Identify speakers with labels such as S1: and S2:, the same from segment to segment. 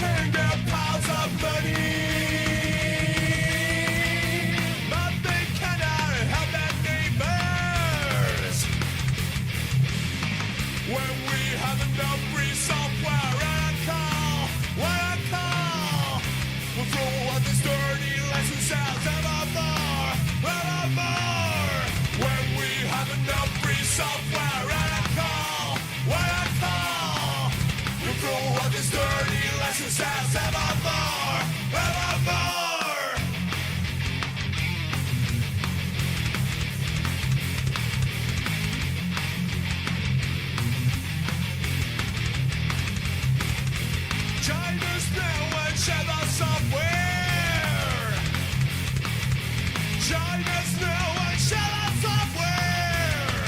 S1: can get piles of money, but they cannot help their neighbors. When we have enough free software, and I call, we'll throw out this dirty license out evermore. When we have enough free software, and I call, we'll throw out this dirty license out evermore. China's now and share the software. China's now and share the software.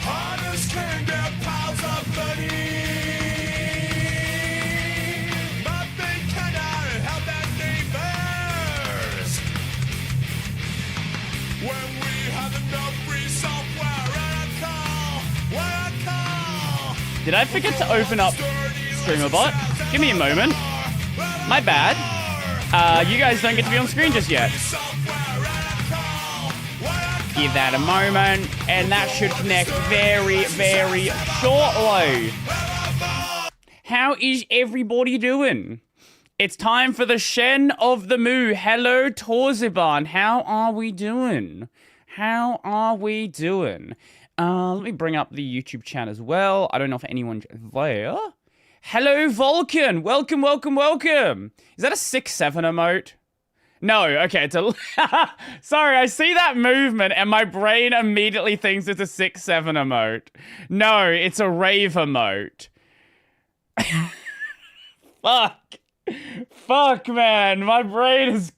S1: Hunters can get piles of money, but they cannot help their neighbors. When we have enough free software, and I call.
S2: Did I forget to open up StreamerBot? Give me a moment. My bad. You guys don't get to be on screen just yet. Give that a moment, and that should connect very, very shortly. How is everybody doing? It's time for the Shen of the Moo. Hello, Torziban. How are we doing? How are we doing? Let me bring up the YouTube chat as well. I don't know if anyone's there. Hello, Vulcan. Welcome, welcome, welcome. Is that a 6-7 emote? No, okay, it's a... Sorry, I see that movement and my brain immediately thinks it's a 6-7 emote. No, it's a rave emote. Fuck. Fuck, man. My brain is...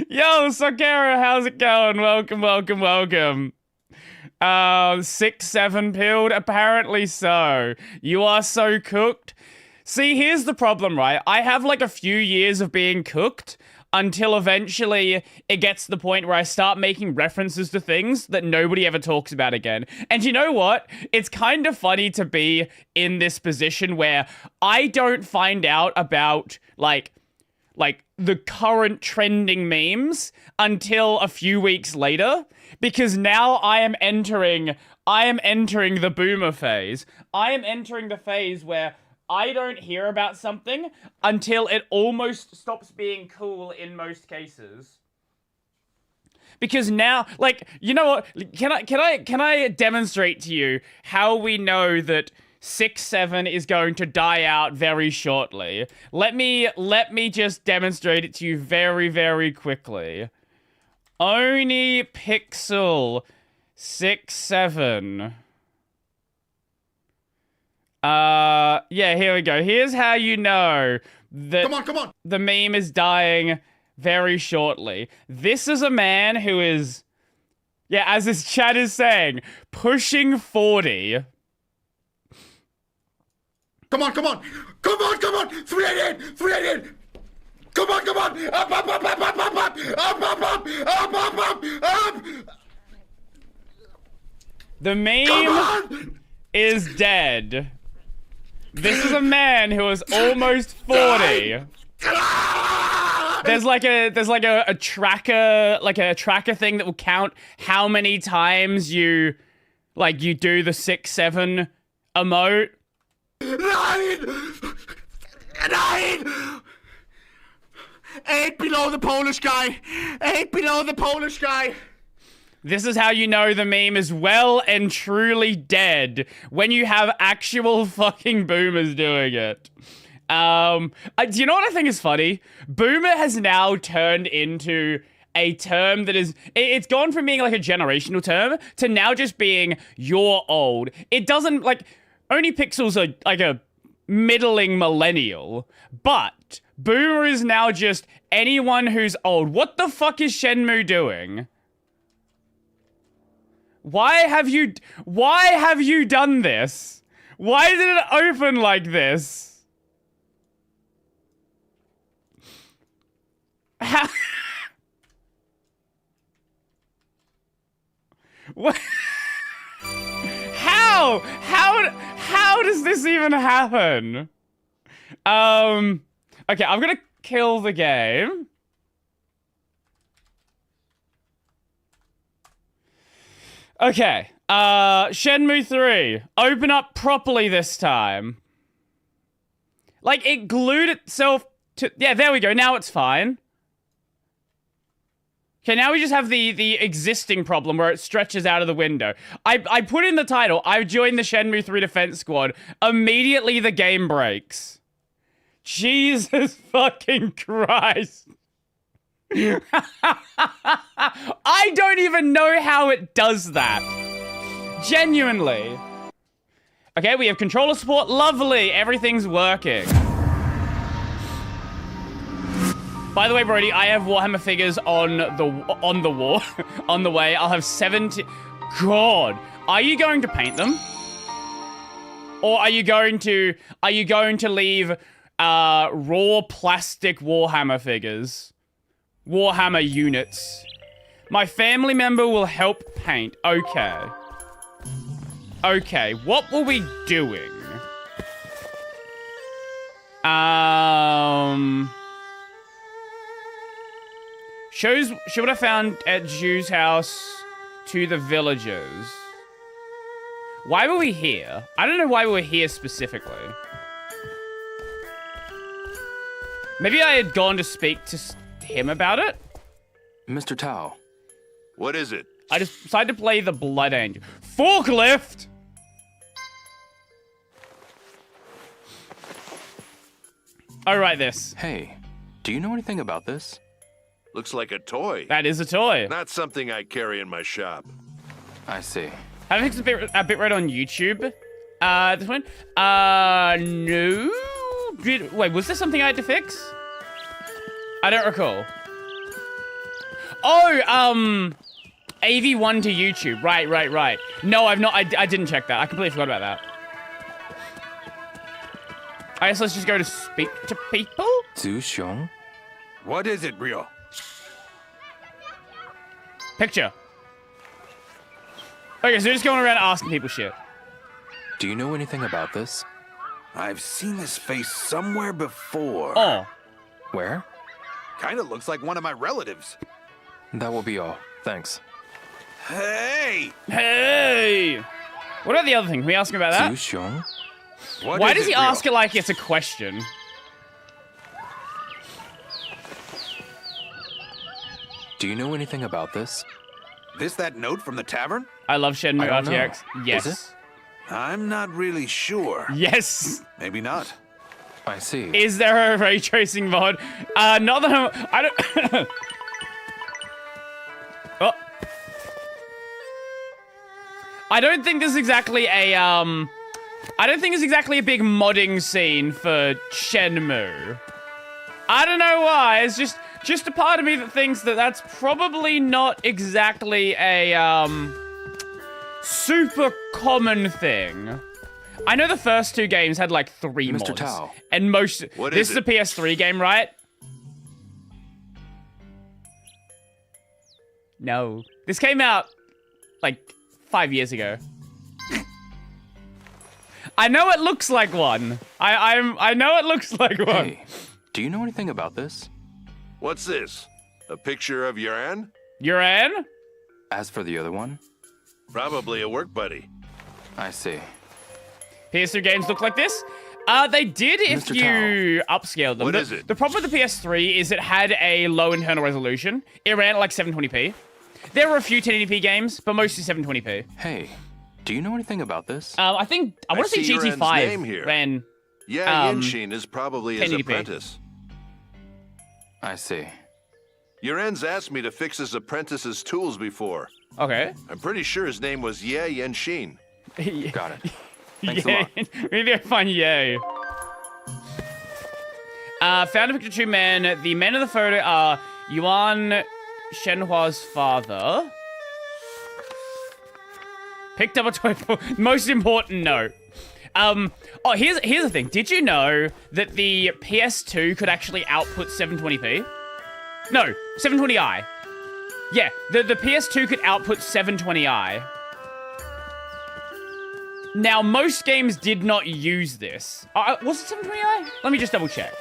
S2: Yo, Sakara, how's it going? Welcome, welcome, welcome. 6-7 pilled? Apparently so. You are so cooked. See, here's the problem, right? I have like a few years of being cooked until eventually it gets to the point where I start making references to things that nobody ever talks about again. And you know what? It's kind of funny to be in this position where I don't find out about, like the current trending memes until a few weeks later, because now I am entering the boomer phase. I am entering the phase where I don't hear about something until it almost stops being cool in most cases. Because now, like, you know what? Can I demonstrate to you how we know that 6-7 is going to die out very shortly? Let me just demonstrate it to you very, very quickly. Oni Pixel 6-7. Yeah, here we go. Here's how you know that
S1: Come on.
S2: the meme is dying very shortly. This is a man who is, yeah, as his chat is saying, pushing 40.
S1: Come on. 388. Come on. Up.
S2: The meme is dead. This is a man who is almost 40. There's like a tracker thing that will count how many times you do the 6-7 emote.
S1: 9! 8 below the Polish guy. 8 below the Polish guy.
S2: This is how you know the meme is well and truly dead, when you have actual fucking boomers doing it. Do you know what I think is funny? Boomer has now turned into a term that is, it's gone from being like a generational term to now just being you're old. It doesn't, like, Oni Pixel's like a middling millennial, but boomer is now just anyone who's old. What the fuck is Shenmue doing? Why have you done this? Why did it open like this? How? What? How? How? How does this even happen? Okay, I'm gonna kill the game. Okay, Shenmue 3. Open up properly this time. Like, it glued itself to... Yeah, there we go. Now it's fine. Okay, now we just have the existing problem where it stretches out of the window. I put in the title, I joined the Shenmue 3 Defense Squad. Immediately the game breaks. Jesus fucking Christ. I don't even know how it does that. Genuinely. Okay, we have controller support. Lovely. Everything's working. By the way, Brody, I have Warhammer figures on the wall, on the way. I'll have 70. God, are you going to paint them, or are you going to leave raw plastic Warhammer figures, Warhammer units? My family member will help paint. Okay. Okay, what were we doing? Shows what I found at Ju's house to the villagers. Why were we here? I don't know why we were here specifically. Maybe I had gone to speak to him about it?
S3: Mr. Tao.
S1: What is it?
S2: I just decided to play the Blood Angel. Forklift! I'll write this.
S3: Hey, do you know anything about this?
S1: Looks like a toy.
S2: That is a toy.
S1: Not something I carry in my shop.
S3: I see.
S2: Have I fixed a bitrate on YouTube? This one? No. Wait, was there something I had to fix? I don't recall. Oh, AV1 to YouTube. Right. No, I've not. I didn't check that. I completely forgot about that. I guess let's just go to speak to people.
S3: Zhu Xiong?
S1: What is it, Rio?
S2: Picture. Okay, so we're just going around asking people shit.
S3: Do you know anything about this?
S4: I've seen this face somewhere before.
S2: Oh.
S3: Where?
S4: Kinda looks like one of my relatives.
S3: That will be all. Thanks.
S4: Hey!
S2: Hey! What about the other thing? Can we ask him about that?
S3: Zhu Xiong?
S4: What
S2: Why
S4: is
S2: does he
S4: Rio?
S2: ask it like it's a question?
S3: Do you know anything about this?
S4: This that note from the tavern?
S2: I love Shenmue
S3: I don't know.
S2: RTX. Yes.
S3: Is it?
S4: I'm not really sure.
S2: Yes.
S4: Maybe not.
S3: I see.
S2: Is there a ray tracing mod? Not that I don't. Oh. I don't think there's exactly a I don't think it's exactly a big modding scene for Shenmue. I don't know why. It's just a part of me that thinks that that's probably not exactly a super common thing. I know the first two games had like 3 mods.
S3: Mr. Tao.
S2: And most...
S1: What
S2: this
S1: is
S2: is a
S1: it?
S2: PS3 game, right? No. This came out like 5 years ago. I know it looks like one. I know it looks like one.
S3: Hey, do you know anything about this?
S1: What's this? A picture of Uran?
S2: Uran?
S3: As for the other one?
S1: Probably a work buddy.
S3: I see.
S2: PS3 games look like this? They did if
S3: Mr.
S2: you upscaled them.
S1: What
S2: the,
S1: is it?
S2: The problem with the PS3 is it had a low internal resolution. It ran at like 720p. There were a few 1080p games, but mostly 720p.
S3: Hey, do you know anything about this?
S2: I want to
S1: I
S2: say
S1: see Uran's name
S2: GT5
S1: here.
S2: ran.
S1: Yeah, Yenshin is probably his
S2: 1080p.
S1: apprentice.
S3: I see.
S1: Uran's asked me to fix his apprentice's tools before.
S2: Okay.
S1: I'm pretty sure his name was Ye Yenshin.
S3: Got it. Thanks a
S2: Yay.
S3: lot.
S2: Maybe I find yay. Found a picture of 2 men. The men in the photo are Yuan Shenhua's father. Picked up a toy. Most important note. Oh, here's the thing. Did you know that the PS2 could actually output 720p? No, 720i. Yeah, the PS2 could output 720i. Now, most games did not use this. Was it 720i? Let me just double check.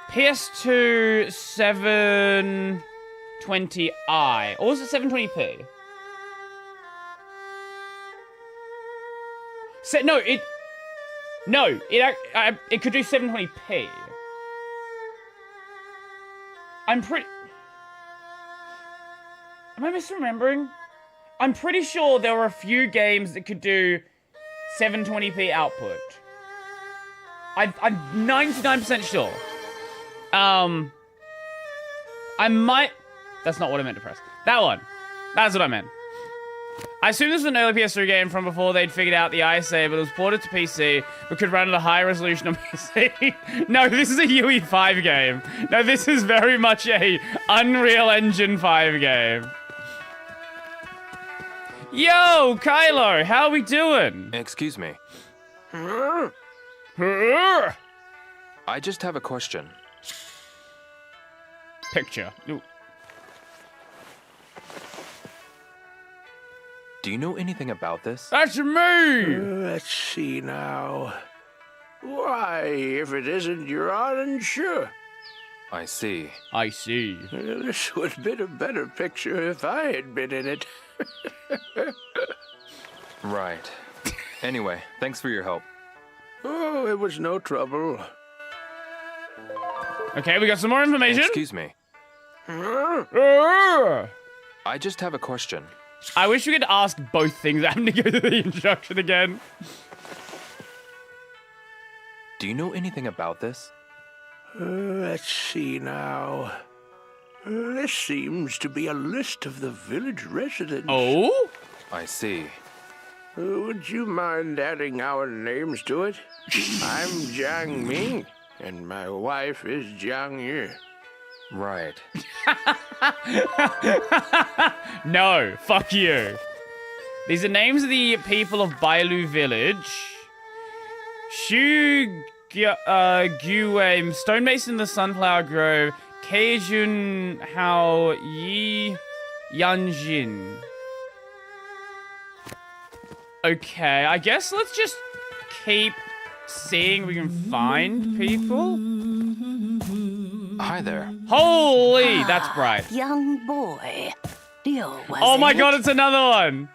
S2: PS2 720i. Or was it 720p? It could do 720p. Am I misremembering? I'm pretty sure there were a few games that could do 720p output. I'm 99% sure. I might... That's not what I meant to press. That one. That's what I meant. I assume this was an early PS3 game from before they'd figured out the ISA, but it was ported to PC, but could run at a higher resolution on PC. No, this is a UE5 game. No, this is very much a Unreal Engine 5 game. Yo, Kylo, how we doing?
S3: Excuse me. I just have a question.
S2: Picture. Ooh.
S3: Do you know anything about this?
S2: That's me!
S4: Let's see now. Why, if it isn't your orange,
S3: I see.
S2: I see.
S4: this would have been a better picture if I had been in it.
S3: Right. Anyway, thanks for your help.
S4: Oh, it was no trouble.
S2: Okay, we got some more information.
S3: Excuse me.
S2: I
S3: I just have a question.
S2: wish we could ask both things. I'm to go through the instruction again.
S3: Do you know anything about this?
S4: Let's see now. This seems to be a list of the village residents.
S2: Oh?
S3: I see.
S4: Would you mind adding our names to it? I'm Jiang Ming, and my wife is Jiang Yu.
S3: Right.
S2: No, fuck you. These are names of the people of Bailu Village. Shu Guame, Stonemason in the Sunflower Grove, Keijun Hao Yi Yanjin. Okay, I guess let's just keep seeing if we can find people.
S3: Hi there.
S2: Holy, that's bright.
S5: Young boy. Dio, was
S2: Oh my
S5: it?
S2: god, it's another one.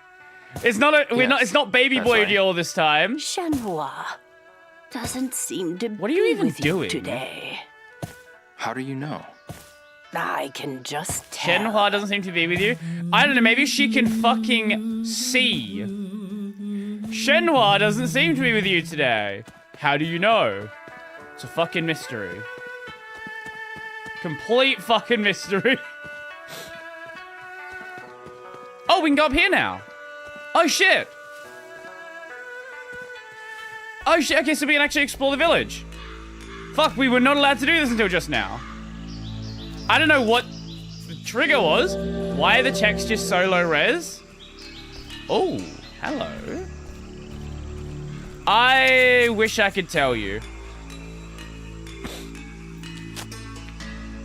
S2: It's not
S3: Yes,
S2: it's not baby
S3: that's
S2: boy
S3: right.
S2: Dio this time.
S5: Shenmue doesn't seem to
S2: What are you
S5: be
S2: even
S5: with
S2: doing?
S5: you today.
S3: How do you know?
S5: I can just tell.
S2: Shenhua doesn't seem to be with you. I don't know, maybe she can fucking see. Shenhua doesn't seem to be with you today. How do you know? It's a fucking mystery. Complete fucking mystery. Oh, we can go up here now. Oh, shit. Oh, shit. Okay, so we can actually explore the village. Fuck, we were not allowed to do this until just now. I don't know what the trigger was. Why are the textures so low res? Oh, hello. I wish I could tell you.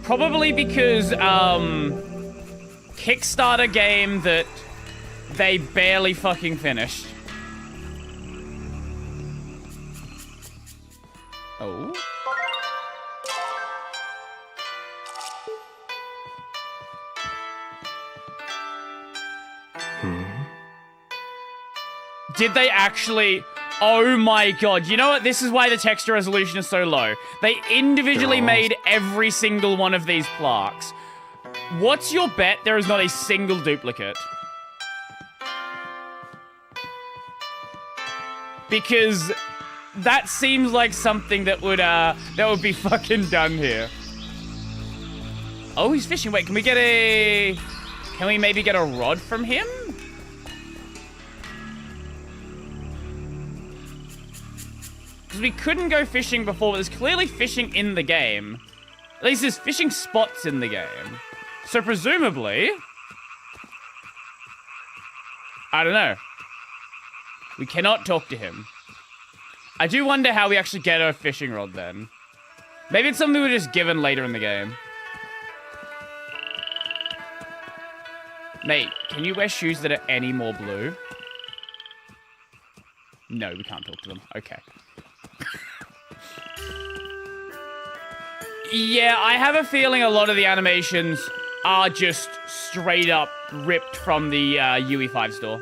S2: Probably because, Kickstarter game that they barely fucking finished. Oh? Did they actually... Oh my god. You know what? This is why the texture resolution is so low. They individually made every single one of these plaques. What's your bet there is not a single duplicate? Because that seems like something that would be fucking done here. Oh, he's fishing. Wait, can we maybe get a rod from him? Because we couldn't go fishing before, but there's clearly fishing in the game. At least there's fishing spots in the game. So presumably... I don't know. We cannot talk to him. I do wonder how we actually get a fishing rod then. Maybe it's something we're just given later in the game. Mate, can you wear shoes that are any more blue? No, we can't talk to them. Okay. Yeah, I have a feeling a lot of the animations are just straight up ripped from the UE5 store.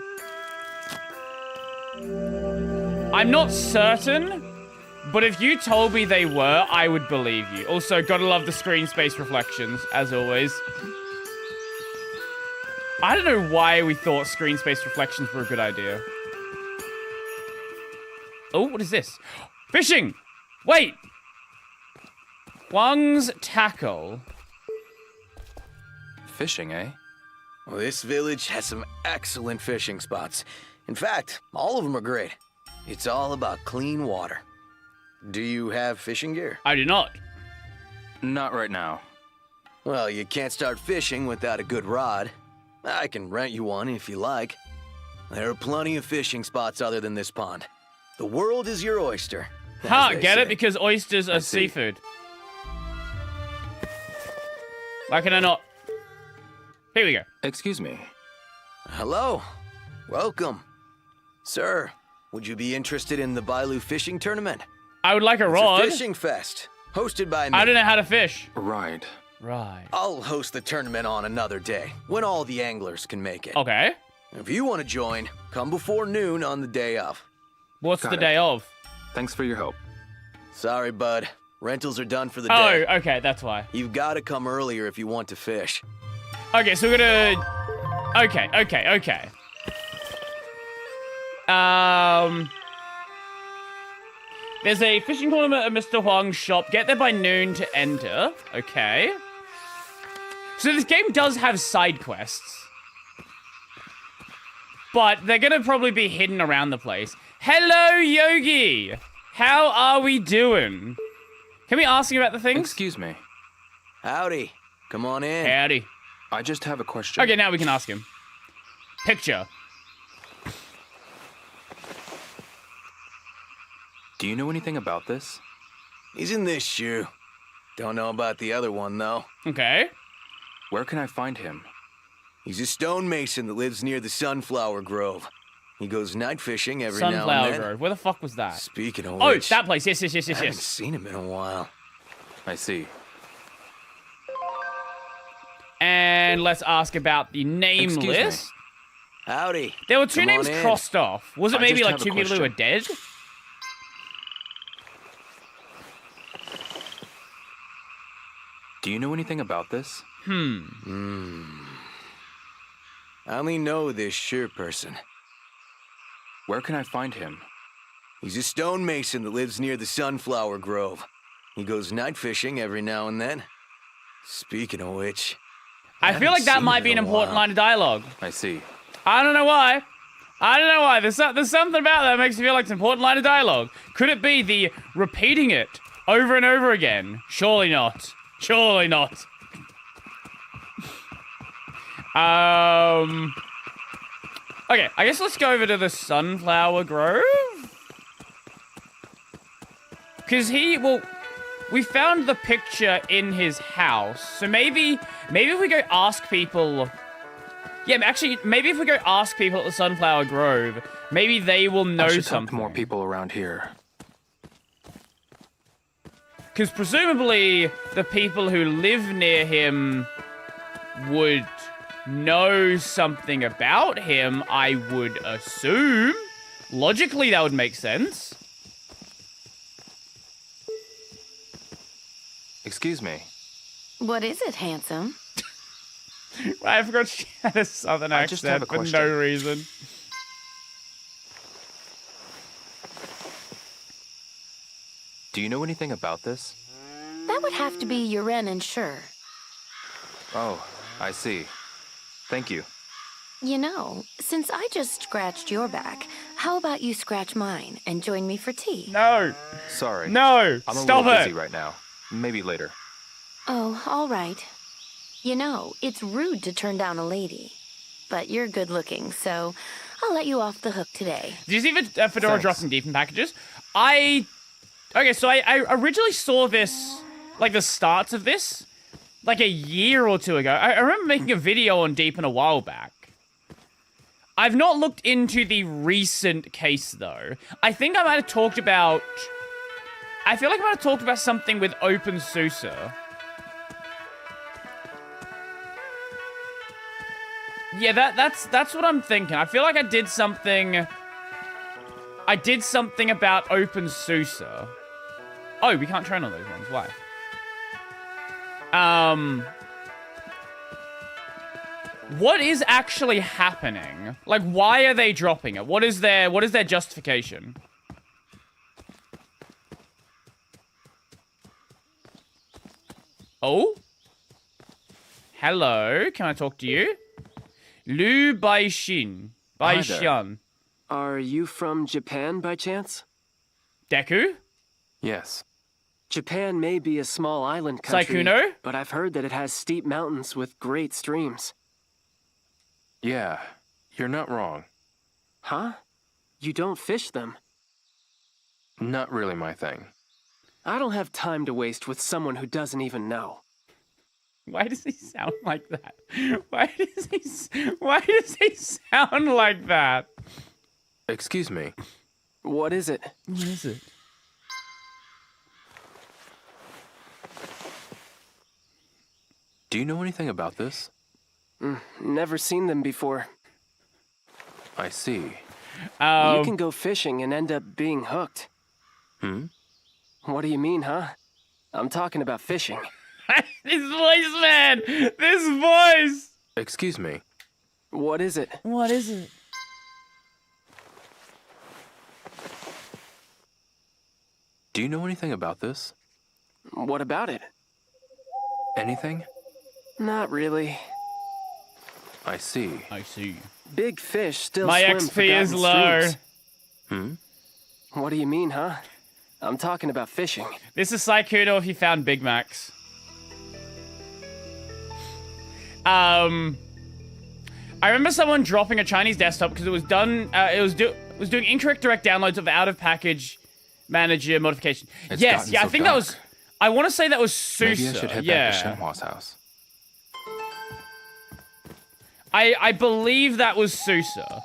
S2: I'm not certain, but if you told me they were, I would believe you. Also, gotta love the screen space reflections, as always. I don't know why we thought screen space reflections were a good idea. Oh, what is this? Fishing! Wait! Huang's tackle.
S3: Fishing, eh?
S6: Well, this village has some excellent fishing spots. In fact, all of them are great. It's all about clean water. Do you have fishing gear?
S2: I do not.
S3: Not right now.
S6: Well, you can't start fishing without a good rod. I can rent you one if you like. There are plenty of fishing spots other than this pond. The world is your oyster. as
S2: Ha,
S6: they
S2: get
S6: say.
S2: it? Because oysters are
S3: see.
S2: seafood. Why can I not? Here we go.
S3: Excuse me.
S6: Hello. Welcome. Sir, would you be interested in the Bailu fishing tournament?
S2: I would like a
S6: It's
S2: rod.
S6: a fishing fest, hosted by me.
S2: I don't know how to fish.
S3: Right.
S2: Right.
S6: I'll host the tournament on another day, when all the anglers can make it.
S2: Okay.
S6: If you want to join, come before noon on the day of.
S2: What's
S3: Got
S2: the
S3: it.
S2: day of?
S3: Thanks for your help.
S6: Sorry, bud. Rentals are done for the
S2: Oh,
S6: day.
S2: okay, that's why.
S6: You've got to come earlier if you want to fish.
S2: Okay, so we're gonna... Okay. There's a fishing tournament at Mr. Huang's shop. Get there by noon to enter. Okay. So this game does have side quests. But they're gonna probably be hidden around the place. Hello, Yogi! How are we doing? Can we ask you about the things?
S3: Excuse me.
S6: Howdy. Come on in.
S2: Howdy.
S3: I just have a question.
S2: Okay, now we can ask him. Picture.
S3: Do you know anything about this?
S6: He's in this shoe. Don't know about the other one, though.
S2: Okay.
S3: Where can I find him?
S6: He's a stonemason that lives near the Sunflower Grove. He goes night fishing every now and
S2: Sunflower
S6: then.
S2: Grove. Where the fuck was that?
S6: Speaking of
S2: Oh,
S6: which,
S2: that place. Yes.
S6: I haven't
S2: Yes.
S6: seen him in a while.
S3: I see.
S2: And let's ask about the name
S3: Excuse me.
S2: list.
S6: Howdy.
S2: There were two
S6: Come on
S2: names
S6: in.
S2: crossed off. Was it
S3: I
S2: maybe
S3: just
S2: like
S3: have a
S2: two people who were
S3: question.
S2: dead?
S3: Do you know anything about this?
S6: I only know this sure person.
S3: Where can I find him?
S6: He's a stonemason that lives near the Sunflower Grove. He goes night fishing every now and then. Speaking of which,
S2: I feel like that
S6: seen
S2: might
S6: him
S2: be an
S6: in a
S2: important
S6: while.
S2: line of dialogue.
S3: I see.
S2: I don't know why. There's something about that makes me feel like it's an important line of dialogue. Could it be the repeating it over and over again? Surely not. Surely not. Okay, I guess let's go over to the Sunflower Grove. Because we found the picture in his house. So maybe if we go ask people... Yeah, actually, maybe if we go ask people at the Sunflower Grove, maybe they will know
S3: I should talk to
S2: something.
S3: more people around here.
S2: Because presumably the people who live near him would know something about him, I would assume. Logically, that would make sense.
S3: Excuse me.
S5: What is it, handsome?
S2: I forgot she had a southern
S3: I just have
S2: accent
S3: a
S2: for
S3: question.
S2: no reason.
S3: Do you know anything about this?
S5: That would have to be Uren and Sure.
S3: Oh, I see. Thank you.
S5: You know, since I just scratched your back, how about you scratch mine and join me for tea?
S2: No,
S3: Sorry.
S2: no,
S3: I'm
S2: stop
S3: a little
S2: it.
S3: busy right now. Maybe later.
S5: Oh, all right. You know, it's rude to turn down a lady. But you're good looking, so I'll let you off the hook today.
S2: Did you see Fedora
S3: Thanks.
S2: dropping deep in packages? Okay, so I originally saw this, like the starts of this, like a year or two ago. I remember making a video on Deepin a while back. I've not looked into the recent case, though. I think I might have talked about... I feel like I might have talked about something with Open Susa. Yeah, that's what I'm thinking. I feel like I did something... I did something about Open Susa. Oh, we can't train on those ones. Why? What is actually happening? Like, why are they dropping it? What is their justification? Oh? Hello, can I talk to you? Lu Baishin. Baishan.
S7: Are you from Japan by chance?
S2: Deku?
S3: Yes.
S7: Japan may be a small island country,
S2: Saikuno?
S7: but I've heard that it has steep mountains with great streams.
S3: Yeah, you're not wrong.
S7: Huh? You don't fish them?
S3: Not really my thing.
S7: I don't have time to waste with someone who doesn't even know.
S2: Why does he sound like that? Why does he sound like that?
S3: Excuse me.
S7: What is it?
S2: What is it?
S3: Do you know anything about this?
S7: Never seen them before.
S3: I see.
S7: You can go fishing and end up being hooked.
S3: Hmm?
S7: What do you mean, huh? I'm talking about fishing.
S2: This voice, man! This voice!
S3: Excuse me.
S7: What is it?
S2: What is it?
S3: Do you know anything about this?
S7: What about it?
S3: Anything?
S7: Not really.
S3: I see.
S2: I see.
S7: Big fish still
S2: My
S7: swim
S2: XP is
S7: forgotten
S2: low.
S7: streams.
S3: Hmm?
S7: What do you mean, huh? I'm talking about fishing.
S2: This is Saikuno if he found Big Macs. I remember someone dropping a Chinese desktop because it was done. It was doing incorrect direct downloads of out of package manager modification.
S3: It's
S2: Yes,
S3: gotten
S2: yeah, I
S3: so
S2: think that
S3: dark.
S2: was. I want to say that was Susa.
S3: Maybe I should head
S2: yeah.
S3: back to Shenhua's house.
S2: I believe that was Susa.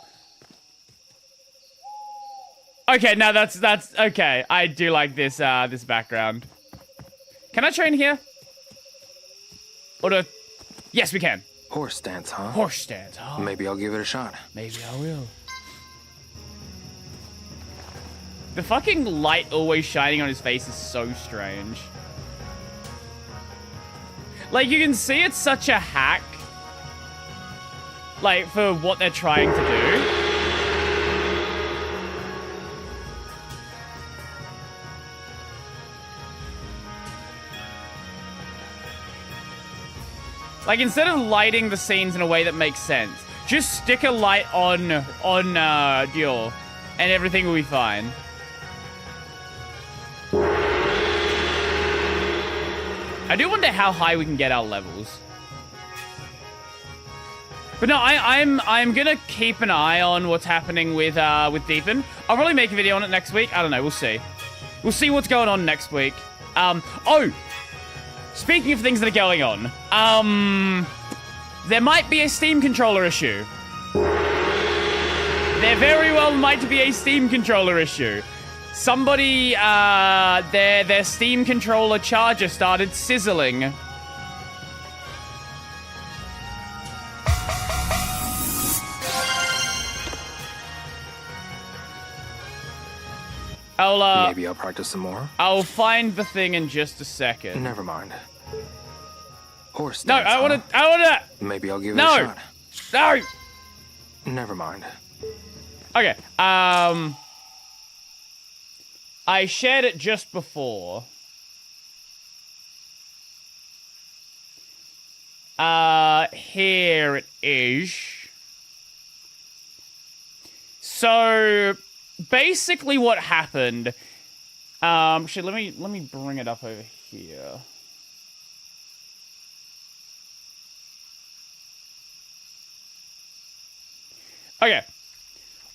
S2: Okay, now that's okay. I do like this this background. Can I train here? Or do... Yes, we can.
S3: Horse stance, huh?
S2: Horse stance. Oh,
S3: Maybe I'll give it a shot.
S2: maybe I will. The fucking light always shining on his face is so strange. Like, you can see it's such a hack. Like, for what they're trying to do. Like, instead of lighting the scenes in a way that makes sense, just stick a light on Dior, and everything will be fine. I do wonder how high we can get our levels. But no, I'm gonna keep an eye on what's happening with Deepin. I'll probably make a video on it next week. I don't know. We'll see. We'll see what's going on next week. Oh, speaking of things that are going on, there might be a Steam controller issue. There very well might be a Steam controller issue. Somebody, their Steam controller charger started sizzling.
S3: Maybe I'll practice some more.
S2: I'll find the thing in just a second.
S3: Never mind. Horse
S2: No,
S3: stance,
S2: I wanna.
S3: Maybe I'll give it
S2: No.
S3: a shot.
S2: No.
S3: Never mind.
S2: Okay. I shared it just before. Here it is. So basically what happened, shit, let me bring it up over here. Okay.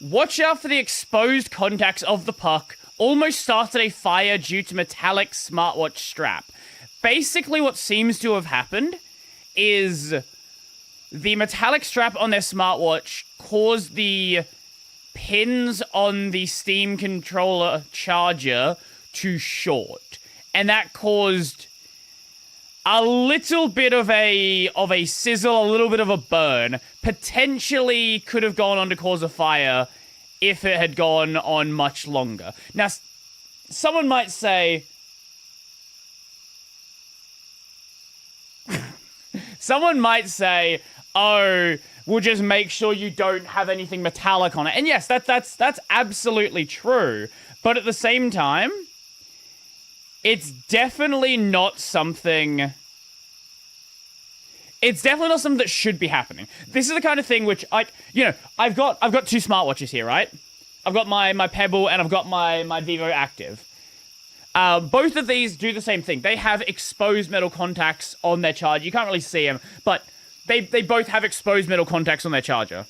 S2: Watch out for the exposed contacts of the puck. Almost started a fire due to metallic smartwatch strap. Basically what seems to have happened is the metallic strap on their smartwatch caused the pins on the Steam controller charger to short. And that caused a little bit of a sizzle, a little bit of a burn. Potentially could have gone on to cause a fire if it had gone on much longer. Now, someone might say... someone might say, oh, we'll just make sure you don't have anything metallic on it. And yes, that's absolutely true. But at the same time, it's definitely not something... it's definitely not something that should be happening. This is the kind of thing which, I've got 2 smartwatches here, right? I've got my Pebble and I've got my Vivo Active. Both of these do the same thing. They have exposed metal contacts on their charger. You can't really see them, but they both have exposed metal contacts on their charger.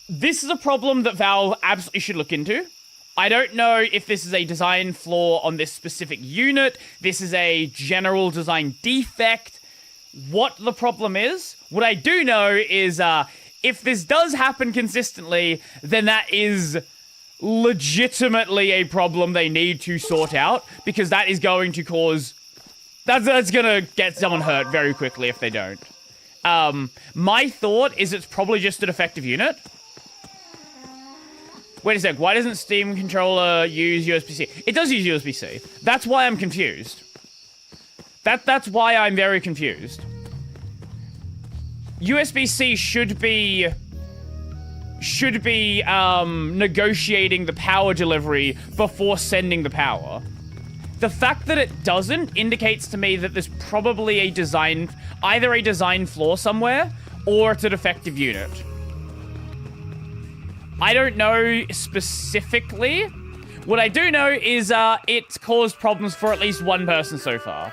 S2: This is a problem that Valve absolutely should look into. I don't know if this is a design flaw on this specific unit. This is a general design defect. What the problem is? What I do know is if this does happen consistently, then that is legitimately a problem they need to sort out, because that is going to cause... That's gonna get someone hurt very quickly if they don't. My thought is it's probably just a defective unit. Wait a sec, why doesn't Steam controller use USB-C? It does use USB-C. That's why I'm confused. That's why I'm very confused. USB-C should be negotiating the power delivery before sending the power. The fact that it doesn't indicates to me that there's probably either a design flaw somewhere, or it's a defective unit. I don't know specifically. What I do know is it's caused problems for at least one person so far.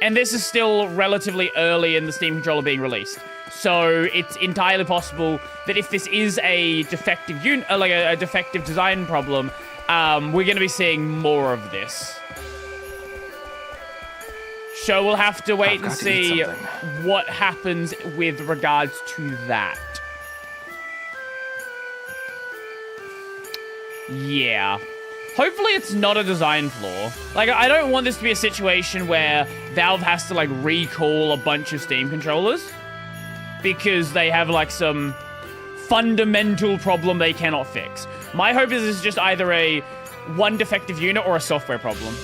S2: And this is still relatively early in the Steam controller being released. So it's entirely possible that if this is a defective unit, like a defective design problem, we're going to be seeing more of this. So we'll have to wait and see what happens with regards to that. Yeah. Hopefully it's not a design flaw. Like, I don't want this to be a situation where Valve has to, like, recall a bunch of Steam controllers because they have, like, some fundamental problem they cannot fix. My hope is this is just either a one defective unit or a software problem.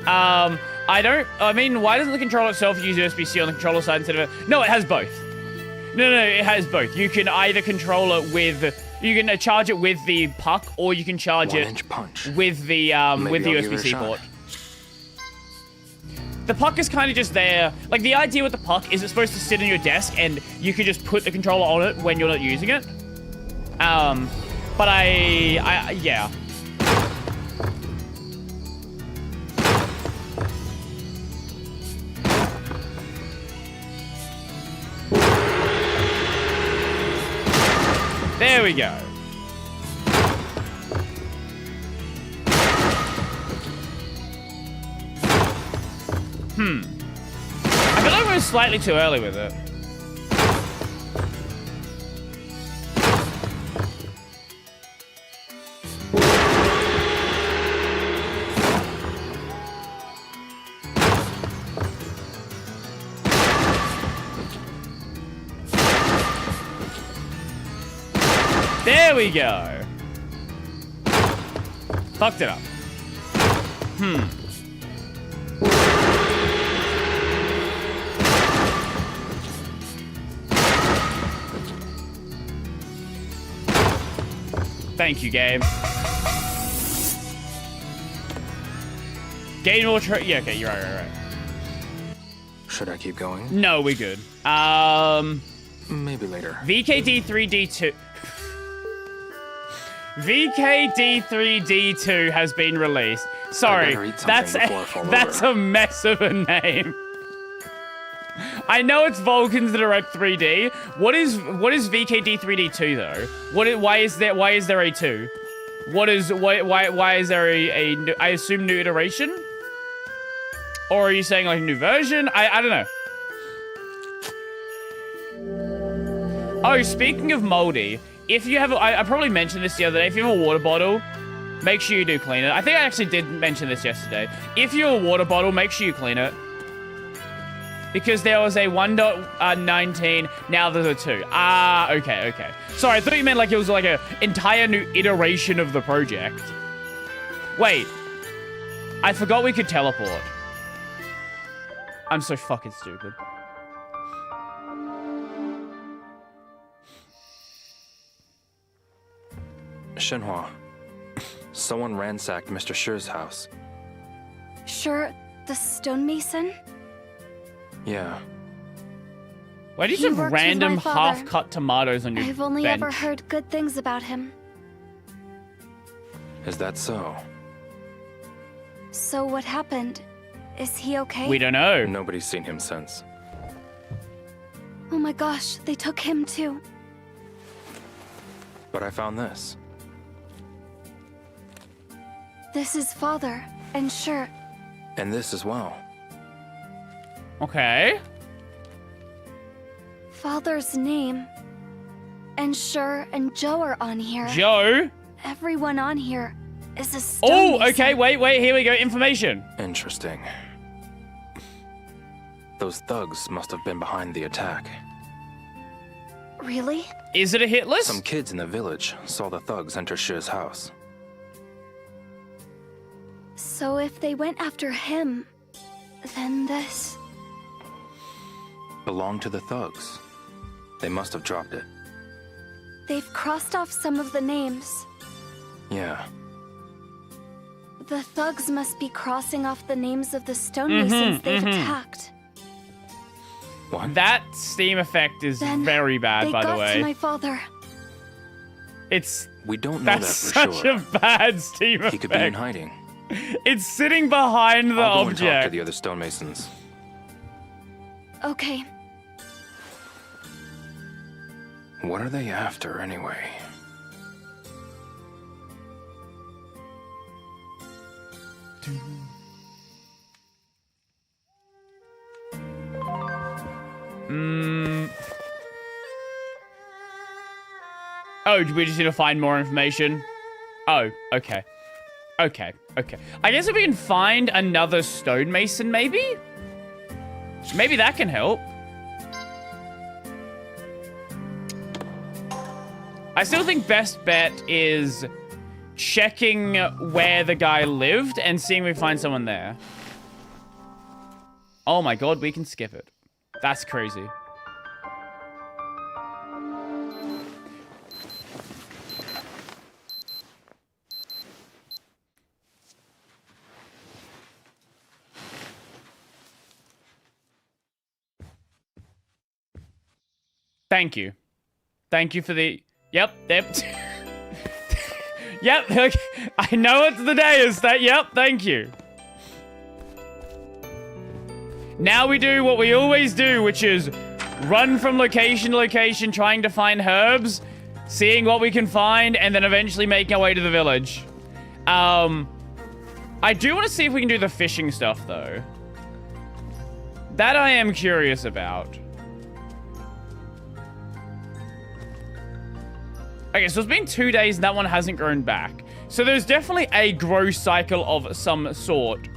S2: I mean, why doesn't the controller itself use USB-C on the controller side instead of it? No, it has both. No, it has both. You can either control it with... you can charge it with the puck, or you can charge it with the USB-C port. The puck is kind of just there. Like, the idea with the puck is it's supposed to sit on your desk, and you can just put the controller on it when you're not using it. But yeah. There we go. I feel like we're slightly too early with it. There we go. Fucked it up. Thank you, game. Game will yeah, okay, you're right.
S3: Should I keep going?
S2: No, we're good.
S3: Maybe later.
S2: VKD3D2. VKD3D2 has been released. Sorry, that's a mess of a name. I know it's Vulcans Direct 3D. What is VKD3D2 though? Why is there a 2? Why is there I assume new iteration? Or are you saying like a new version? I don't know. Oh, speaking of moldy, if you have, I probably mentioned this the other day, if you have a water bottle, make sure you do clean it. I think I actually did mention this yesterday. If you have a water bottle, make sure you clean it. Because there was a 1.19, now there's a 2. Ah, okay. Sorry, I thought you meant like it was like an entire new iteration of the project. Wait. I forgot we could teleport. I'm so fucking stupid.
S3: Shenhua, someone ransacked Mr. Shi's house.
S8: Sure, the stonemason?
S3: Yeah.
S2: Why do
S8: He
S2: you have
S8: worked with
S2: random
S8: my father.
S2: half-cut tomatoes on your
S8: I've only
S2: bench?
S8: ever heard good things about him.
S3: Is that so?
S8: So what happened? Is he okay?
S2: We don't know.
S3: Nobody's seen him since.
S8: Oh my gosh, they took him too.
S3: But I found this.
S8: This is father, and sure,
S3: And this as well.
S2: Okay.
S8: father's name. And sure and Joe are on here.
S2: Joe?
S8: Everyone on here is a stonemason.
S2: Oh, okay, wait, here we go. Information.
S3: Interesting. Those thugs must have been behind the attack.
S8: Really?
S2: Is it a hit list?
S3: Some kids in the village saw the thugs enter Shi's house.
S8: So if they went after him, then this...
S3: Belonged to the thugs. They must have dropped it.
S8: They've crossed off some of the names.
S3: Yeah.
S8: The thugs must be crossing off the names of the stonemasons they've attacked.
S3: What?
S2: That steam effect is
S8: Then
S2: very bad,
S8: they
S2: by
S8: got
S2: the way.
S8: to my father.
S2: It's
S3: We don't know
S2: that's
S3: that for
S2: such
S3: sure.
S2: a bad steam effect.
S3: He could be in hiding.
S2: It's sitting behind the
S3: I'll go and talk to
S2: object.
S3: the other stonemasons.
S8: Okay.
S3: What are they after, anyway?
S2: Oh, we just need to find more information? Oh, okay. Okay. I guess if we can find another stonemason, maybe? Maybe that can help. I still think best bet is checking where the guy lived and seeing if we find someone there. Oh my god, we can skip it. That's crazy. Thank you. Thank you for the... Yep. Yep, okay. I know what the day is. Yep, thank you. Now we do what we always do, which is run from location to location, trying to find herbs, seeing what we can find, and then eventually making our way to the village. I do want to see if we can do the fishing stuff, though. That I am curious about. Okay, so it's been 2 days and that one hasn't grown back. So there's definitely a growth cycle of some sort.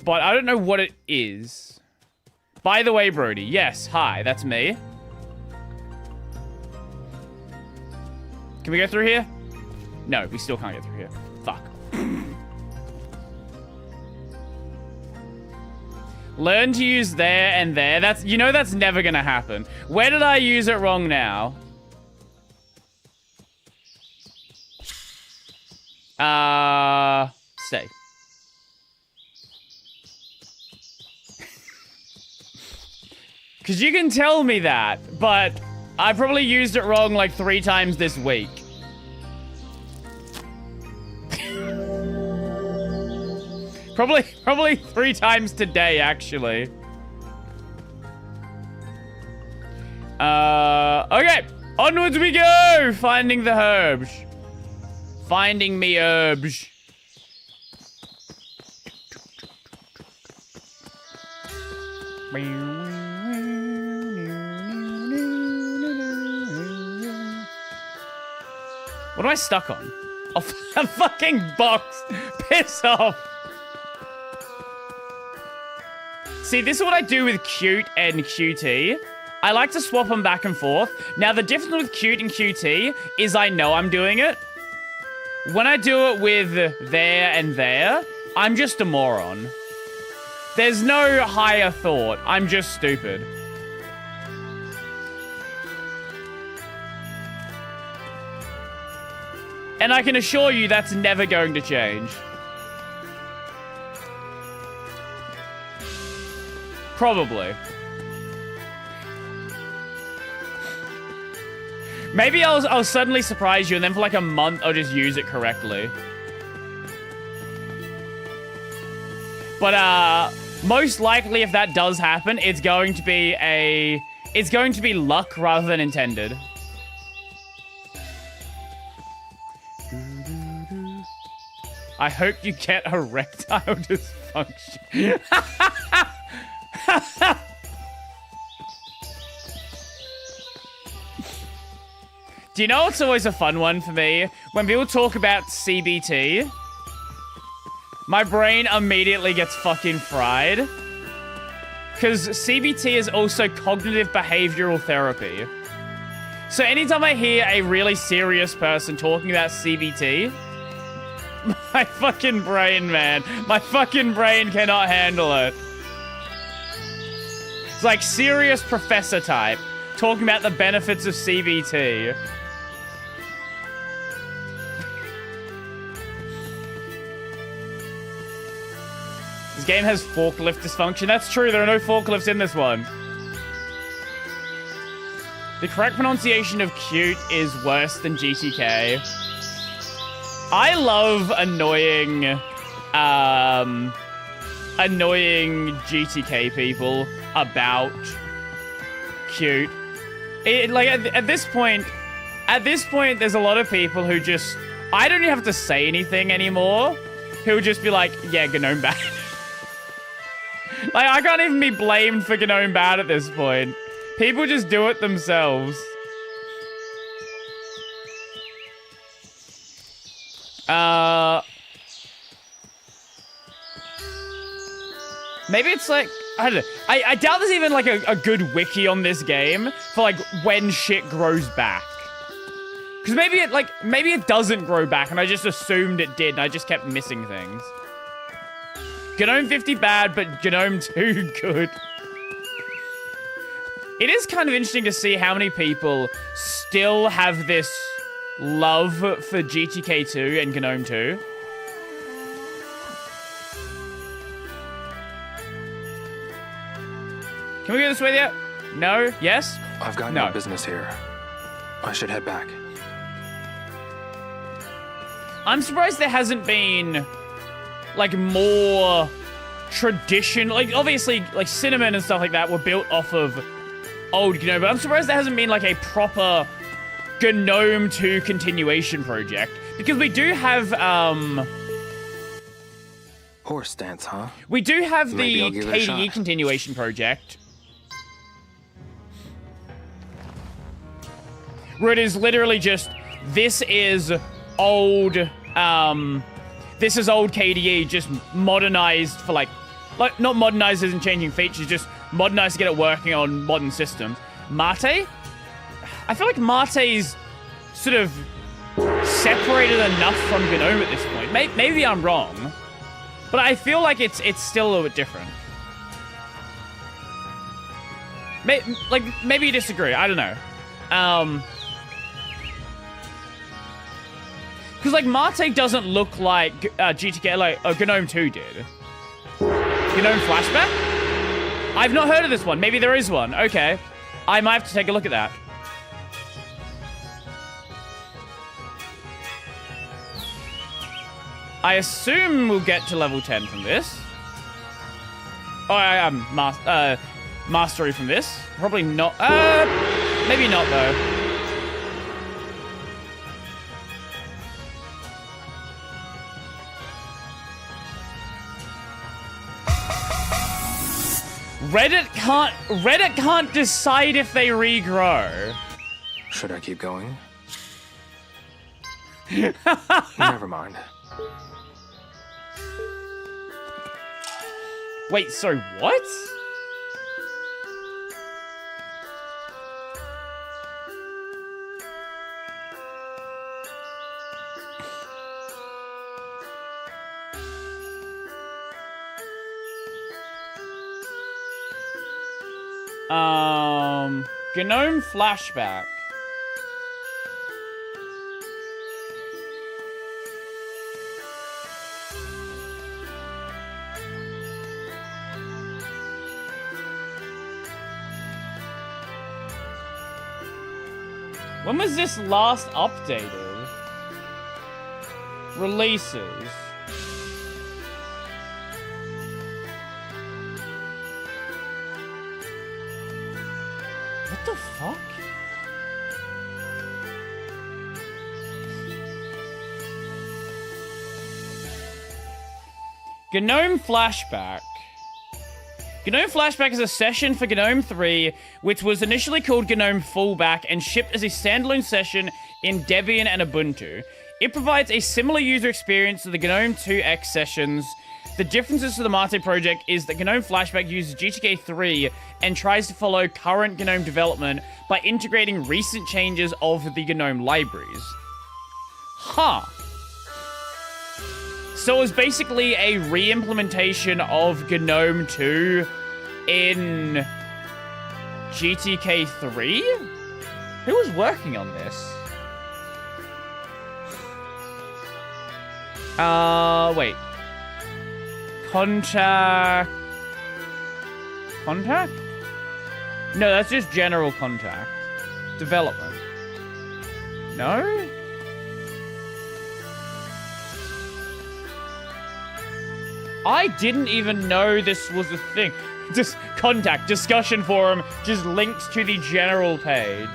S2: But I don't know what it is. By the way, Brody, yes, hi, that's me. Can we go through here? No, we still can't get through here. Fuck. Learn to use there and there. That's, you know, that's never gonna happen. Where did I use it wrong now? Stay. Because you can tell me that, but I probably used it wrong like 3 times this week. Probably 3 times today, actually. Okay, onwards we go! Finding the herbs. Finding me herbs. What am I stuck on? Oh, a fucking box. Piss off. See, this is what I do with cute and QT. I like to swap them back and forth. Now, the difference with cute and QT is I know I'm doing it. When I do it with there and there, I'm just a moron. There's no higher thought. I'm just stupid. And I can assure you that's never going to change. Probably. Maybe I'll suddenly surprise you and then for like a month I'll just use it correctly. But most likely if that does happen, it's going to be luck rather than intended. I hope you get erectile dysfunction. Do you know what's always a fun one for me? When people talk about CBT, my brain immediately gets fucking fried. Because CBT is also cognitive behavioral therapy. So anytime I hear a really serious person talking about CBT, my fucking brain, man. My fucking brain cannot handle it. It's like serious professor type talking about the benefits of CBT. This game has forklift dysfunction. That's true, there are no forklifts in this one. The correct pronunciation of cute is worse than GTK. I love annoying GTK people about cute. At this point, there's a lot of people who just, I don't even have to say anything anymore, who would just be like, yeah, Gnome bad. Like, I can't even be blamed for Gnome bad at this point. People just do it themselves. Maybe it's like, I don't know. I doubt there's even like a good wiki on this game for like when shit grows back. Because maybe it doesn't grow back and I just assumed it did and I just kept missing things. Gnome 50 bad, but Gnome 2 good. It is kind of interesting to see how many people still have this love for GTK 2 and Gnome 2. Can we go this way yet? No? Yes?
S3: I've got no business here. I should head back.
S2: I'm surprised there hasn't been, like, more tradition. Like, obviously, like, Cinnamon and stuff like that were built off of old GNOME, but I'm surprised there hasn't been, like, a proper GNOME 2 continuation project. Because we do have,
S3: Horse dance, huh?
S2: we do have
S3: Maybe
S2: the
S3: I'll give it a
S2: KDE
S3: shot.
S2: continuation project. Where it is literally just, this is old, this is old KDE, just modernized for like not modernized as in changing features, just modernized to get it working on modern systems. Mate? I feel like Mate's sort of separated enough from GNOME at this point. Maybe I'm wrong, but I feel like it's still a little bit different. Maybe you disagree, I don't know. Because, like, Mate doesn't look like GTK, like GNOME 2 did. GNOME Flashback? I've not heard of this one. Maybe there is one. Okay. I might have to take a look at that. I assume we'll get to level 10 from this. Oh, I am mastery from this. Probably not. Maybe not, though. Reddit can't decide if they regrow.
S3: Should I keep going? Never mind.
S2: Wait, so what? Gnome flashback. When was this last updated? Releases. What the fuck? GNOME Flashback. GNOME Flashback is a session for GNOME 3, which was initially called GNOME Fallback and shipped as a standalone session in Debian and Ubuntu. It provides a similar user experience to the GNOME 2X sessions. The differences to the Mate project is that GNOME Flashback uses GTK 3 and tries to follow current GNOME development by integrating recent changes of the GNOME libraries. Huh. So it was basically a re-implementation of GNOME 2 in GTK 3? Who was working on this? Wait. Contact? No, that's just general contact. Development. No? I didn't even know this was a thing. Just contact, discussion forum, just links to the general page.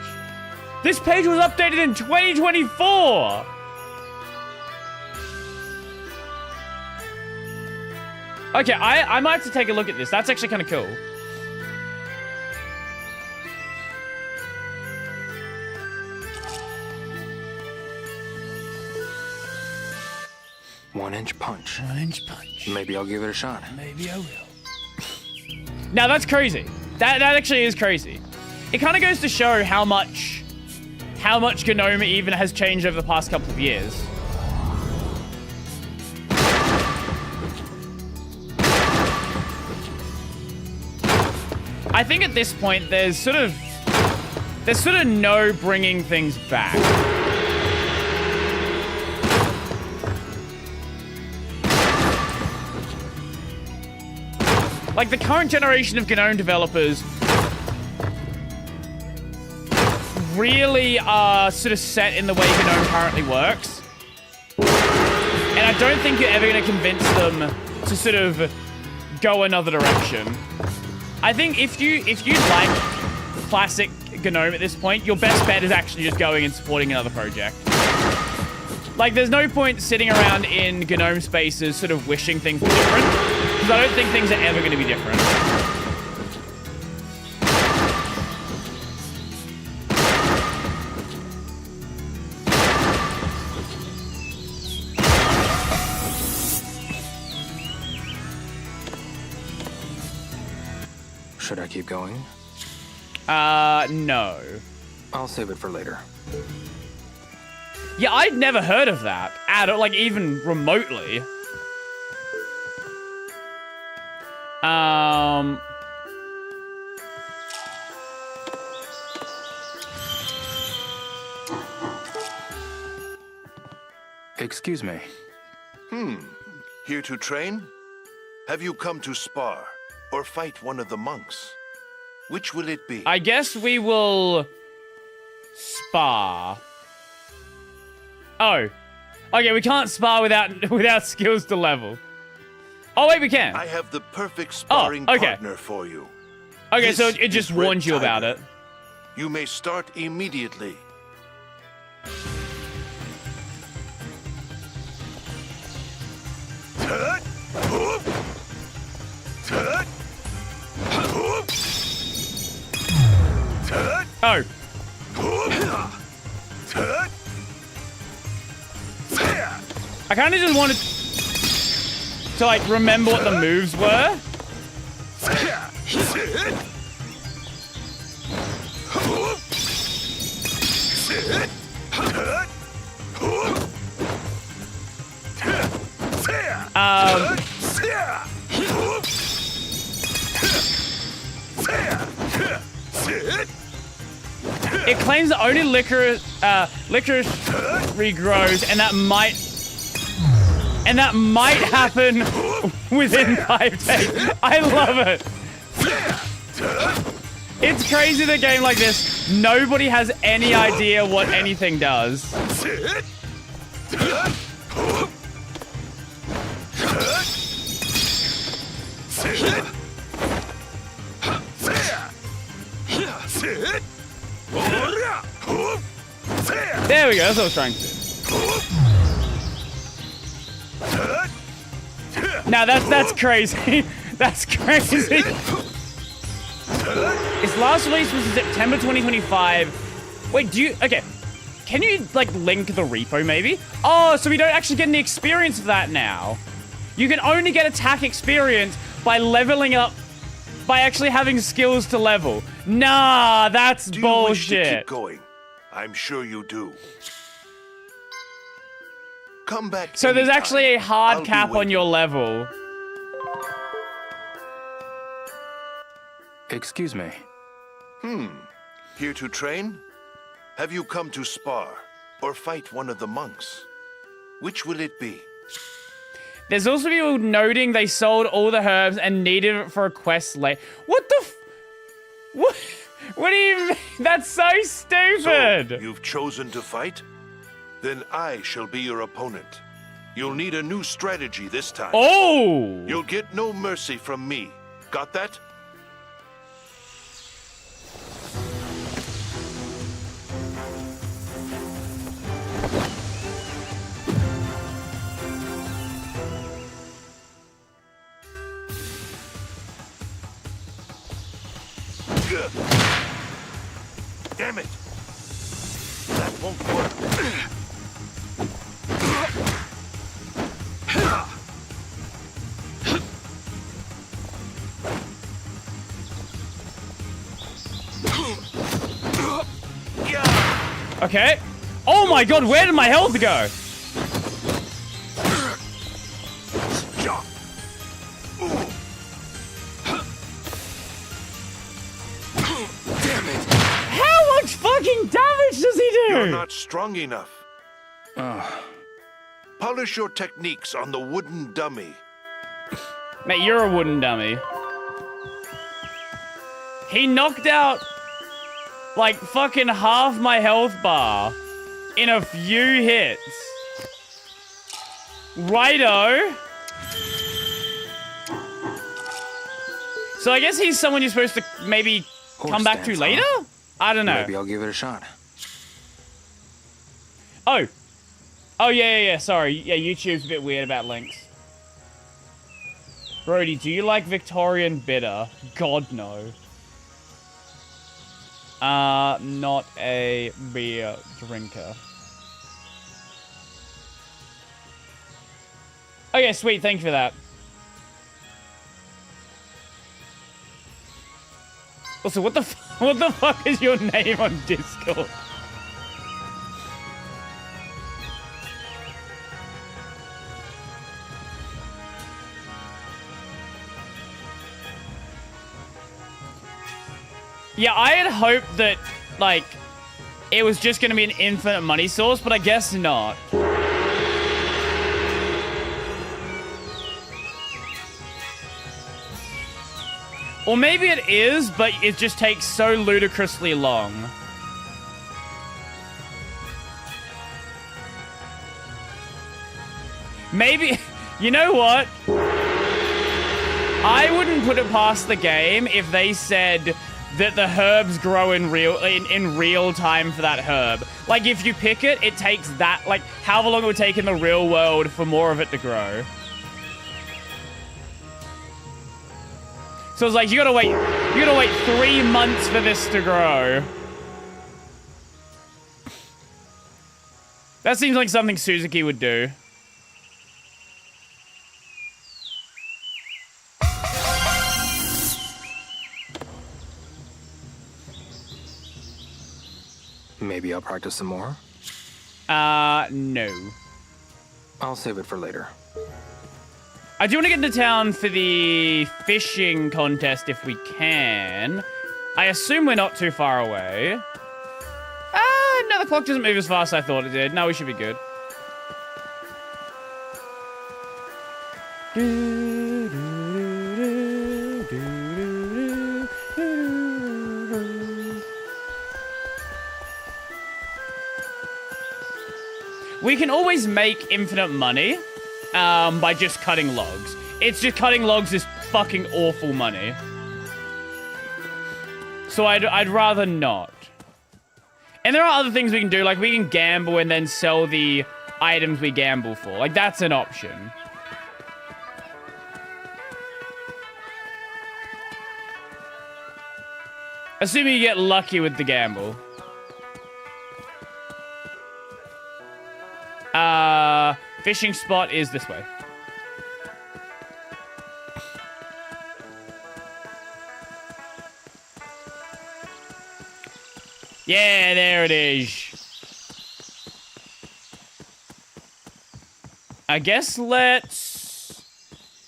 S2: This page was updated in 2024! Okay, I might have to take a look at this. That's actually kind of cool.
S3: One-inch punch.
S2: One-inch punch.
S3: Maybe I'll give it a shot.
S2: Maybe I will. Now that's crazy. That actually is crazy. It kind of goes to show how much GNOME even has changed over the past couple of years. I think at this point there's sort of no bringing things back. Like, the current generation of GNOME developers really are sort of set in the way GNOME currently works. And I don't think you're ever going to convince them to sort of go another direction. I think if you like classic GNOME at this point, your best bet is actually just going and supporting another project. Like, there's no point sitting around in GNOME spaces sort of wishing things were different, because I don't think things are ever going to be different.
S3: Should I keep going?
S2: No.
S3: I'll save it for later.
S2: Yeah, I'd never heard of that at all, like, even remotely.
S3: Excuse me.
S9: Here to train? Have you come to spar or fight one of the monks? Which will it be?
S2: I guess we will spar. Oh. Okay, we can't spar without skills to level. Oh, wait, we can.
S9: I have the perfect sparring partner for you.
S2: Okay,
S9: This
S2: so it just
S9: is Red
S2: warns you about
S9: Tiger.
S2: it.
S9: You may start immediately.
S2: Oh. I kind of just wanted to, like, remember what the moves were. It claims that only licorice regrows, and that might happen within 5 days. I love it. It's crazy that a game like this, nobody has any idea what anything does. There we go, that's what I was trying to do. Now that's crazy. That's crazy. Its last release was in September 2025. Wait, okay. Can you, like, link the repo, maybe? Oh, so we don't actually get any experience of that now. You can only get attack experience by leveling up, by actually having skills to level. Nah, that's
S9: Do
S2: bullshit.
S9: you wish to keep going? I'm sure you do. Come back.
S2: So there's
S9: anytime.
S2: actually a hard
S9: I'll be
S2: cap on
S9: waiting.
S2: your level.
S3: Excuse me.
S9: Here to train? Have you come to spar or fight one of the monks? Which will it be?
S2: There's also people noting they sold all the herbs and needed it for a quest late. What the What? What do you mean? That's so stupid!
S9: So, you've chosen to fight? Then I shall be your opponent. You'll need a new strategy this time.
S2: Oh!
S9: You'll get no mercy from me. Got that? Damn it! That won't work.
S2: Okay. Oh my god, where did my health go?
S9: Damn it!
S2: How much fucking damage does he do?
S9: You're not strong enough. Polish your techniques on the wooden dummy.
S2: Mate, you're a wooden dummy. He knocked out, like, fucking half my health bar in a few hits. Righto. So I guess he's someone you're supposed to maybe come back to
S3: dance,
S2: later?
S3: huh?
S2: I don't know.
S3: Maybe I'll give it a shot.
S2: Oh. Oh, yeah. Sorry. Yeah, YouTube's a bit weird about links. Brody, do you like Victorian bitter? God, no. Not a beer drinker. Okay, sweet. Thank you for that. Also, what the fuck is your name on Discord? Yeah, I had hoped that, like, it was just going to be an infinite money source, but I guess not. Or maybe it is, but it just takes so ludicrously long. Maybe, you know what? I wouldn't put it past the game if they said that the herbs grow in real time for that herb. Like, if you pick it, it takes that, like, however long it would take in the real world for more of it to grow. So it's like, you gotta wait 3 months for this to grow. That seems like something Suzuki would do.
S3: Maybe I'll practice some more.
S2: No.
S3: I'll save it for later.
S2: I do want to get into town for the fishing contest if we can. I assume we're not too far away. No, the clock doesn't move as fast as I thought it did. No, we should be good. We can always make infinite money by just cutting logs. It's just cutting logs is fucking awful money. So I'd rather not. And there are other things we can do, like we can gamble and then sell the items we gamble for. Like, that's an option. Assuming you get lucky with the gamble. Fishing spot is this way. Yeah, there it is. I guess let's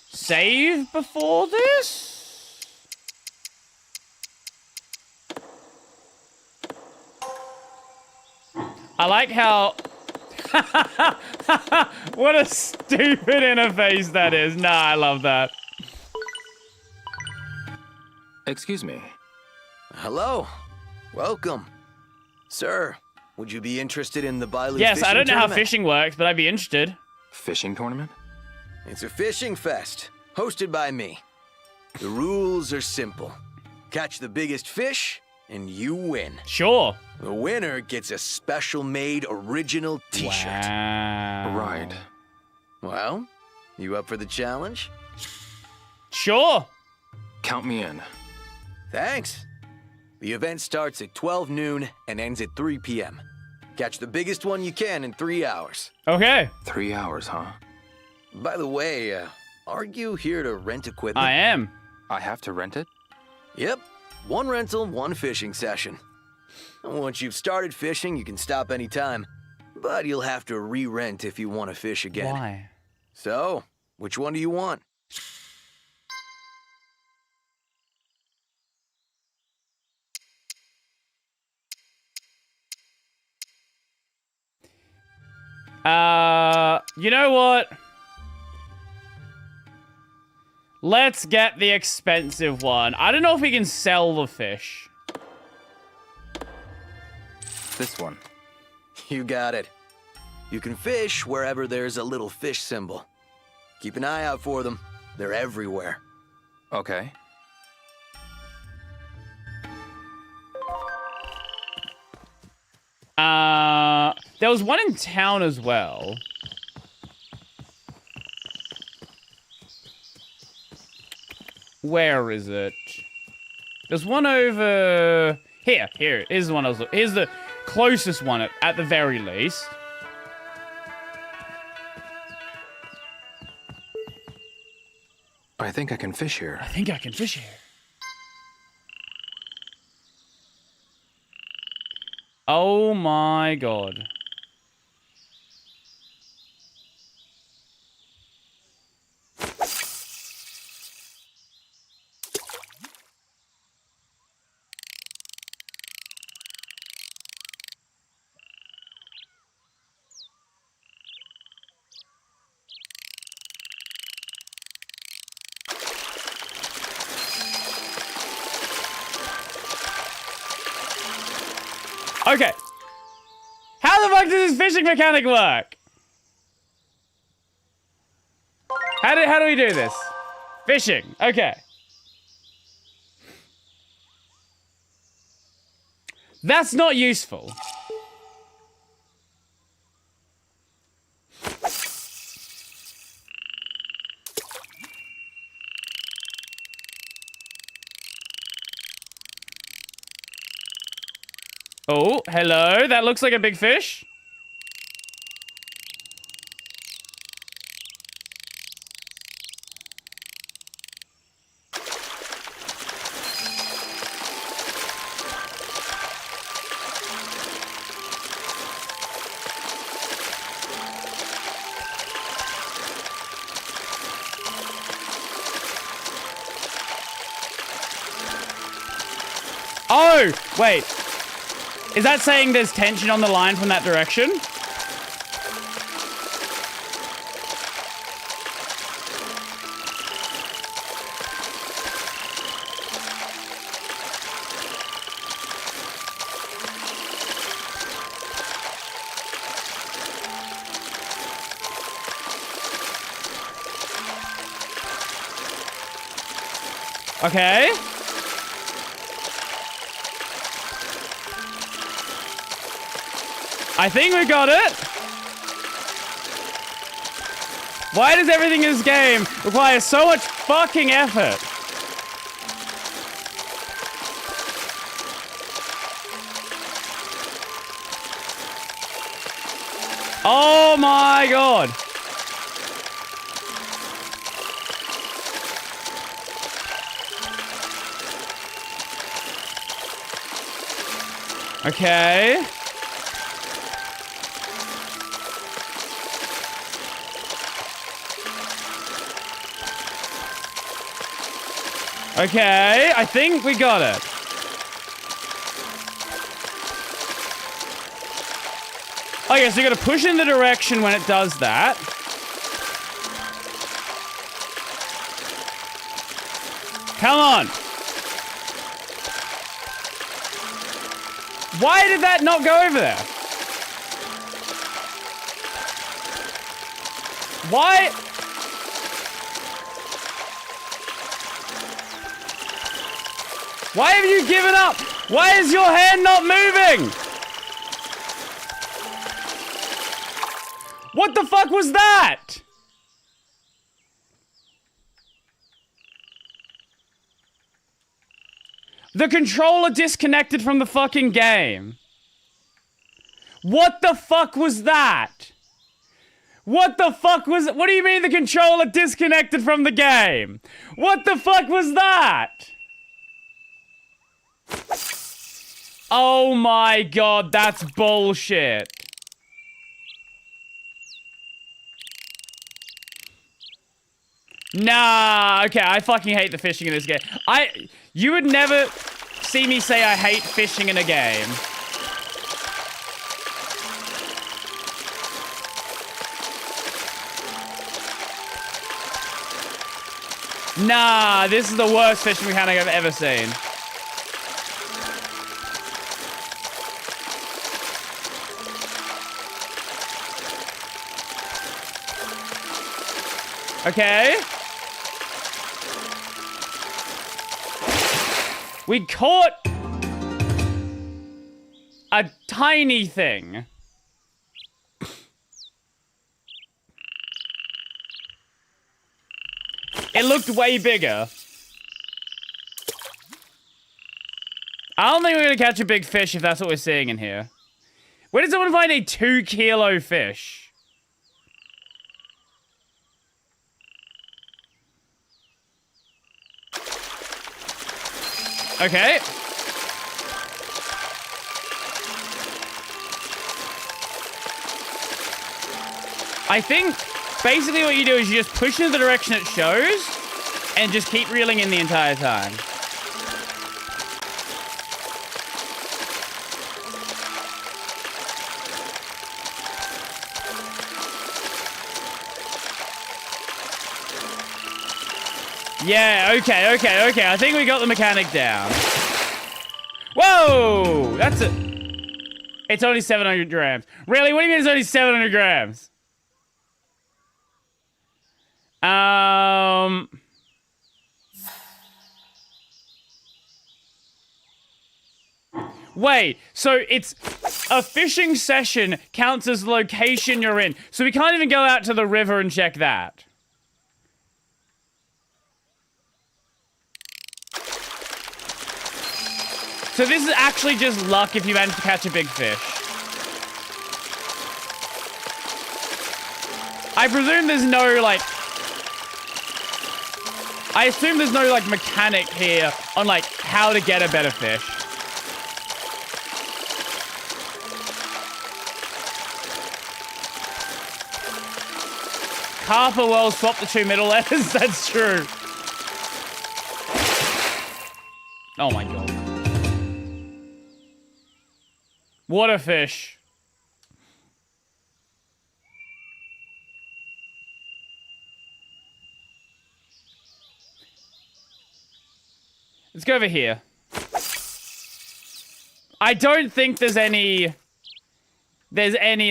S2: save before this? I like how... What a stupid interface that is. Nah, I love that.
S3: Excuse me.
S6: Hello. Welcome. Sir, would you be interested in the Biley
S2: Yes,
S6: fishing
S2: I don't know how
S6: tournament?
S2: fishing works, but I'd be interested.
S3: Fishing tournament?
S6: It's a fishing fest, hosted by me. The rules are simple. Catch the biggest fish, and you win.
S2: Sure.
S6: The winner gets a special-made original t-shirt.
S2: Wow.
S3: Right.
S6: Well, you up for the challenge?
S2: Sure.
S3: Count me in.
S6: Thanks. The event starts at 12 noon and ends at 3 p.m. Catch the biggest one you can in 3 hours.
S2: Okay.
S3: 3 hours, huh?
S6: By the way, aren't you here to rent equipment?
S2: I am.
S3: I have to rent it?
S6: Yep. One rental, one fishing session. And once you've started fishing, you can stop anytime. But you'll have to re-rent if you want to fish again.
S2: Why?
S6: So, which one do you want?
S2: You know what? Let's get the expensive one. I don't know if we can sell the fish.
S3: This one.
S6: You got it. You can fish wherever there's a little fish symbol. Keep an eye out for them. They're everywhere.
S3: Okay.
S2: There was one in town as well. Where is it? There's one over here. Here, here's the one I was. Here's the closest one at the very least.
S3: I think I can fish here.
S2: I think I can fish here. Oh my god. Okay. How the fuck does this fishing mechanic work? How do we do this? Fishing. Okay. That's not useful. Oh, hello. That looks like a big fish. Oh, wait. Is that saying there's tension on the line from that direction? Okay. I think we got it. Why does everything in this game require so much fucking effort? Oh my god. Okay. Okay, I think we got it. Okay, so you gotta push in the direction when it does that. Come on. Why did that not go over there? Why? Why have you given up? Why is your hand not moving? What the fuck was that? The controller disconnected from the fucking game. What the fuck was that? What the fuck was... What do you mean the controller disconnected from the game? What the fuck was that? Oh my god, that's bullshit. Nah, okay, I fucking hate the fishing in this game. You would never see me say I hate fishing in a game. Nah, this is the worst fishing mechanic I've ever seen. Okay. We caught a tiny thing. It looked way bigger. I don't think we're gonna catch a big fish if that's what we're seeing in here. Where did someone find a 2-kilo fish? Okay. I think basically what you do is you just push in the direction it shows and just keep reeling in the entire time. Yeah, okay. I think we got the mechanic down. Whoa! That's it. It's only 700 grams. Really? What do you mean it's only 700 grams? Wait, so it's a fishing session counts as the location you're in. So we can't even go out to the river and check that. So this is actually just luck if you manage to catch a big fish. I presume there's no, like... I assume there's no, like, mechanic here on, like, how to get a better fish. Carper well swap the 2 middle letters. That's true. Oh my god. What a fish. Let's go over here. I don't think there's any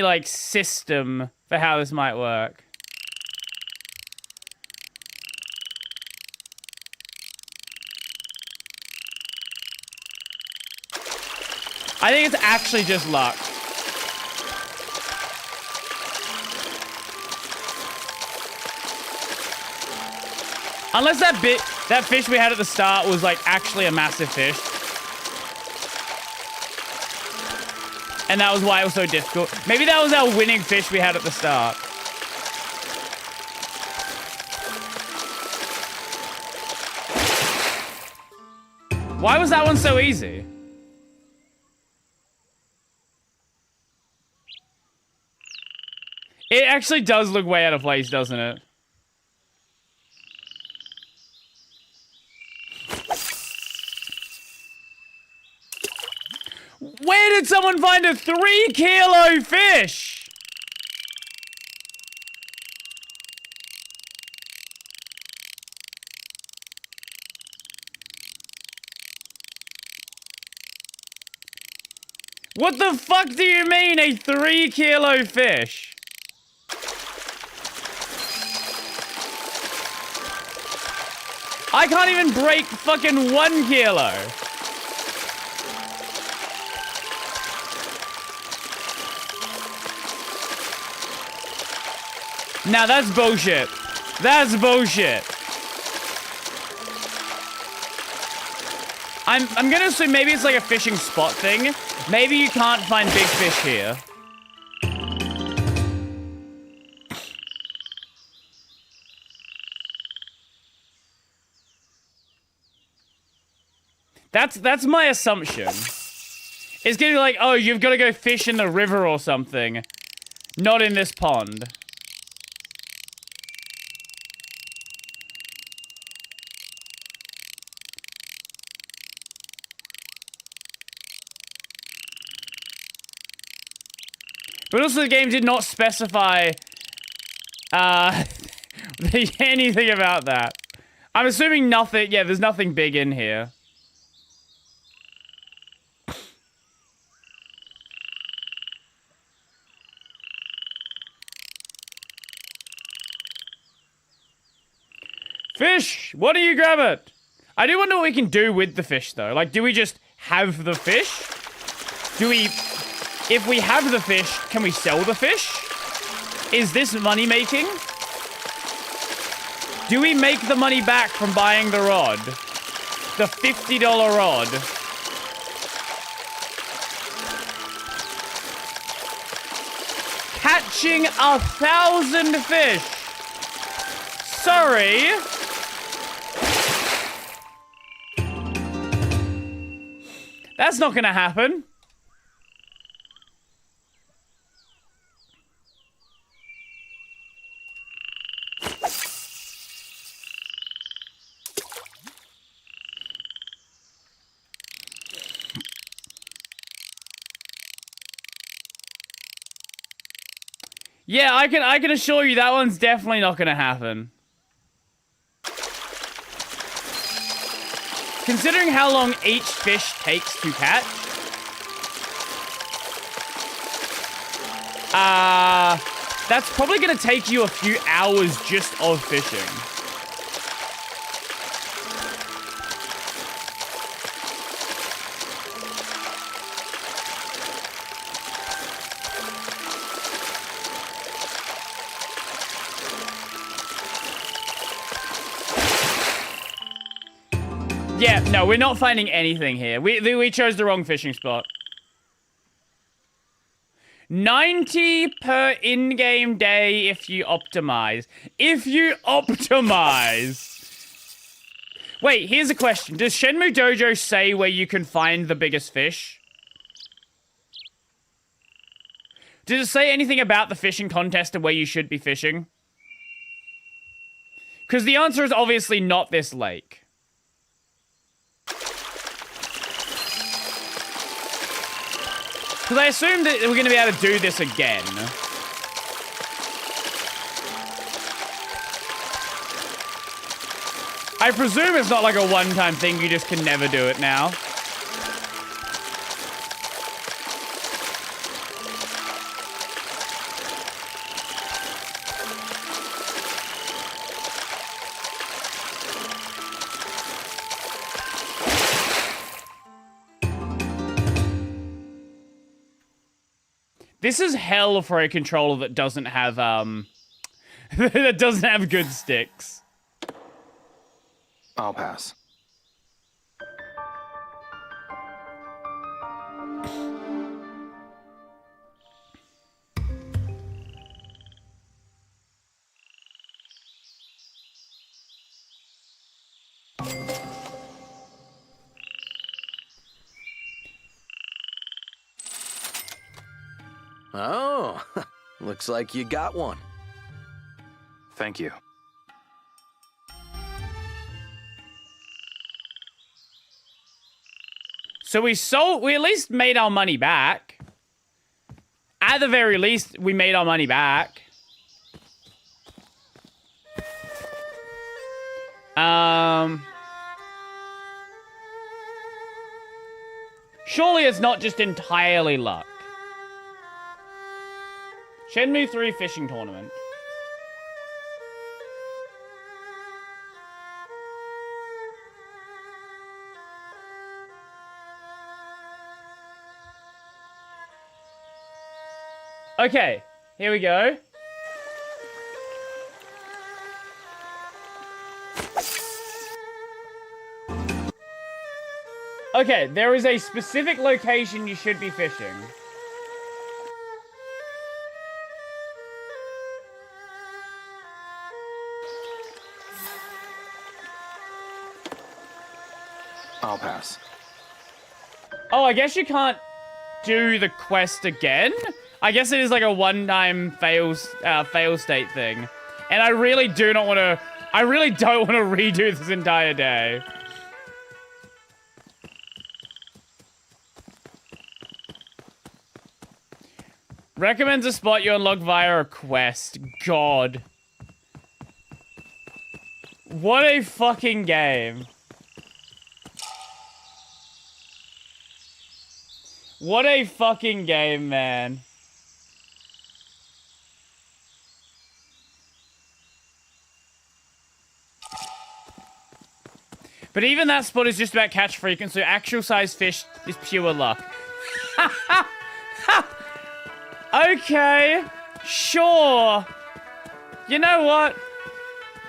S2: like system for how this might work. I think it's actually just luck. Unless that fish we had at the start was like actually a massive fish. And that was why it was so difficult. Maybe that was our winning fish we had at the start. Why was that one so easy? It actually does look way out of place, doesn't it? Where did someone find a 3-kilo fish? What the fuck do you mean, a 3-kilo fish? I can't even break fucking 1 kilo. Now that's bullshit. That's bullshit. I'm gonna assume maybe it's like a fishing spot thing. Maybe you can't find big fish here. That's my assumption. It's gonna be like, oh, you've got to go fish in the river or something. Not in this pond. But also the game did not specify anything about that. I'm assuming nothing, yeah, there's nothing big in here. Fish! What do you grab it? I do wonder what we can do with the fish, though. Like, do we just have the fish? Do we... If we have the fish, can we sell the fish? Is this money-making? Do we make the money back from buying the rod? The $50 rod. Catching 1,000 fish. Sorry. That's not gonna happen. Yeah, I can assure you that one's definitely not gonna happen. Considering how long each fish takes to catch, that's probably gonna take you a few hours just of fishing. Yeah, no, we're not finding anything here. We chose the wrong fishing spot. 90 per in-game day if you optimize. If you optimize. Wait, here's a question. Does Shenmue Dojo say where you can find the biggest fish? Does it say anything about the fishing contest and where you should be fishing? Because the answer is obviously not this lake. Because I assumed that we're going to be able to do this again. I presume it's not like a one-time thing, you just can never do it now. This is hell for a controller that doesn't have, that doesn't have good sticks.
S3: I'll pass.
S6: Oh, looks like you got one.
S3: Thank you.
S2: So we at least made our money back. At the very least, we made our money back. Surely it's not just entirely luck. Shenmue 3 fishing tournament. Okay, here we go. Okay, there is a specific location you should be fishing.
S3: I'll pass.
S2: Oh, I guess you can't do the quest again? I guess it is like a one-time fail state thing. And I really don't want to redo this entire day. Recommends a spot you unlock via a quest. God. What a fucking game. What a fucking game, man. But even that spot is just about catch frequency, so actual size fish is pure luck. Okay, sure. You know what?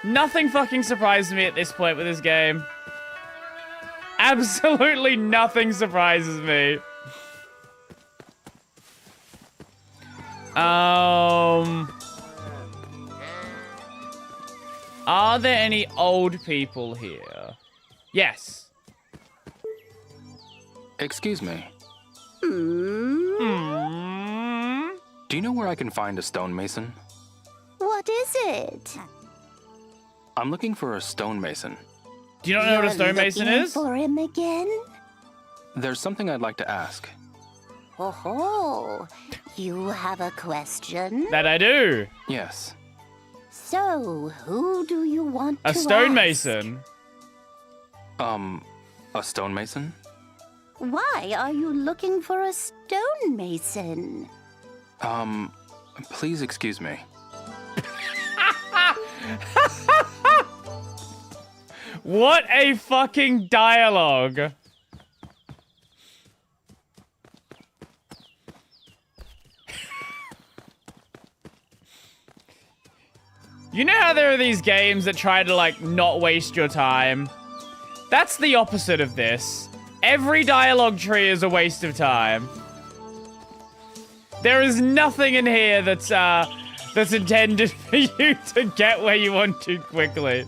S2: Nothing fucking surprises me at this point with this game. Absolutely nothing surprises me. Are there any old people here? Yes.
S3: Excuse me.
S8: Hmm?
S3: Do you know where I can find a stonemason?
S8: What is it?
S3: I'm looking for a stonemason.
S2: Do you not know what a stonemason is?
S8: For him again?
S3: There's something I'd like to ask.
S8: Oh, you have a question?
S2: That I do.
S3: Yes.
S8: So, who do you want
S2: A
S8: to
S2: stonemason.
S3: A stonemason?
S8: ask? Why are you looking for a stonemason?
S3: Please excuse me.
S2: What a fucking dialogue. You know how there are these games that try to, like, not waste your time? That's the opposite of this. Every dialogue tree is a waste of time. There is nothing in here that's intended for you to get where you want to quickly.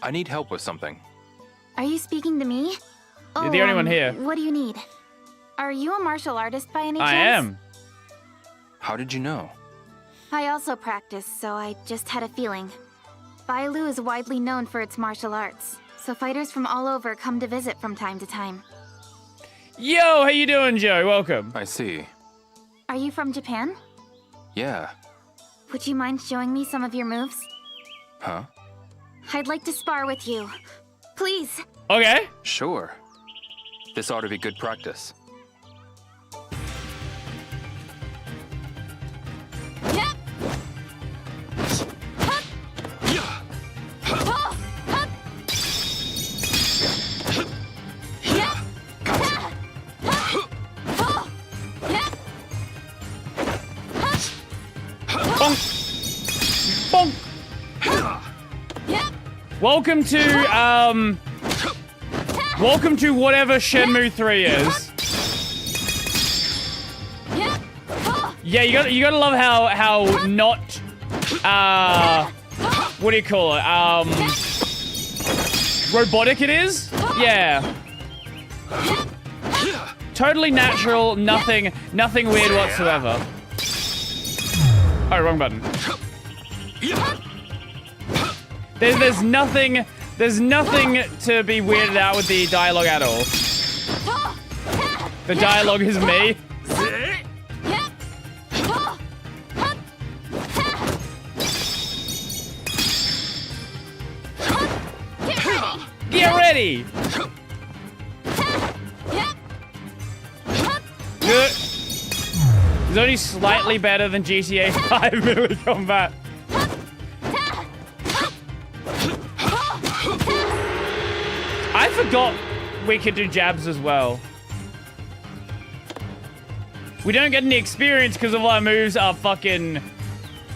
S3: I need help with something.
S8: Are you speaking to me?
S2: You're the only one here.
S8: What do you need? Are you a martial artist by any chance?
S2: I am.
S3: How did you know?
S8: I also practice, so I just had a feeling. Bailu is widely known for its martial arts, so fighters from all over come to visit from time to time.
S2: Yo, how you doing, Joe? Welcome.
S3: I see.
S8: Are you from Japan?
S3: Yeah.
S8: Would you mind showing me some of your moves?
S3: Huh?
S8: I'd like to spar with you. Please.
S2: Okay.
S3: Sure. This ought to be good practice.
S8: Yep.
S2: Bonk. Welcome to whatever Shenmue 3 is. Yeah, you gotta love how not what do you call it? Robotic it is? Yeah. Totally natural, nothing weird whatsoever. Oh, wrong button. There's nothing to be weirded out with the dialogue at all. The dialogue is me. Get ready! Good. It's only slightly better than GTA 5 melee combat. I forgot we could do jabs as well. We don't get any experience because all our moves are fucking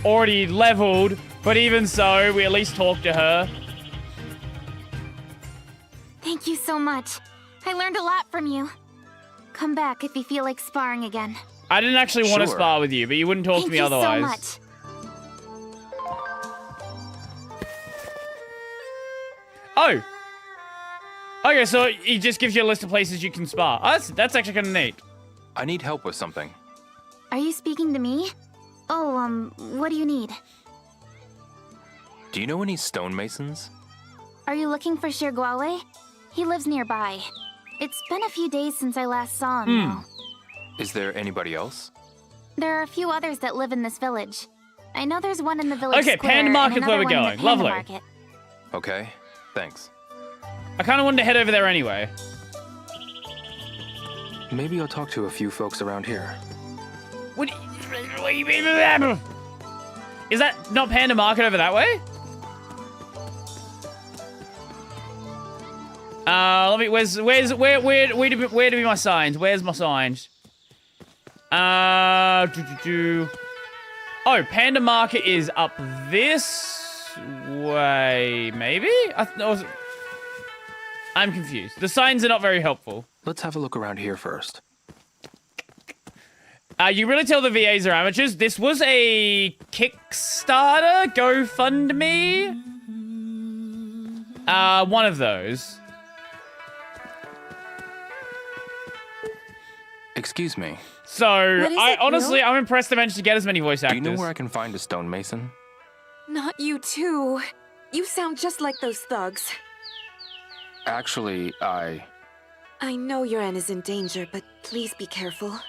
S2: already leveled, but even so, we at least talk to her.
S8: Thank you so much. I learned a lot from you. Come back if you feel like sparring again.
S2: I didn't actually want to
S3: Sure.
S2: spar with you, but you wouldn't talk to me otherwise.
S8: Thank you so much.
S2: Oh! Okay, so he just gives you a list of places you can spar. Oh, that's actually kind of neat.
S3: I need help with something.
S8: Are you speaking to me? Oh, what do you need?
S3: Do you know any stonemasons?
S8: Are you looking for Shirguawe? He lives nearby. It's been a few days since I last saw him, though.
S3: Is there anybody else?
S8: There are a few others that live in this village. I know there's one in the village
S2: Okay,
S8: square
S2: Panda
S8: and
S2: Market's where
S8: another
S2: we're
S8: one in
S2: going.
S8: the Panda
S2: Lovely.
S8: Market.
S3: Okay, thanks.
S2: I kind of wanted to head over there anyway.
S3: Maybe I'll talk to a few folks around here.
S2: What? Is that not Panda Market over that way? Let me. Where do be my signs? Where's my signs? Oh, Panda Market is up this way, maybe? I'm confused. The signs are not very helpful.
S3: Let's have a look around here first.
S2: You really tell the VAs are amateurs. This was a Kickstarter, GoFundMe. One of those.
S3: Excuse me.
S2: So, I'm impressed they managed to get as many voice actors.
S3: Do you know where I can find a stonemason?
S10: Not you too. You sound just like those thugs.
S3: Actually,
S10: I know your Anne is in danger, but please be careful.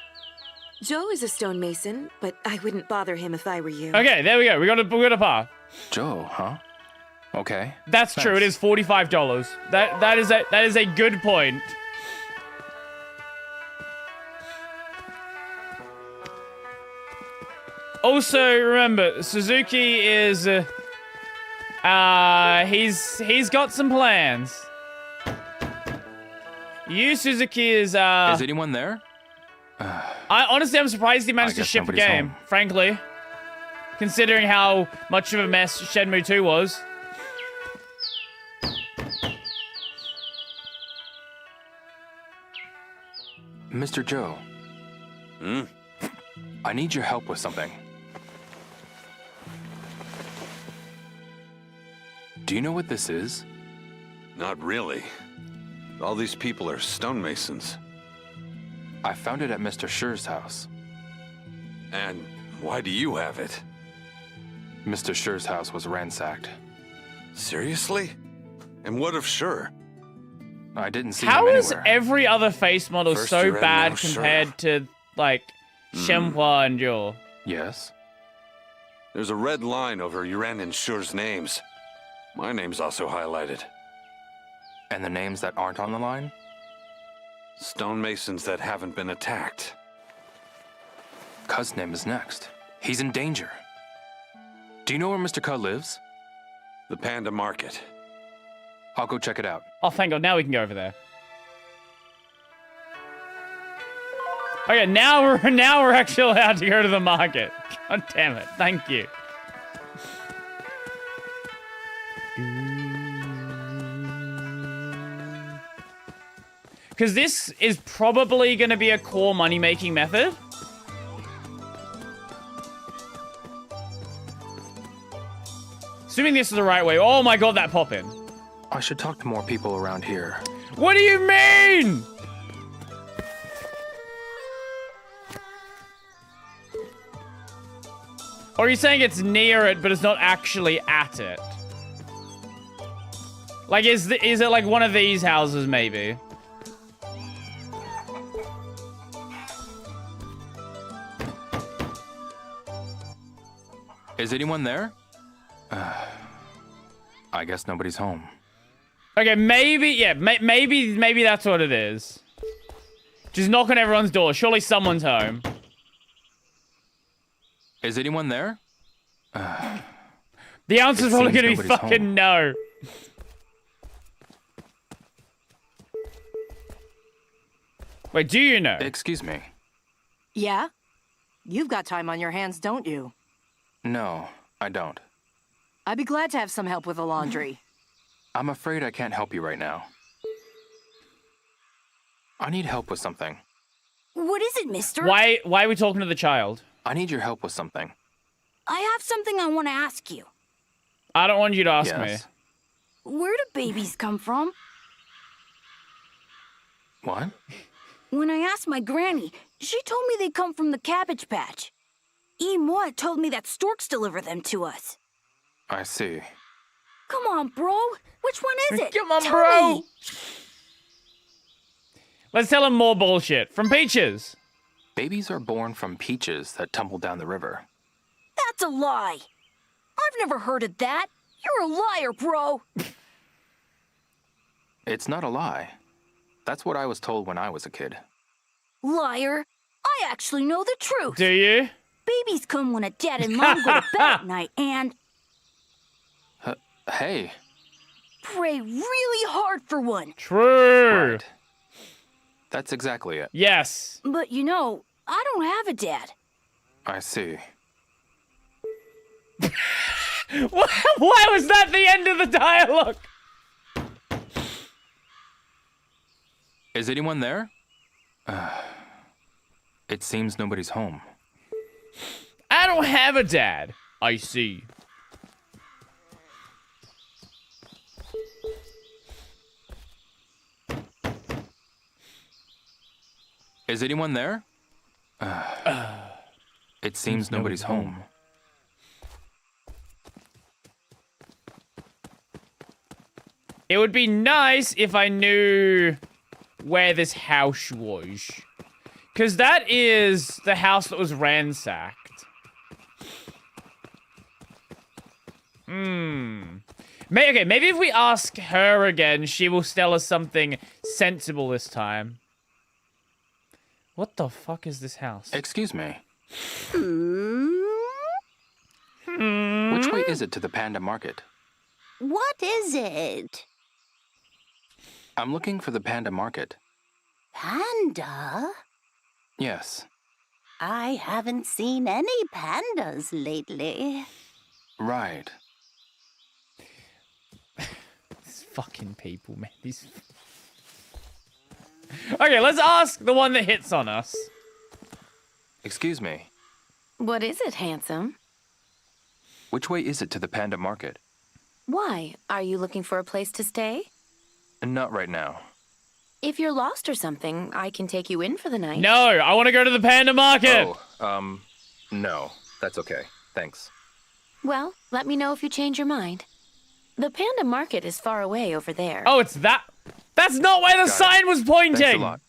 S10: Joe is a stonemason, but I wouldn't bother him if I were you.
S2: Okay, there we go. We got a par.
S3: Joe, huh? Okay.
S2: That's true. It is $45. That is a good point. Also, remember, Suzuki is he's got some plans. Suzuki is
S3: Is anyone there?
S2: I'm surprised he managed to
S3: guess
S2: ship a
S3: nobody's
S2: game,
S3: home.
S2: frankly. Considering how much of a mess Shenmue 2 was.
S3: Mr. Joe. I need your help with something. Do you know what this is?
S11: Not really. All these people are stonemasons.
S3: I found it at Mr. Schur's house.
S11: And why do you have it?
S3: Mr. Schur's house was ransacked.
S11: Seriously? And what of Sure?
S3: I didn't see
S2: How
S3: him
S2: is
S3: anywhere.
S2: every other face model
S11: First
S2: so
S11: you're in,
S2: bad
S11: now Sure.
S2: compared to, like, Shenmue and Joe?
S3: Yes?
S11: There's a red line over Yuren and Shure's names. My name's also highlighted.
S3: And the names that aren't on the line?
S11: Stonemasons that haven't been attacked.
S3: Cuz's name is next. He's in danger. Do you know where Mr. Cuz lives?
S11: The Panda Market.
S3: I'll go check it out.
S2: Oh, thank God. Now we can go over there. Okay, now we're actually allowed to go to the market. God damn it. Thank you. Because this is probably going to be a core money-making method. Assuming this is the right way. Oh my God, that pop-in.
S3: I should talk to more people around here.
S2: What do you mean? Or are you saying it's near it, but it's not actually at it? Like, is it like one of these houses, maybe?
S3: Is anyone there? I guess nobody's home.
S2: Okay, maybe, yeah, maybe that's what it is. Just knock on everyone's door. Surely someone's home.
S3: Is anyone there?
S2: The answer's probably
S3: seems
S2: gonna be
S3: nobody's
S2: fucking
S3: home.
S2: no. Wait, do you know?
S3: Excuse me.
S12: Yeah? You've got time on your hands, don't you?
S3: No, I don't.
S12: I'd be glad to have some help with the laundry.
S3: I'm afraid I can't help you right now. I need help with something.
S8: What is it, mister?
S2: Why are we talking to the child?
S3: I need your help with something.
S8: I have something I want to ask you.
S2: I don't want you to ask
S3: Yes.
S2: me.
S8: Where do babies come from?
S3: What?
S8: When I asked my granny, she told me they come from the Cabbage Patch. Moi told me that storks deliver them to us.
S3: I see.
S8: Come on, bro. Which one is it?
S2: Come on,
S8: Tell
S2: bro.
S8: me.
S2: Let's tell him more bullshit. From Peaches.
S3: Babies are born from peaches that tumble down the river.
S8: That's a lie. I've never heard of that. You're a liar, bro.
S3: It's not a lie. That's what I was told when I was a kid.
S8: Liar. I actually know the truth.
S2: Do you?
S8: Babies come when a dad and mom go to bed at night and
S3: Hey.
S8: pray really hard for one.
S2: True.
S3: Right. That's exactly it.
S2: Yes.
S8: But you know, I don't have a dad.
S3: I see.
S2: Why was that the end of the dialogue?
S3: Is anyone there? It seems nobody's home.
S2: I don't have a dad. I see.
S3: Is anyone there? It seems nobody's home.
S2: It would be nice if I knew where this house was. Because that is the house that was ransacked. Okay, maybe if we ask her again, she will tell us something sensible this time. What the fuck is this house?
S3: Excuse me. Which way is it to the Panda Market?
S8: What is it?
S3: I'm looking for the Panda Market.
S8: Panda?
S3: Yes.
S8: I haven't seen any pandas lately.
S3: Right.
S2: These fucking people, man. These... Okay, let's ask the one that hits on us.
S3: Excuse me.
S5: What is it, handsome?
S3: Which way is it to the Panda Market?
S5: Why? Are you looking for a place to stay?
S3: Not right now.
S5: If you're lost or something, I can take you in for the night.
S2: No, I want to go to the Panda Market.
S3: Oh, no. That's okay. Thanks.
S5: Well, let me know if you change your mind. The Panda Market is far away over there.
S2: Oh, it's that. That's not where the sign was pointing.
S3: Thanks a lot.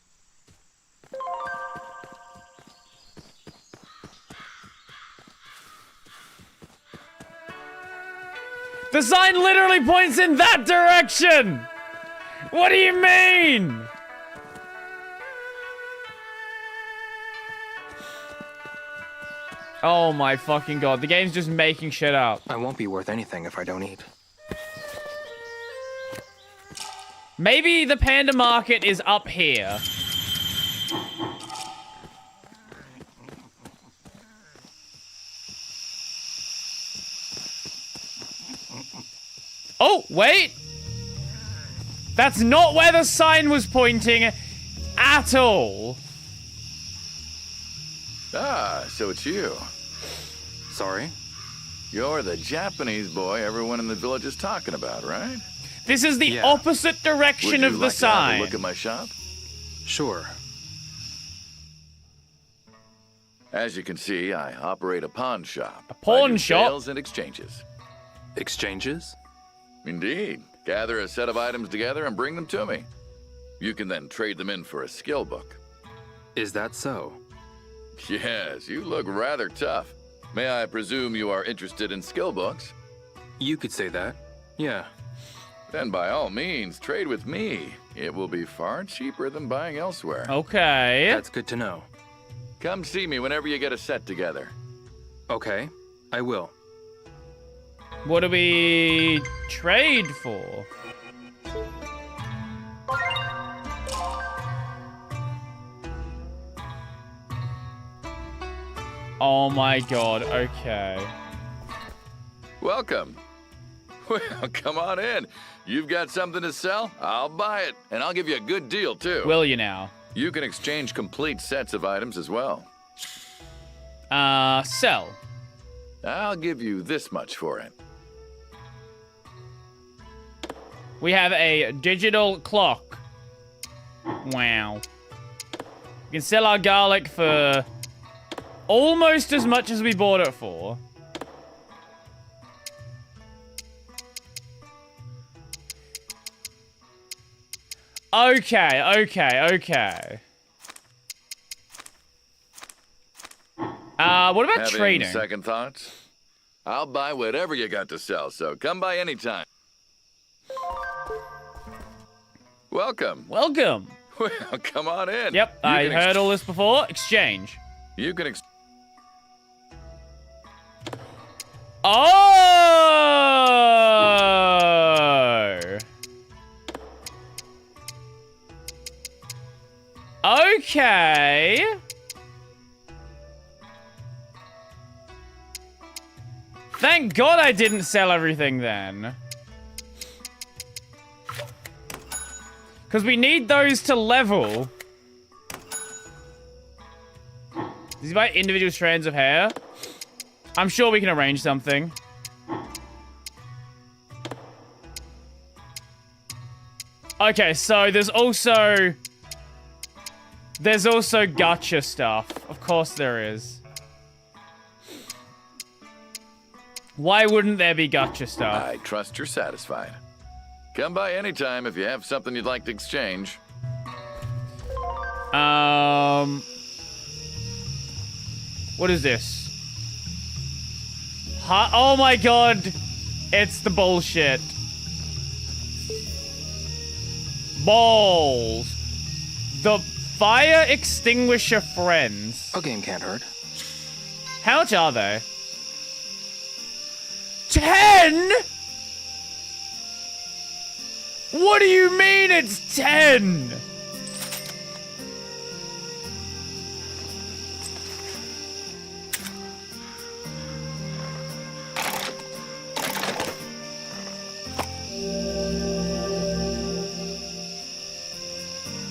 S2: The sign literally points in that direction! What do you mean? Oh my fucking god, the game's just making shit up.
S3: I won't be worth anything if I don't eat.
S2: Maybe the Panda Market is up here. Oh, wait! That's not where the sign was pointing at all.
S13: Ah, so it's you.
S3: Sorry?
S13: You're the Japanese boy everyone in the village is talking about, right?
S2: This is the opposite direction of the sign.
S13: Would you like to have a look at my shop?
S3: Sure.
S13: As you can see, I operate a pawn shop.
S2: A pawn
S13: I do
S2: shop?
S13: Sales and exchanges.
S3: Exchanges?
S13: Indeed. Gather a set of items together and bring them to me. You can then trade them in for a skill book.
S3: Is that so?
S13: Yes, you look rather tough. May I presume you are interested in skill books?
S3: You could say that. Yeah.
S13: Then by all means, trade with me. It will be far cheaper than buying elsewhere.
S2: Okay.
S3: That's good to know.
S13: Come see me whenever you get a set together.
S3: Okay, I will.
S2: What do we trade for? Oh my god, okay.
S13: Welcome. Well, come on in. You've got something to sell? I'll buy it, and I'll give you a good deal, too.
S2: Will you now?
S13: You can exchange complete sets of items as well.
S2: Sell.
S13: I'll give you this much for it.
S2: We have a digital clock. Wow. We can sell our garlic for almost as much as we bought it for. Okay. What about
S13: Having
S2: trading?
S13: second thoughts? I'll buy whatever you got to sell, so come by anytime. Welcome.
S2: Welcome.
S13: Well, come on in.
S2: Yep, I heard all this before. Exchange.
S13: You can
S2: Oh! Okay. Thank God I didn't sell everything then. Because we need those to level. Does he buy individual strands of hair? I'm sure we can arrange something. Okay, so there's also gacha stuff. Of course there is. Why wouldn't there be gacha stuff?
S13: I trust you're satisfied. Come by anytime if you have something you'd like to exchange.
S2: What is this? Oh my god! It's the bullshit. Balls. The fire extinguisher friends.
S3: A game can't hurt.
S2: How much are they? 10? What do you mean it's 10?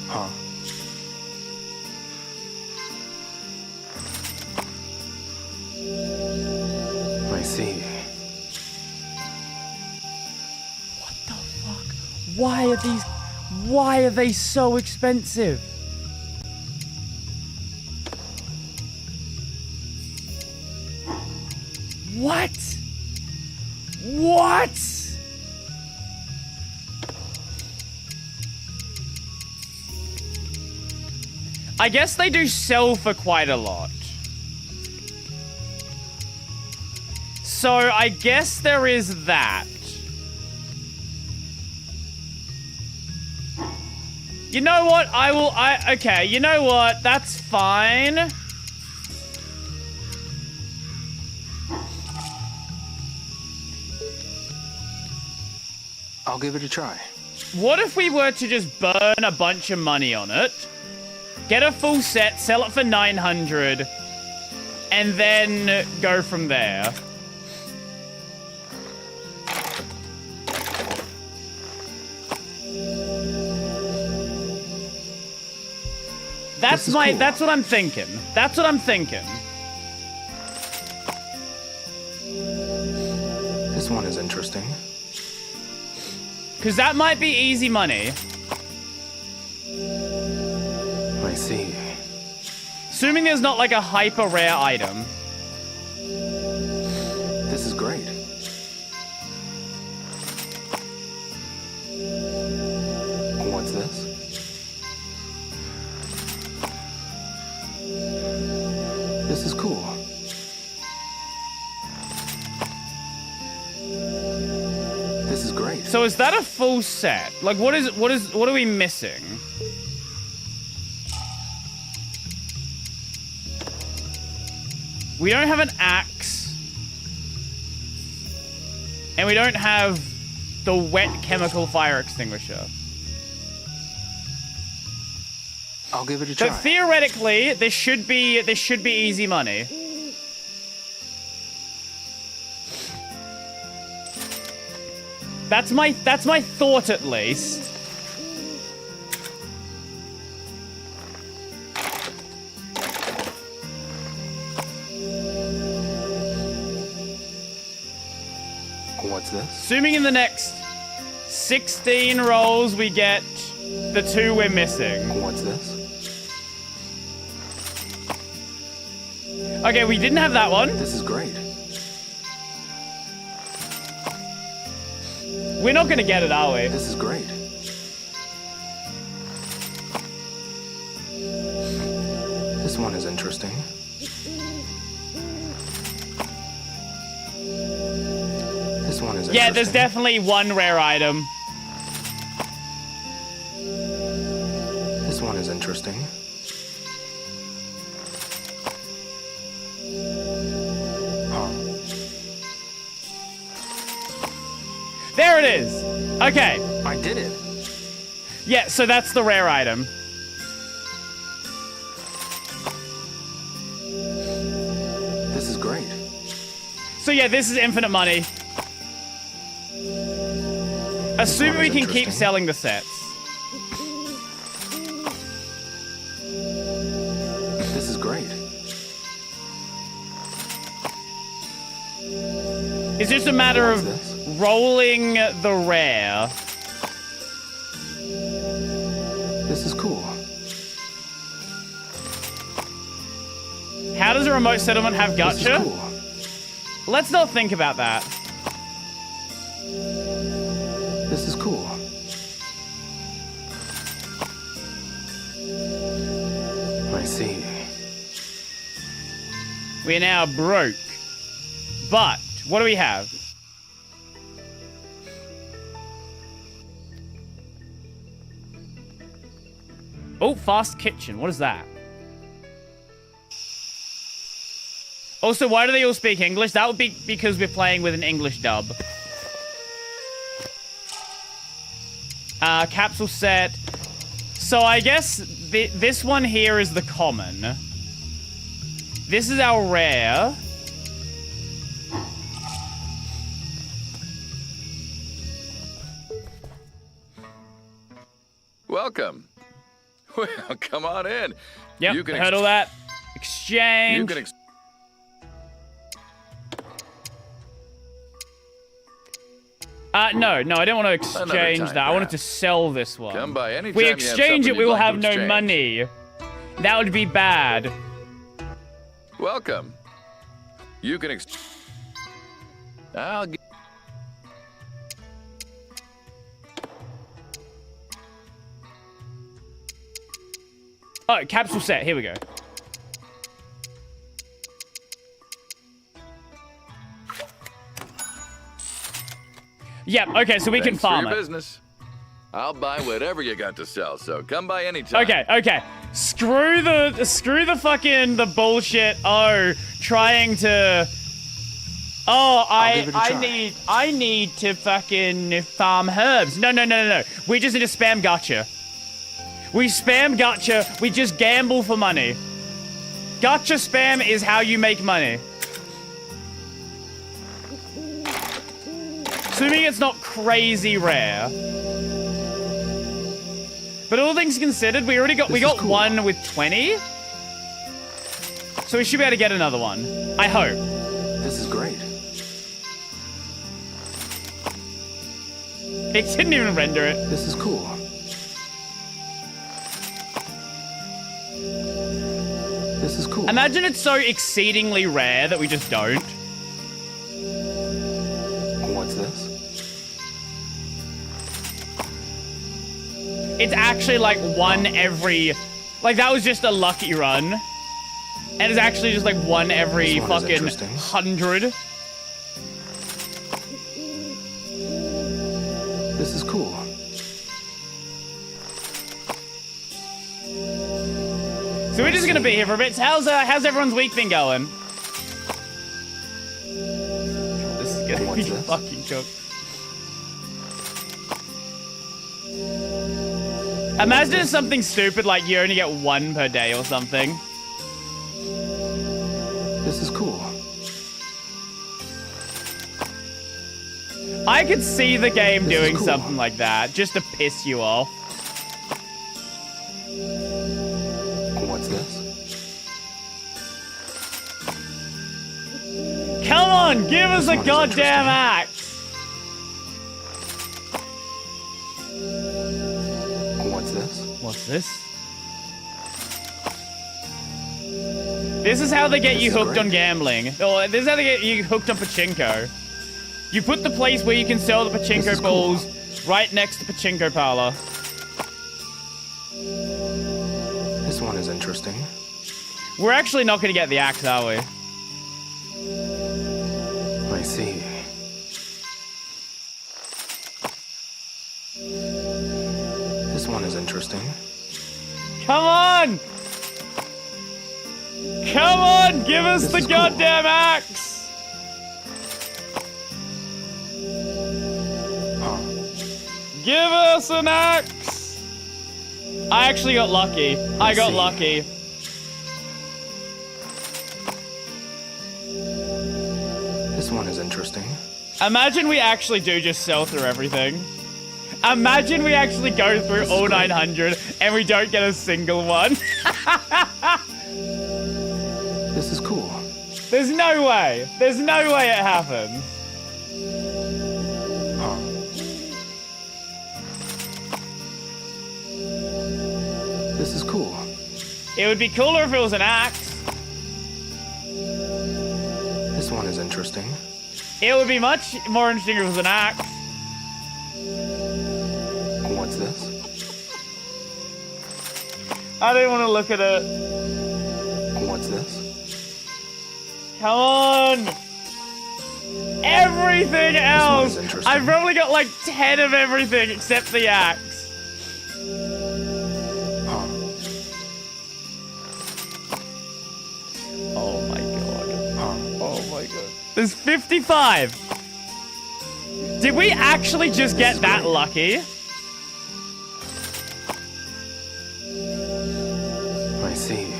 S3: Huh. I see.
S2: Why are they so expensive? What? I guess they do sell for quite a lot. So I guess there is that. You know what? Okay, you know what? That's fine.
S3: I'll give it a try.
S2: What if we were to just burn a bunch of money on it, get a full set, sell it for 900, and then go from there? That's what I'm thinking. That's what I'm thinking.
S3: This one is interesting.
S2: Because that might be easy money.
S3: I see.
S2: Assuming there's not like a hyper rare item.
S3: This is great. What's this? This is cool. This is great.
S2: So is that a full set? Like what are we missing? We don't have an axe. And we don't have the wet chemical fire extinguisher.
S3: I'll give it a try.
S2: But theoretically, this should be easy money. That's my thought at least.
S3: What's this?
S2: Assuming in the next 16 rolls we get the 2 we're missing.
S3: What's this?
S2: Okay, we didn't have that one.
S3: This is great.
S2: We're not gonna get it, are we?
S3: This is great. This one is interesting. This one is
S2: Yeah, there's definitely one rare item.
S3: This one is interesting.
S2: There it is. Okay.
S3: I did it.
S2: Yeah, so that's the rare item.
S3: This is great.
S2: So yeah, this is infinite money. Assuming we can keep selling the sets.
S3: This is great.
S2: It's just a matter of rolling the rare.
S3: This is cool.
S2: How does a remote settlement have
S3: This is
S2: gotcha?
S3: cool.
S2: Let's not think about that.
S3: This is cool. I see.
S2: We're now broke. But, what do we have? Oh, fast kitchen. What is that? Also, why do they all speak English? That would be because we're playing with an English dub. Capsule set. So I guess this one here is the common. This is our rare.
S13: Welcome. Well, come on in.
S2: Yep,
S13: You can
S2: heard all that. Exchange.
S13: You can
S2: No, I don't want to exchange
S13: time,
S2: that. I wanted to sell this one.
S13: Come by anytime
S2: If we
S13: you have
S2: exchange
S13: something
S2: it, we
S13: you'd
S2: will
S13: like to
S2: have no
S13: exchange.
S2: money. That would be bad.
S13: Welcome. You can I'll
S2: Oh, capsule set. Here we go. Yep, okay, so we can
S13: Thanks for
S2: farm
S13: your
S2: it.
S13: business. I'll buy whatever you got to sell, so come by anytime.
S2: Okay. Screw the fucking the bullshit. Oh, trying to. Oh, I need to fucking farm herbs. No. We just need to spam gacha. We spam gacha. We just gamble for money. Gacha spam is how you make money. Assuming it's not crazy rare. But all things considered, we got cool. One with 20. So we should be able to get another one. I hope.
S3: This is great.
S2: It didn't even render it.
S3: This is cool. This is cool.
S2: Imagine it's so exceedingly rare that we just don't.
S3: What's this?
S2: It's actually like one every... Like, that was just a lucky run. And it's actually just like one every fucking 100.
S3: This is cool.
S2: So we're just gonna be here for a bit. How's everyone's week been going? This is gonna be fucking cooked. Imagine it's something stupid like you only get one per day or something.
S3: This is cool.
S2: I could see the game doing something like that, just to piss you off.
S3: What's this?
S2: Come on, give us a goddamn axe!
S3: What's this?
S2: What's this? This is how they get you hooked on gambling. Or this is how they get you hooked on pachinko. You put the place where you can sell the pachinko balls right next to pachinko parlor.
S3: This one is interesting.
S2: We're actually not going to get the axe, are we?
S3: I see. This one is interesting.
S2: Come on! Come on! Give us the goddamn axe! Give us an axe! I actually got lucky. I got lucky.
S3: This one is interesting.
S2: Imagine we actually do just sell through everything. Imagine we actually go through all 900 and we don't get a single one.
S3: This is cool.
S2: There's no way. There's no way it happens.
S3: This is cool.
S2: It would be cooler if it was an axe.
S3: This one is interesting.
S2: It would be much more interesting if it was an axe.
S3: What's this?
S2: I don't want to look at it.
S3: What's this?
S2: Come on! Everything else! I've probably got like 10 of everything except the axe. Oh my god. Oh my god. There's 55! Did we actually just get that lucky?
S3: I see.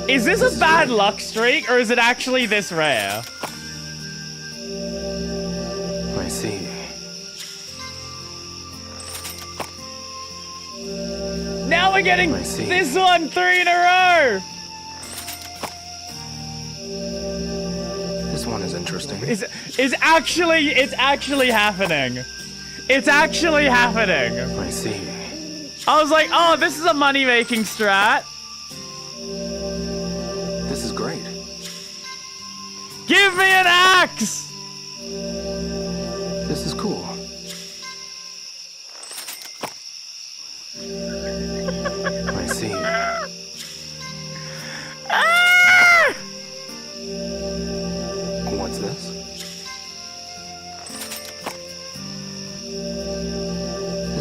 S2: Is this a bad luck streak, or is it actually this rare?
S3: I see.
S2: Now we're getting this one 3 in a row!
S3: This one is interesting.
S2: It's actually happening. It's actually happening.
S3: I see.
S2: I was like, oh, this is a money-making strat.
S3: This is great.
S2: Give me an axe!
S3: This is cool.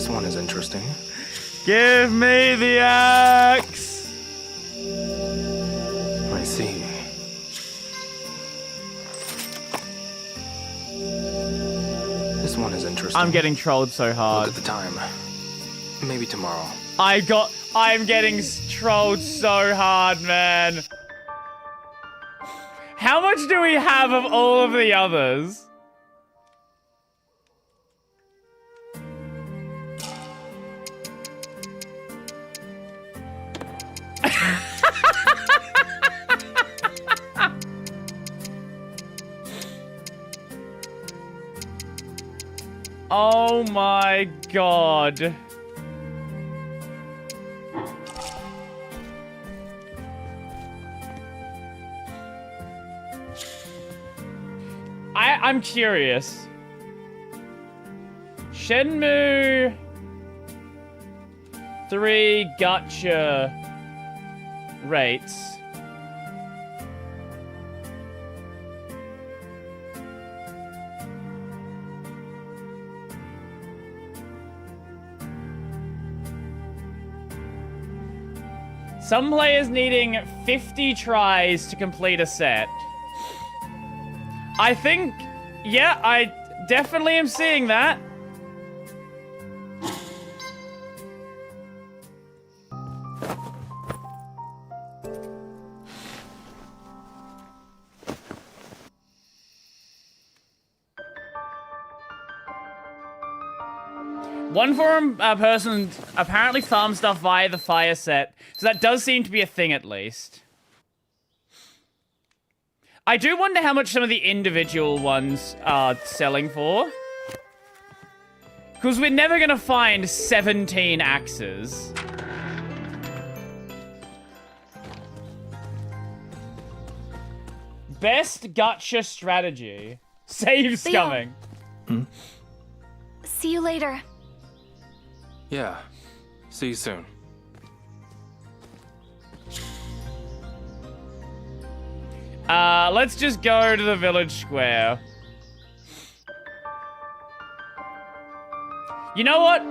S3: one is interesting.
S2: Give me the axe!
S3: I see. This one is interesting.
S2: I'm getting trolled so hard.
S3: Look at the time. Maybe tomorrow.
S2: I'm getting trolled so hard, man. How much do we have of all of the others? Oh my god. I'm curious. Shenmue 3 gacha rates. Some players needing 50 tries to complete a set. I think, yeah, I definitely am seeing that. One forum person apparently farmed stuff via the fire set, so that does seem to be a thing at least. I do wonder how much some of the individual ones are selling for. Because we're never going to find 17 axes. Best gacha strategy. Save's
S5: Theo.
S2: coming.
S5: See you later.
S3: Yeah. See you soon.
S2: Let's just go to the village square. You know what?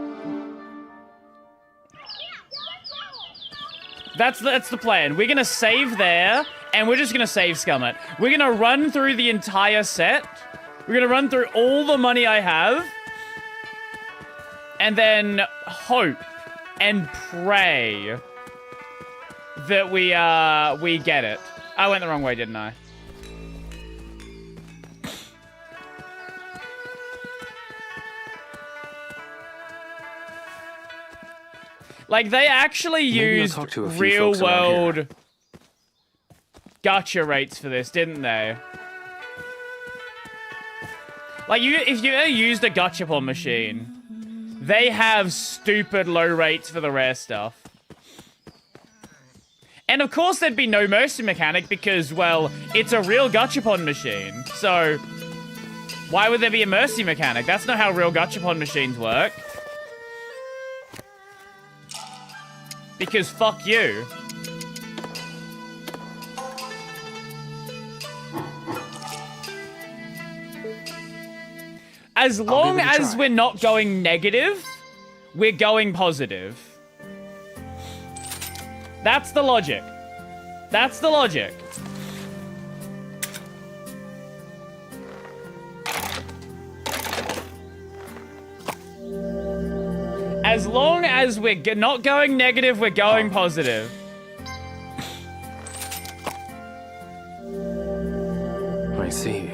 S2: That's the plan. We're gonna save there, and we're just gonna save scum it. We're gonna run through the entire set. We're gonna run through all the money I have. And then hope and pray that we get it. I went the wrong way, didn't I? Like, they actually used real world gacha rates for this, didn't they? Like, if you ever used a gachapon machine, they have stupid low rates for the rare stuff. And of course there'd be no mercy mechanic because, well, it's a real gachapon machine. So, why would there be a mercy mechanic? That's not how real gachapon machines work. Because fuck you. As long as we're not going negative, we're going positive. That's the logic. That's the logic. As long as we're not going negative, we're going positive.
S3: I see.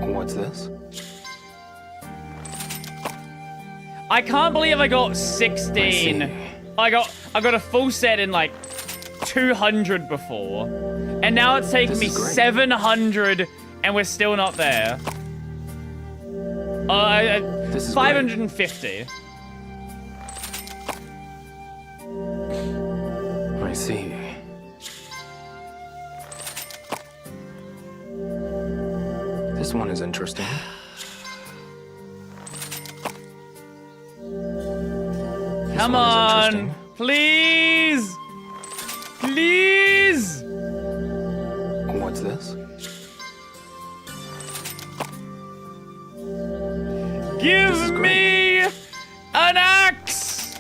S3: What's this?
S2: I can't believe I got 16. I got a full set in like 200 before. And now it's taken me 700 and we're still not there. 550.
S3: I see. This one is interesting.
S2: Come on, please, please.
S3: What's this?
S2: Give me an axe!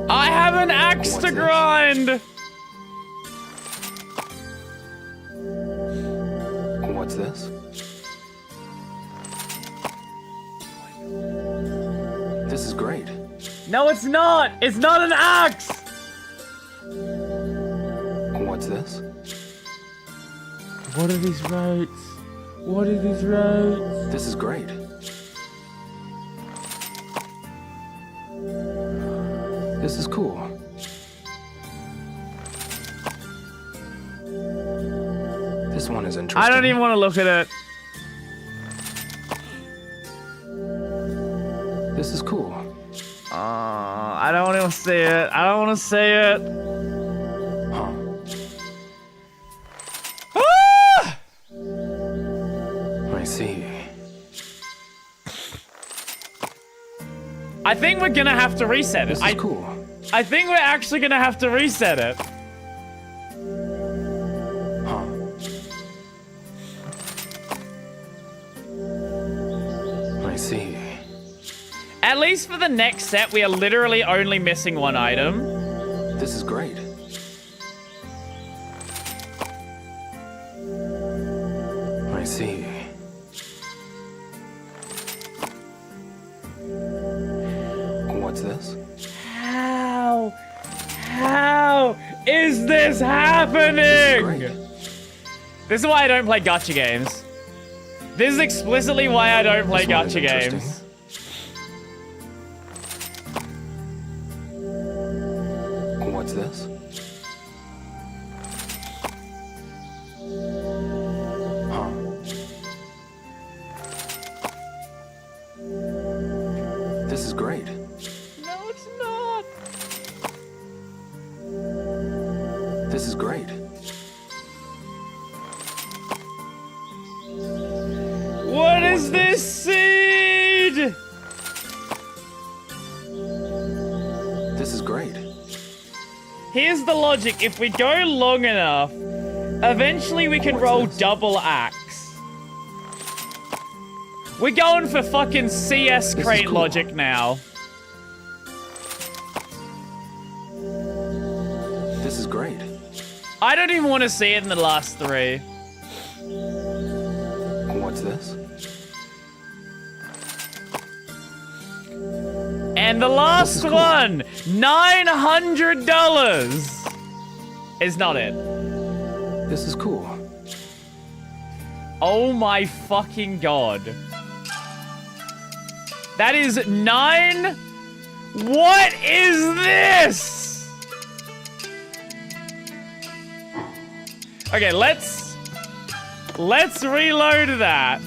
S2: I have an axe to grind!
S3: What's this? This is great.
S2: No, it's not! It's not an axe!
S3: What's this?
S2: What are these rates? What are these rates?
S3: This is great. This is cool. This one is interesting.
S2: I don't even want to look at it.
S3: This is cool.
S2: I don't want to see it. I don't want to see it.
S3: Huh.
S2: Ah!
S3: I see.
S2: I think we're gonna have to reset it.
S3: This is cool.
S2: I think we're actually gonna have to reset it.
S3: Huh. I see.
S2: At least for the next set, we are literally only missing one item.
S3: This is great. I see. What's this?
S2: How is this happening? This is why I don't play gacha games. This is explicitly why I don't play gacha games.
S3: What's this? Huh. This is great.
S2: No, it's not.
S3: This is great.
S2: What is this seed?
S3: This is great.
S2: Here's the logic. If we go long enough, eventually we can roll double axe. We're going for fucking CS crate logic now.
S3: This is great.
S2: I don't even want to see it in the last three.
S3: What's this?
S2: And the last one, $900 is not it.
S3: This is cool.
S2: Oh my fucking god. That is 9. What is this? Okay, let's reload that.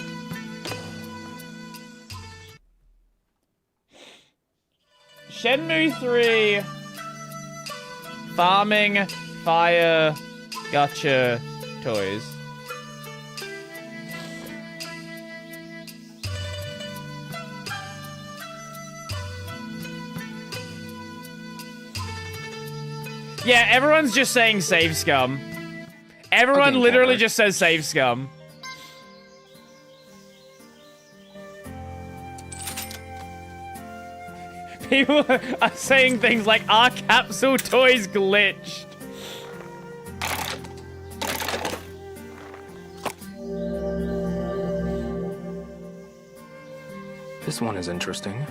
S2: Shenmue 3 farming fire gacha toys. Yeah, everyone's just saying save scum. Everyone literally just says save scum. People are saying things like, our capsule toys glitched.
S3: This one is interesting.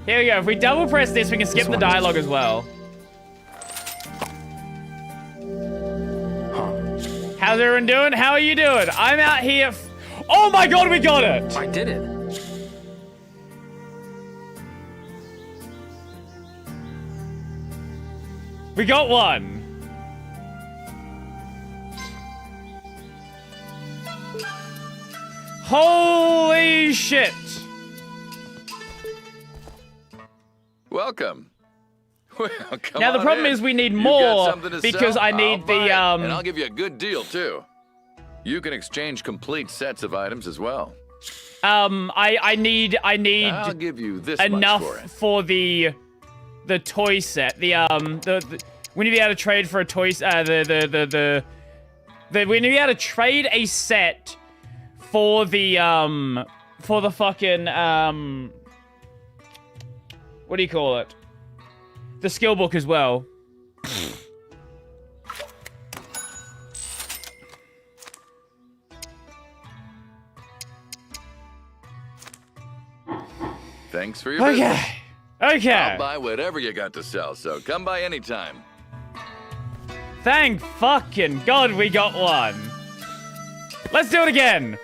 S2: Here we go. If we double press this, we can skip the dialogue as well. How's everyone doing? How are you doing? I'm out here. Oh my god, we got it!
S3: I did it.
S2: We got one. Holy shit.
S13: Welcome. Well, come
S2: Now the
S13: on
S2: problem
S13: in.
S2: is we need
S13: You've
S2: more
S13: got something to
S2: because
S13: sell?
S2: I need
S13: I'll buy
S2: the
S13: it, and I'll give you a good deal too. You can exchange complete sets of items as well.
S2: I need
S13: I'll give you this much
S2: enough
S13: for it.
S2: for the toy set. We need to be able to trade for a toy. We need to be able to trade a set for the fucking what do you call it? The skill book as well.
S13: Thanks for your business.
S2: Okay.
S13: I'll buy whatever you got to sell, so come by anytime.
S2: Thank fucking God we got one. Let's do it again.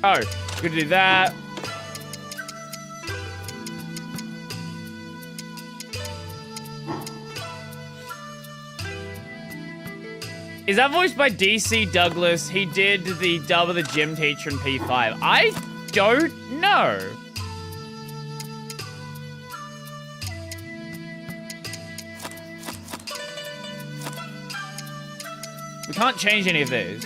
S2: Oh, good to do that. Is that voiced by DC Douglas? He did the dub of the gym teacher in P5. I don't know. We can't change any of these.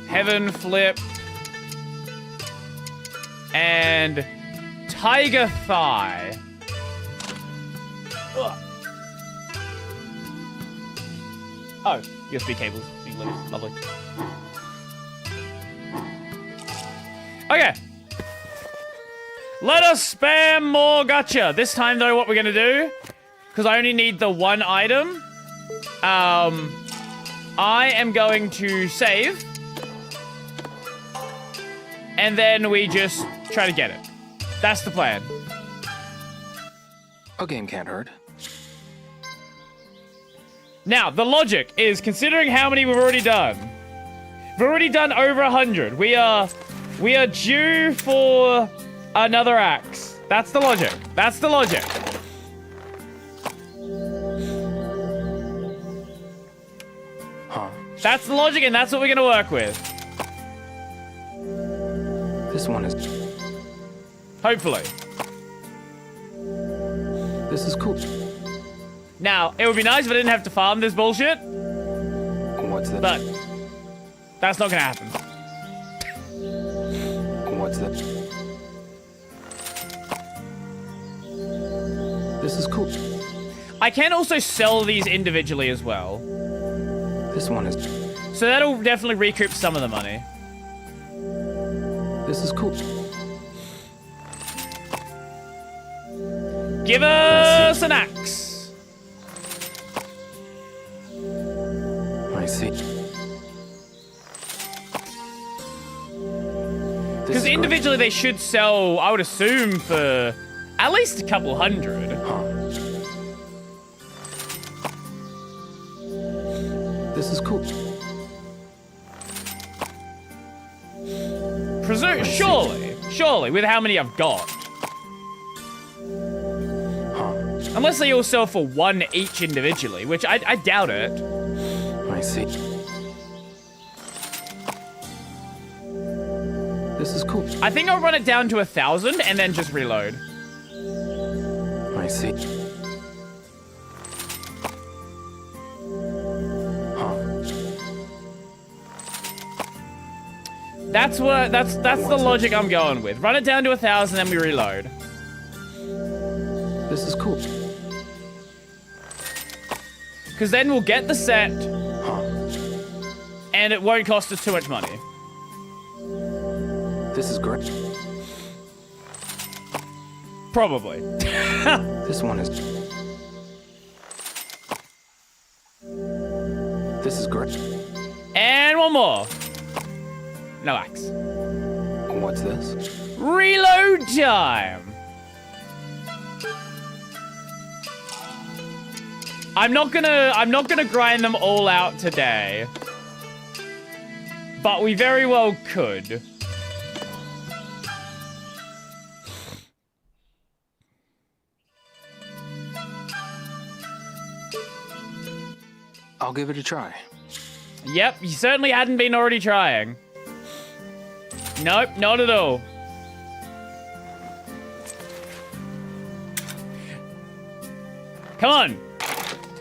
S2: Heaven Flip. And Tiger Thigh. Ugh. Oh, USB cables. Lovely. Okay. Let us spam more gacha. This time, though, what we're gonna do, because I only need the one item, I am going to save, and then we just try to get it. That's the plan.
S3: A game can't hurt.
S2: Now, the logic is, considering how many we've already done, over 100. We are due for another axe. That's the logic. That's the logic.
S3: Huh.
S2: That's the logic, and that's what we're gonna work with.
S3: This one is...
S2: Hopefully.
S3: This is cool.
S2: Now, it would be nice if I didn't have to farm this bullshit.
S3: What's that?
S2: But that's not gonna happen.
S3: What's that? This is cool.
S2: I can also sell these individually as well.
S3: This one is...
S2: So that'll definitely recoup some of the money.
S3: This is cool.
S2: Give us an axe.
S3: I see.
S2: Because individually they should sell, I would assume, for at least a couple hundred.
S3: Huh. This is cool. Surely, with how many I've got. Huh.
S2: Unless they all sell for one each individually, which I doubt it.
S3: I see. This is cool.
S2: I think I'll run it down to 1,000 and then just reload.
S3: I see.
S2: That's the logic I'm going with. Run it down to 1,000, then we reload.
S3: This is cool.
S2: Because then we'll get the set, and it won't cost us too much money.
S3: This is great.
S2: Probably.
S3: This one is... This is great.
S2: And one more. No axe.
S3: What's this?
S2: Reload time. I'm not gonna grind them all out today. But we very well could.
S7: I'll give it a try.
S2: Yep, you certainly hadn't been already trying. Nope, not at all. Come on.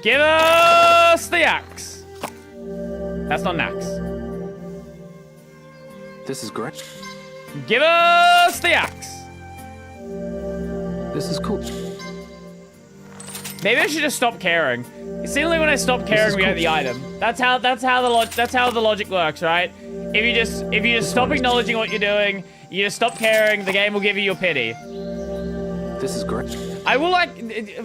S2: Give us the axe. That's not an axe.
S7: This is great.
S2: Give us the axe.
S7: This is cool.
S2: Maybe I should just stop caring. It seems like when I stop caring, we get the item. That's how the logic works, right? If you just stop acknowledging what you're doing, you just stop caring, the game will give you your pity.
S7: This is great.
S2: I will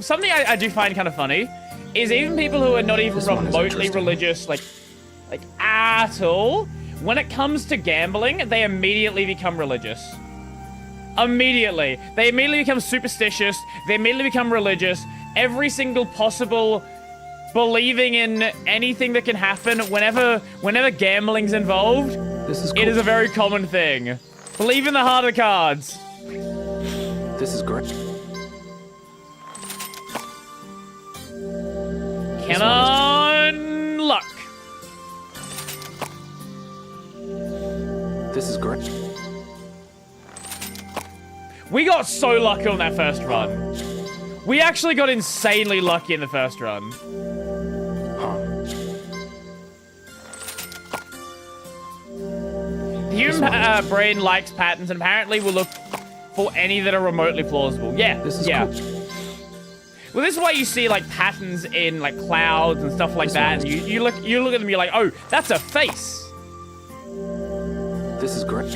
S2: something I do find kind of funny is even people who are not even remotely religious, like at all, when it comes to gambling, they immediately become religious. Immediately. They immediately become superstitious. They immediately become religious. Every single possible believing in anything that can happen whenever gambling's involved, it is a very common thing. Believe in the heart of the cards.
S7: This is great.
S2: Come on, luck.
S7: This is great.
S2: We got so lucky on that first run. We actually got insanely lucky in the first run. The human brain likes patterns and apparently will look for any that are remotely plausible. Yeah,
S7: this is cool.
S2: Well, this is why you see like patterns in like clouds and stuff like that. And you look at them, you're like, oh, that's a face.
S7: This is great.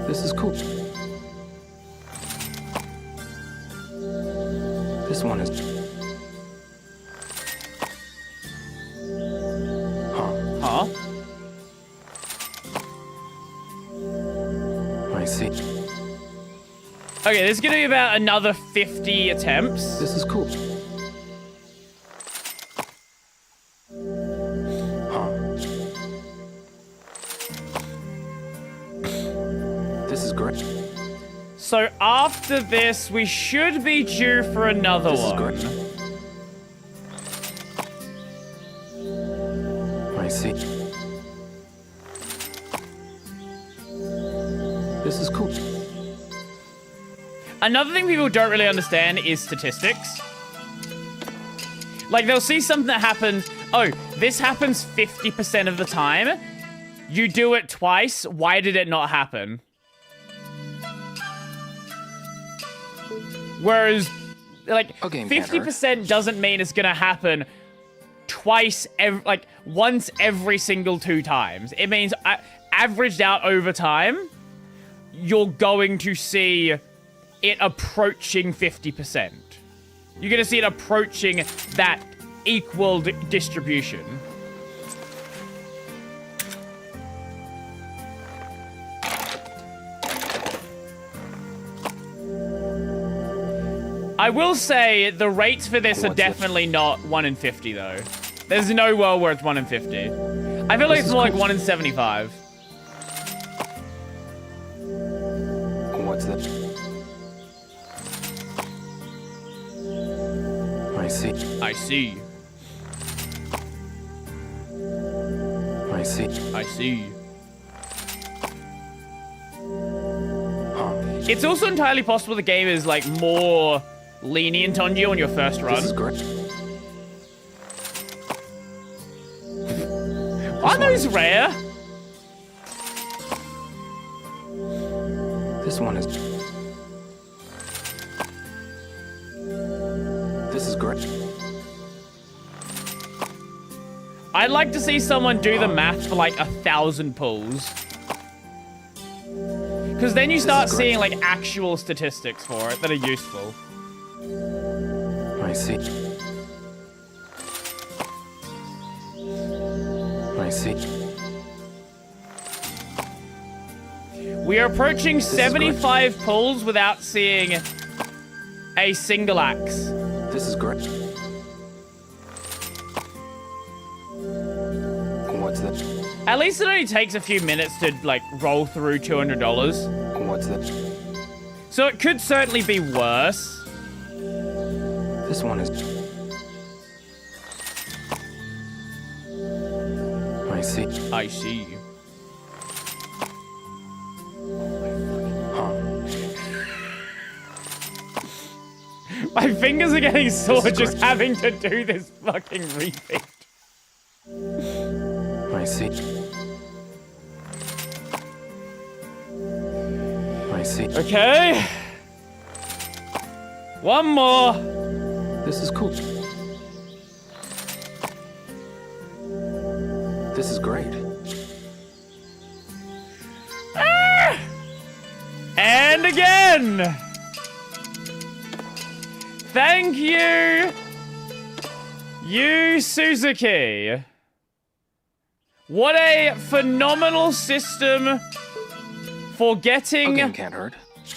S7: This is cool. This one is...
S2: Huh?
S7: I see.
S2: Okay, this is gonna be about another 50 attempts.
S7: This is cool. This is great.
S2: So after this, we should be due for another one.
S7: This is great. I see. This is cool.
S2: Another thing people don't really understand is statistics. Like, they'll see something that happens, oh, this happens 50% of the time. You do it twice, why did it not happen? Whereas, like, 50% doesn't mean it's gonna happen twice, once every single 2 times. It means, averaged out over time, you're going to see it approaching 50%. You're gonna see it approaching that equal distribution. I will say the rates for this are definitely not 1 in 50 though. There's no world where it's 1 in 50. I feel like it's more like 1 in 75.
S7: What's that? I see.
S2: I see.
S7: I see.
S2: I see. It's also entirely possible the game is like more lenient on you on your first run.
S7: This is great.
S2: Aren't those rare?
S7: This one is... This is great.
S2: I'd like to see someone do the math for like 1,000 pulls. Because then you start seeing like actual statistics for it that are useful.
S7: I see. I see.
S2: We are approaching 75 pulls without seeing a single axe.
S7: This is great. What's that?
S2: At least it only takes a few minutes to like roll through $200.
S7: What's that?
S2: So it could certainly be worse.
S3: This one is... I see.
S2: I see. My fingers are getting sore just having to do this fucking repeat.
S3: I see. I see.
S2: Okay. One more.
S3: This is cool. This is great.
S2: Ah! And again. Thank you, Yu Suzuki. What a phenomenal system for getting
S3: Can't hurt.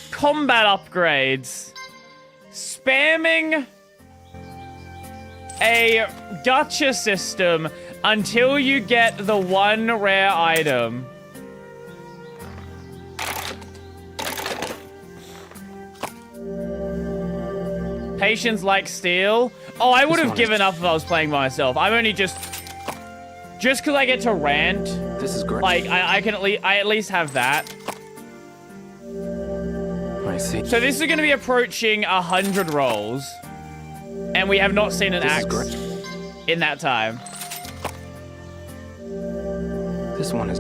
S2: combat upgrades. Spamming a gacha system until you get the one rare item. Patience like steel. Oh, I would have given up if I was playing by myself. I'm only just because I get to rant.
S3: This is great.
S2: Like I at least have that.
S3: I see.
S2: So this is going to be approaching 100 rolls, and we have not seen an axe in that time.
S3: This one is...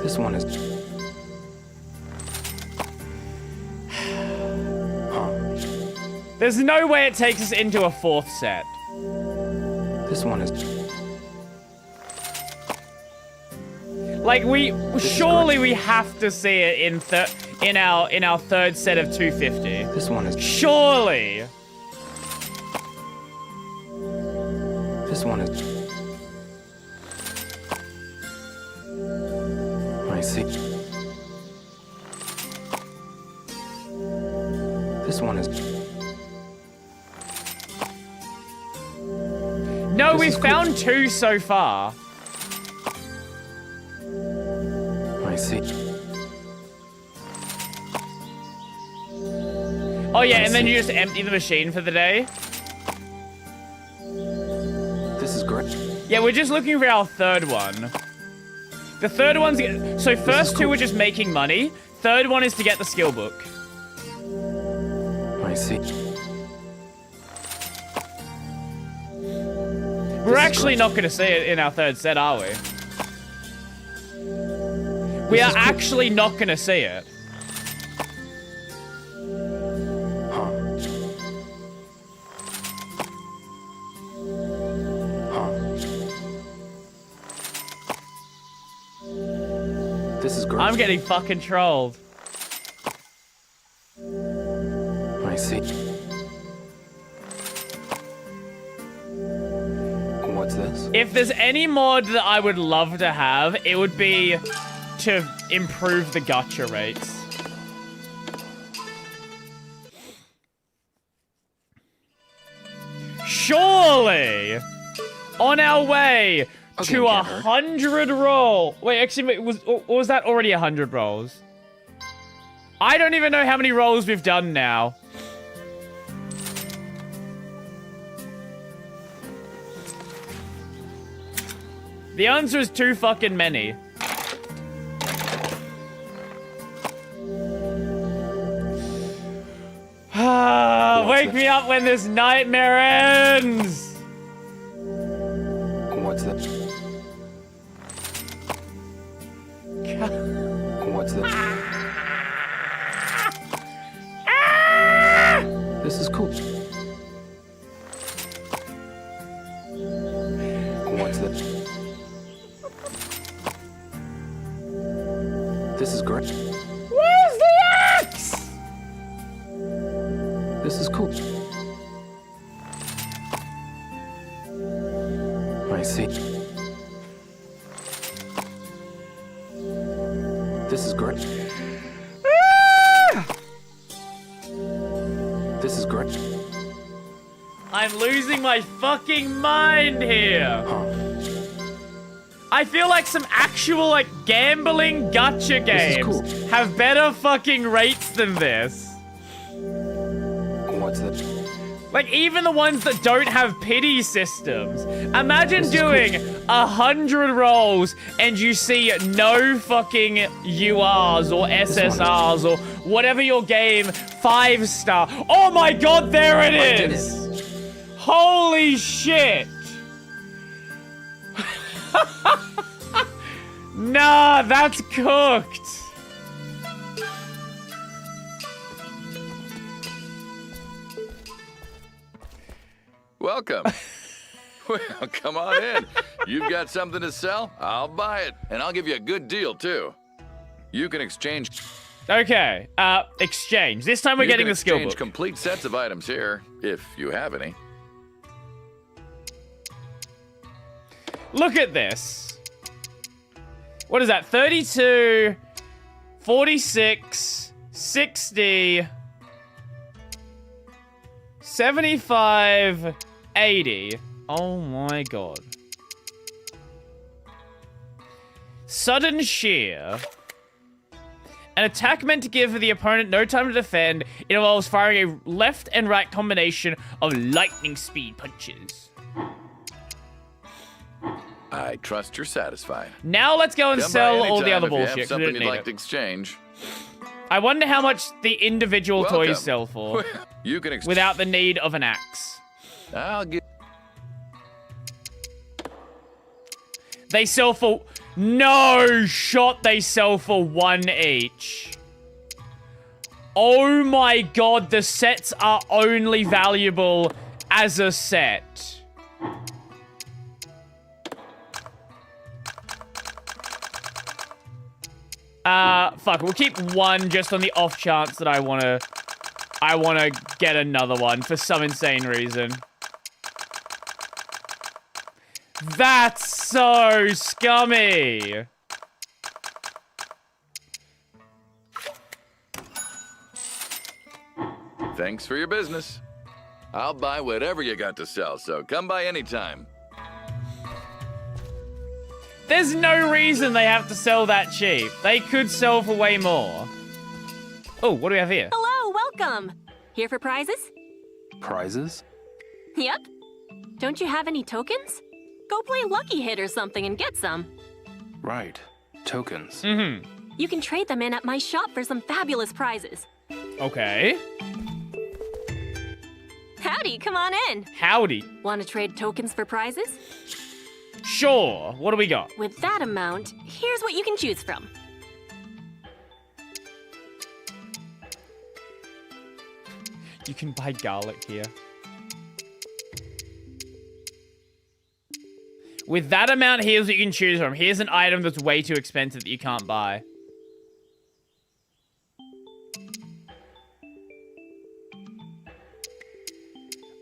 S3: This one is...
S2: There's no way it takes us into a fourth set.
S3: This one is...
S2: Like surely we have to see it in our third set of 250.
S3: This one is...
S2: Surely.
S3: This one is... I see. This one is...
S2: No, we've found two so far.
S3: I see.
S2: Oh yeah, and then you just empty the machine for the day.
S3: This is great.
S2: Yeah, we're just looking for our third one. The third one's... So first two were just making money. Third one is to get the skill book.
S3: I see.
S2: We're actually not going to see it in our third set, are we? We are actually not going to see it.
S3: This is great.
S2: I'm getting fucking trolled.
S3: I see. What's this?
S2: If there's any mod that I would love to have, it would be to improve the gacha rates. Surely! On our way to 100 roll. Wait, actually, was that already 100 rolls? I don't even know how many rolls we've done now. The answer is too fucking many. Wake me up when this nightmare ends!
S3: What's that? What's that? This is cool. What's that? This is great.
S2: Where's the axe?
S3: This is cool. I see. This is great. This is great.
S2: I'm losing my fucking mind here. I feel like some actual, like, gambling gacha games have better fucking rates than this. Like, even the ones that don't have pity systems. Imagine doing 100 rolls and you see no fucking URs or SSRs or whatever your game 5-star. Oh my god, there it is! Holy shit! Nah, that's cooked.
S13: Welcome. Well, come on in. You've got something to sell? I'll buy it, and I'll give you a good deal, too. You can exchange...
S2: Okay, exchange. This time we're getting the skill book.
S13: Exchange complete sets of items here, if you have any.
S2: Look at this. What is that? 32, 46, 60, 75, 80. Oh my god. Sudden shear. An attack meant to give the opponent no time to defend. It involves firing a left and right combination of lightning speed punches.
S13: I trust you're satisfied.
S2: Now let's go and sell all the other bullshit.
S13: If you have something you'd like to exchange.
S2: I wonder how much the individual toys sell for.
S13: You can
S2: without the need of an axe.
S13: I'll give.
S2: They sell for... No shot, they sell for 1 each. Oh my god, the sets are only valuable as a set. Fuck, we'll keep one just on the off chance that I wanna get another one for some insane reason. That's so scummy.
S13: Thanks for your business. I'll buy whatever you got to sell, so come by anytime.
S2: There's no reason they have to sell that cheap. They could sell for way more. Oh, what do we have here?
S14: Hello, welcome. Here for prizes?
S3: Prizes?
S14: Yep. Don't you have any tokens? Go play Lucky Hit or something and get some.
S3: Right. Tokens.
S2: Mm-hmm.
S14: You can trade them in at my shop for some fabulous prizes.
S2: Okay.
S14: Howdy, come on in.
S2: Howdy.
S14: Want to trade tokens for prizes?
S2: Sure. What do we got?
S14: With that amount, here's what you can choose from.
S2: You can buy garlic here. With that amount, here's what you can choose from. Here's an item that's way too expensive that you can't buy.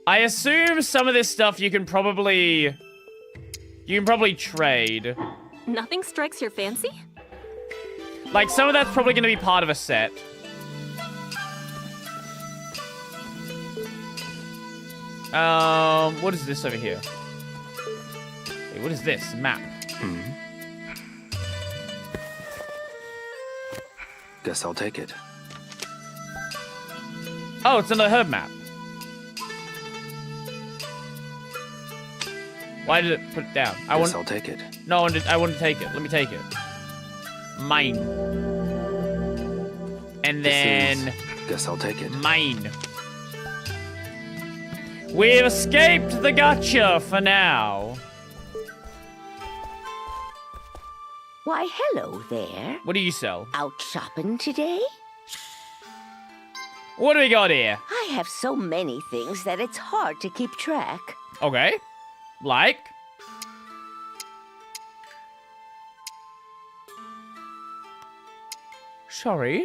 S2: I assume some of this stuff you can probably trade.
S14: Nothing strikes your fancy?
S2: Like, some of that's probably going to be part of a set. What is this over here? Wait, what is this? Map.
S3: Guess I'll take it.
S2: Oh, it's another herb map. Why did it put it down?
S3: Guess I'll take it.
S2: No, I want to take it. Let me take it. Mine. And then...
S3: Guess I'll take it.
S2: Mine. We've escaped the gotcha for now.
S15: Why, hello there.
S2: What do you sell?
S15: Out shopping today?
S2: What do we got here?
S15: I have so many things that it's hard to keep track.
S2: Okay. Like? Sorry?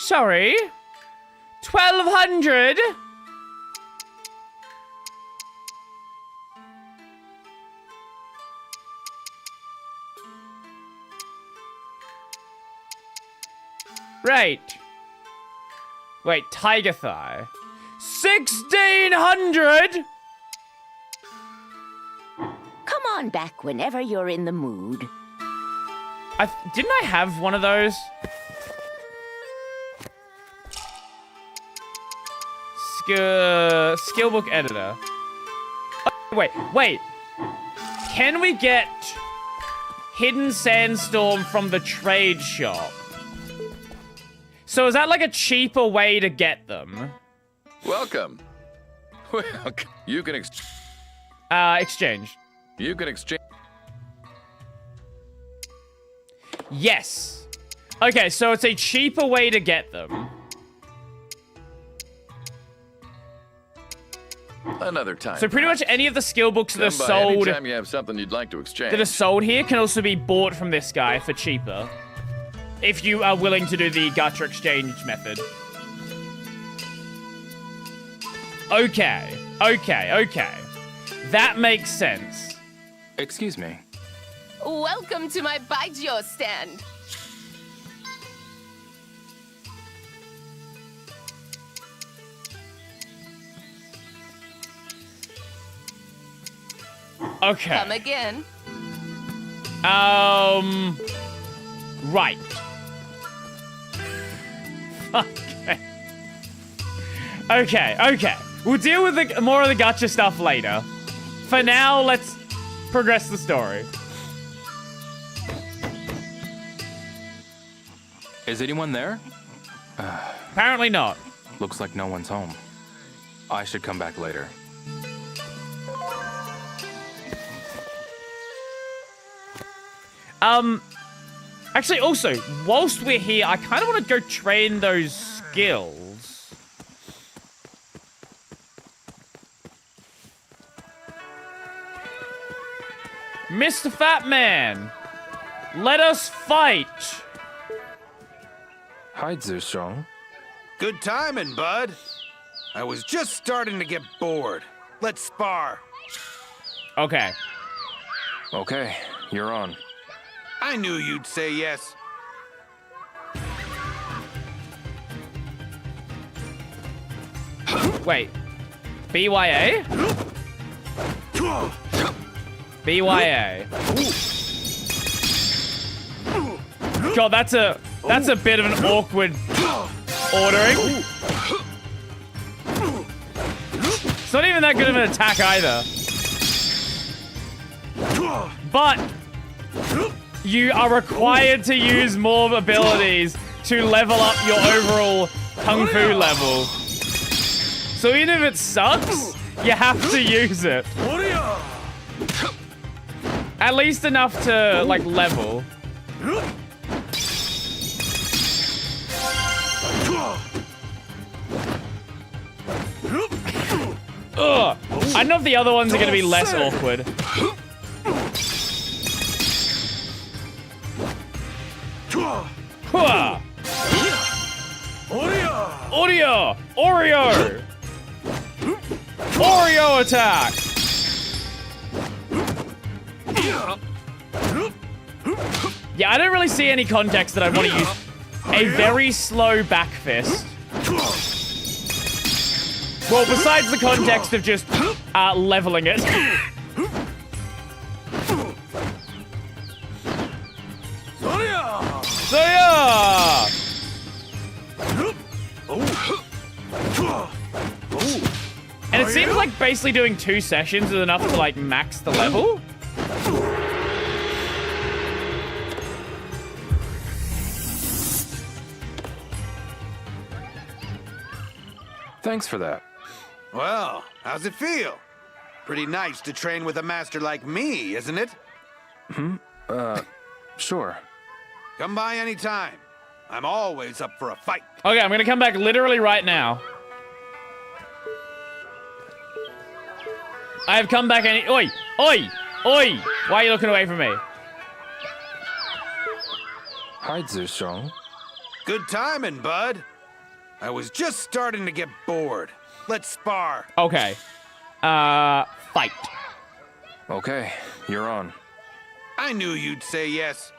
S2: 1,200? Right. Wait, tiger thigh. 1,600?
S15: Come on back whenever you're in the mood.
S2: Didn't I have one of those? skillbook editor. Oh, wait. Can we get Hidden Sandstorm from the trade shop? So is that like a cheaper way to get them?
S13: Welcome. Well, you can
S2: exchange.
S13: You can exchange.
S2: Yes. Okay, so it's a cheaper way to get them.
S13: Another time.
S2: So pretty much any of the skill books that are
S13: Come by
S2: sold
S13: anytime you have something you'd like to exchange.
S2: that are sold here can also be bought from this guy for cheaper. If you are willing to do the gacha exchange method. Okay. That makes sense.
S3: Excuse me.
S16: Welcome to my Baijiu stand.
S2: Okay.
S16: Come again.
S2: Right. Okay. We'll deal with more of the gacha stuff later. For now, let's progress the story.
S3: Is anyone there?
S2: Apparently not.
S3: Looks like no one's home. I should come back later.
S2: Actually, also, whilst we're here, I kind of want to go train those skills. Mr. Fat Man, let us fight.
S3: Hi, Zhusheng.
S17: Good timing, bud. I was just starting to get bored. Let's spar.
S2: Okay.
S3: Okay, you're on.
S17: I knew you'd say yes.
S2: Wait. BYA? BYA. God, that's a bit of an awkward ordering. It's not even that good of an attack either. But you are required to use more abilities to level up your overall Kung Fu level. So even if it sucks, you have to use it. At least enough to, like, level. Ugh. I don't know if the other ones are going to be less awkward. Hua! Oreo! Oreo attack! Yeah, I don't really see any context that I want to use a very slow back fist. Well, besides the context of just leveling it. So yeah! And it seems like basically doing 2 sessions is enough to, like, max the level.
S3: Thanks for that.
S17: Well, how's it feel? Pretty nice to train with a master like me, isn't it?
S3: Sure.
S17: Come by anytime. I'm always up for a fight.
S2: Okay, I'm gonna come back literally right now. I have come back any- Oi! Oi! Oi! Why are you looking away from me?
S3: Hi, Zhusheng.
S17: Good timing, bud. I was just starting to get bored. Let's spar.
S2: Okay. Fight.
S3: Okay, you're on.
S17: I knew you'd say yes.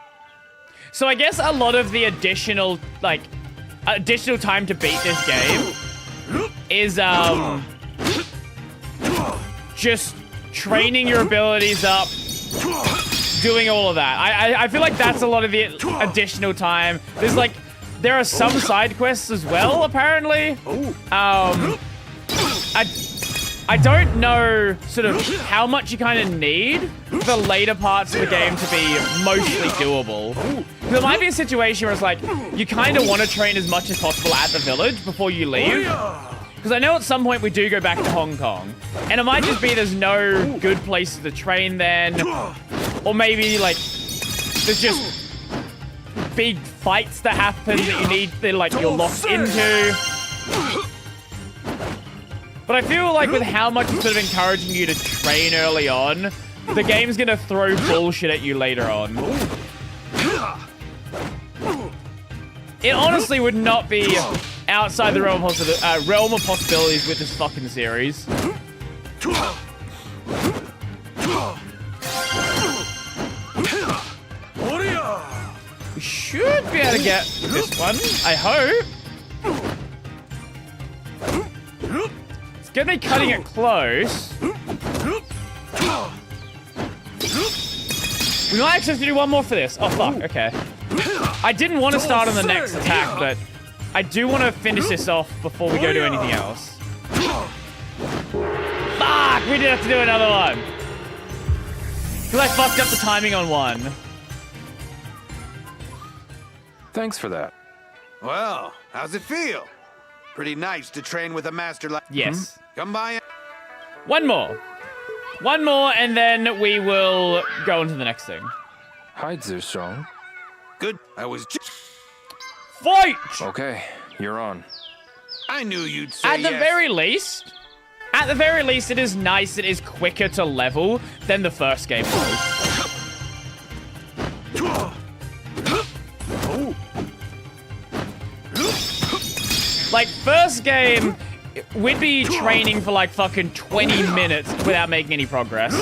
S2: So I guess a lot of the additional time to beat this game is, just training your abilities up, doing all of that. I feel like that's a lot of the additional time. There are some side quests as well, apparently. I don't know sort of how much you kind of need for the later parts of the game to be mostly doable. There might be a situation where it's like, you kind of want to train as much as possible at the village before you leave. Because I know at some point we do go back to Hong Kong. And it might just be there's no good places to train then. Or maybe, like, there's just big fights that happen that you need, that, like, you're locked into. But I feel like with how much it's sort of encouraging you to train early on, the game's gonna throw bullshit at you later on. It honestly would not be outside the realm of possibilities with this fucking series. We should be able to get this one, I hope. It's gonna be cutting it close. We might actually have to do one more for this. Oh, fuck, okay. I didn't want to start on the next attack, but I do want to finish this off before we go do anything else. Fuck! We did have to do another one. Because I fucked up the timing on one.
S3: Thanks for that.
S17: Well, how's it feel? Pretty nice to train with a master like...
S2: Yes.
S17: Come by.
S2: One more. One more, and then we will go on to the next thing.
S3: Hi, Zhushong.
S17: Good. I was just...
S2: Fight!
S3: Okay, you're on.
S17: I knew you'd say
S2: At the very least, it is nice. It is quicker to level than the first game was. Like, first game, we'd be training for like fucking 20 minutes without making any progress.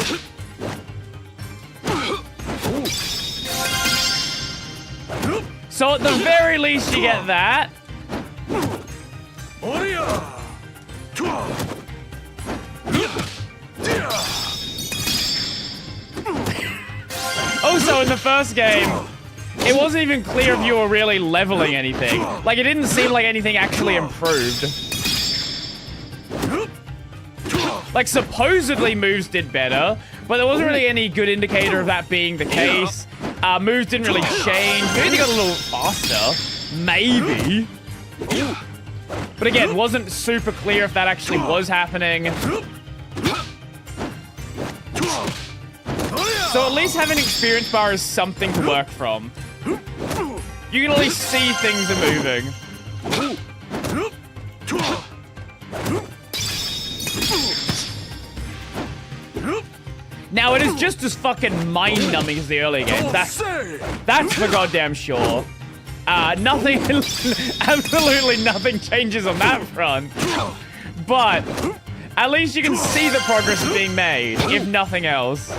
S2: So at the very least, you get that. Also, in the first game, it wasn't even clear if you were really leveling anything. Like, it didn't seem like anything actually improved. Like, supposedly moves did better, but there wasn't really any good indicator of that being the case. Moves didn't really change. Maybe they got a little faster. Maybe. But again, wasn't super clear if that actually was happening. So at least having an experience bar is something to work from. You can at least see things are moving. Now, it is just as fucking mind-numbing as the earlier games. That's for goddamn sure. Nothing, absolutely nothing changes on that front. But at least you can see the progress being made, if nothing else.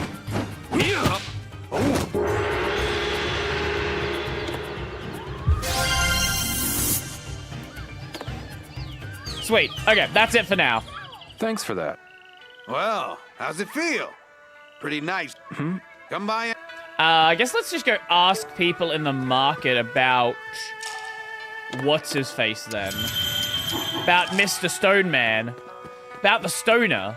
S2: Sweet. Okay, that's it for now.
S3: Thanks for that.
S17: Well, how's it feel? Pretty nice. Come by.
S2: I guess let's just go ask people in the market about what's his face then. About Mr. Stone Man. About the stoner.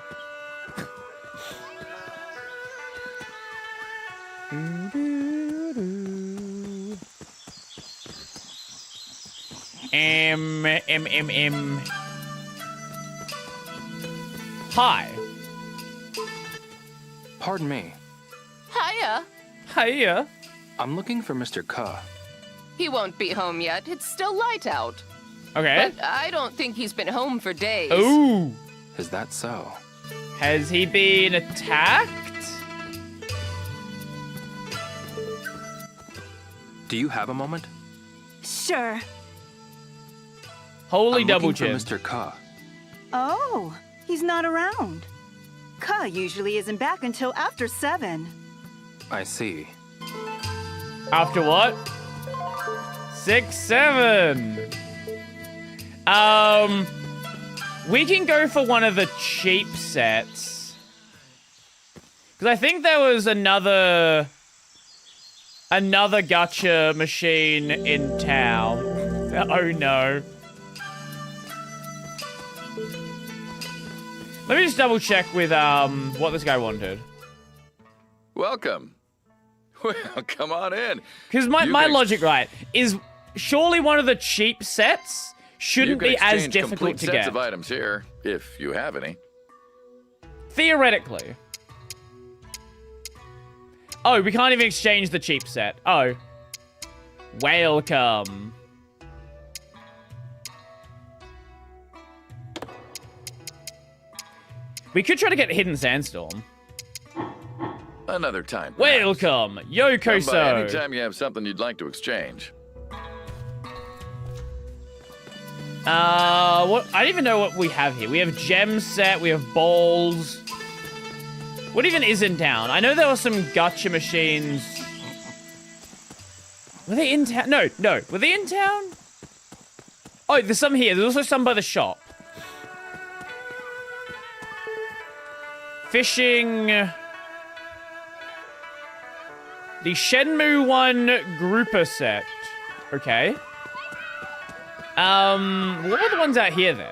S2: Hi.
S3: Pardon me.
S16: Hiya.
S2: Hiya.
S3: I'm looking for Mr. Ke.
S16: He won't be home yet. It's still light out.
S2: Okay.
S16: But I don't think he's been home for days.
S2: Ooh.
S3: Is that so?
S2: Has he been attacked?
S3: Do you have a moment?
S8: Sure.
S2: Holy
S3: I'm
S2: double
S3: looking
S2: chin.
S3: for Mr. Ke.
S12: Oh, he's not around. Ke usually isn't back until after 7.
S3: I see.
S2: After what? 6, 7. We can go for one of the cheap sets. Because I think there was another gacha machine in town. Oh no. Let me just double check with what this guy wanted.
S13: Welcome. Well, come on in.
S2: Because my logic, right, is surely one of the cheap sets shouldn't be as difficult to
S13: sets
S2: get.
S13: of items here, if you have any.
S2: Theoretically. Oh, we can't even exchange the cheap set. Oh. Welcome. We could try to get Hidden Sandstorm.
S13: Another time.
S2: Welcome,
S13: Come by
S2: Yokoso.
S13: anytime you have something you'd like to exchange.
S2: What? I don't even know what we have here. We have gem set. We have balls. What even is in town? I know there were some gacha machines. Were they in town? No. Were they in town? Oh, there's some here. There's also some by the shop. Fishing. The Shenmue 1 grouper set. Okay. What are the ones out here then?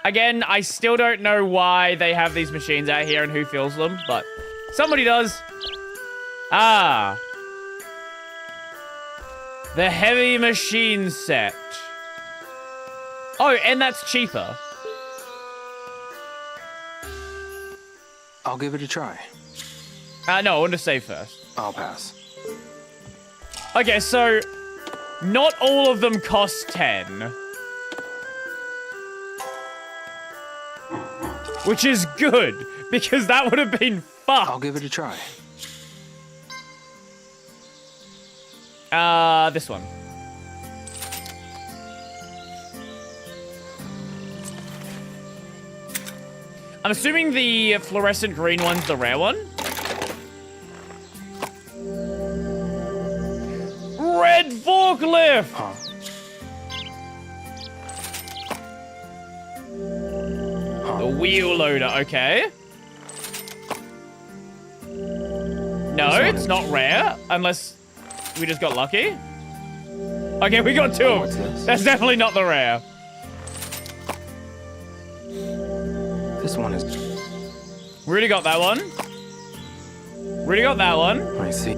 S2: Again, I still don't know why they have these machines out here and who fills them, but somebody does. Ah. The heavy machine set. Oh, and that's cheaper.
S3: I'll give it a try.
S2: No, I want to save first.
S3: I'll pass.
S2: Okay, so not all of them cost 10. Which is good, because that would have been fucked.
S3: I'll give it a try.
S2: This one. I'm assuming the fluorescent green one's the rare one. Red forklift!
S3: Huh.
S2: The wheel loader, okay. No, it's not rare, unless we just got lucky. Okay, we got two.
S3: What's this?
S2: That's definitely not the rare.
S3: This one is...
S2: We already got that one. We already got that one.
S3: I see.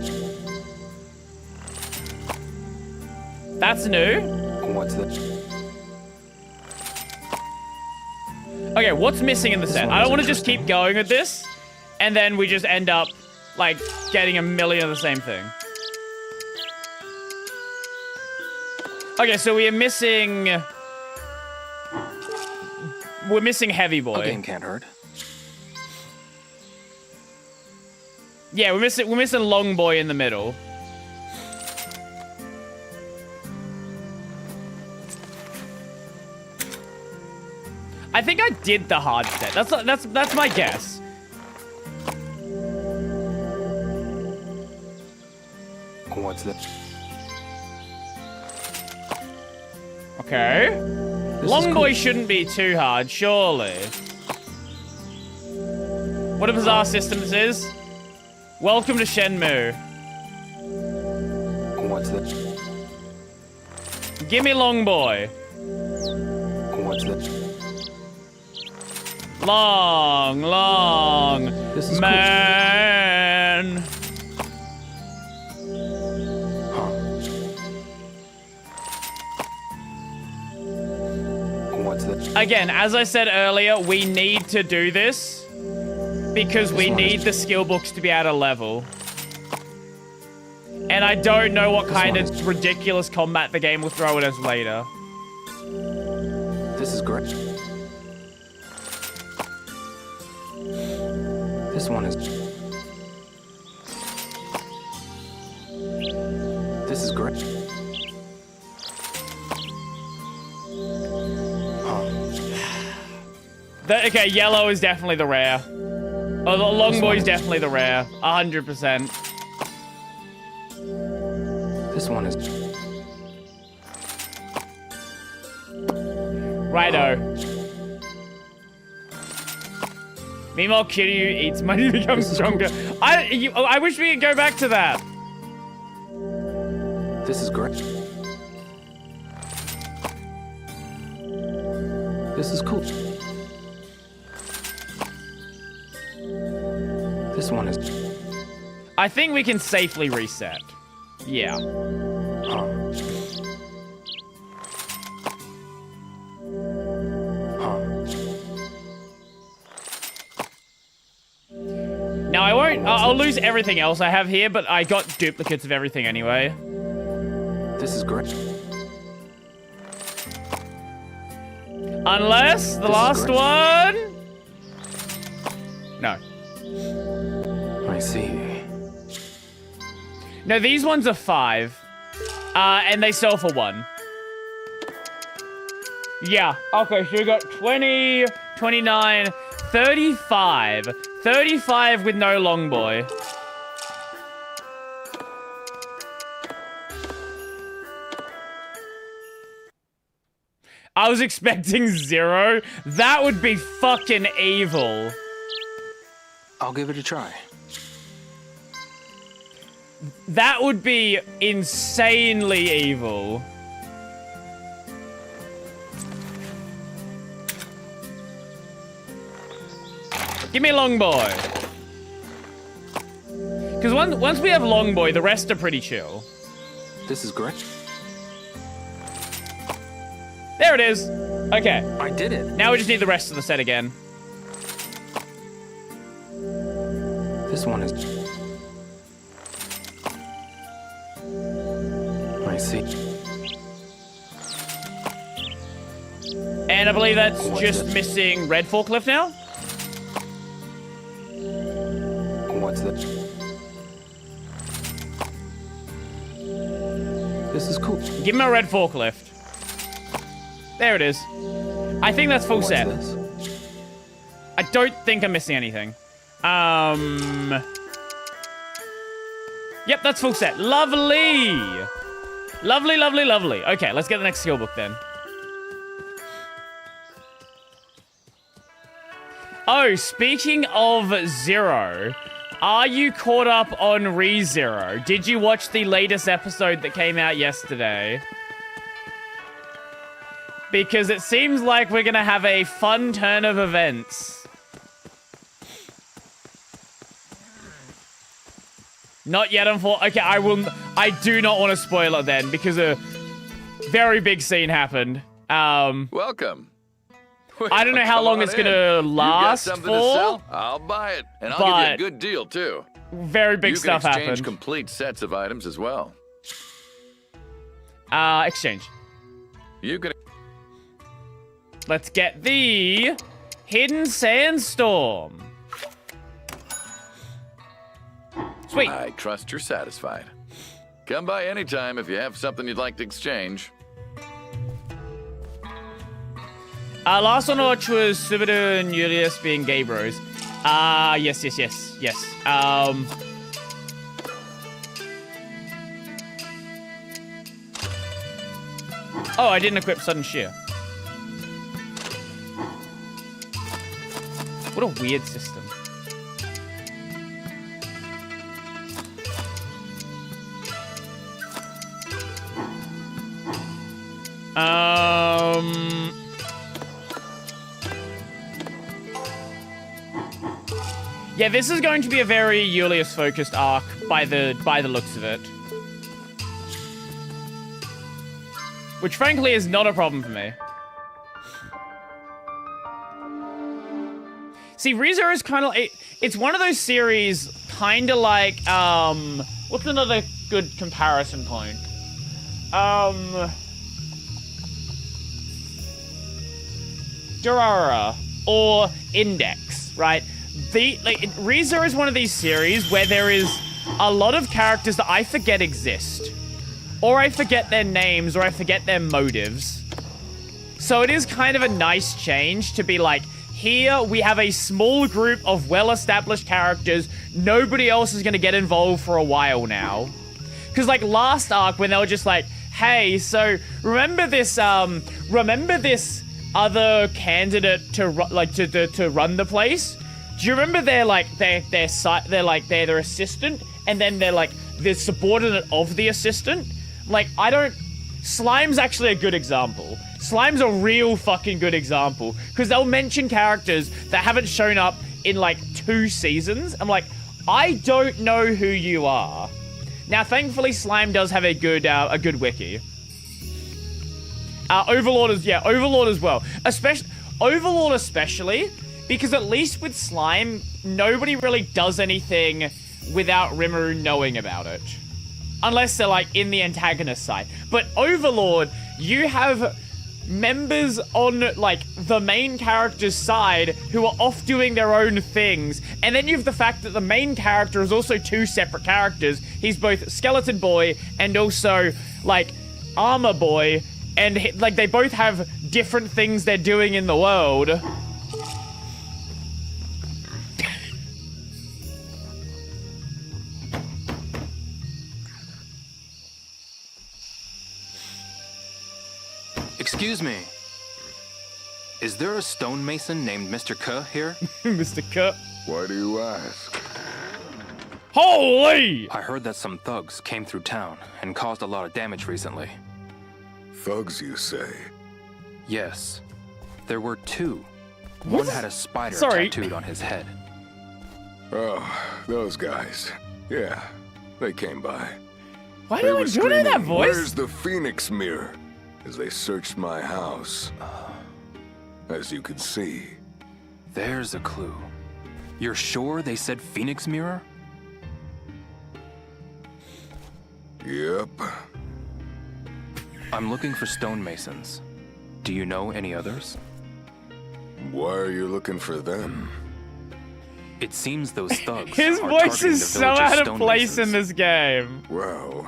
S2: That's new.
S3: What's this?
S2: Okay, what's missing in the set? I don't want to just keep going with this, and then we just end up, like, getting a million of the same thing. Okay, so we are missing... We're missing Heavy Boy.
S3: A game can't hurt.
S2: Yeah, we're missing Long Boy in the middle. I think I did the hard set. That's my guess.
S3: What's this?
S2: Okay. Long Boy shouldn't be too hard, surely. What a bizarre system this is. Welcome to Shenmue.
S3: What's this?
S2: Give me Long Boy.
S3: What's this?
S2: Long
S3: This is
S2: man.
S3: What's this?
S2: Again, as I said earlier, we need to do this because we need the skill books to be able to level. And I don't know what kind of ridiculous combat the game will throw at us later.
S3: This is great. This one is... This is great.
S2: Okay, yellow is definitely the rare. Oh, the Long Boy is definitely the rare. 100%.
S3: This one is...
S2: Righto. Meanwhile, Kiryu eats money to become stronger. I wish we could go back to that.
S3: This is great. This is cool. This one is...
S2: I think we can safely reset. Yeah. Now I won't, I'll lose everything else I have here, but I got duplicates of everything anyway.
S3: This is great.
S2: Unless the last one... No.
S3: I see.
S2: No, these ones are 5. And they sell for 1. Yeah, okay, so you got 20, 29, 35. 35 with no long boy. I was expecting 0. That would be fucking evil.
S3: I'll give it a try.
S2: That would be insanely evil. Give me long boy. Because once we have long boy, the rest are pretty chill.
S3: This is great.
S2: There it is. Okay.
S3: I did it.
S2: Now we just need the rest of the set again.
S3: This one is... I see.
S2: And I believe that's just missing red forklift now.
S3: What's that? This is cool.
S2: Give him a red forklift. There it is. I think that's full set. I don't think I'm missing anything. Yep, that's full set. Lovely. Lovely, lovely, lovely. Okay, let's get the next skill book then. Oh, speaking of Zero, are you caught up on ReZero? Did you watch the latest episode that came out yesterday? Because it seems like we're gonna have a fun turn of events. Not yet, unfortunately. Okay, I do not want to spoil it then, because a very big scene happened.
S13: Welcome.
S2: I don't know how long it's gonna last
S13: you got something
S2: for.
S13: To sell? I'll buy it, and I'll give you a good deal too.
S2: Very big stuff happened.
S13: You can exchange complete sets of items as well.
S2: Exchange.
S13: You can.
S2: Let's get the Hidden Sandstorm. Sweet.
S13: I trust you're satisfied. Come by anytime if you have something you'd like to exchange.
S2: Last one I watched was Subaru and Julius being gay bros. Yes. Oh, I didn't equip Sudden Shear. What a weird system. Yeah, this is going to be a very Julius-focused arc by the looks of it. Which, frankly, is not a problem for me. See, ReZero is kind of... It's one of those series, kind of like... What's another good comparison point? Durara or Index, right? ReZero is one of these series where there is a lot of characters that I forget exist. Or I forget their names, or I forget their motives. So it is kind of a nice change to be like, here we have a small group of well-established characters. Nobody else is going to get involved for a while now. Because like last arc when they were just like, hey, so remember this other candidate to run the place? Do you remember their assistant, and then they're subordinate of the assistant? Like, I don't... Slime's actually a good example. Slime's a real fucking good example. Because they'll mention characters that haven't shown up in, like, 2 seasons. I'm like, I don't know who you are. Now, thankfully, Slime does have a good wiki. Overlord as well. Overlord especially, because at least with Slime, nobody really does anything without Rimuru knowing about it. Unless they're, like, in the antagonist side. But Overlord, you have members on, like, the main character's side who are off doing their own things. And then you have the fact that the main character is also 2 separate characters. He's both Skeleton Boy and also, like, Armor Boy. And, like, they both have different things they're doing in the world.
S3: Excuse me. Is there a stonemason named Mr. K here?
S2: Mr. K?
S18: Why do you ask?
S2: Holy!
S3: I heard that some thugs came through town and caused a lot of damage recently.
S18: Thugs, you say?
S3: Yes. There were 2. One had a spider tattooed on his head.
S18: Oh, those guys. Yeah, they came by.
S2: Why do you do that voice?
S18: Where's the Phoenix Mirror? As they searched my house. As you can see.
S3: There's a clue. You're sure they said Phoenix Mirror?
S18: Yep.
S3: I'm looking for stonemasons. Do you know any others?
S18: Why are you looking for them?
S3: It seems those thugs
S2: His
S3: are
S2: voice
S3: targeting
S2: is
S3: the
S2: so
S3: village's
S2: out of place in
S3: stonemasons.
S2: this game.
S18: Well,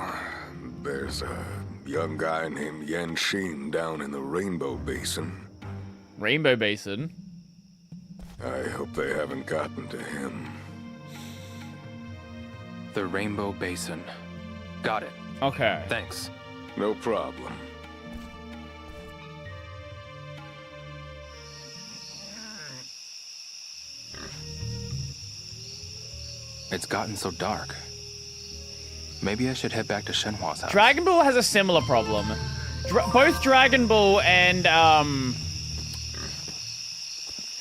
S18: there's a young guy named Yan Shin down in the Rainbow Basin.
S2: Rainbow Basin?
S18: I hope they haven't gotten to him.
S3: The Rainbow Basin. Got it.
S2: Okay.
S3: Thanks.
S18: No problem.
S3: It's gotten so dark. Maybe I should head back to Shenhua's house.
S2: Dragon Ball has a similar problem. Both Dragon Ball and,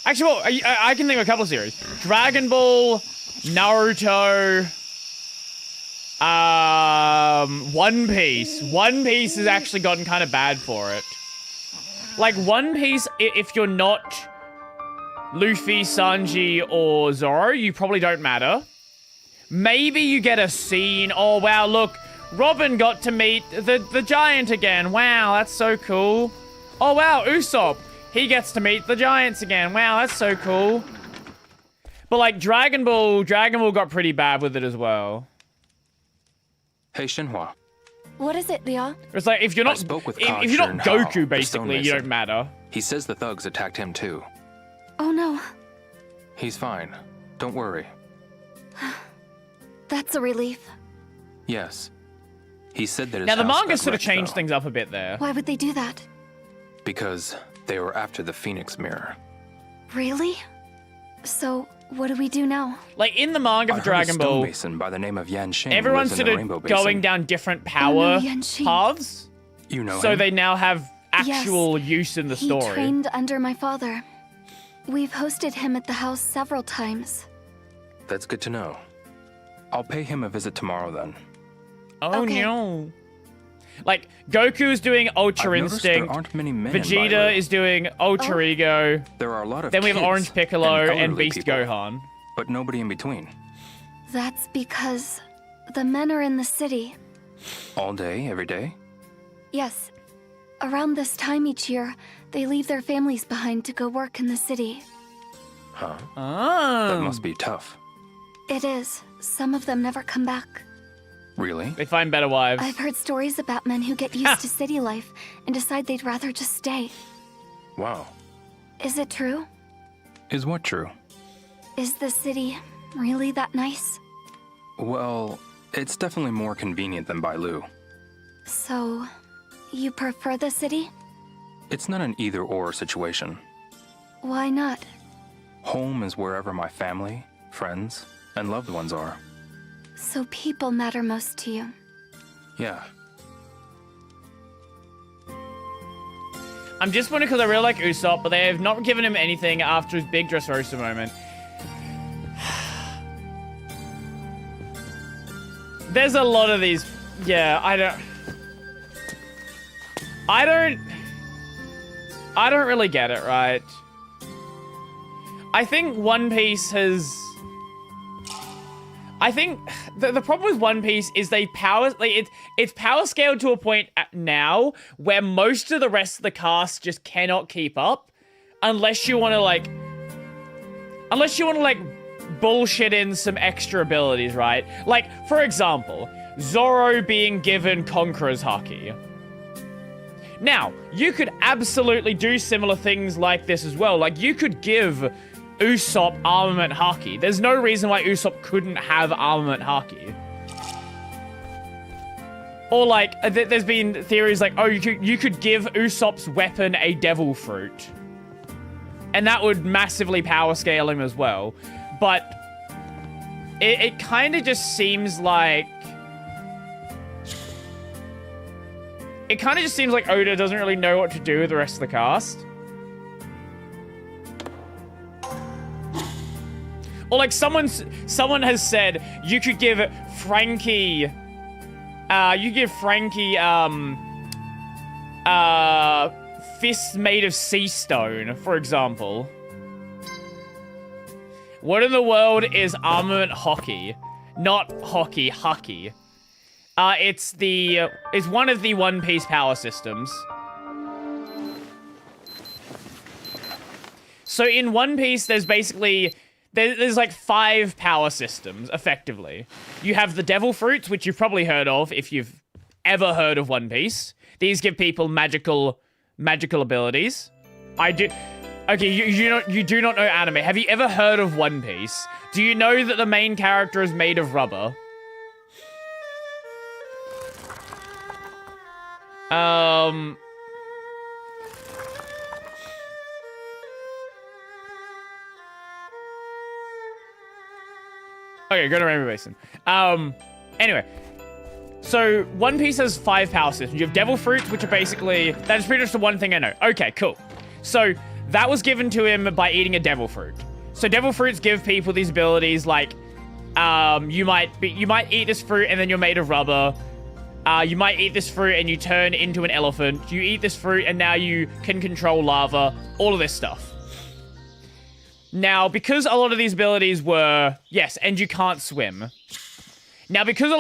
S2: Actually, well, I can think of a couple of series. Dragon Ball, Naruto, One Piece. One Piece has actually gotten kind of bad for it. Like, One Piece, if you're not Luffy, Sanji, or Zoro, you probably don't matter. Maybe you get a scene. Oh, wow, look. Robin got to meet the giant again. Wow, that's so cool. Oh, wow, Usopp. He gets to meet the giants again. Wow, that's so cool. But, like, Dragon Ball got pretty bad with it as well.
S3: Hey, Shenhua.
S8: What is it, Leon?
S2: It's like, if you're not, if you're not Goku, basically, you don't matter.
S3: He says the thugs attacked him, too.
S8: Oh, no.
S3: He's fine. Don't worry.
S8: That's a relief.
S3: Yes. He said that his
S2: Now, the
S3: house
S2: manga
S3: got
S2: sort of
S3: wrecked,
S2: changed
S3: though,
S2: things up a bit there.
S8: Why would they do that?
S3: because they were after the Phoenix Mirror.
S8: Really? So, what do we do now?
S2: Like, in the manga for Dragon Ball,
S3: stonemason by the name of Yan Shin
S2: everyone's
S3: lives in
S2: sort
S3: the
S2: of
S3: Rainbow Basin.
S2: going down different power paths.
S3: You know
S2: So
S3: him?
S2: they now have actual use in the
S8: He
S2: story.
S8: trained under my father. We've hosted him at the house several times.
S3: That's good to know. I'll pay him a visit tomorrow then.
S2: Oh
S8: Okay.
S2: no. Like, Goku's doing Ultra
S3: I've noticed there
S2: Instinct.
S3: aren't many men in
S2: Vegeta
S3: Bailu.
S2: is doing Ultra Ego.
S3: There are a lot of
S2: Then we have
S3: kids
S2: Orange Piccolo and
S3: elderly
S2: Beast
S3: people,
S2: Gohan.
S3: but nobody in between.
S8: That's because the men are in the city.
S3: All day, every day?
S8: Yes. Around this time each year, they leave their families behind to go work in the city.
S3: Huh?
S2: Oh.
S3: That must be tough.
S8: It is. Some of them never come back.
S3: Really?
S2: They find better wives.
S8: I've heard stories about men who get used to city life and decide they'd rather just stay.
S3: Wow.
S8: Is it true?
S3: Is what true?
S8: Is the city really that nice?
S3: Well, it's definitely more convenient than Bailu.
S8: So, you prefer the city?
S3: It's not an either-or situation.
S8: Why not?
S3: Home is wherever my family, friends, and loved ones are.
S8: So people matter most to you.
S3: Yeah.
S2: I'm disappointed because I really like Usopp, but they have not given him anything after his big Dressrosa moment. There's a lot of these. Yeah, I don't really get it, right? I think One Piece has... I think the problem with One Piece is it's power scaled to a point now where most of the rest of the cast just cannot keep up unless you want to like bullshit in some extra abilities, right? Like, for example, Zoro being given Conqueror's Haki. Now, you could absolutely do similar things like this as well. Like, you could give Usopp Armament Haki. There's no reason why Usopp couldn't have Armament Haki. Or, like, there's been theories like, oh, you could give Usopp's weapon a Devil Fruit. And that would massively power scale him as well. But it kind of just seems like... It kind of just seems like Oda doesn't really know what to do with the rest of the cast. Or like someone has said you could give Frankie fists made of sea stone, for example. What in the world is Armament Hockey? Not hockey, haki. It's one of the One Piece power systems. So in One Piece, there's basically... There's like 5 power systems, effectively. You have the Devil Fruits, which you've probably heard of if you've ever heard of One Piece. These give people magical abilities. I do... Okay, you do not know anime. Have you ever heard of One Piece? Do you know that the main character is made of rubber? Okay, go to Rainbow Basin. Anyway. So, One Piece has 5 power systems. You have Devil Fruits, which are basically... That's pretty much the one thing I know. Okay, cool. So, that was given to him by eating a Devil Fruit. So, Devil Fruits give people these abilities like... you might eat this fruit and then you're made of rubber. You might eat this fruit and you turn into an elephant. You eat this fruit and now you can control lava. All of this stuff. Now, because a lot of these abilities were... Yes, and you can't swim. Now, because a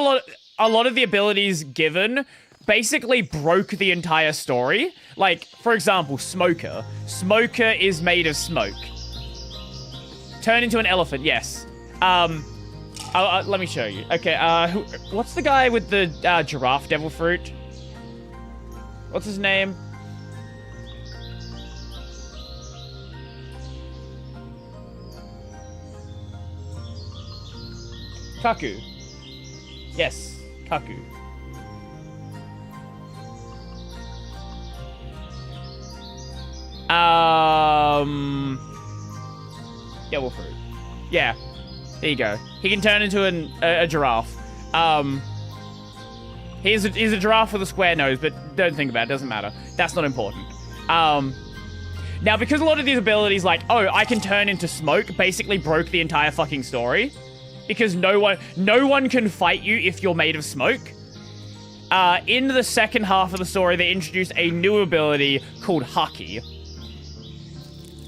S2: lot of the abilities given basically broke the entire story. Like, for example, Smoker. Smoker is made of smoke. Turn into an elephant, yes. Let me show you. Okay, what's the guy with the giraffe devil fruit? What's his name? Kaku. Yes, Kaku. Devil fruit. Yeah. There you go. He can turn into a giraffe. He's a giraffe with a square nose, but don't think about it. Doesn't matter. That's not important. Now, because a lot of these abilities, like, oh, I can turn into smoke, basically broke the entire fucking story. Because no one can fight you if you're made of smoke. In the second half of the story, they introduced a new ability called Haki.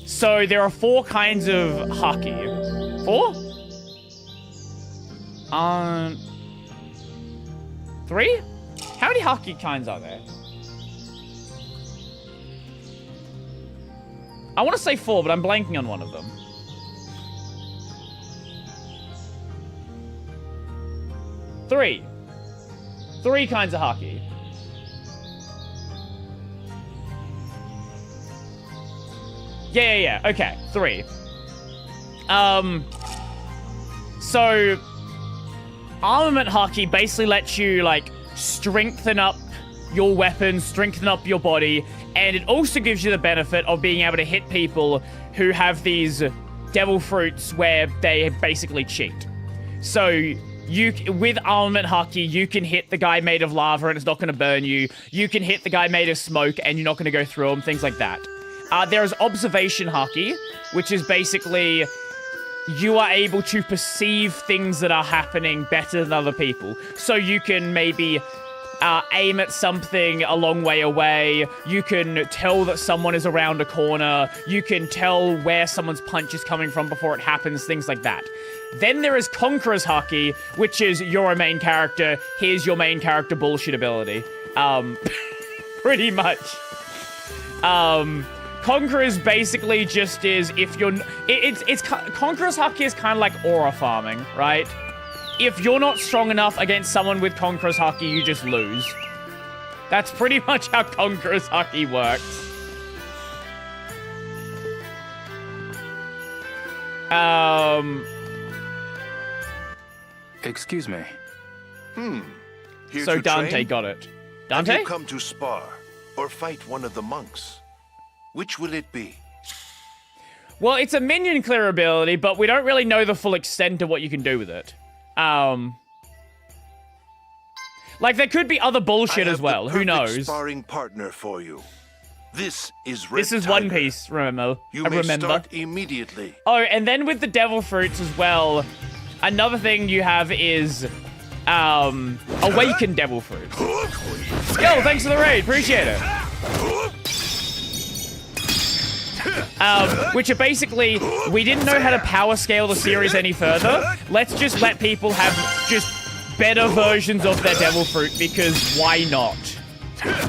S2: So there are 4 kinds of Haki. 4? 3? How many Haki kinds are there? I want to say 4, but I'm blanking on one of them. 3. 3 kinds of Haki. Yeah. Okay, 3. So, Armament Haki basically lets you, like, strengthen up your weapons, strengthen up your body, and it also gives you the benefit of being able to hit people who have these devil fruits where they basically cheat. So, with armament haki, you can hit the guy made of lava and it's not going to burn you. You can hit the guy made of smoke and you're not going to go through him, things like that. There is observation haki, which is basically you are able to perceive things that are happening better than other people. So you can maybe aim at something a long way away. You can tell that someone is around a corner. You can tell where someone's punch is coming from before it happens, things like that. Then there is Conqueror's Haki, which is you're a main character. Here's your main character bullshit ability. Pretty much. Conqueror's basically just is if you're... Conqueror's Haki is kind of like aura farming, right? If you're not strong enough against someone with Conqueror's Haki, you just lose. That's pretty much how Conqueror's Haki works.
S3: Excuse me.
S9: Here
S2: So
S9: to
S2: Dante
S9: train?
S2: got it.
S9: Have
S2: Dante?
S9: you come to spar or fight one of the monks? Which will it be?
S2: Well, it's a minion clear ability, but we don't really know the full extent of what you can do with it. Like, there could be other bullshit as well. Who knows?
S9: Sparring partner for you. This is Red
S2: This is
S9: Tiger.
S2: One Piece, remember?
S9: You
S2: I
S9: may
S2: remember.
S9: start immediately.
S2: Oh, and then with the devil fruits as well, another thing you have is, awakened devil fruits. Yo, thanks for the raid, appreciate it. Which are basically, we didn't know how to power scale the series any further. Let's just let people have just better versions of their devil fruit, because why not?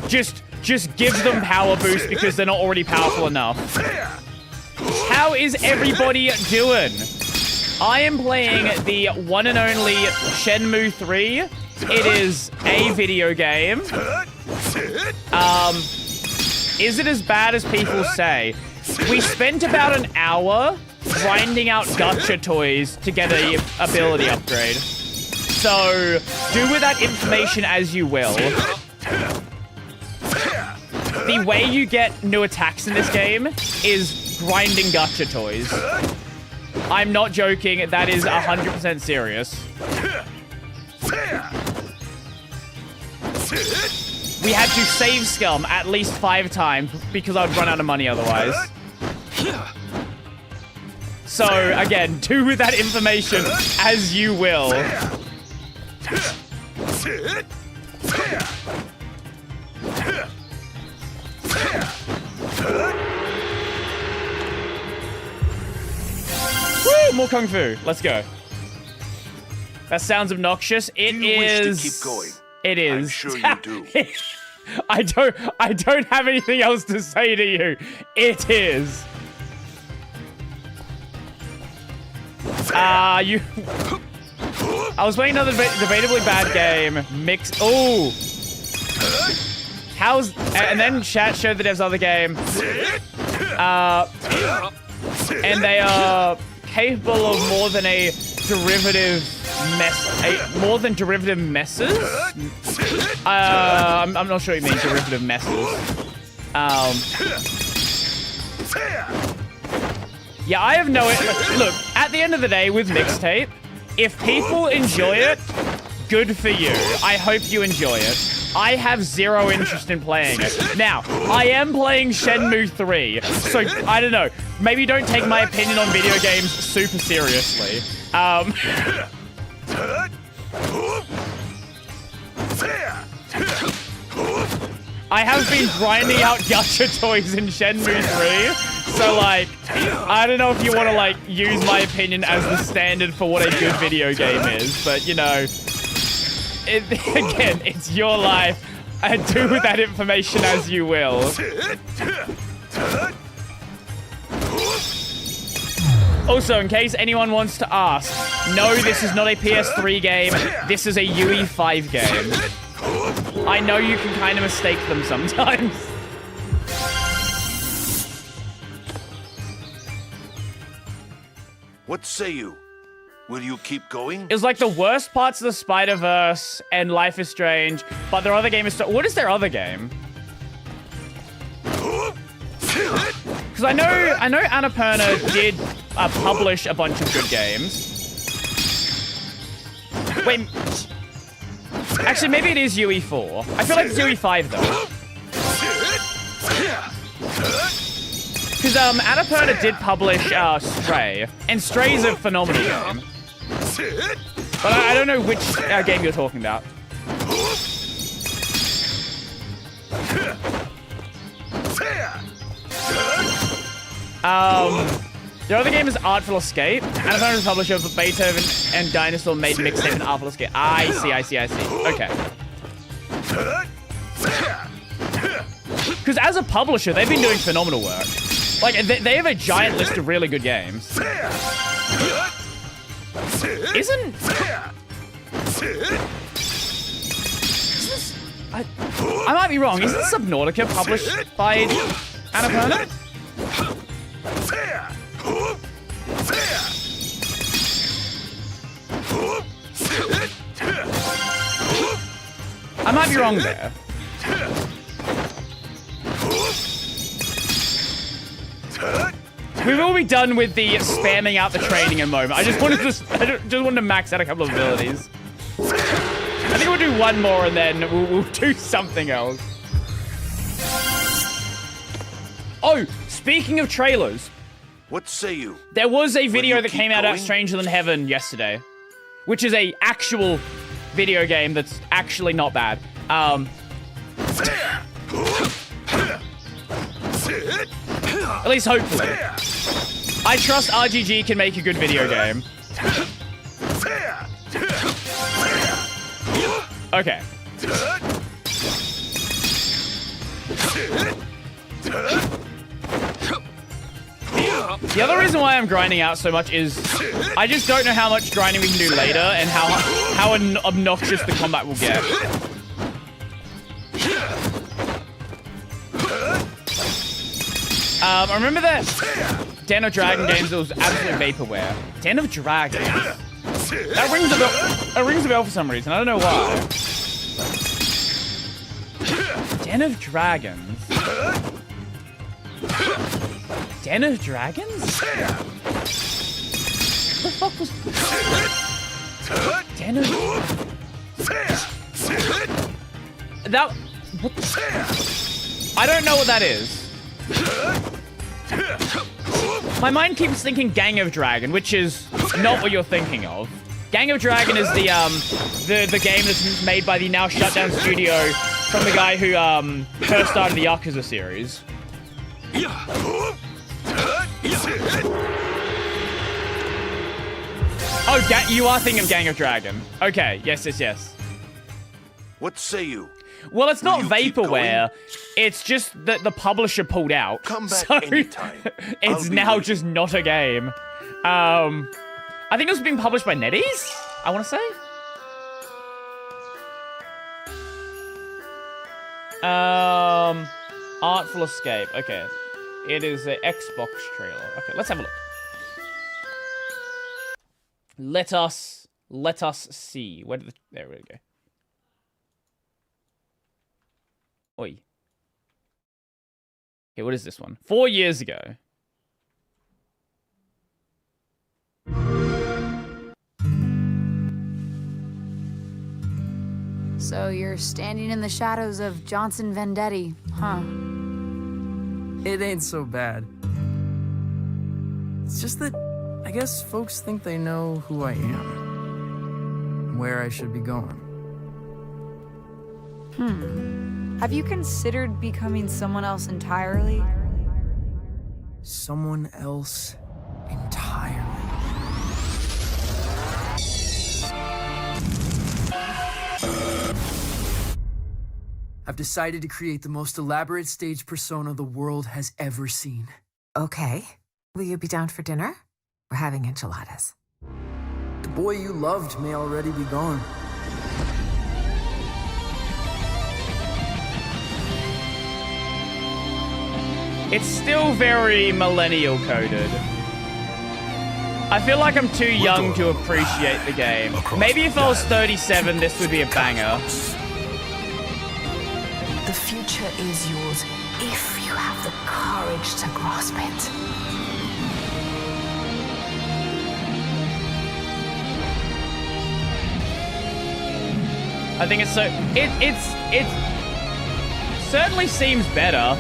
S2: Just give them power boost because they're not already powerful enough. How is everybody doing? I am playing the one and only Shenmue 3. It is a video game. Is it as bad as people say? We spent about an hour grinding out gacha toys to get a ability upgrade. So, do with that information as you will. The way you get new attacks in this game is grinding gacha toys. I'm not joking, that is 100% serious. We had to save Scum at least 5 times because I'd run out of money otherwise. So, again, do with that information as you will. Woo! More Kung Fu. Let's go. That sounds obnoxious. It
S9: Do you
S2: is...
S9: wish to keep going?
S2: It is.
S9: I'm sure you do.
S2: I don't have anything else to say to you. It is. I was playing another debatably bad game. Ooh. And then chat showed the devs other game. And they are capable of more than a derivative more than derivative messes? I'm not sure what you mean, derivative messes. Yeah, I have no... Look, at the end of the day, with mixtape, if people enjoy it, good for you. I hope you enjoy it. I have zero interest in playing it. Now, I am playing Shenmue 3, so, I don't know. Maybe don't take my opinion on video games super seriously. I have been grinding out gacha toys in Shenmue 3, so, like, I don't know if you want to, like, use my opinion as the standard for what a good video game is, but, you know, again, it's your life, and do with that information as you will. Also, in case anyone wants to ask, no, this is not a PS3 game, this is a UE5 game. I know you can kind of mistake them sometimes.
S9: What say you? Will you keep going?
S2: It's like the worst parts of the Spider-Verse and Life is Strange, but their other game is... What is their other game? Because I know Annapurna did publish a bunch of good games. Wait. Actually, maybe it is UE4. I feel like it's UE5 though. Because Annapurna did publish Stray, and Stray's a phenomenal game. But I don't know which game you're talking about. The other game is Artful Escape. Annapurna is the publisher of Beethoven and Dinosaur made mixtape and Artful Escape. I see. Okay. Because as a publisher, they've been doing phenomenal work. Like, they have a giant list of really good games. Isn't... I might be wrong. Isn't Subnautica published by Annapurna? I might be wrong there. We will be done with the spamming out the training in a moment. I just wanted to max out a couple of abilities. I think we'll do one more and then we'll do something else. Oh, speaking of trailers.
S9: What say you?
S2: There was a video that came out at Stranger Than Heaven yesterday, which is a actual video game that's actually not bad. At least hopefully. I trust RGG can make a good video game. Okay. The other reason why I'm grinding out so much is I just don't know how much grinding we can do later and how obnoxious the combat will get. I remember that Den of Dragon games that was absolute vaporware. Den of Dragons. That rings a bell for some reason. I don't know why. Den of Dragons. Den of Dragons? What the fuck was... Den of... That... What the... I don't know what that is. My mind keeps thinking Gang of Dragon, which is not what you're thinking of. Gang of Dragon is the game that's made by the now shut down studio from the guy who first started the Yakuza series. Oh, you are thinking of Gang of Dragon. Okay, yes.
S9: What say you?
S2: Well, it's not vaporware. It's just that the publisher pulled out.
S9: Come back
S2: so
S9: anytime.
S2: It's now just not a game. I think it was being published by NetEase, I want to say. Artful Escape. Okay. It is an Xbox trailer. Okay, let's have a look. Let us see. There we go. Oi. Okay, what is this one? 4 years ago.
S19: So you're standing in the shadows of Johnson Vendetti, huh?
S20: It ain't so bad. It's just that I guess folks think they know who I am, where I should be going.
S19: Have you considered becoming someone else entirely?
S20: Someone else entirely. I've decided to create the most elaborate stage persona the world has ever seen.
S21: Okay. Will you be down for dinner? We're having enchiladas.
S20: The boy you loved may already be gone.
S2: It's still very millennial coded. I feel like I'm too young to appreciate the game. Maybe if I was 37, this would be a banger.
S21: The future is yours if you have the courage to grasp it.
S2: I think it's so it certainly seems better.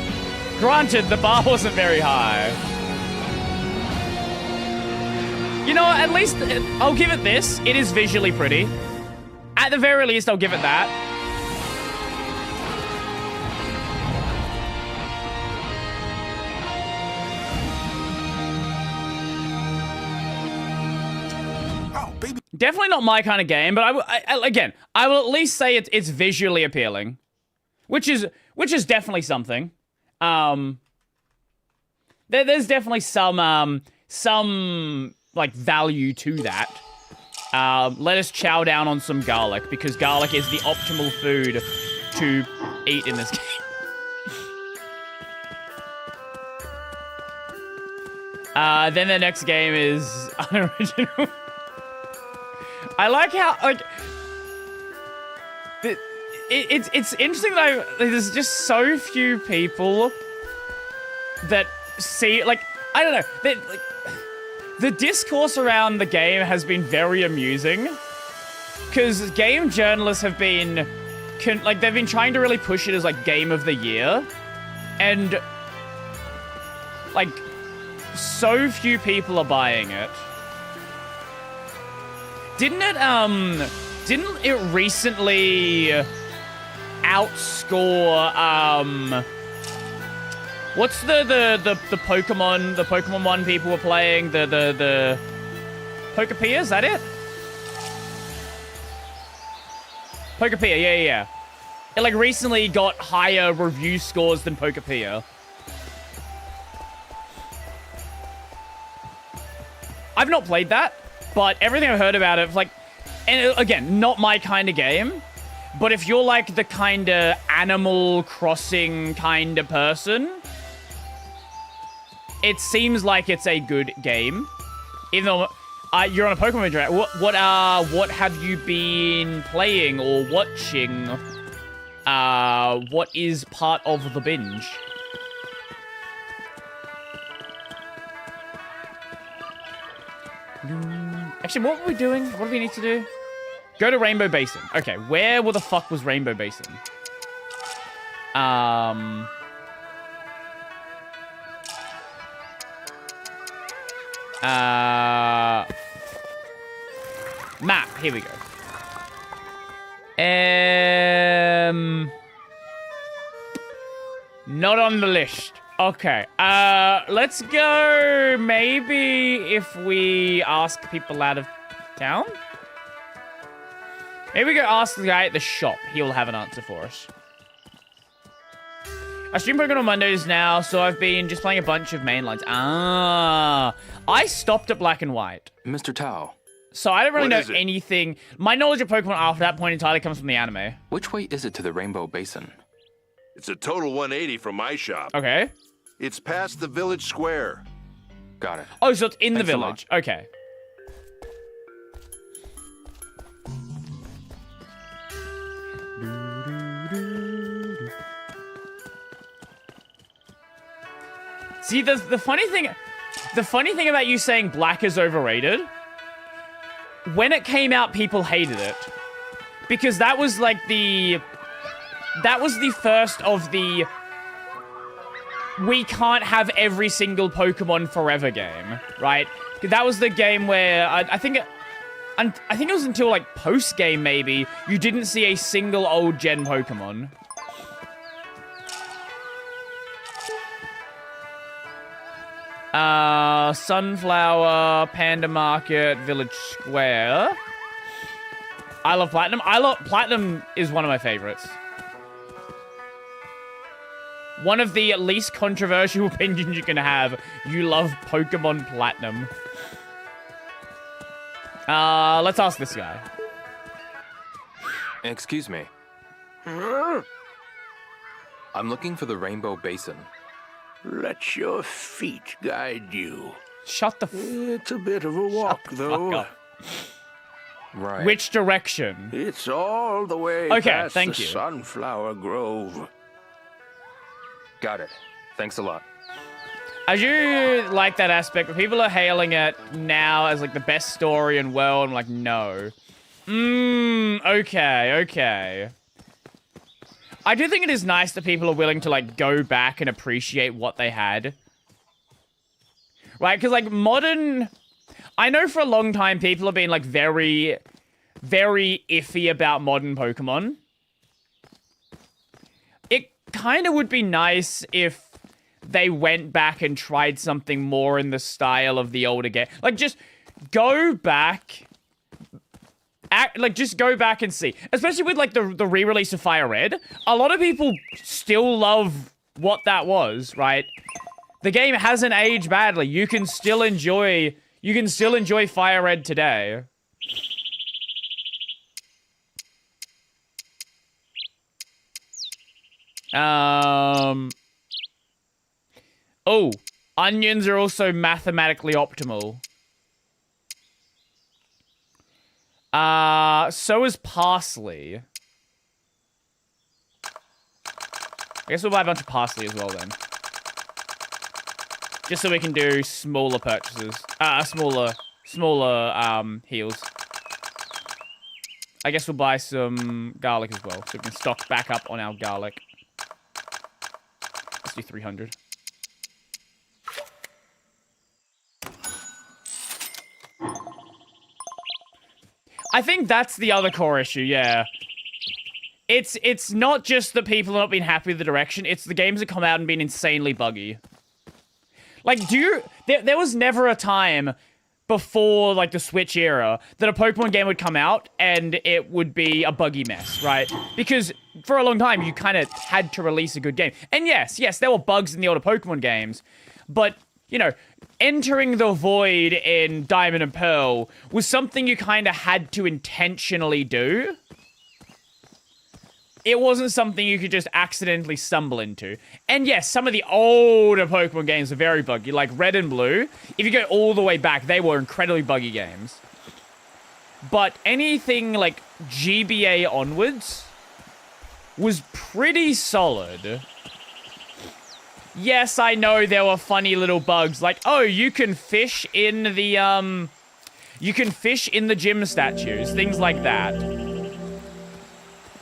S2: Granted, the bar wasn't very high. You know, at least I'll give it this. It is visually pretty. At the very least, I'll give it that. Definitely not my kind of game, but again, I will at least say it's visually appealing, which is definitely something. There's definitely some like value to that. Let us chow down on some garlic because garlic is the optimal food to eat in this game. Then the next game is unoriginal. I like how, like, it's interesting that there's just so few people that see, like, I don't know, the discourse around the game has been very amusing, because game journalists have been, they've been trying to really push it as, like, game of the year, and, like, so few people are buying it. Didn't it recently outscore, what's the Pokemon one people were playing, the Pokepia, is that it? Pokepia, yeah. It, like, recently got higher review scores than Pokepia. I've not played that. But everything I've heard about it, like, and again, not my kind of game, but if you're like the kind of Animal Crossing kind of person, it seems like it's a good game. Even though you're on a Pokemon Adventure, what have you been playing or watching? What is part of the binge? Actually, what were we doing? What do we need to do? Go to Rainbow Basin. Okay, where the fuck was Rainbow Basin? Map. Here we go. Not on the list. Okay, let's go, maybe if we ask people out of town? Maybe we go ask the guy at the shop. He will have an answer for us. I stream Pokemon on Mondays now, so I've been just playing a bunch of mainlines. I stopped at Black and White.
S3: Mr. Tao.
S2: So I don't really know anything. My knowledge of Pokemon after that point entirely comes from the anime.
S3: Which way is it to the Rainbow Basin?
S9: It's a total 180 from my shop.
S2: Okay.
S9: It's past the village square.
S3: Got it.
S2: Oh, so it's in the village. Okay. See, the funny thing about you saying black is overrated, when it came out, people hated it. Because that was like the first of the we can't have every single Pokemon forever game, right? That was the game where I think it was until like post game maybe you didn't see a single old gen Pokemon. Sunflower, Panda Market, Village Square. I love Platinum. Platinum is one of my favorites. One of the least controversial opinions you can have. You love Pokemon Platinum. Let's ask this guy.
S3: Excuse me. I'm looking for the Rainbow Basin.
S4: Let your feet guide you.
S2: Shut the
S4: It's a bit of a walk, though.
S3: Right.
S2: Which direction?
S4: It's all the way past the Sunflower Grove.
S3: Got it. Thanks a lot.
S2: I do like that aspect, but people are hailing it now as like the best story in world. I'm like, no. Okay. I do think it is nice that people are willing to, like, go back and appreciate what they had. Right? Because, like, modern... I know for a long time people have been, like, very, very iffy about modern Pokemon. It kind of would be nice if they went back and tried something more in the style of the older game. Like, just go back... just go back and see. Especially with, like, the re-release of Fire Red. A lot of people still love what that was, right? The game hasn't aged badly. You can still enjoy Fire Red today. Oh, onions are also mathematically optimal. So is parsley. I guess we'll buy a bunch of parsley as well then. Just so we can do smaller purchases. Smaller heals. I guess we'll buy some garlic as well, so we can stock back up on our garlic. Let's do 300. I think that's the other core issue, yeah. It's not just that people have not been happy with the direction, it's the games that come out and been insanely buggy. Like, there was never a time before, like, the Switch era that a Pokemon game would come out and it would be a buggy mess, right? Because for a long time, you kind of had to release a good game. And yes, there were bugs in the older Pokemon games, but, you know, entering the void in Diamond and Pearl was something you kind of had to intentionally do. It wasn't something you could just accidentally stumble into. And yes, some of the older Pokemon games are very buggy, like Red and Blue. If you go all the way back, they were incredibly buggy games. But anything like GBA onwards was pretty solid. Yes, I know there were funny little bugs, like, oh, you can fish in the, you can fish in the gym statues, things like that.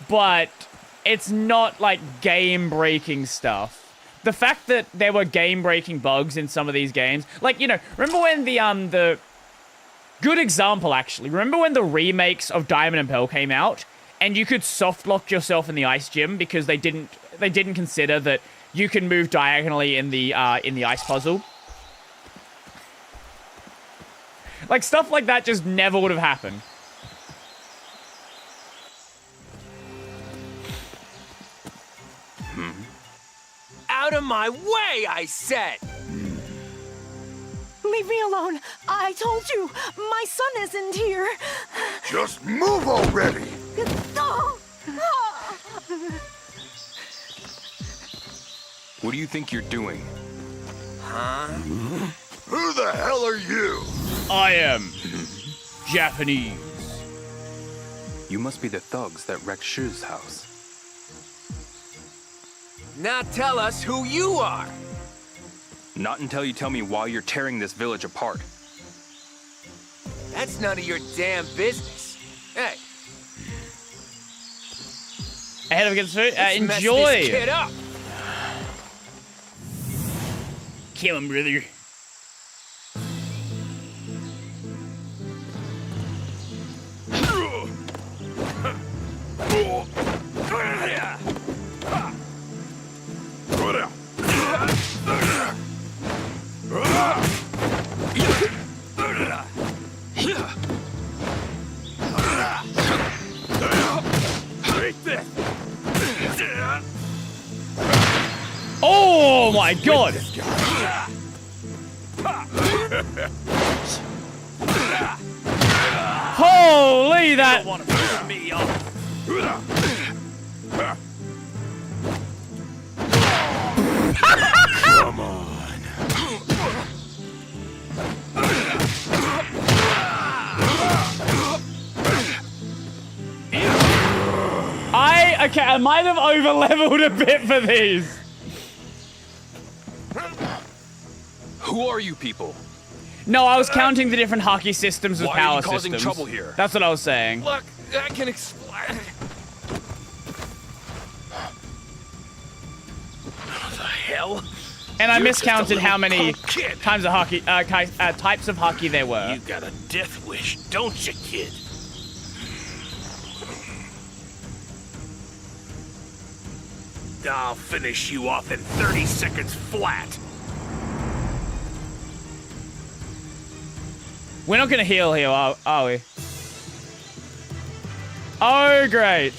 S2: But it's not, like, game-breaking stuff. The fact that there were game-breaking bugs in some of these games, like, you know, remember when the good example, actually, remember when the remakes of Diamond and Pearl came out, and you could soft-lock yourself in the ice gym because they didn't consider that you can move diagonally in the ice puzzle? Like, stuff like that just never would have happened.
S1: Out of my way, I said!
S8: Leave me alone. I told you, my son isn't here.
S9: Just move already!
S3: What do you think you're doing?
S1: Huh?
S9: Who the hell are you?
S2: I am Japanese.
S3: You must be the thugs that wrecked Shu's house.
S1: Now tell us who you are!
S3: Not until you tell me why you're tearing this village apart.
S1: That's none of your damn business. Hey.
S2: Ahead of against food.
S1: Let's
S2: Enjoy.
S1: mess this kid up.
S2: Kill him, brother. Oh my god! Holy that!
S9: Come on.
S2: Okay, I might have over-leveled a bit for these.
S3: Who are you people?
S2: No, I was counting the different hockey systems with
S3: Why
S2: power
S3: are you causing
S2: systems.
S3: trouble here?
S2: That's what I was saying.
S1: Look, I can explain. What the hell?
S2: And I
S1: You're just a
S2: miscounted
S1: little
S2: how many
S1: punk kid.
S2: types of hockey there were.
S1: You got a death wish, don't you, kid? I'll finish you off in 30 seconds flat.
S2: We're not gonna heal here, are we? Oh, great.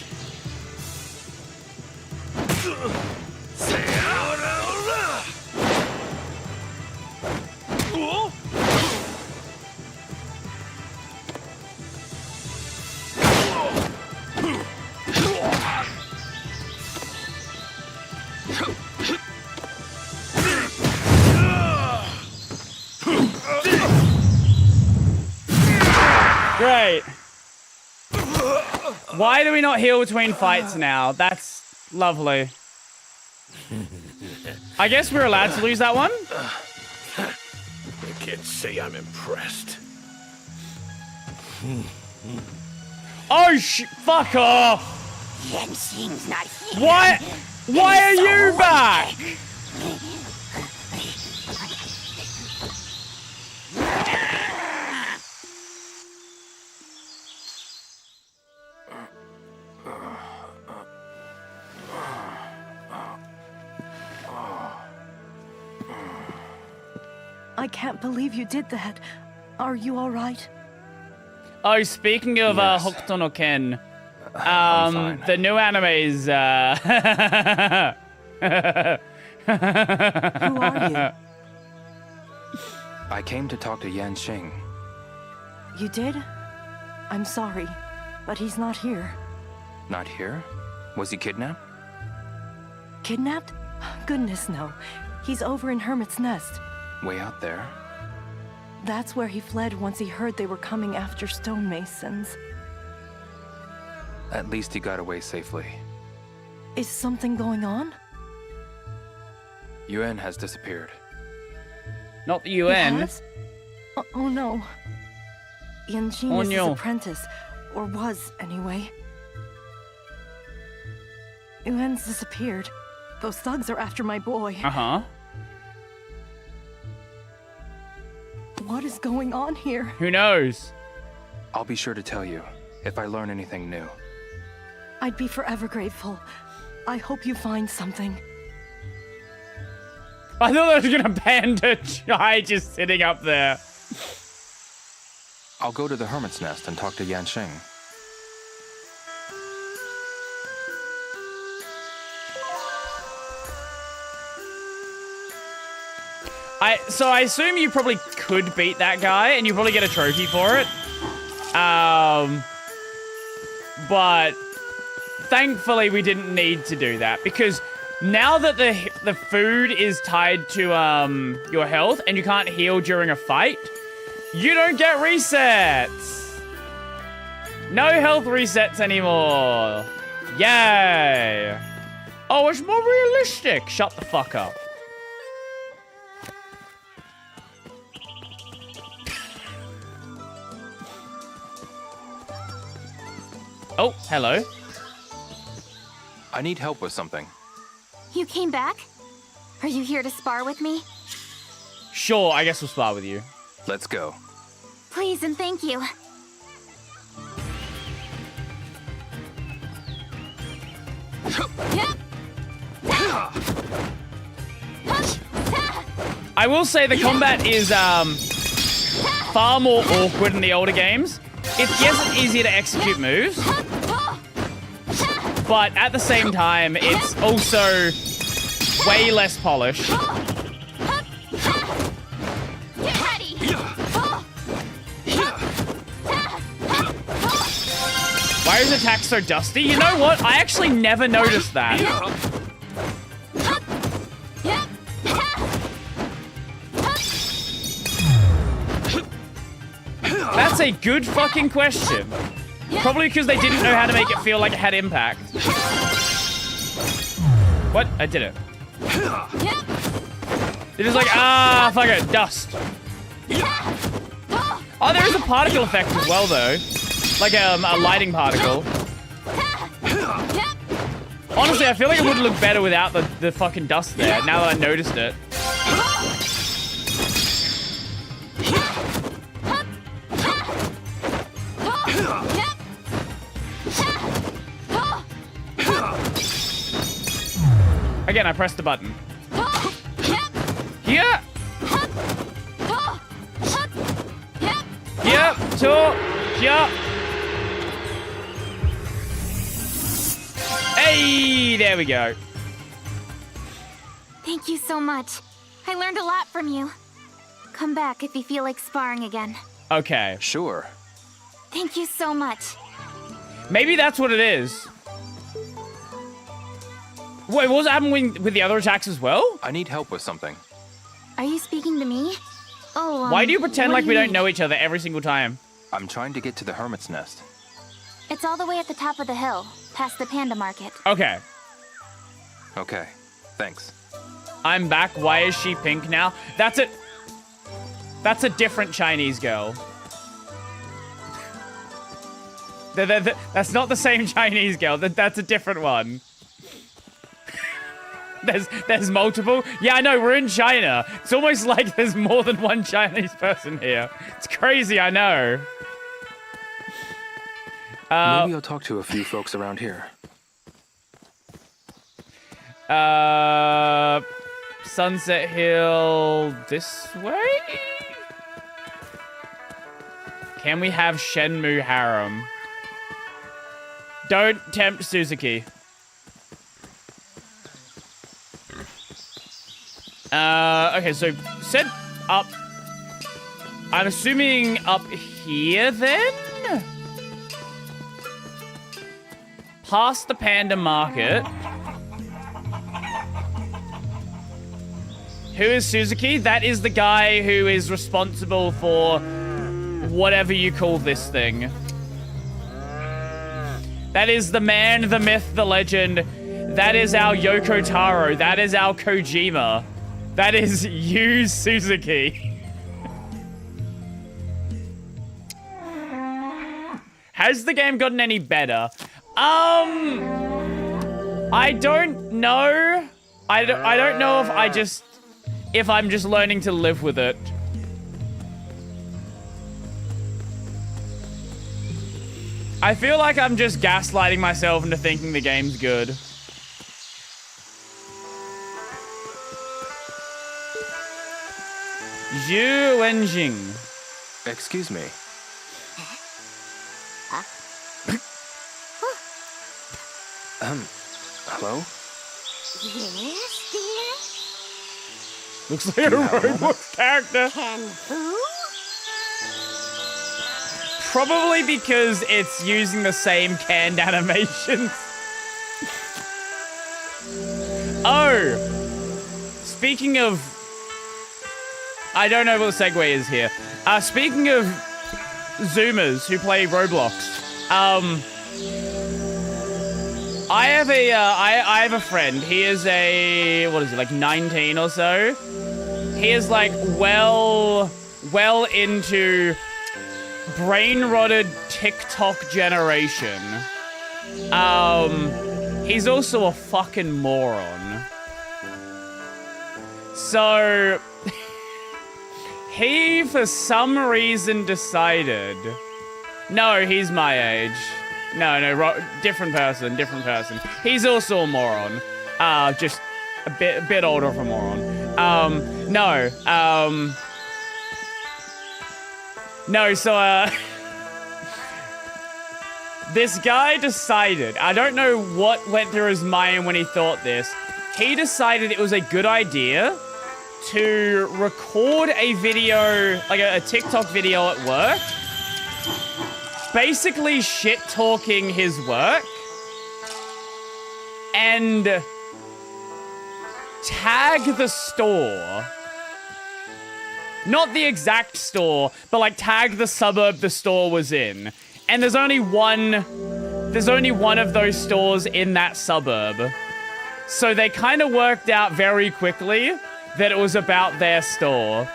S2: Great. Why do we not heal between fights now? That's lovely. I guess we're allowed to lose that one?
S4: I can't say I'm impressed.
S2: Oh, fuck off!
S6: Yenxing's not here.
S2: What? Why are you back?
S22: I can't believe you did that. Are you all right?
S2: Oh, speaking of Hokuto no Ken, the new animes,
S22: Who are you?
S3: I came to talk to Yan Xing.
S22: You did? I'm sorry, but he's not here.
S3: Not here? Was he kidnapped?
S22: Kidnapped? Goodness, no. He's over in Hermit's Nest.
S3: Way out there?
S22: That's where he fled once he heard they were coming after stonemasons.
S3: At least he got away safely.
S22: Is something going on?
S3: Yuan has disappeared.
S2: Not the
S22: He
S2: UN.
S22: has? Oh no. Yanjin
S2: Oh,
S22: is
S2: no.
S22: his apprentice. Or was, anyway. Yuan's disappeared. Those thugs are after my boy.
S2: Uh-huh.
S22: What is going on here?
S2: Who knows?
S3: I'll be sure to tell you if I learn anything new.
S22: I'd be forever grateful. I hope you find something.
S2: I thought I was gonna bandage guy just sitting up there.
S3: I'll go to the Hermit's Nest and talk to Yan Xing.
S2: So I assume you probably could beat that guy, and you probably get a trophy for it. But thankfully we didn't need to do that, because now that the food is tied to your health and you can't heal during a fight, you don't get resets. No health resets anymore. Yay. Oh, it's more realistic. Shut the fuck up. Oh, hello.
S3: I need help with something.
S23: You came back? Are you here to spar with me?
S2: Sure, I guess we'll spar with you.
S3: Let's go.
S23: Please and thank you.
S2: I will say the combat is far more awkward in the older games. It's easier to execute moves, but at the same time, it's also way less polished. Why is attack so dusty? You know what? I actually never noticed that. That's a good fucking question. Probably because they didn't know how to make it feel like it had impact. What? I did it. They're just like, ah, fuck it, dust. Oh, there is a particle effect as well, though. Like a lighting particle. Honestly, I feel like it would look better without the fucking dust there, now that I noticed it. Again, I pressed the button. Here! Here! Here! Hey! There we go.
S23: Thank you so much. I learned a lot from you. Come back if you feel like sparring again.
S2: Okay.
S3: Sure.
S23: Thank you so much.
S2: Maybe that's what it is. Wait, what was happening with the other attacks as well?
S3: I need help with something.
S23: Are you speaking to me? Oh,
S2: Why do you pretend
S23: what
S2: like we
S23: you
S2: don't
S23: need?
S2: know each other every single time?
S3: I'm trying to get to the Hermit's Nest.
S23: It's all the way at the top of the hill, past the panda market.
S2: Okay.
S3: Okay, thanks.
S2: I'm back. Why is she pink now? That's a different Chinese girl. That's not the same Chinese girl. That's a different one. There's multiple. Yeah, I know. We're in China. It's almost like there's more than one Chinese person here. It's crazy. I know.
S3: Maybe I'll talk to a few folks around here.
S2: Sunset Hill this way? Can we have Shenmue Harem? Don't tempt Suzuki. Okay, so set up. I'm assuming up here then? Past the panda market. Who is Suzuki? That is the guy who is responsible for whatever you call this thing. That is the man, the myth, the legend. That is our Yoko Taro. That is our Kojima. That is Yu Suzuki. Has the game gotten any better? I don't know. I don't know if I'm just learning to live with it. I feel like I'm just gaslighting myself into thinking the game's good. Zhu Wenjing.
S3: Excuse me. Hello?
S6: Yes, dear?
S2: Looks like a Roblox character.
S6: Can who?
S2: Probably because it's using the same canned animations. Oh! Speaking of... I don't know what the segue is here. Speaking of Zoomers who play Roblox, I have a friend. He is what is he, like 19 or so? He is like well into brain-rotted TikTok generation. He's also a fucking moron. So, he, for some reason, decided... No, he's my age. No, different person. He's also a moron. Just a bit older of a moron. This guy decided, I don't know what went through his mind when he thought this. He decided it was a good idea to record a video, like a TikTok video at work, basically shit-talking his work, and tag the store. Not the exact store, but like tag the suburb the store was in. And there's only one of those stores in that suburb. So they kind of worked out very quickly that it was about their store.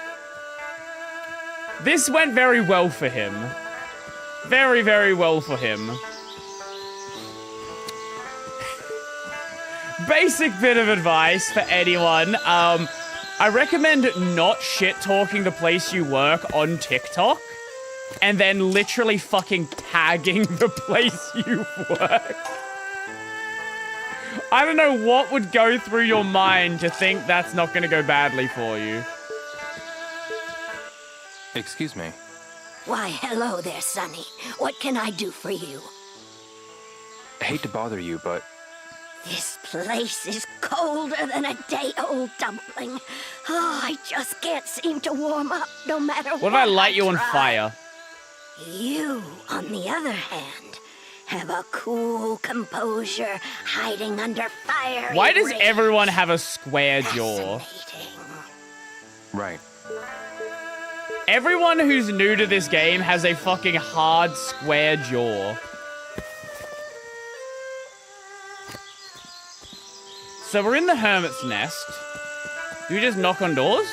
S2: This went very well for him. Very, very well for him. Basic bit of advice for anyone. I recommend not shit-talking the place you work on TikTok and then literally fucking tagging the place you work. I don't know what would go through your mind to think that's not going to go badly for you.
S3: Excuse me.
S6: Why, hello there, Sonny. What can I do for you?
S3: I hate to bother you, but
S6: This place is colder than a day-old dumpling. Oh, I just can't seem to warm up no matter what.
S2: What if I light you on
S6: try.
S2: fire?
S6: You, on the other hand, have a cool composure hiding under fire.
S2: Why does everyone have a square jaw?
S3: right.
S2: Everyone who's new to this game has a fucking hard square jaw. So we're in the hermit's nest. Do we just knock on doors?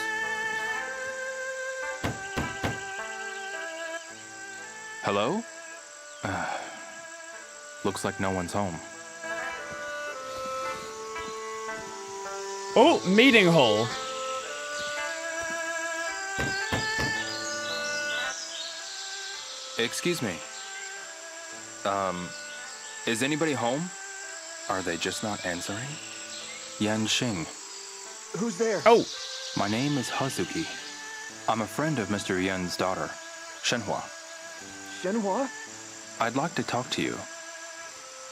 S3: Hello? Looks like no one's home.
S2: Oh, meeting hall.
S3: Excuse me. Is anybody home? Are they just not answering? Yan Xing.
S5: Who's there?
S2: Oh.
S3: My name is Hazuki. I'm a friend of Mr. Yan's daughter, Shenhua.
S5: Shenhua?
S3: I'd like to talk to you.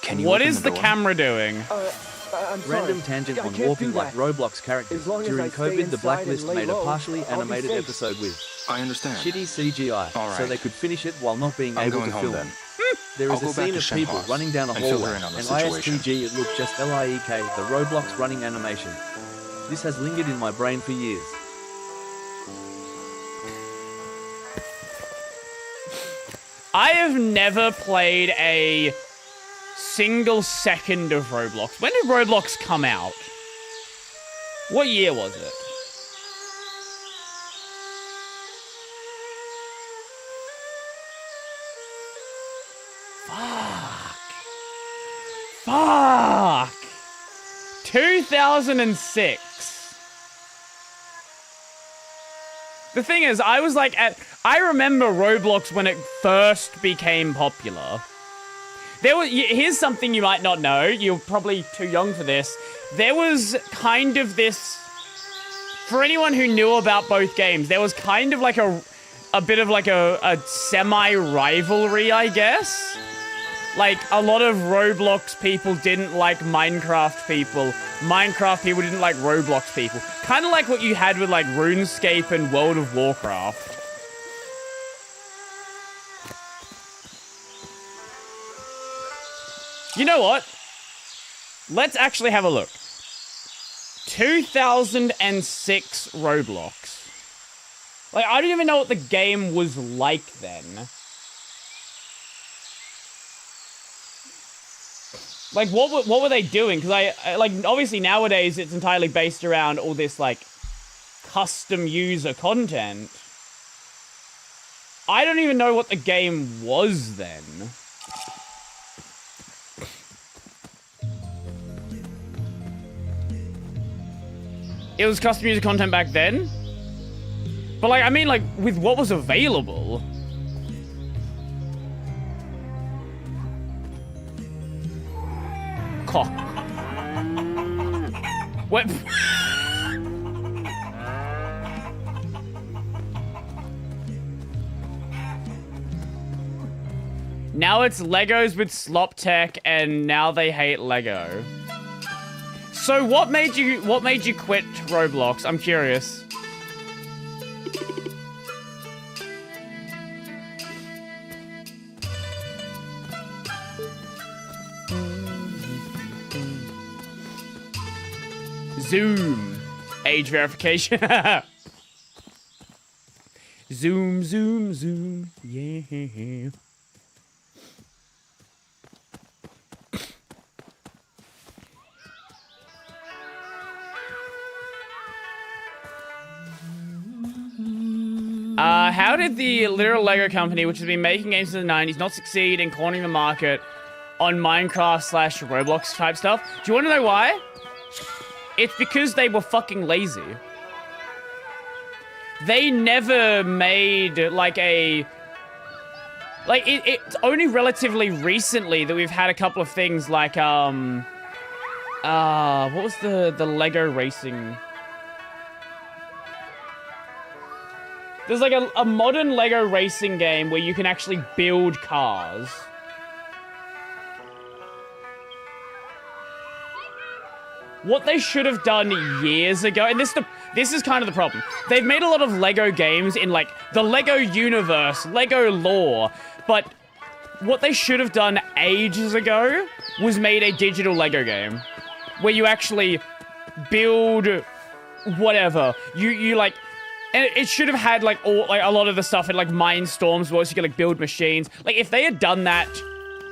S3: Can you
S2: What
S3: open
S2: is the
S3: door?
S2: camera doing?
S5: I'm sorry.
S10: Random tangent
S5: I
S10: on
S5: can't
S10: walking
S5: do
S10: like
S5: that.
S10: Roblox characters.
S5: As long as
S10: During
S5: I stay
S10: COVID, the
S5: inside
S10: Blacklist
S5: and lay
S10: made a
S5: low,
S10: partially
S5: I'll be
S10: animated
S5: safe.
S10: episode with
S3: I understand.
S10: shitty CGI,
S3: All
S10: so
S3: right.
S10: they could finish it while not being
S3: I'm
S10: able
S3: going
S10: to
S3: home
S10: film.
S3: then.
S10: There is
S3: I'll
S10: a
S3: go back
S10: scene
S3: to
S10: of people
S3: Shenhua's
S10: running down a
S3: and fill her
S10: hallway,
S3: in on the
S10: and
S3: situation.
S10: ISTG it looked just LIEK, the Roblox running animation. This has lingered in my brain for years.
S2: I have never played a single second of Roblox. When did Roblox come out? What year was it? Fuck. 2006. The thing is, I was like I remember Roblox when it first became popular. Here's something you might not know. You're probably too young for this. There was kind of this, for anyone who knew about both games, there was kind of like a bit of like a semi-rivalry, I guess. Like, a lot of Roblox people didn't like Minecraft people. Minecraft people didn't like Roblox people. Kind of like what you had with, like, RuneScape and World of Warcraft. You know what? Let's actually have a look. 2006 Roblox. Like, I don't even know what the game was like then. Like, what were they doing? Because I like, obviously nowadays it's entirely based around all this, like, custom user content. I don't even know what the game was then. It was custom user content back then? But, like, I mean, like, with what was available. Cock. What? Now it's Legos with slop tech, and now they hate Lego. So what made you quit Roblox? I'm curious. Zoom. Age verification. Zoom, zoom, zoom. Yeah. How did the literal Lego company, which has been making games since the 90s, not succeed in cornering the market on Minecraft / Roblox type stuff? Do you want to know why? It's because they were fucking lazy. They never made, like, a... Like, it's only relatively recently that we've had a couple of things like, what was the Lego racing... There's like a modern Lego racing game where you can actually build cars. What they should have done years ago, and this is kind of the problem. They've made a lot of Lego games in like the Lego universe, Lego lore, but what they should have done ages ago was made a digital Lego game where you actually build whatever. You like... And it should have had, like, a lot of the stuff in, like, Mindstorms where you could, like, build machines. Like, if they had done that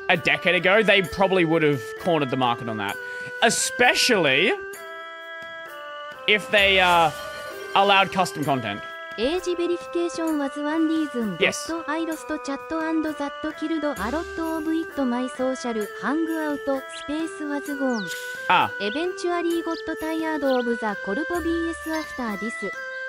S2: a decade ago, they probably would have cornered the market on that. Especially if they, allowed custom content.
S7: Age verification was one reason.
S2: Yes.
S7: I lost chat and that killed a lot of it. My social hangout space was gone. Eventually got tired of the Corpo BS after this.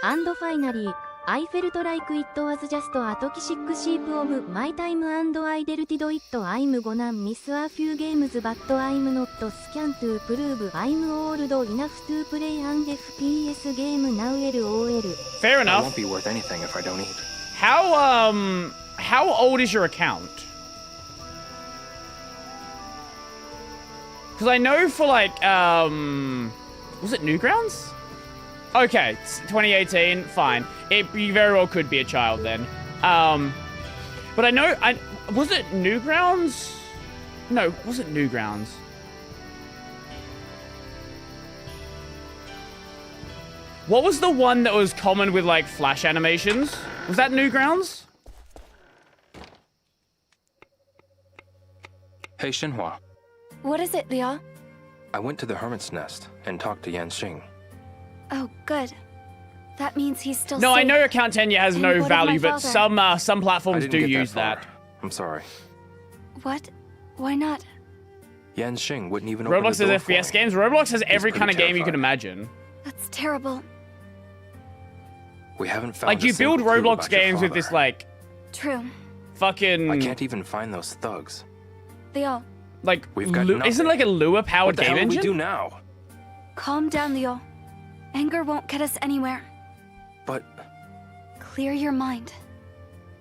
S7: And finally, I felt like it was just a toxic sheep of my time and I deleted it. I'm gonna miss a few games but I'm not scanned to prove I'm old enough to play an FPS game now. LOL.
S2: Fair enough.
S3: It won't be worth anything if I don't eat.
S2: How old is your account? Because I know for like, was it Newgrounds? Okay, 2018, fine. It very well could be a child then. But I know, was it Newgrounds? No, was it Newgrounds? What was the one that was common with like flash animations? Was that Newgrounds?
S3: Hey, Shenhua.
S23: What is it, Liao?
S3: I went to the Hermit's Nest and talked to Yanxing.
S23: Oh, good. That means he's still
S2: No,
S23: safe.
S2: I know account tenure has
S23: And
S2: no
S23: what of
S2: value,
S23: my
S2: but
S23: father?
S2: some platforms
S3: I didn't
S2: do
S3: get
S2: use
S3: far.
S2: that.
S3: I'm sorry.
S23: What? Why not?
S3: Yanxing wouldn't even open
S2: Roblox
S3: the door
S2: has
S3: for
S2: FPS
S3: me.
S2: games. Roblox has every
S3: pretty
S2: kind of game you
S3: terrified.
S2: can imagine.
S23: That's terrible.
S3: We haven't found
S2: Like,
S3: a
S2: you build
S3: single clue
S2: Roblox
S3: about your
S2: games with
S3: father.
S2: this, like,
S23: True.
S2: fucking...
S3: I can't even find those thugs.
S23: Leo,
S2: Like,
S3: We've got
S2: isn't
S3: nothing.
S2: it like a lure-powered
S3: What the
S2: game
S3: hell do we
S2: engine?
S3: do now?
S23: calm down, Leo. Anger won't get us anywhere.
S3: But...
S23: Clear your mind.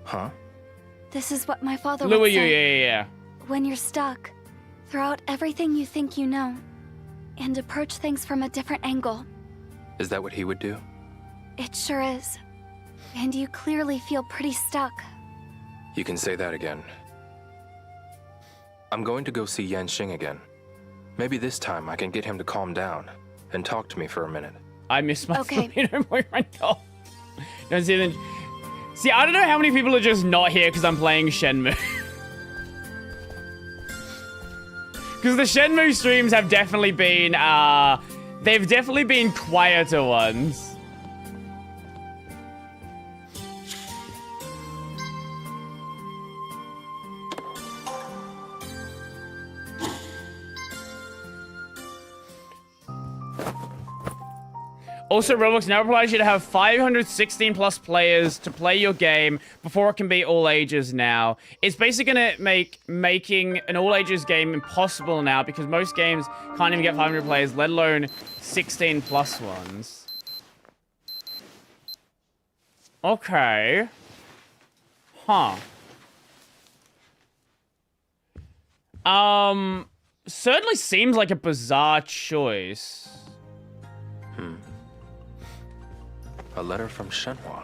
S3: Huh?
S23: This is what my father
S2: Lure
S23: would
S2: you,
S23: say.
S2: yeah.
S23: When you're stuck, throw out everything you think you know, and approach things from a different angle.
S3: Is that what he would do?
S23: It sure is. And you clearly feel pretty stuck.
S3: You can say that again. I'm going to go see Yanxing again. Maybe this time I can get him to calm down and talk to me for a minute.
S2: I miss my
S23: Okay.
S2: Filipino boyfriend. Oh. Don't see them. See, I don't know how many people are just not here because I'm playing Shenmue. Because the Shenmue streams have definitely been, they've definitely been quieter ones. Also, Roblox now requires you to have 516 plus players to play your game before it can be all ages now. It's basically gonna make making an all ages game impossible now because most games can't even get 500 players, let alone 16 plus ones. Okay. Huh. Certainly seems like a bizarre choice.
S3: A letter from Shenhua.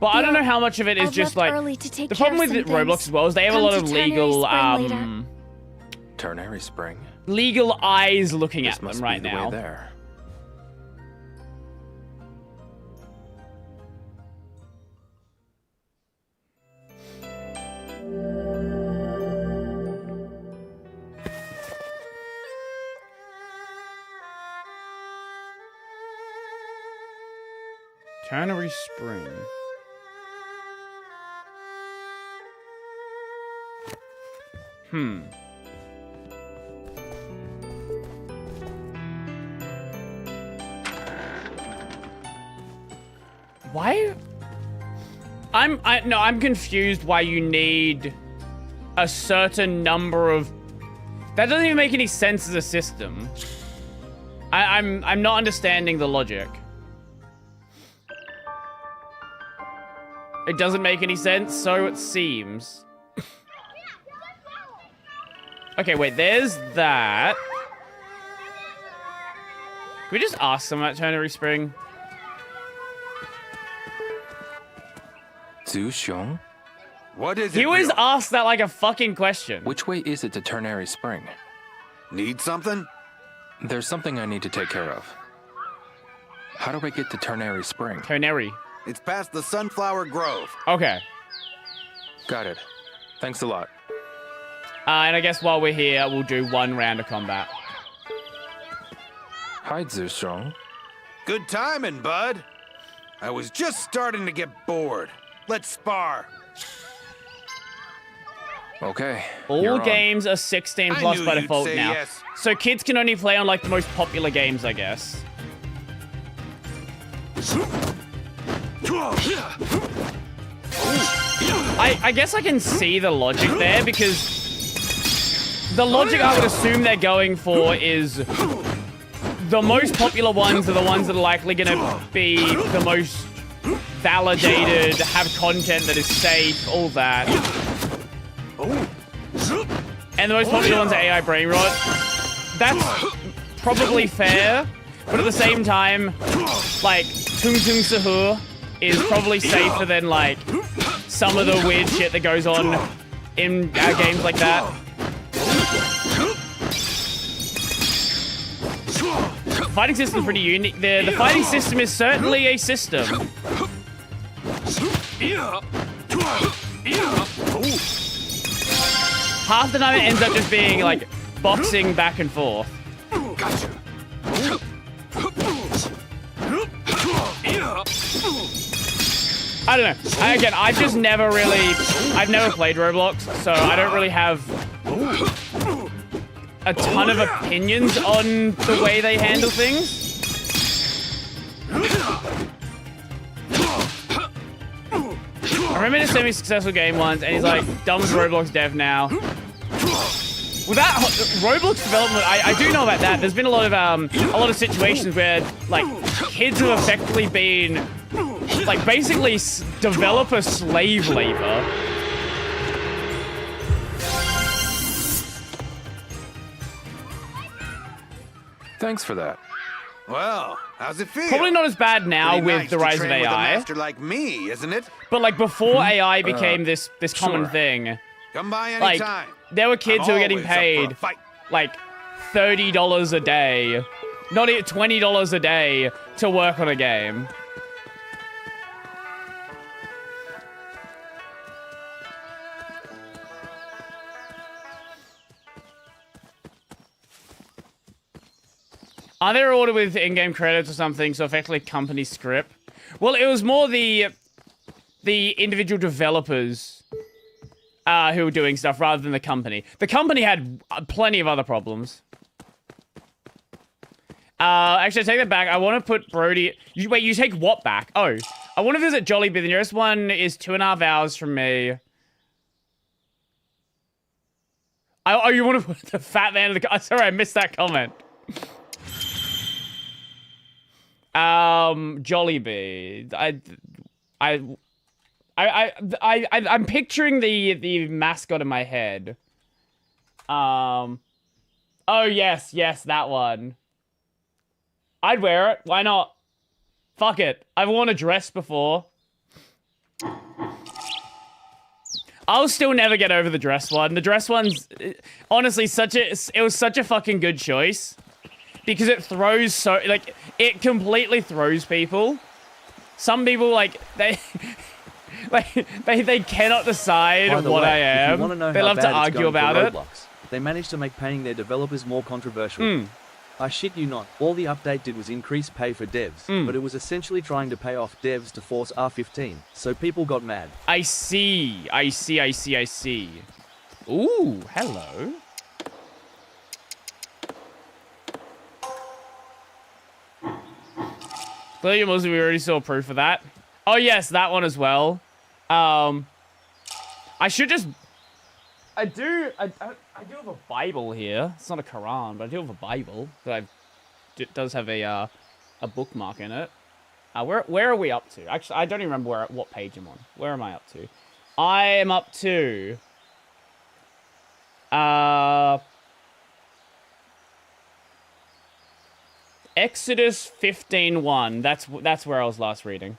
S2: But I don't
S23: Yeah,
S2: know how much of it is
S23: I've
S2: just
S23: left
S2: like
S23: early to take
S2: the
S23: care
S2: problem
S23: of
S2: with
S23: some
S2: Roblox
S23: things.
S2: as well is they have a
S23: Come
S2: lot
S23: to
S2: of
S23: Ternary
S2: legal
S23: Spring later.
S3: Ternary Spring.
S2: legal eyes looking
S3: This
S2: at
S3: must
S2: them right
S3: be the
S2: now.
S3: way there.
S2: Ternary Spring. Why? I'm confused why you need a certain number of... That doesn't even make any sense as a system. I'm not understanding the logic. It doesn't make any sense, so it seems. Okay, wait, there's that. Can we just ask someone at Ternary Spring?
S3: Zhu Xiong?
S17: What is it?
S2: He always asks that like a fucking question.
S3: Which way is it to Ternary Spring?
S17: Need something?
S3: There's something I need to take care of. How do I get to Ternary Spring?
S2: Ternary.
S17: It's past the Sunflower Grove.
S2: Okay.
S3: Got it. Thanks a lot.
S2: And I guess while we're here, we'll do one round of combat.
S3: Hi, Zhu Xiong.
S17: Good timing, bud. I was just starting to get bored. Let's spar.
S3: Okay.
S2: All games are 16 plus by default now.
S17: Yes.
S2: So kids can only play on like the most popular games, I guess. I guess I can see the logic there because the logic I would assume they're going for is the most popular ones are the ones that are likely going to be the most validated, have content that is safe, all that. And the most popular ones are AI Brain Rot. That's probably fair, but at the same time, like, Tung Tung Sahur is probably safer than, like, some of the weird shit that goes on in games like that. The fighting system is pretty unique. The fighting system is certainly a system. Half the time it ends up just being, like, boxing back and forth.
S17: Gotcha.
S2: I don't know. Again, I've just never really... I've never played Roblox, so I don't really have a ton of opinions on the way they handle things. I remember in a semi-successful game once, and he's like, done with Roblox dev now. With that Roblox development, I do know about that. There's been a lot of situations where like kids have effectively been like basically developer slave labor.
S3: Thanks for that.
S17: Well, how's it feel?
S2: Probably not as bad now
S17: Pretty
S2: with
S17: nice
S2: the
S17: to
S2: rise of
S17: train with a
S2: AI.
S17: master like me, isn't it?
S2: But like before AI became this common
S17: sure.
S2: thing,
S17: Come by
S2: like
S17: anytime.
S2: there were kids who were getting paid like $30 a day, not even $20 a day to work on a game. Are they rewarded with in-game credits or something, so effectively company script? Well, it was more the individual developers who were doing stuff rather than the company. The company had plenty of other problems. Actually, I take that back. I want to put Brody... Wait, you take what back? Oh, I want to visit Jollibee. The nearest one is 2.5 hours from me. Oh, you want to put the fat man in the... Sorry, I missed that comment. Jollibee. I'm picturing the mascot in my head. Oh yes, that one. I'd wear it. Why not? Fuck it. I've worn a dress before. I'll still never get over the dress one. The dress one's honestly it was such a fucking good choice. Because it throws like, it completely throws people. Some people, like, they cannot decide what I am. They love to argue about it.
S10: They managed to make paying their developers more controversial. I shit you not, all the update did was increase pay for devs, but it was essentially trying to pay off devs to force R15, so people got mad.
S2: I see. Ooh, hello. Clearly, we already saw proof of that. Oh yes, that one as well. I should just. I do have a Bible here. It's not a Quran, but I do have a Bible that does have a bookmark in it. Where are we up to? Actually, I don't even remember what page I'm on. Where am I up to? I am up to Exodus 15:1. That's where I was last reading.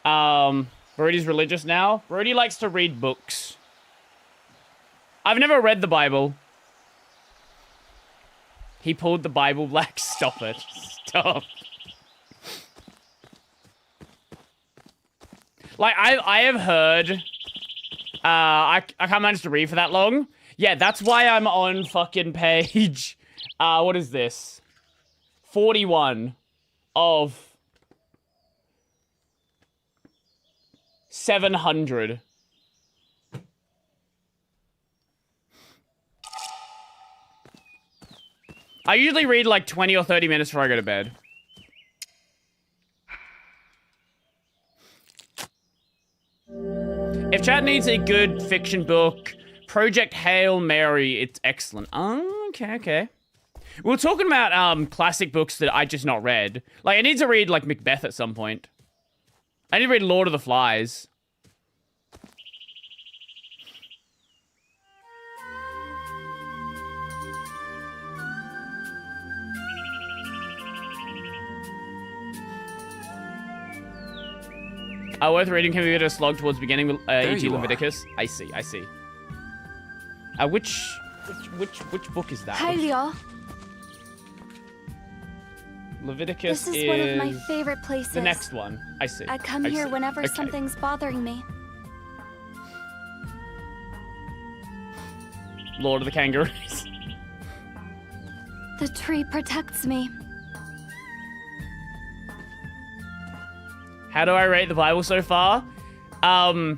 S2: Brody's religious now. Brody likes to read books. I've never read the Bible. He pulled the Bible black. Stop it. Stop. Like, I have heard... I can't manage to read for that long. Yeah, that's why I'm on fucking page... what is this? 41 of 700. I usually read like 20 or 30 minutes before I go to bed. If chat needs a good fiction book, Project Hail Mary, it's excellent. Oh, okay. We were talking about classic books that I just not read. Like, I need to read like Macbeth at some point. I need to read Lord of the Flies. Worth reading can be a bit of a slog towards the beginning with E.G. Leviticus. I see. Which book is that?
S23: Hi, Leo.
S2: Leviticus
S23: is one of my favorite places.
S2: The next one. I see.
S23: I come here whenever something's bothering me.
S2: Lord of the Kangaroos.
S23: The tree protects me.
S2: How do I rate the Bible so far? So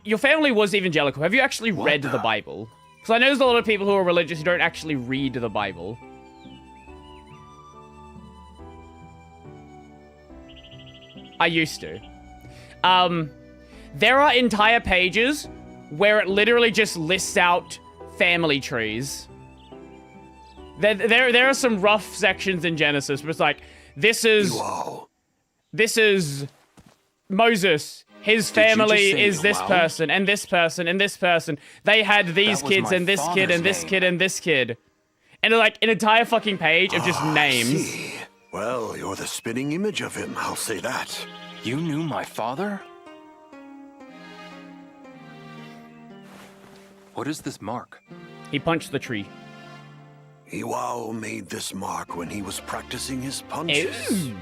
S2: your family was evangelical. Have you actually read the Bible? Because I know there's a lot of people who are religious who don't actually read the Bible. I used to. There are entire pages where it literally just lists out family trees. There are some rough sections in Genesis, but it's like, this is Moses. His family is this person, and this person, and this person. They had these kids, and this kid, and this kid, and this kid. And like an entire fucking page of just names.
S11: See. Well, you're the spitting image of him, I'll say that.
S3: You knew my father? What is this mark?
S2: He punched the tree.
S11: Iwao made this mark when he was practicing his punches.
S2: Ew.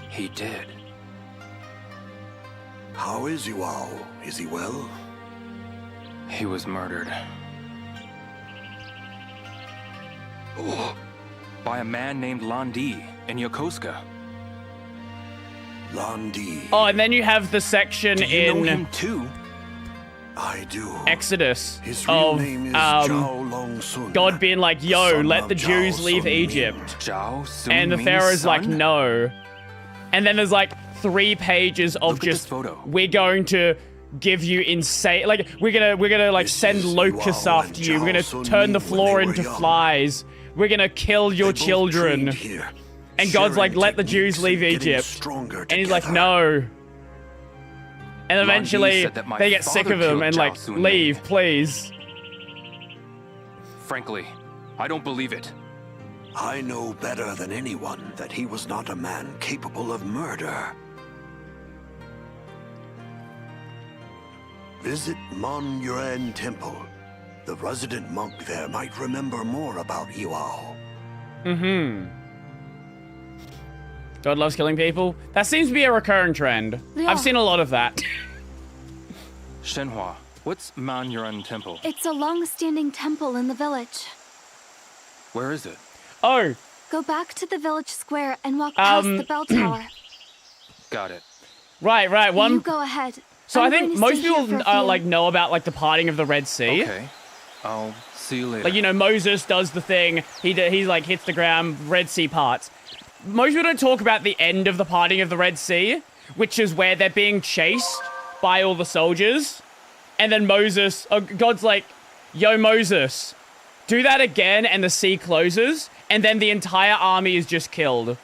S3: He did.
S11: How is Iwao? Is he well?
S3: He was murdered. By a man named Landi in Yokosuka.
S11: Landi.
S2: Oh, and then you have the section
S3: Do you
S2: in
S3: know him too?
S11: I do.
S2: Exodus
S11: His real
S2: of
S11: name is Zhao Long-sun,
S2: God being like, yo,
S11: son
S2: let
S11: of
S2: the Jews
S11: Zhao
S2: leave
S11: Sun-ming.
S2: Egypt.
S3: Zhao Sun
S2: And the
S3: Ming's
S2: Pharaoh's like,
S3: son?
S2: no. And then there's like 3 pages of
S3: Look at
S2: just
S3: this photo.
S2: we're going to give you insane, like we're gonna like send locusts after you. We're gonna turn the floor into flies. We're gonna kill your children. And God's like, let the Jews leave Egypt. And he's like, no. And eventually
S3: said that my
S2: they get sick
S3: father
S2: of him
S3: killed
S2: and like,
S3: Zhao Sun-ming.
S2: leave, please.
S3: Frankly, I don't believe it.
S11: I know better than anyone that he was not a man capable of murder. Visit Mon Yuan Temple. The resident monk there might remember more about Iwao.
S2: God loves killing people. That seems to be a recurring trend.
S23: Yeah.
S2: I've seen a lot of that.
S3: Shenhua, what's Manyuran Temple?
S23: It's a long-standing temple in the village.
S3: Where is it?
S2: Oh.
S23: Go back to the village square and walk past the bell tower.
S3: Got it.
S2: Right.
S23: You go ahead.
S2: So
S23: I'm
S2: I think
S23: going to
S2: most
S23: stay here
S2: people
S23: for a few.
S2: like know about like the parting of the Red Sea.
S3: Okay. I'll see you later.
S2: Like, you know, Moses does the thing. He's like hits the ground, Red Sea parts. Most people don't talk about the end of the parting of the Red Sea, which is where they're being chased by all the soldiers. And then God's like, yo, Moses, do that again, and the sea closes, and then the entire army is just killed.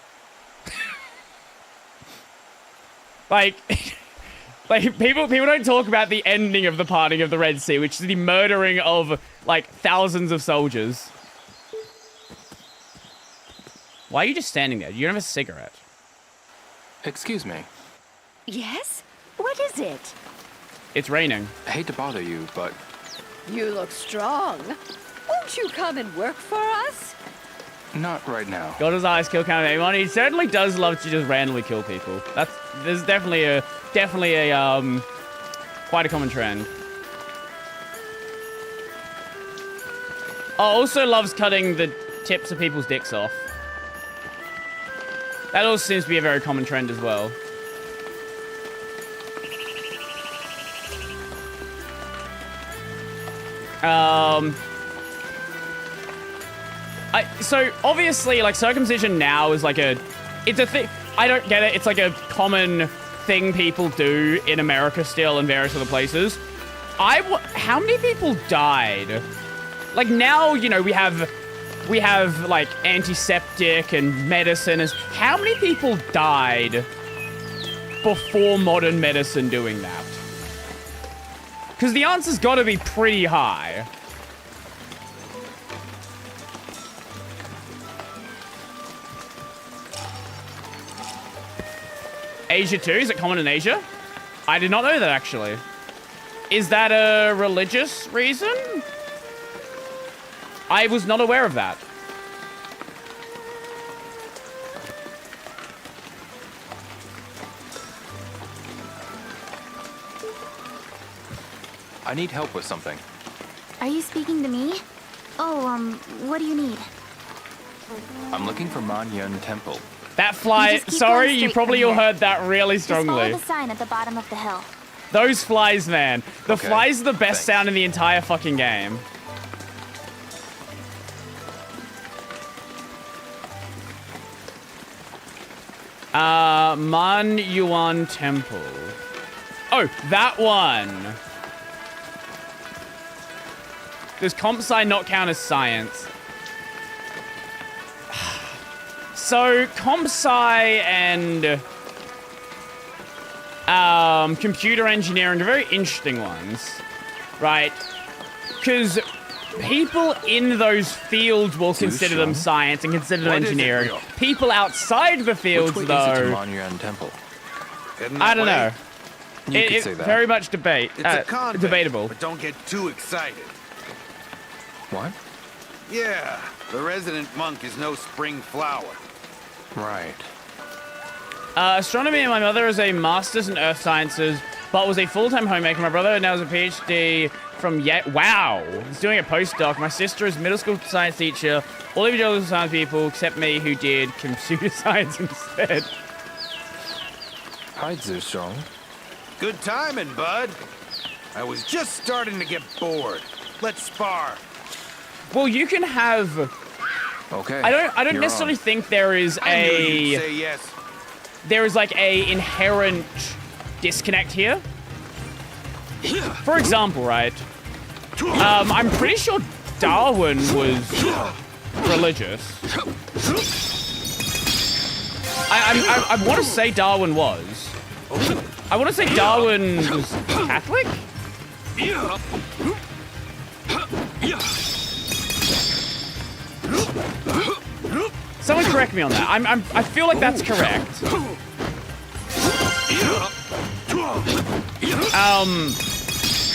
S2: Like people don't talk about the ending of the parting of the Red Sea, which is the murdering of like thousands of soldiers. Why are you just standing there? You don't have a cigarette.
S3: Excuse me.
S6: Yes? What is it?
S2: It's raining.
S3: I hate to bother you, but
S6: You look strong. Won't you come and work for us?
S3: not right now.
S2: God his eyes kill count anyone. He certainly does love to just randomly kill people. There's definitely a quite a common trend. Also loves cutting the tips of people's dicks off. That also seems to be a very common trend as well. So obviously, like, circumcision now is like it's a thing. I don't get it. It's like a common thing people do in America still and various other places. How many people died? Like, now, you know, we have like antiseptic and medicine. How many people died before modern medicine doing that? Because the answer's got to be pretty high. Asia too? Is it common in Asia? I did not know that, actually. Is that a religious reason? I was not aware of that.
S3: I need help with something.
S23: Are you speaking to me? Oh, what do you need?
S3: I'm looking for Manyan Temple.
S2: That fly,
S23: You just keep
S2: sorry,
S23: going
S2: you
S23: straight
S2: probably
S23: from
S2: all
S23: here.
S2: heard that really
S23: Just follow
S2: strongly.
S23: the sign at the bottom of the hill.
S2: Those flies, man. The
S3: Okay,
S2: flies are the best
S3: thanks.
S2: sound in the entire fucking game. Man Yuan Temple. Oh, that one. Does comp sci not count as science? So, comp sci and computer engineering are very interesting ones, right? Because people in those fields will consider them science and consider them
S13: What is it,
S2: engineering.
S13: Rio?
S2: People outside the fields,
S3: Which way is it to
S2: though,
S3: Manyan Temple?
S2: I don't know.
S3: You could say that.
S2: Very much debate.
S17: It's a convent,
S2: debatable.
S17: but don't get too excited.
S3: What?
S17: Yeah, the resident monk is no spring flower.
S3: Right.
S2: Astronomy, and my mother is a master's in earth sciences, but was a full-time homemaker. My brother now has a PhD from Wow! He's doing a postdoc. My sister is a middle school science teacher. All evangelical science people, except me, who did computer science instead.
S3: Hi, Zerstrong.
S17: Good timing, bud. I was just starting to get bored. Let's spar.
S2: Well, you can have...
S3: Okay.
S2: I don't
S3: you're
S2: necessarily
S3: on.
S2: think there is
S17: I knew you'd say yes.
S2: there is like a inherent disconnect here. For example, right? I'm pretty sure Darwin was religious. I want to say Darwin was. I want to say Darwin was Catholic. Someone correct me on that. I feel like that's correct.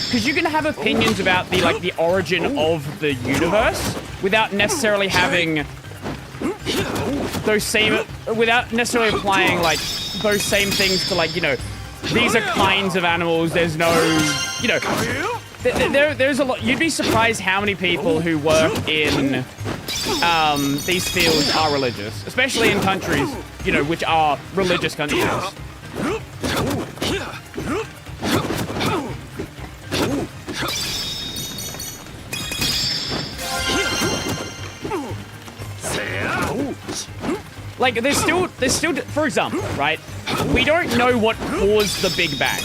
S2: Because you can have opinions about the origin of the universe without necessarily having without necessarily applying like those same things to, like, you know, these are kinds of animals. There's no, you know, there's a lot. You'd be surprised how many people who work in these fields are religious, especially in countries, you know, which are religious countries. Like, there's still, for example, right? We don't know what caused the Big Bang.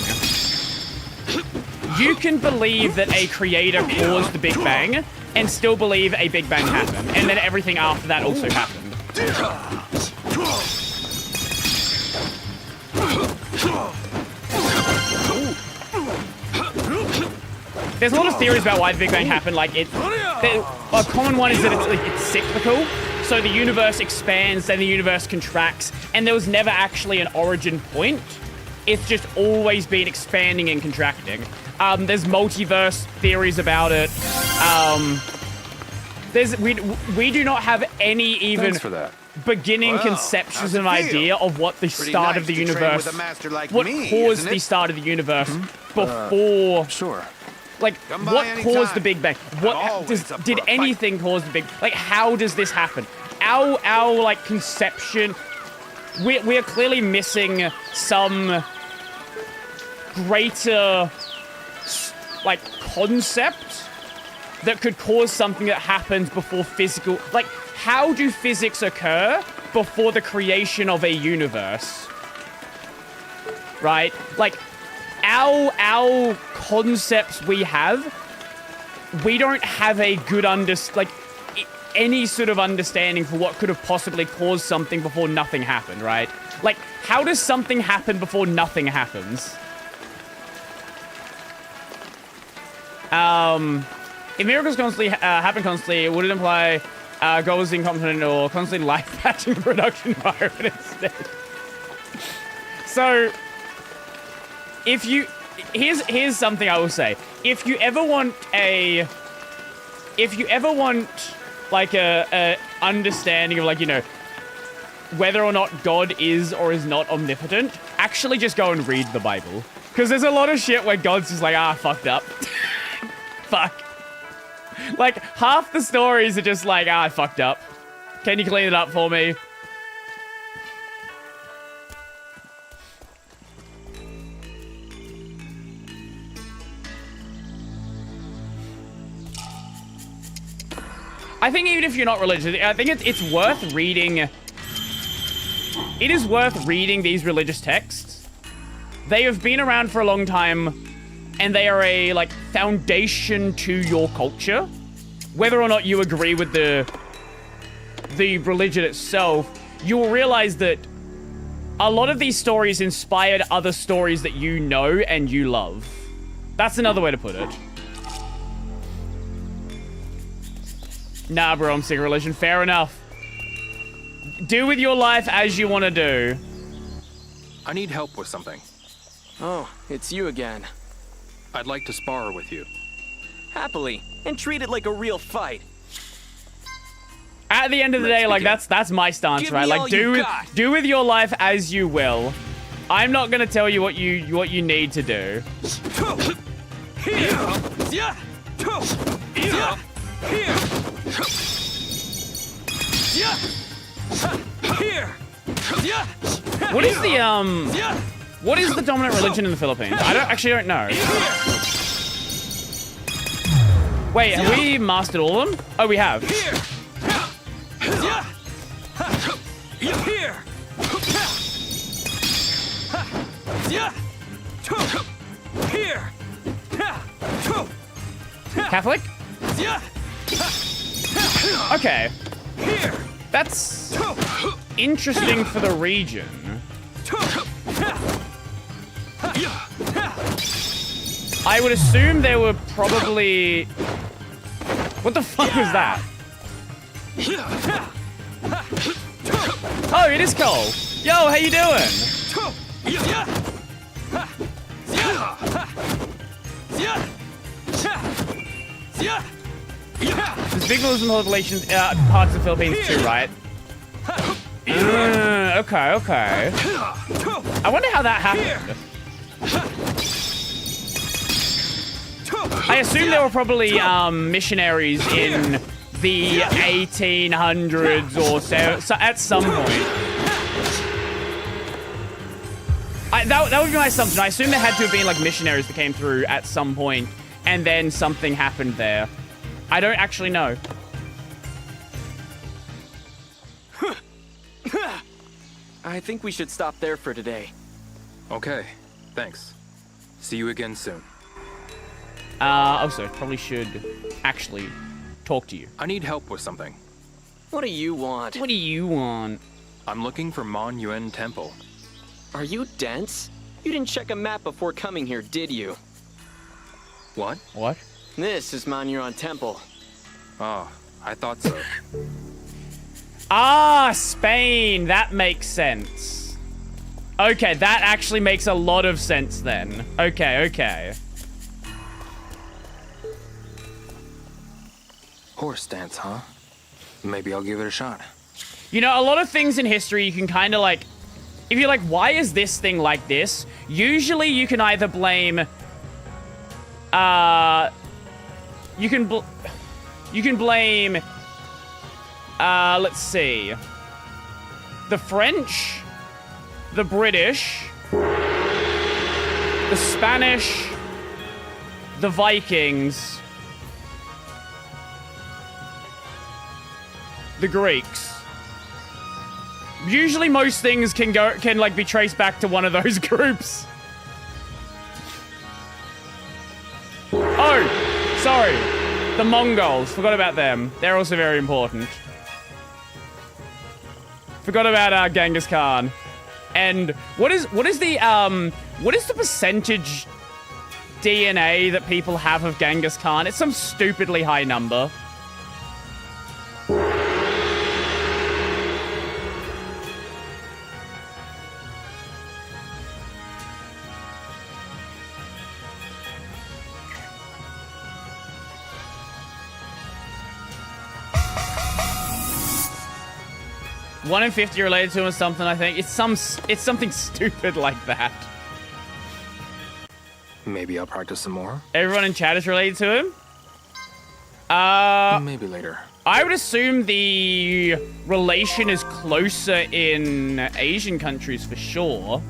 S2: You can believe that a creator caused the Big Bang and still believe a Big Bang happened, and then everything after that also happened. There's a lot of theories about why the Big Bang happened. Like, a common one is that it's cyclical. So the universe expands, then the universe contracts, and there was never actually an origin point. It's just always been expanding and contracting. There's multiverse theories about it. We do not have any even beginning conceptions of an idea of what the start of the universe, what caused the start of the universe before.
S3: Sure.
S2: Like, what caused the Big Bang? Did anything cause the Big Bang? Like, how does this happen? Our like, conception... We are clearly missing some greater, like, concept that could cause something that happens before physical... Like, how do physics occur before the creation of a universe? Right? Like... Our concepts we have, we don't have a good any sort of understanding for what could have possibly caused something before nothing happened, right? Like, how does something happen before nothing happens? If miracles constantly happen constantly, it would imply God was incompetent or constantly life-patching the production environment instead. So... here's something I will say. If you ever want like a understanding of, like, you know, whether or not God is or is not omnipotent, actually just go and read the Bible. Because there's a lot of shit where God's just like, fucked up. Fuck. Like, half the stories are just like, I fucked up. Can you clean it up for me? I think even if you're not religious, I think it's worth reading. It is worth reading these religious texts. They have been around for a long time, and they are a, like, foundation to your culture. Whether or not you agree with the religion itself, you will realize that a lot of these stories inspired other stories that you know and you love. That's another way to put it. Nah, bro, I'm sick of religion. Fair enough. Do with your life as you want to do.
S3: I need help with something.
S14: Oh, it's you again.
S3: I'd like to spar with you.
S14: Happily, and treat it like a real fight.
S2: At the end of the day, like, that's my stance, right? Like, do with your life as you will. I'm not gonna tell you what you need to do. What is the dominant religion in the Philippines? I don't know. Wait, have we mastered all of them? Oh, we have. Catholic? Okay. That's interesting for the region. I would assume there were probably... What the fuck was that? Oh, it is Cole. Yo, how you doing? There's big Muslim populations parts of the Philippines too, right? Okay. I wonder how that happened. I assume there were probably missionaries in the 1800s or so at some point. That would be my assumption. I assume there had to have been like missionaries that came through at some point, and then something happened there. I don't actually know.
S14: I think we should stop there for today.
S3: Okay, thanks. See you again soon.
S2: Also, probably should actually talk to you.
S3: I need help with something.
S14: What do you want?
S2: What do you want?
S3: I'm looking for Mon Yuan Temple.
S14: Are you dense? You didn't check a map before coming here, did you?
S3: What?
S2: What?
S14: This is Mon Yuan Temple.
S3: Oh, I thought so.
S2: Ah, Spain. That makes sense. Okay, that actually makes a lot of sense then. Okay.
S3: Horse dance, huh? Maybe I'll give it a shot.
S2: You know, a lot of things in history you can kind of like... If you're like, why is this thing like this? Usually you can either blame... You can blame... let's see. The French, the British, the Spanish, the Vikings, the Greeks. Usually most things can like be traced back to one of those groups. Oh, sorry. The Mongols. Forgot about them. They're also very important. Forgot about Genghis Khan. And what is the percentage DNA that people have of Genghis Khan? It's some stupidly high number. One in 50 related to him or something, I think. It's something stupid like that.
S3: Maybe I'll practice some more.
S2: Everyone in chat is related to him?
S3: Maybe later.
S2: I would assume the relation is closer in Asian countries for sure.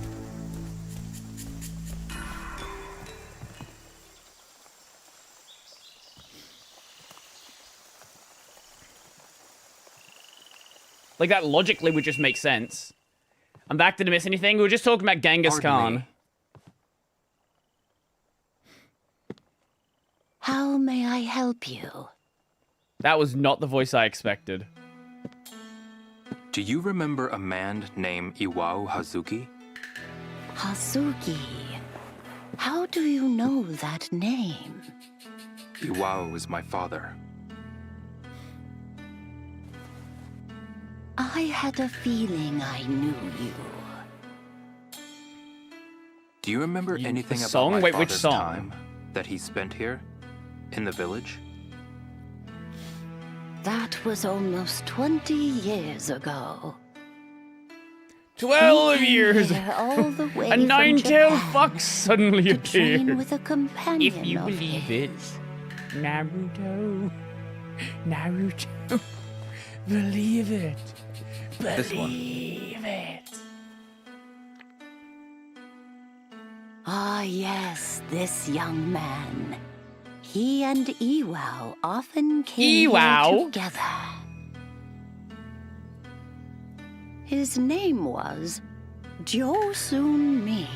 S2: Like, that logically would just make sense. I'm back. Did I miss anything? We were just talking about Genghis Khan.
S6: How may I help you?
S2: That was not the voice I expected.
S3: Do you remember a man named Iwao Hazuki?
S6: Hazuki. How do you know that name?
S3: Iwao is my father.
S6: I had a feeling I knew you.
S3: Do you remember anything about
S2: song?
S3: my
S2: Wait, which
S3: father's
S2: song?
S3: time that he spent here? In the village?
S6: That was almost 20 years ago.
S2: 12 years!
S6: All the way
S2: A nine-tailed
S6: Japan
S2: fox suddenly appeared.
S6: train with a companion
S2: If you
S6: of
S2: believe it.
S6: his.
S2: Naruto. Believe it.
S3: This one.
S2: Believe it.
S6: Ah, yes, this young man. He and Iwao often came here together. His name was Josun Ming.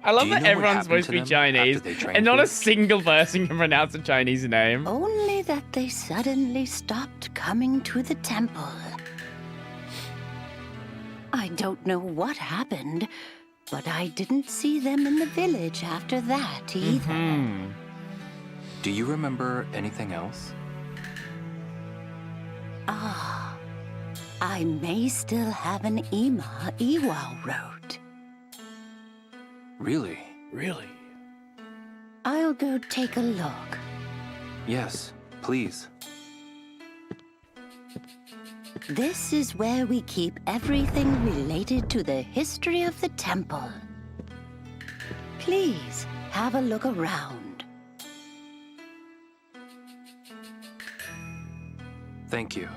S2: I love
S3: Do you
S2: that
S3: know what
S2: everyone's
S3: happened
S2: supposed
S3: to
S2: to be
S3: them
S2: Chinese,
S3: after they trained
S2: and not
S3: here?
S2: a single person can pronounce a Chinese name.
S6: Only that they suddenly stopped coming to the temple. I don't know what happened, but I didn't see them in the village after that either.
S3: Do you remember anything else?
S6: Ah, I may still have an Ima Iwao wrote.
S3: Really?
S2: Really?
S6: I'll go take a look.
S3: Yes, please.
S6: This is where we keep everything related to the history of the temple. Please have a look around.
S3: Thank you.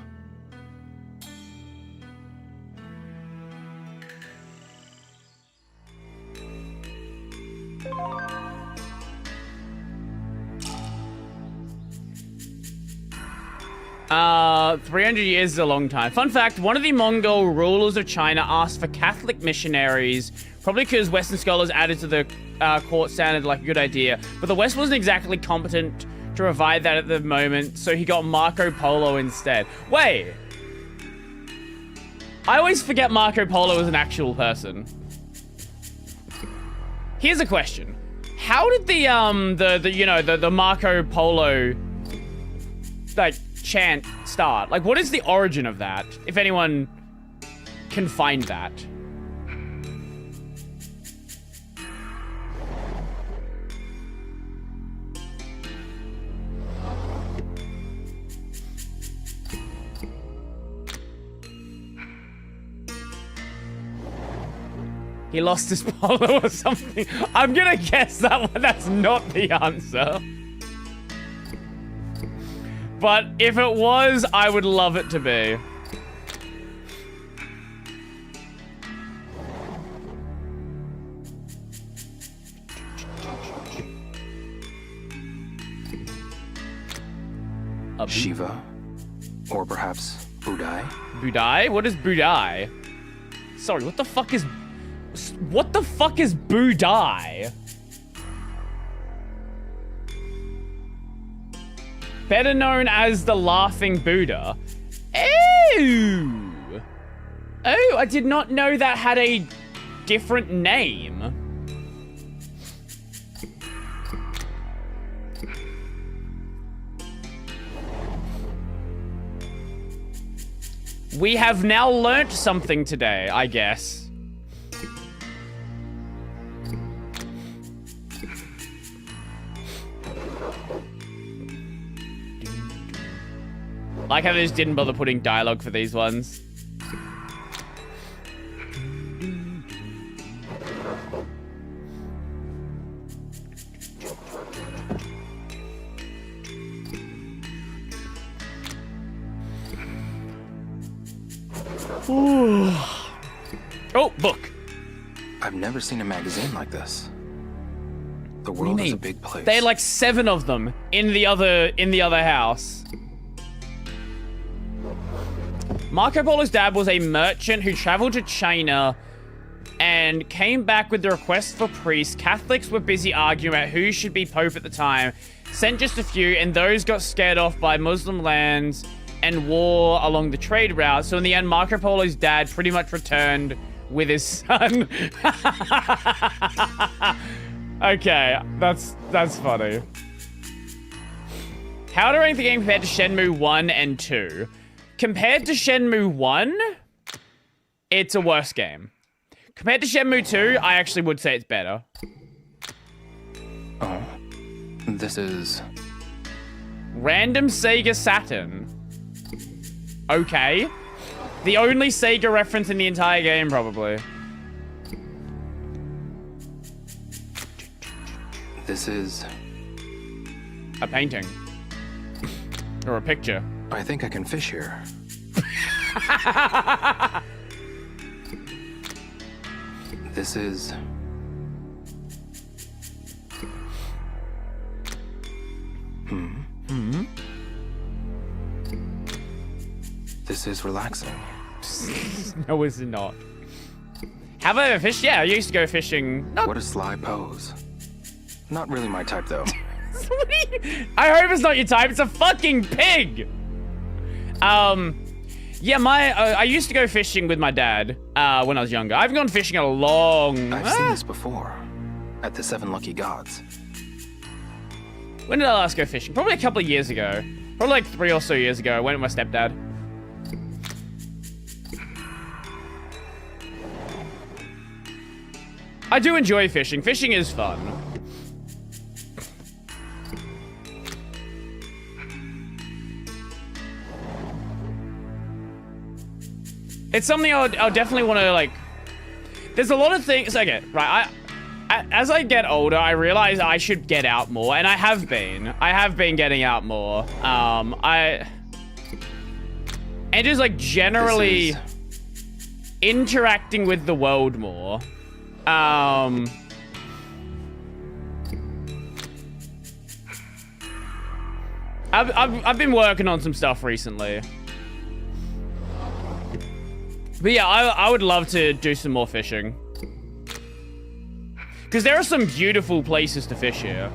S2: 300 years is a long time. Fun fact, one of the Mongol rulers of China asked for Catholic missionaries, probably because Western scholars added to the court sounded like a good idea, but the West wasn't exactly competent to provide that at the moment, so he got Marco Polo instead. Wait. I always forget Marco Polo was an actual person. Here's a question. How did the Marco Polo, like, chant start? Like, what is the origin of that? If anyone can find that. He lost his polo or something. I'm gonna guess that one. That's not the answer. But if it was, I would love it to be.
S3: Shiva. Or perhaps Budai.
S2: Budai? What is Budai? Sorry, what the fuck is... What the fuck is Budai? Better known as the Laughing Buddha. Oh! Oh, I did not know that had a different name. We have now learnt something today, I guess. Like how they just didn't bother putting dialogue for these ones. Ooh. Oh, book.
S3: I've never seen a magazine like this. The world is a big place.
S2: They had like 7 of them in the other house. Marco Polo's dad was a merchant who traveled to China and came back with the request for priests. Catholics were busy arguing about who should be pope at the time, sent just a few, and those got scared off by Muslim lands and war along the trade route. So in the end, Marco Polo's dad pretty much returned with his son. Okay, that's funny. How to rank the game compared to Shenmue 1 and 2? Compared to Shenmue 1, it's a worse game. Compared to Shenmue 2, I actually would say it's better.
S3: Oh, this is...
S2: Random Sega Saturn. Okay. The only Sega reference in the entire game, probably.
S3: This is...
S2: a painting. Or a picture.
S3: I think I can fish here. This is... This is relaxing.
S2: No, it's not. Have I ever fished? Yeah, I used to go fishing.
S3: What a sly pose. Not really my type, though.
S2: I hope it's not your type. It's a fucking pig. Yeah, I used to go fishing with my dad when I was younger. I haven't gone fishing in a long...
S3: I've seen this before. At the 7 Lucky Gods.
S2: When did I last go fishing? Probably a couple of years ago. Probably like 3 or so years ago. I went with my stepdad. I do enjoy fishing. Fishing is fun. It's something I'll definitely want to, like... There's a lot of things... Okay, right, as I get older, I realize I should get out more, and I have been. I have been getting out more. And just, like, generally interacting with the world more. I've been working on some stuff recently. But yeah, I would love to do some more fishing. Because there are some beautiful places to fish here.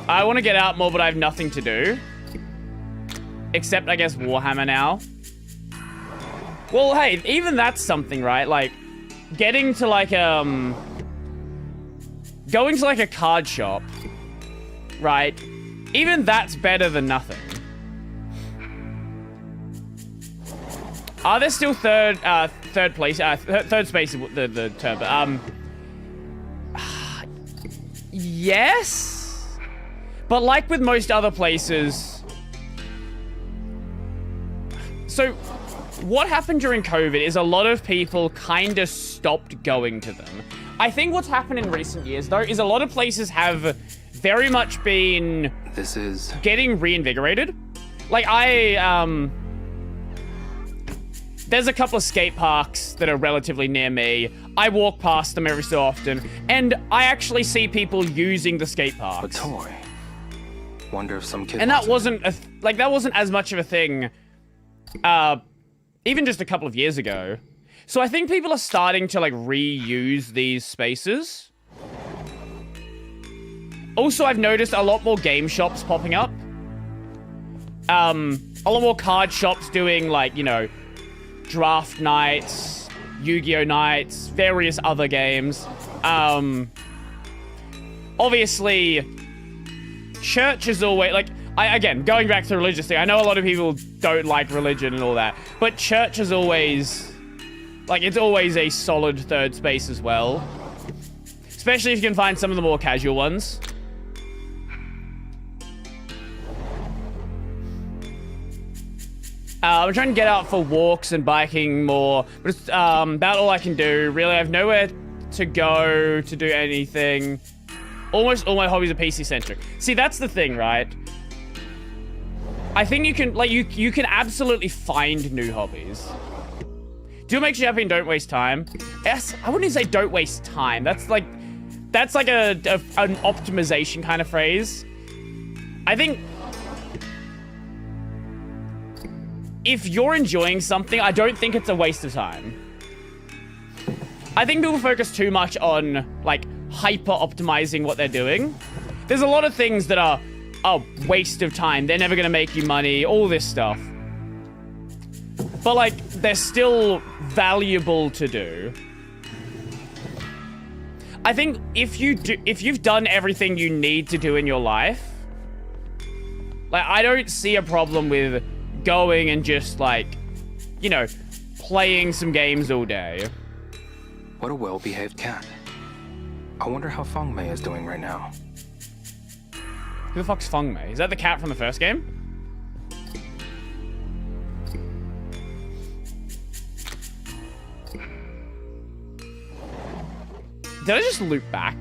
S2: I want to get out more, but I have nothing to do. Except, I guess, Warhammer now. Well, hey, even that's something, right? Like, getting to, like, going to, like, a card shop, right? Even that's better than nothing. Are there still third place? Third space is the term, but, yes? But like with most other places... So, what happened during COVID is a lot of people kind of stopped going to them. I think what's happened in recent years, though, is a lot of places have very much been... getting reinvigorated. Like, there's a couple of skate parks that are relatively near me. I walk past them every so often, and I actually see people using the skate parks.
S3: A toy. Wonder if some kid.
S2: And that wasn't that wasn't as much of a thing, even just a couple of years ago. So I think people are starting to like reuse these spaces. Also, I've noticed a lot more game shops popping up. A lot more card shops doing like, you know, draft nights, Yu-Gi-Oh nights, various other games. Obviously, church is always, like, again, going back to the religious thing, I know a lot of people don't like religion and all that, but church is always, like, it's always a solid third space as well. Especially if you can find some of the more casual ones. I'm trying to get out for walks and biking more, but it's about all I can do. Really, I have nowhere to go to do anything. Almost all my hobbies are PC-centric. See, that's the thing, right? I think you can, like, you can absolutely find new hobbies. Do what makes you happy and don't waste time. Yes, I wouldn't say don't waste time. That's like an optimization kind of phrase. I think if you're enjoying something, I don't think it's a waste of time. I think people focus too much on, like, hyper-optimizing what they're doing. There's a lot of things that are a waste of time. They're never going to make you money, all this stuff. But, like, they're still valuable to do. I think if you've done everything you need to do in your life, like, I don't see a problem with going and just, like, you know, playing some games all day.
S3: What a well-behaved cat. I wonder how Feng Mei is doing right now.
S2: Who the fuck's Feng Mei? Is that the cat from the first game? Did I just loop back?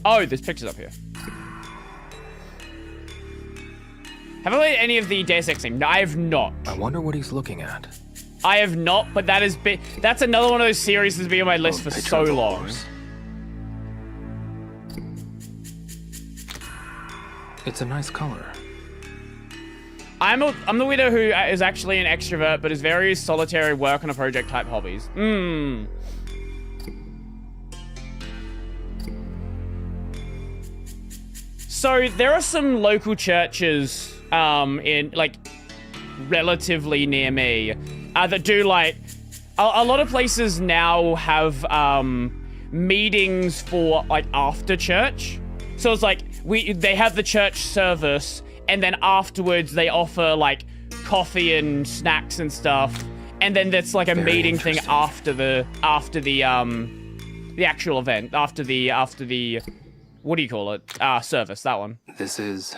S2: Oh, there's pictures up here. Have I played any of the Deus Ex games? No, I have not.
S3: I wonder what he's looking at.
S2: I have not, but that's another one of those series that's been on my list for so long.
S3: It's a nice color.
S2: I'm the widow who is actually an extrovert, but is very solitary, work on a project type hobbies. So there are some local churches in, like, relatively near me that do, like, a lot of places now have meetings for, like, after church. So it's like they have the church service, and then afterwards they offer, like, coffee and snacks and stuff, and then there's like a meeting thing after the actual event, after the what do you call it? Service, that one.
S3: This is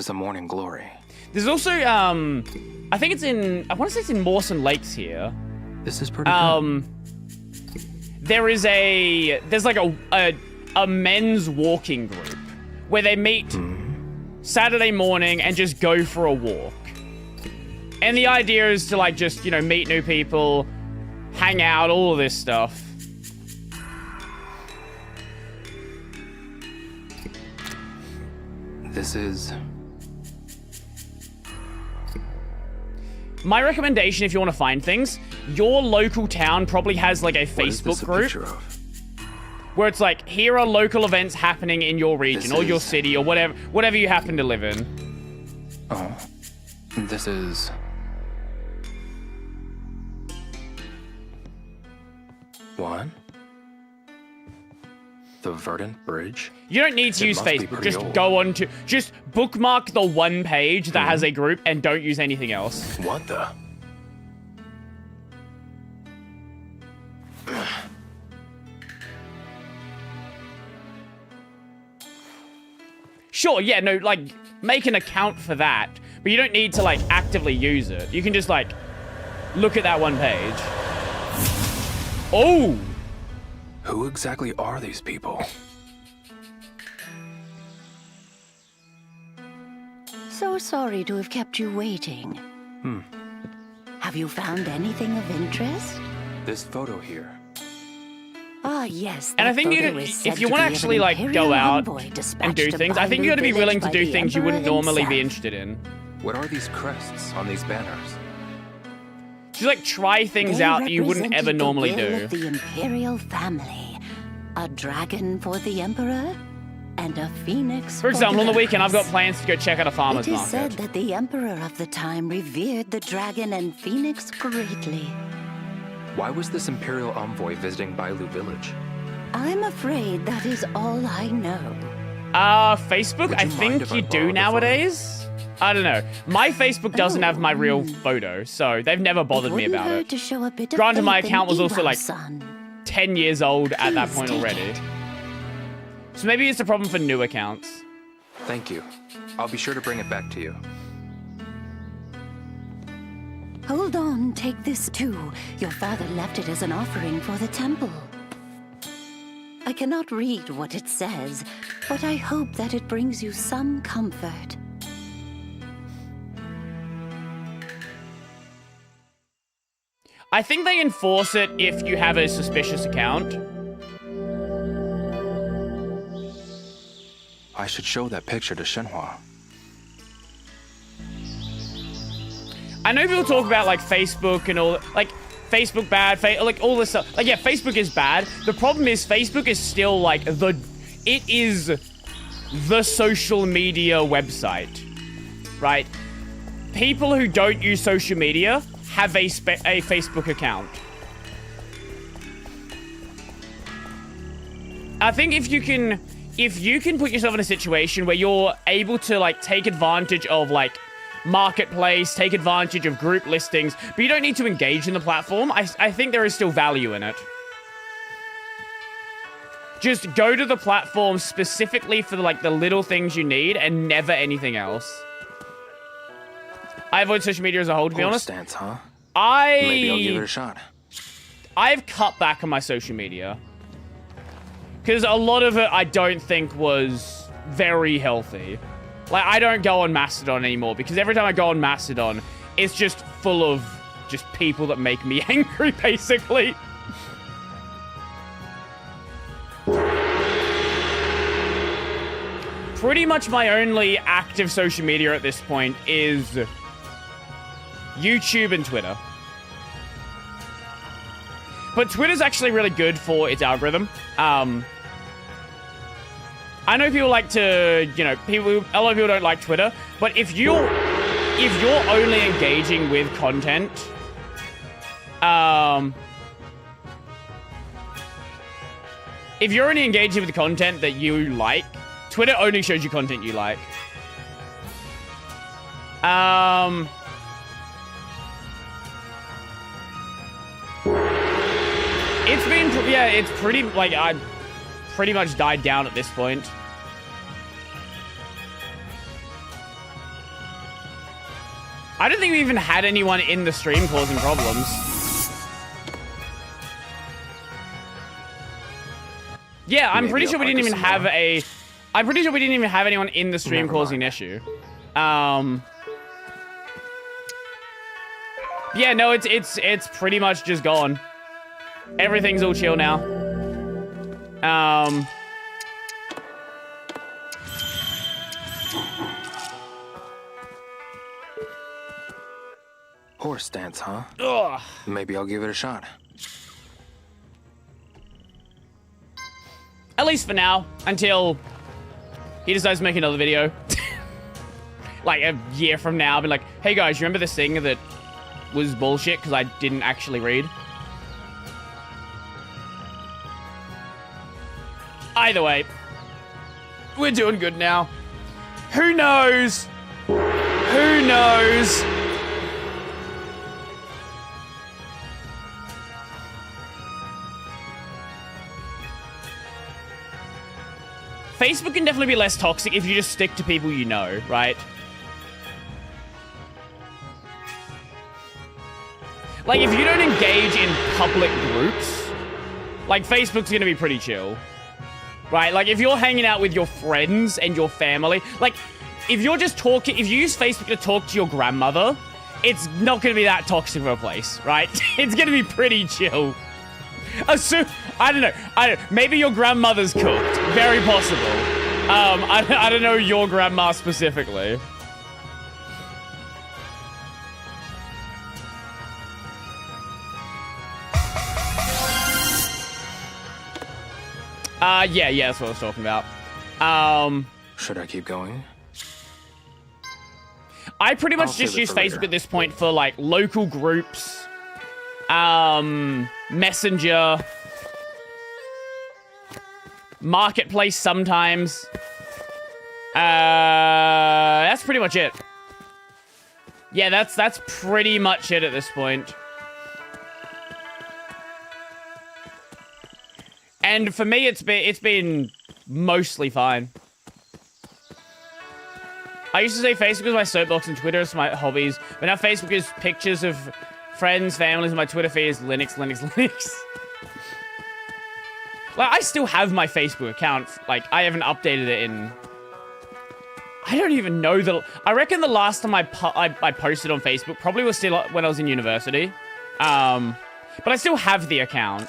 S3: a morning glory.
S2: There's also, I think it's I want to say it's in Mawson Lakes here.
S3: This is pretty good.
S2: There's like a men's walking group where they meet Saturday morning and just go for a walk. And the idea is to, like, just, you know, meet new people, hang out, all of this stuff.
S3: This is...
S2: My recommendation, if you want to find things, your local town probably has like a Facebook group where it's like, here are local events happening in your region or your city or whatever you happen to live in.
S3: Oh, this is... What? The Verdant Bridge?
S2: You don't need to use Facebook. Just bookmark the one page that has a group and don't use anything else.
S3: What the?
S2: Sure, yeah, no, like, make an account for that, but you don't need to, like, actively use it. You can just, like, look at that one page. Oh!
S3: Who exactly are these people?
S6: So sorry to have kept you waiting. Have you found anything of interest?
S3: This photo here.
S6: Ah, yes.
S2: And I think if you want to actually, like, go out and do things, I think you got to be willing to do things you wouldn't normally be interested in.
S3: What are these crests on these banners?
S2: Just, like, try things out that you wouldn't ever normally do.
S6: The imperial family. A dragon for the emperor, and a phoenix
S2: for example, on the weekend, I've got plans to go check out a farmer's market.
S6: It is said that the emperor of the time revered the dragon and phoenix greatly.
S3: Why was this imperial envoy visiting Bailu village?
S6: I'm afraid that is all I know.
S2: Facebook, I think you do nowadays. I don't know. My Facebook doesn't have my real photo, so they've never bothered me about it. Granted, my account was also like 10 years old at that point already. So maybe it's a problem for new accounts.
S3: Thank you. I'll be sure to bring it back to you.
S6: Hold on, take this too. Your father left it as an offering for the temple. I cannot read what it says, but I hope that it brings you some comfort.
S2: I think they enforce it if you have a suspicious account.
S3: I should show that picture to Shenhua.
S2: I know people talk about, like, Facebook and all, like, Facebook bad, like, all this stuff. Like, yeah, Facebook is bad. The problem is Facebook is still, like, it is the social media website, right? People who don't use social media have a Facebook account. I think if you can put yourself in a situation where you're able to, like, take advantage of, like, marketplace, take advantage of group listings, but you don't need to engage in the platform, I think there is still value in it. Just go to the platform specifically for, like, the little things you need and never anything else. I avoid social media as a whole, to be honest.
S3: Stance, huh?
S2: Maybe
S3: I'll give it a shot.
S2: I've cut back on my social media. Because a lot of it I don't think was very healthy. Like, I don't go on Mastodon anymore, because every time I go on Mastodon, it's just full of just people that make me angry, basically. Pretty much my only active social media at this point is YouTube and Twitter. But Twitter's actually really good for its algorithm. I know people like to, you know, a lot of people don't like Twitter, but if you're only engaging with content, if you're only engaging with the content that you like, Twitter only shows you content you like. It's pretty, like, I pretty much died down at this point. I don't think we even had anyone in the stream causing problems. Yeah, I'm pretty sure we didn't even have anyone in the stream causing an issue. Yeah, no, it's pretty much just gone. Everything's all chill now.
S3: Horse dance, huh?
S2: Ugh.
S3: Maybe I'll give it a shot.
S2: At least for now, until he decides to make another video. Like a year from now, I'll be like, hey guys, you remember this thing that was bullshit because I didn't actually read? Either way, we're doing good now. Who knows? Who knows? Facebook can definitely be less toxic if you just stick to people you know, right? Like, if you don't engage in public groups, like, Facebook's gonna be pretty chill. Right? Like, if you're hanging out with your friends and your family, like, if you're just talking, if you use Facebook to talk to your grandmother, it's not gonna be that toxic of a place, right? It's gonna be pretty chill. I don't know. Maybe your grandmother's cooked. Very possible. I don't know your grandma specifically. Yeah, that's what I was talking about.
S3: Should I keep going?
S2: I pretty much just use Facebook at this point for, like, local groups, Messenger, Marketplace sometimes. That's pretty much it. Yeah, that's pretty much it at this point. And for me, it's been mostly fine. I used to say Facebook was my soapbox and Twitter is my hobbies, but now Facebook is pictures of friends, families, and my Twitter feed is Linux. Like, I still have my Facebook account. Like, I haven't updated it in... I don't even know I reckon the last time I posted on Facebook probably was still when I was in university. But I still have the account.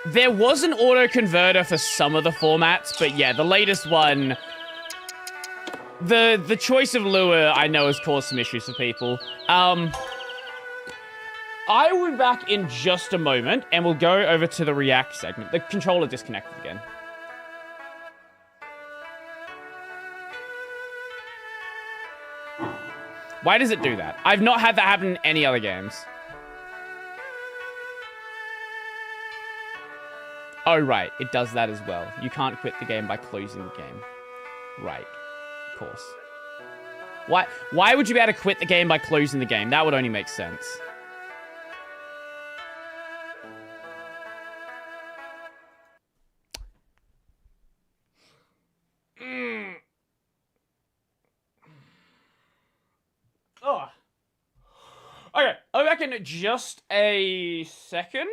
S2: There was an auto-converter for some of the formats, but yeah, the latest one... The choice of lure, I know, has caused some issues for people. I will be back in just a moment, and we'll go over to the React segment. The controller disconnected again. Why does it do that? I've not had that happen in any other games. Oh, right. It does that as well. You can't quit the game by closing the game. Right. Of course. Why would you be able to quit the game by closing the game? That would only make sense. Oh. Okay, I'll be back in just a second.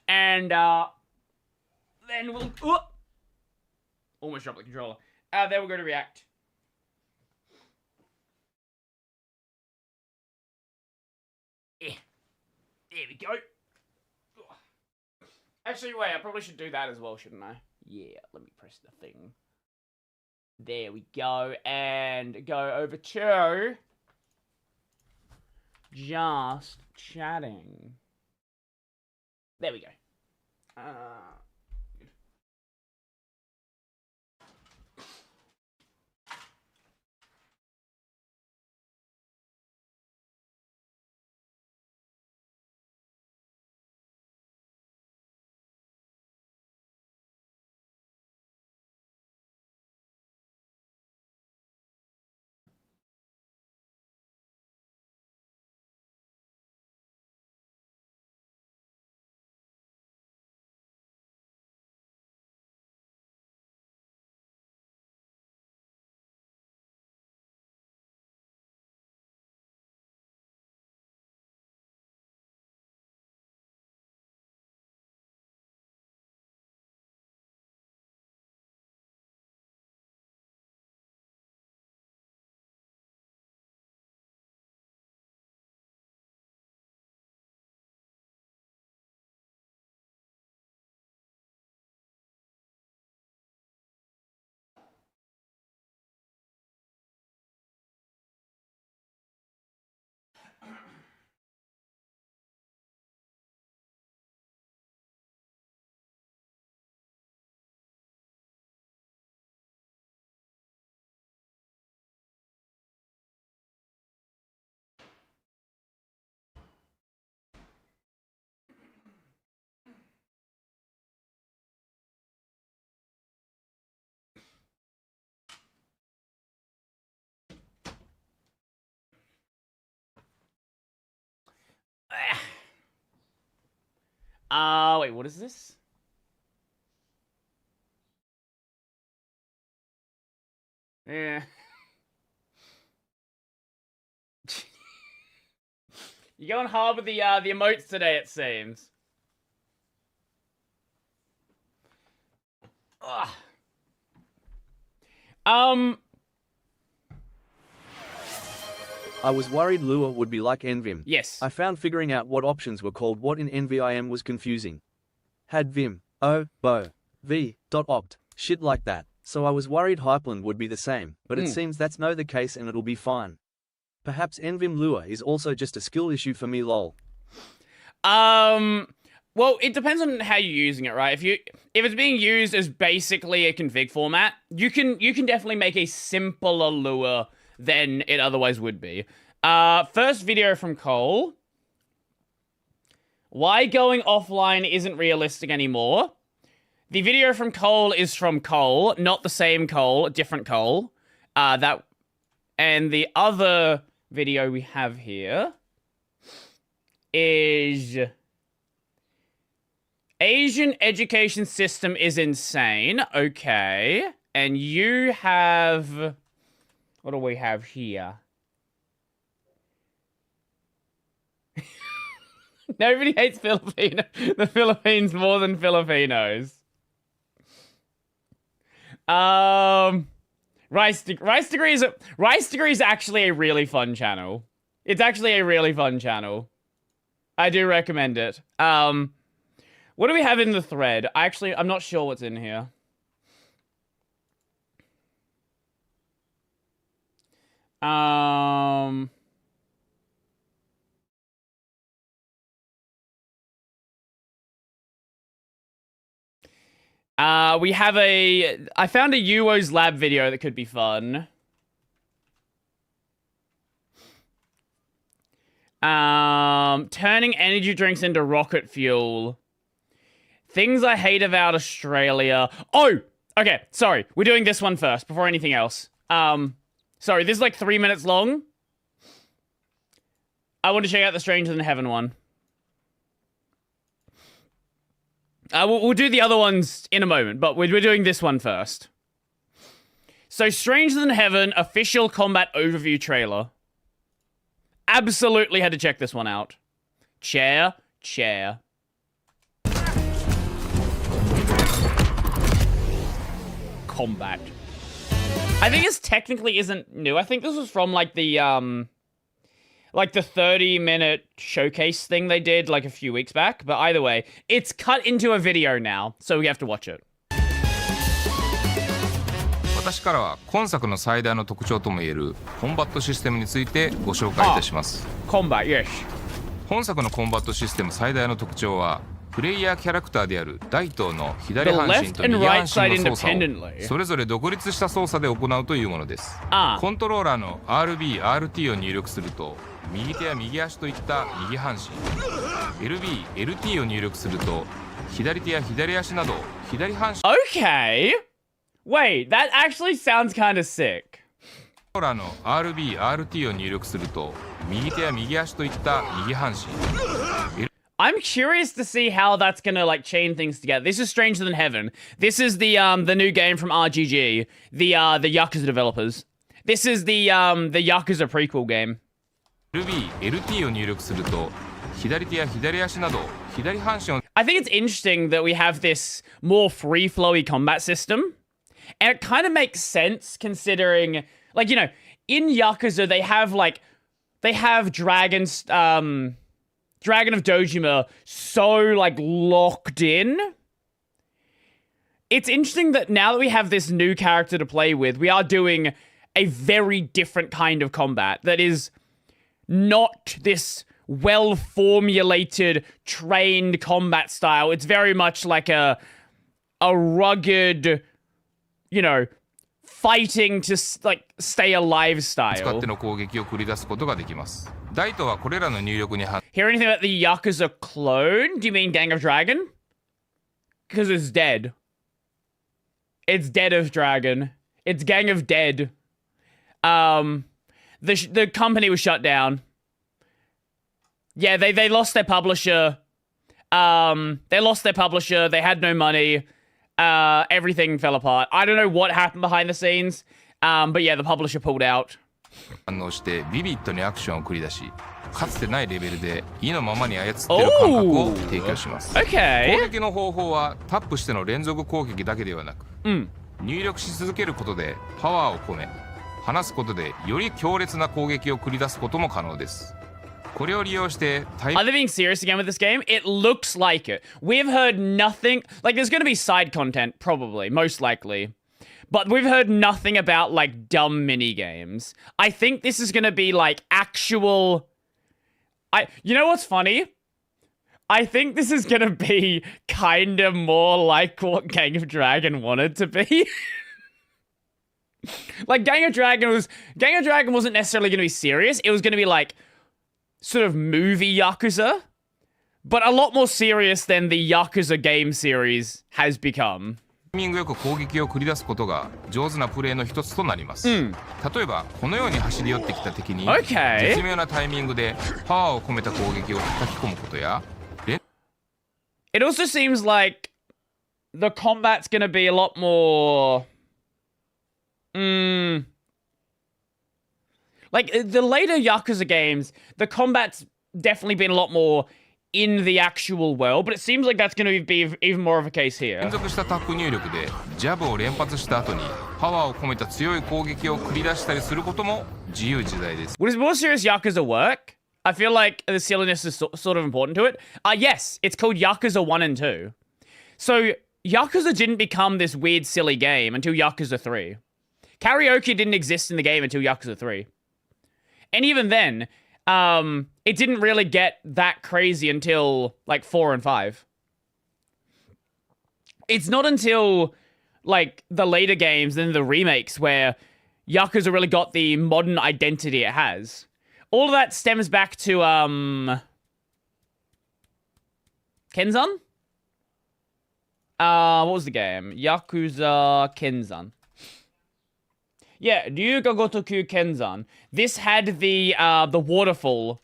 S2: And, then we'll... Almost dropped the controller. Then we'll go to React. Yeah. There we go. Actually, wait, I probably should do that as well, shouldn't I? Yeah, let me press the thing. There we go. And go over to... just chatting. There we go. Wait, what is this? Yeah. You're going hard with the emotes today, it seems. Ugh.
S10: I was worried Lua would be like Envim.
S2: Yes.
S10: I found figuring out what options were called what in NVIM was confusing. Had Vim, O, Bo, V, opt, shit like that. So I was worried Hypeland would be the same, but it seems that's no the case and it'll be fine. Perhaps Envim Lua is also just a skill issue for me lol.
S2: Well, it depends on how you're using it, right? If it's being used as basically a config format, you can definitely make a simpler Lua than it otherwise would be. First video from Cole. Why going offline isn't realistic anymore? The video from Cole is from Cole, not the same Cole, a different Cole. And the other video we have here is Asian education system is insane. Okay. And you have... What do we have here? Nobody hates the Philippines more than Filipinos. Rice Degree is actually a really fun channel. It's actually a really fun channel. I do recommend it. What do we have in the thread? I'm not sure what's in here. We have I found a Uwo's lab video that could be fun. Turning energy drinks into rocket fuel. Things I hate about Australia. Oh, okay, sorry. We're doing this one first before anything else. Sorry, this is like 3 minutes long. I want to check out the Stranger Than Heaven one. We'll do the other ones in a moment, but we're doing this one first. So, Stranger Than Heaven official combat overview trailer. Absolutely had to check this one out. Chair. Combat. I think this technically isn't new. I think this was from like the 30-minute showcase thing they did like a few weeks back. But either way, it's cut into a video now, so we have to watch it.
S12: 私からは今作の最大の特徴ともいえるコンバットシステムについてご紹介いたします。
S2: Combat, yes.
S12: 本作のコンバットシステム最大の特徴はプレイヤーキャラクターである大東の左半身と右半身の操作をそれぞれ独立した操作で行うというものです。コントローラーの RB、RT を入力すると右手や右足といった右半身、LB、LT を入力すると左手や左足など左半身。
S2: Okay. Wait, that actually sounds kind of sick.
S12: コントローラーの RB、RT を入力すると右手や右足といった右半身。
S2: I'm curious to see how that's gonna like chain things together. This is Stranger Than Heaven. This is the new game from RGG, the Yakuza developers. This is the Yakuza prequel game.
S12: LB、LT を入力すると左手や左足など左半身を。
S2: I think it's interesting that we have this more free-flowy combat system. And it kind of makes sense considering, like, you know, in Yakuza they have Dragon of Dojima so, like, locked in. It's interesting that now that we have this new character to play with, we are doing a very different kind of combat that is not this well-formulated, trained combat style. It's very much like a rugged, you know, fighting to, like, stay alive style.
S12: 使っての攻撃を繰り出すことができます。大東はこれらの入力に
S2: Hear anything about the Yakuza clone? Do you mean Gang of Dragon? Because it's dead. It's Dead of Dragon. It's Gang of Dead. The company was shut down. Yeah, they lost their publisher. They lost their publisher. They had no money. Everything fell apart. I don't know what happened behind the scenes. But yeah, the publisher pulled out.
S12: 反応してビビッドにアクションを繰り出し、かつてないレベルで意のままに操っている感覚を提供します。
S2: Okay.
S12: 攻撃の方法はタップしての連続攻撃だけではなく、入力し続けることでパワーを込め、離すことでより強烈な攻撃を繰り出すことも可能です。これを利用して
S2: Are they being serious again with this game? It looks like it. We've heard nothing. Like, there's going to be side content, probably, most likely. But we've heard nothing about, like, dumb mini games. I think this is going to be, like, actual... You know what's funny? I think this is going to be kind of more like what Gang of Dragon wanted to be. Like, Gang of Dragon wasn't necessarily going to be serious. It was going to be, like, sort of movie Yakuza. But a lot more serious than the Yakuza game series has become.
S12: タイミングよく攻撃を繰り出すことが上手なプレーの一つとなります。例えばこのように走り寄ってきた敵に絶妙なタイミングでパワーを込めた攻撃を叩き込むことや。
S2: It also seems like the combat's gonna be a lot more. Like the later Yakuza games, the combat's definitely been a lot more in the actual world, but it seems like that's going to be even more of a case here.
S12: 連続したタップ入力でジャブを連発した後にパワーを込めた強い攻撃を繰り出したりすることも自由自在です。
S2: Would more serious Yakuza work? I feel like the silliness is sort of important to it. Yes, it's called Yakuza 1 and 2. So Yakuza didn't become this weird silly game until Yakuza 3. Karaoke didn't exist in the game until Yakuza 3. And even then, it didn't really get that crazy until, like, 4 and 5. It's not until, like, the later games and the remakes where Yakuza really got the modern identity it has. All of that stems back to, Kenzan? What was the game? Yakuza Kenzan. Yeah, Ryuga Gotoku Kenzan. This had the waterfall.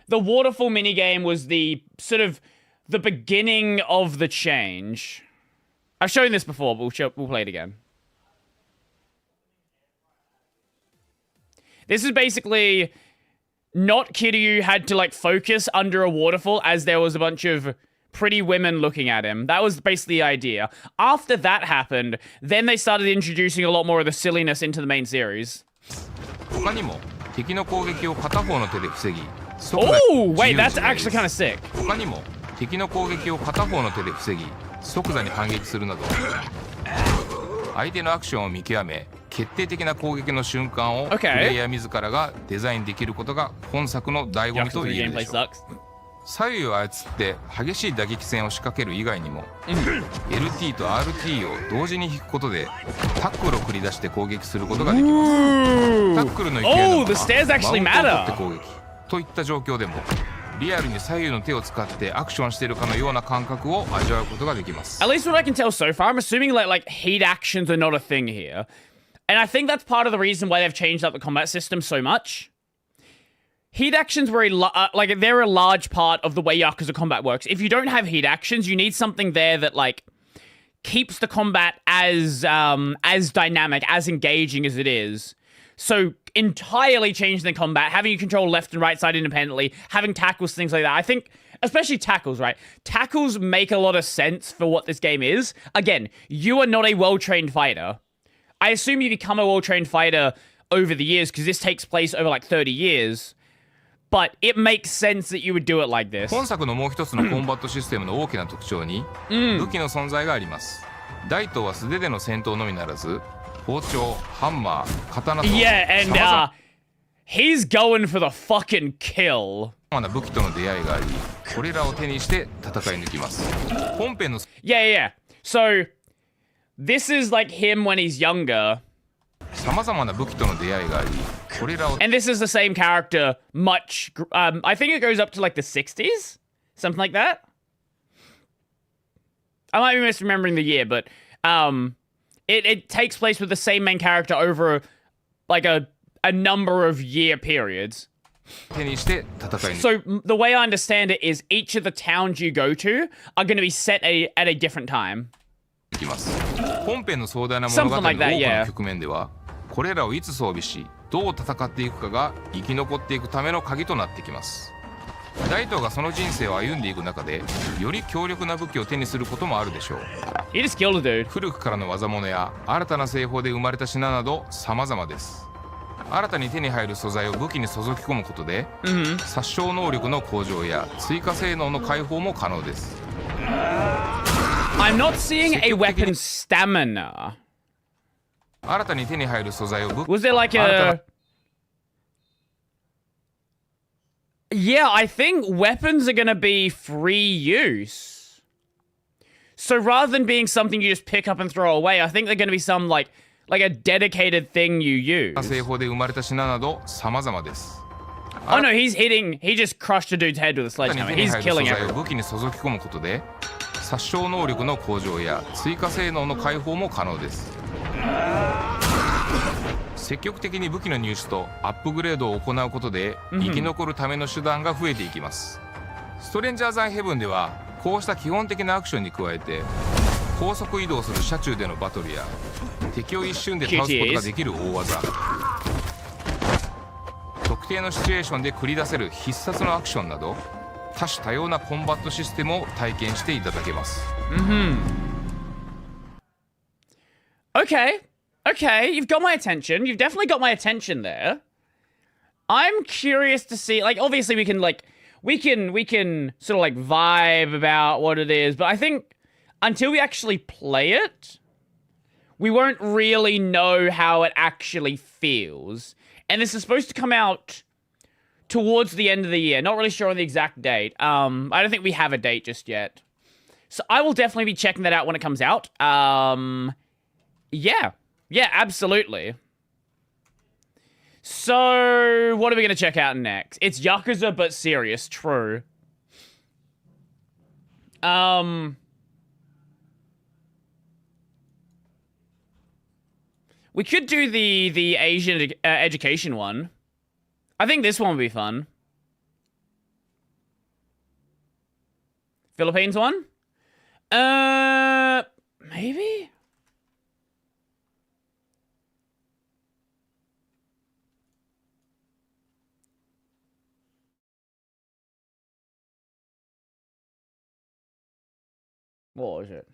S2: The waterfall minigame was the sort of the beginning of the change. I've shown this before, but we'll play it again. This is basically not Kiryu had to, like, focus under a waterfall as there was a bunch of pretty women looking at him. That was basically the idea. After that happened, then they started introducing a lot more of the silliness into the main series.
S12: Oh,
S2: wait, that's actually kind of sick.
S12: 他にも敵の攻撃を片方の手で防ぎ、即座に反撃するなど、相手のアクションを見極め、決定的な攻撃の瞬間をプレイヤー自らがデザインできることが本作の醍醐味と言えるでしょう。左右を操って激しい打撃戦を仕掛ける以外にも、LT と RT を同時に引くことでタックルを繰り出して攻撃することができます。タックルの勢いのままマウントを取って攻撃といった状況でもリアルに左右の手を使ってアクションしているかのような感覚を味わうことができます。
S2: At least what I can tell so far, I'm assuming like heat actions are not a thing here. And I think that's part of the reason why they've changed up the combat system so much. Heat actions were they're a large part of the way Yakuza combat works. If you don't have heat actions, you need something there that, like, keeps the combat as dynamic, as engaging as it is. So entirely changing the combat, having you control left and right side independently, having tackles, things like that. I think, especially tackles, right? Tackles make a lot of sense for what this game is. Again, you are not a well-trained fighter. I assume you become a well-trained fighter over the years, because this takes place over, like, 30 years. But it makes sense that you would do it like this.
S12: 本作のもう一つのコンバットシステムの大きな特徴に武器の存在があります。大東は素手での戦闘のみならず、包丁、ハンマー、刀と
S2: Yeah, and he's going for the fucking kill.
S12: 様々な武器との出会いがあり、これらを手にして戦い抜きます。本編の
S2: Yeah. So this is like him when he's younger.
S12: 様々な武器との出会いがあり、これらを
S2: And this is the same character much I think it goes up to like the 60s? Something like that? I might be misremembering the year, but it takes place with the same main character over like a number of year periods. So the way I understand it is each of the towns you go to are going to be set at a different time.
S12: 本編の壮大な物語の多くの局面では、これらをいつ装備し、どう戦っていくかが生き残っていくための鍵となってきます。大東がその人生を歩んでいく中で、より強力な武器を手にすることもあるでしょう。
S2: He just killed a dude.
S12: 古くからの技物や新たな製法で生まれた品など様々です。新たに手に入る素材を武器に注ぎ込むことで、殺傷能力の向上や追加性能の解放も可能です。
S2: I'm not seeing a weapon stamina.
S12: 新たに手に入る素材を武器
S2: Was there like a... Yeah, I think weapons are gonna be free use. So rather than being something you just pick up and throw away, I think they're gonna be some like a dedicated thing you use.
S12: 製法で生まれた品など様々です。
S2: Oh no, he just crushed a dude's head with a sledgehammer. He's killing everyone.
S12: 武器に注ぎ込むことで、殺傷能力の向上や追加性能の解放も可能です。積極的に武器の入手とアップグレードを行うことで生き残るための手段が増えていきます。ストレンジャーズ・アイ・ヘブンではこうした基本的なアクションに加えて高速移動する車中でのバトルや敵を一瞬で倒すことができる大技、特定のシチュエーションで繰り出せる必殺のアクションなど多種多様なコンバットシステムを体験していただけます。
S2: Okay, you've got my attention. You've definitely got my attention there. I'm curious to see, like, obviously we can sort of like vibe about what it is, but I think until we actually play it, we won't really know how it actually feels. And this is supposed to come out towards the end of the year. Not really sure on the exact date. I don't think we have a date just yet. So I will definitely be checking that out when it comes out. Yeah, absolutely. So, what are we going to check out next? It's Yakuza, but serious. True. We could do the Asian education one. I think this one would be fun. Philippines one? Maybe? What was it?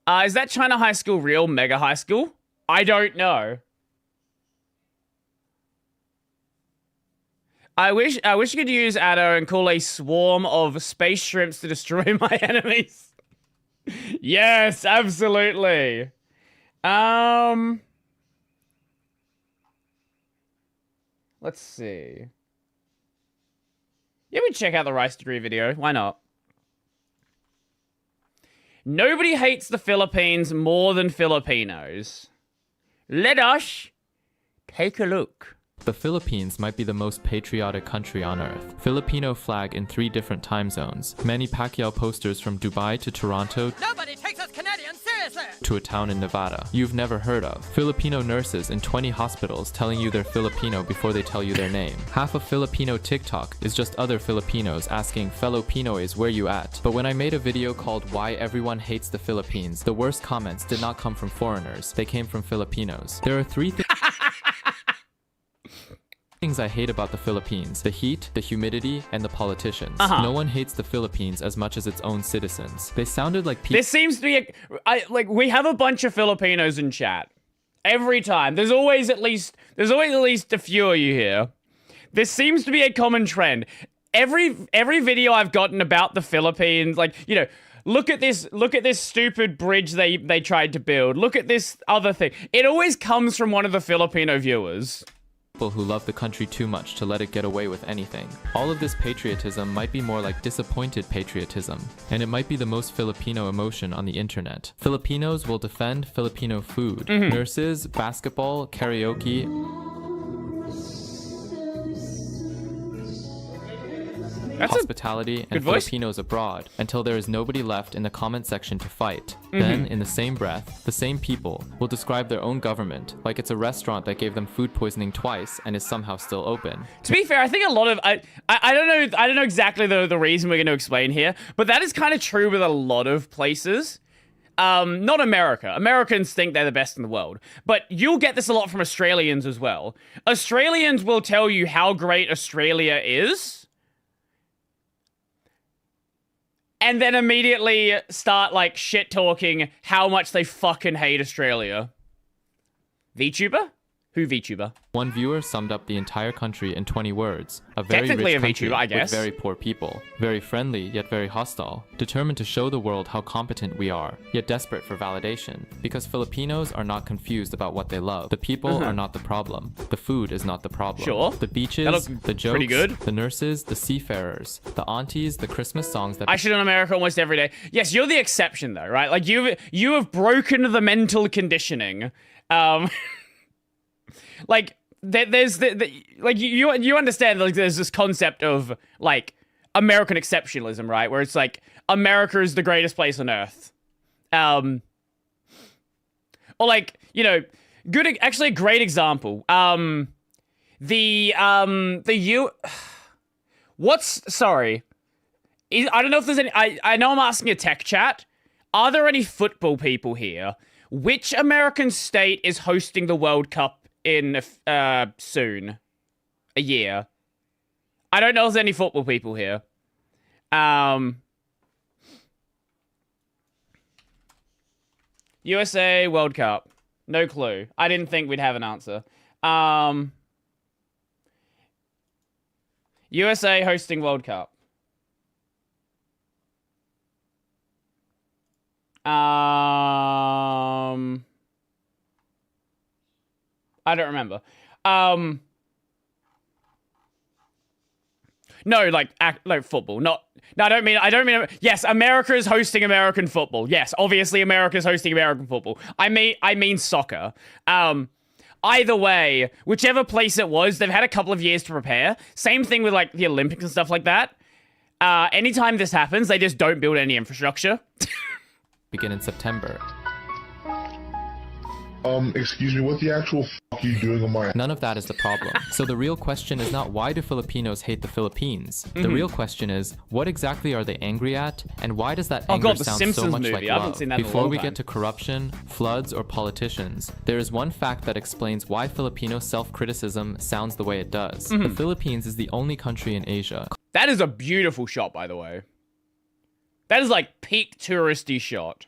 S2: Is that China High School real Mega High School? I don't know. I wish you could use Addo and call a swarm of space shrimps to destroy my enemies. Yes, absolutely. Let's see. Yeah, we check out the Rice Degree video. Why not? Nobody hates the Philippines more than Filipinos. Let us take a look.
S15: The Philippines might be the most patriotic country on earth. Filipino flag in 3 different time zones. Manny Pacquiao posters from Dubai to Toronto.
S16: Nobody takes us Canadians seriously!
S15: To a town in Nevada you've never heard of. Filipino nurses in 20 hospitals telling you they're Filipino before they tell you their name. Half of Filipino TikTok is just other Filipinos asking fellow Pinoys where you at. But when I made a video called Why Everyone Hates the Philippines, the worst comments did not come from foreigners. They came from Filipinos. There are 3 things I hate about the Philippines: the heat, the humidity, and the politicians. No one hates the Philippines as much as its own citizens. They sounded like people.
S2: There seems to be we have a bunch of Filipinos in chat. Every time. There's always at least a few of you here. There seems to be a common trend. Every video I've gotten about the Philippines, like, you know, look at this stupid bridge they tried to build. Look at this other thing. It always comes from one of the Filipino viewers.
S15: People who love the country too much to let it get away with anything. All of this patriotism might be more like disappointed patriotism, and it might be the most Filipino emotion on the internet. Filipinos will defend Filipino food, nurses, basketball, karaoke. hospitality, and Filipinos abroad until there is nobody left in the comment section to fight. Then, in the same breath, the same people will describe their own government like it's a restaurant that gave them food poisoning twice and is somehow still open.
S2: To be fair, I think a lot of I don't know exactly the reason we're going to explain here, but that is kind of true with a lot of places. Not America. Americans think they're the best in the world, but you'll get this a lot from Australians as well. Australians will tell you how great Australia is, and then immediately start like shit talking how much they fucking hate Australia. VTuber? Who VTuber?
S15: One viewer summed up the entire country in 20 words. A very rich country
S2: VTuber, I guess.
S15: With very poor people. Very friendly, yet very hostile. Determined to show the world how competent we are, yet desperate for validation. Because Filipinos are not confused about what they love. The people are not the problem. The food is not the problem.
S2: Sure.
S15: The beaches, the jokes, the nurses, the seafarers, the aunties, the Christmas songs that...
S2: I shit on America almost every day. Yes, you're the exception though, right? Like you have broken the mental conditioning. Like there's like you understand like there's this concept of like American exceptionalism, right? Where it's like America is the greatest place on earth. Or like, you know, actually a great example. Sorry. I don't know if there's any I know I'm asking a tech chat. Are there any football people here? Which American state is hosting the World Cup in soon? A year. I don't know if there's any football people here. USA World Cup. No clue. I didn't think we'd have an answer. USA hosting World Cup. I don't remember. No, like football. No, I don't mean. Yes, America is hosting American football. Yes, obviously America is hosting American football. I mean soccer. Either way, whichever place it was, they've had a couple of years to prepare. Same thing with like the Olympics and stuff like that. Anytime this happens, they just don't build any infrastructure.
S15: Begin in September.
S18: Excuse me, what the actual fuck are you doing on my...
S15: None of that is the problem. So the real question is not why do Filipinos hate the Philippines? The real question is, what exactly are they angry at? And why does that anger sound so much like love? Before we get to corruption, floods, or politicians, there is one fact that explains why Filipino self-criticism sounds the way it does. The Philippines is the only country in Asia.
S2: That is a beautiful shot, by the way. That is like peak touristy shot.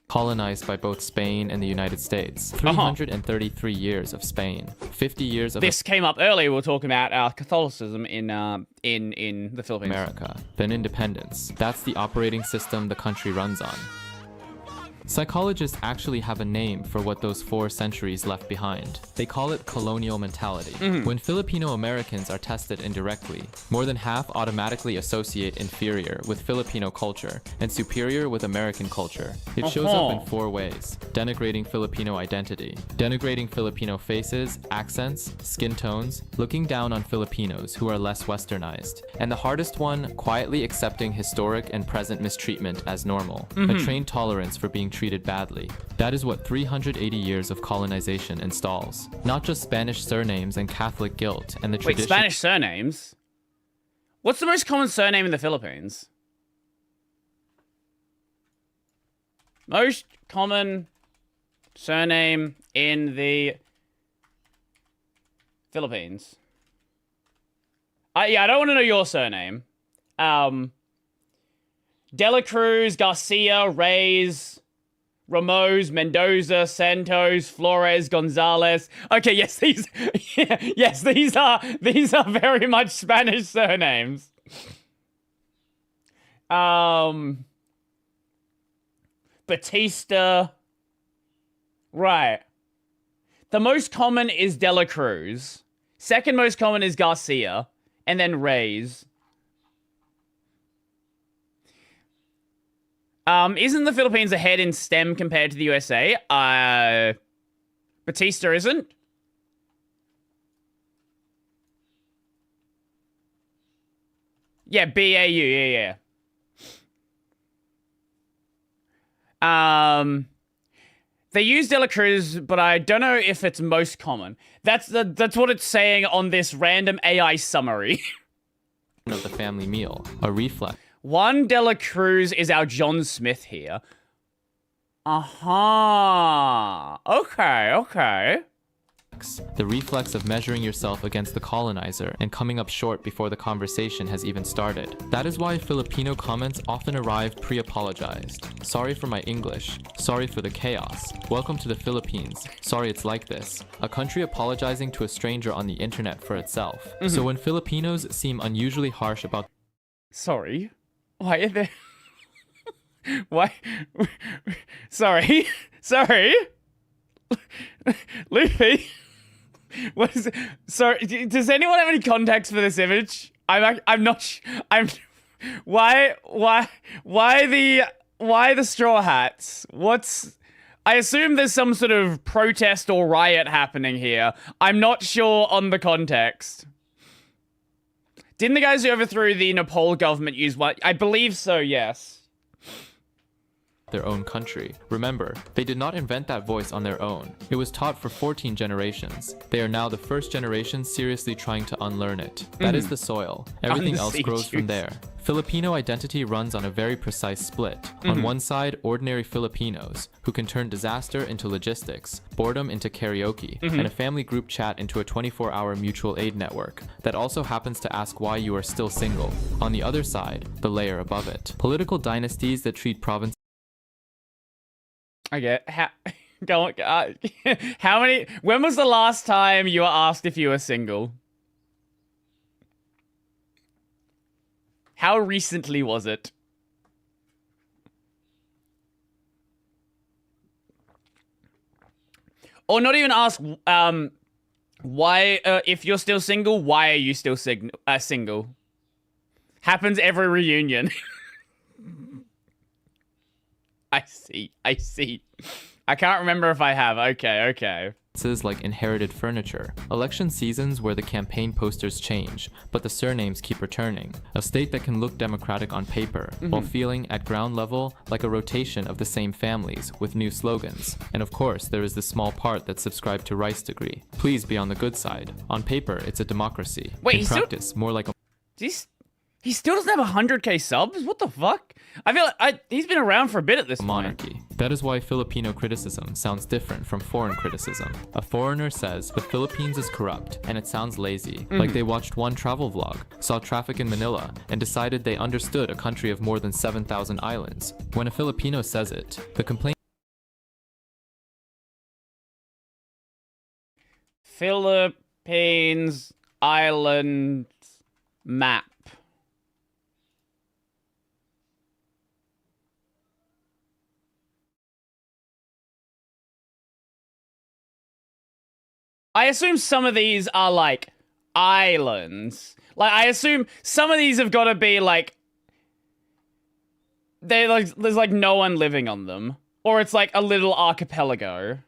S15: Colonized by both Spain and the United States. 333 years of Spain. 50 years of...
S2: This came up earlier. We were talking about Catholicism in the Philippines.
S15: America. Then independence. That's the operating system the country runs on. Psychologists actually have a name for what those 4 centuries left behind. They call it colonial mentality. When Filipino Americans are tested indirectly, more than half automatically associate inferior with Filipino culture and superior with American culture. It shows up in 4 ways. Denigrating Filipino identity, denigrating Filipino faces, accents, skin tones, looking down on Filipinos who are less westernized, and the hardest one, quietly accepting historic and present mistreatment as normal. A trained tolerance for being treated badly. That is what 380 years of colonization installs. Not just Spanish surnames and Catholic guilt and the tradition...
S2: Wait, Spanish surnames? What's the most common surname in the Philippines? Most common surname in the Philippines. Yeah, I don't want to know your surname. De La Cruz, Garcia, Reyes... Ramos, Mendoza, Santos, Flores, Gonzalez. Okay, yes, these are very much Spanish surnames. Batista. Right. The most common is De La Cruz. Second most common is Garcia, and then Reyes. Isn't the Philippines ahead in STEM compared to the USA? Batista isn't. Yeah, BAU, yeah. They use De La Cruz, but I don't know if it's most common. That's what it's saying on this random AI summary.
S15: Of the family meal, a reflex.
S2: One De La Cruz is our John Smith here. Okay.
S15: The reflex of measuring yourself against the colonizer and coming up short before the conversation has even started. That is why Filipino comments often arrive pre-apologized. Sorry for my English. Sorry for the chaos. Welcome to the Philippines. Sorry it's like this. A country apologizing to a stranger on the internet for itself. So when Filipinos seem unusually harsh about...
S2: Sorry? Why are there... Why? Sorry? Luffy? What is it? Sorry, does anyone have any context for this image? I'm not. Why the straw hats? I assume there's some sort of protest or riot happening here. I'm not sure on the context. Didn't the guys who overthrew the Nepal government use one? I believe so, yes.
S15: Their own country. Remember, they did not invent that voice on their own. It was taught for 14 generations. They are now the first generation seriously trying to unlearn it. That is the soil. Everything else grows from there. Filipino identity runs on a very precise split. On one side, ordinary Filipinos, who can turn disaster into logistics, boredom into karaoke, and a family group chat into a 24-hour mutual aid network that also happens to ask why you are still single. On the other side, the layer above it. Political dynasties that treat provinces
S2: Okay, how many... When was the last time you were asked if you were single? How recently was it? Or not even ask, why, if you're still single, why are you still single? Happens every reunion. I see. I can't remember if I have. Okay.
S15: like inherited furniture. Election seasons where the campaign posters change, but the surnames keep returning. A state that can look democratic on paper, while feeling at ground level like a rotation of the same families with new slogans. And of course, there is the small part that subscribed to Rice degree. Please be on the good side. On paper, it's a democracy.
S2: Wait,
S15: in practice, more like a...
S2: He still doesn't have 100k subs? What the fuck? I feel like he's been around for a bit at this
S15: monarchy.
S2: point.
S15: That is why Filipino criticism sounds different from foreign criticism. A foreigner says the Philippines is corrupt, and it sounds lazy. Like they watched one travel vlog, saw traffic in Manila, and decided they understood a country of more than 7,000 islands. When a Filipino says it, the complaint...
S2: Philippines island map. I assume some of these are, like, islands. Like, I assume some of these have got to be, like... there's, like, no one living on them. Or it's, like, a little archipelago.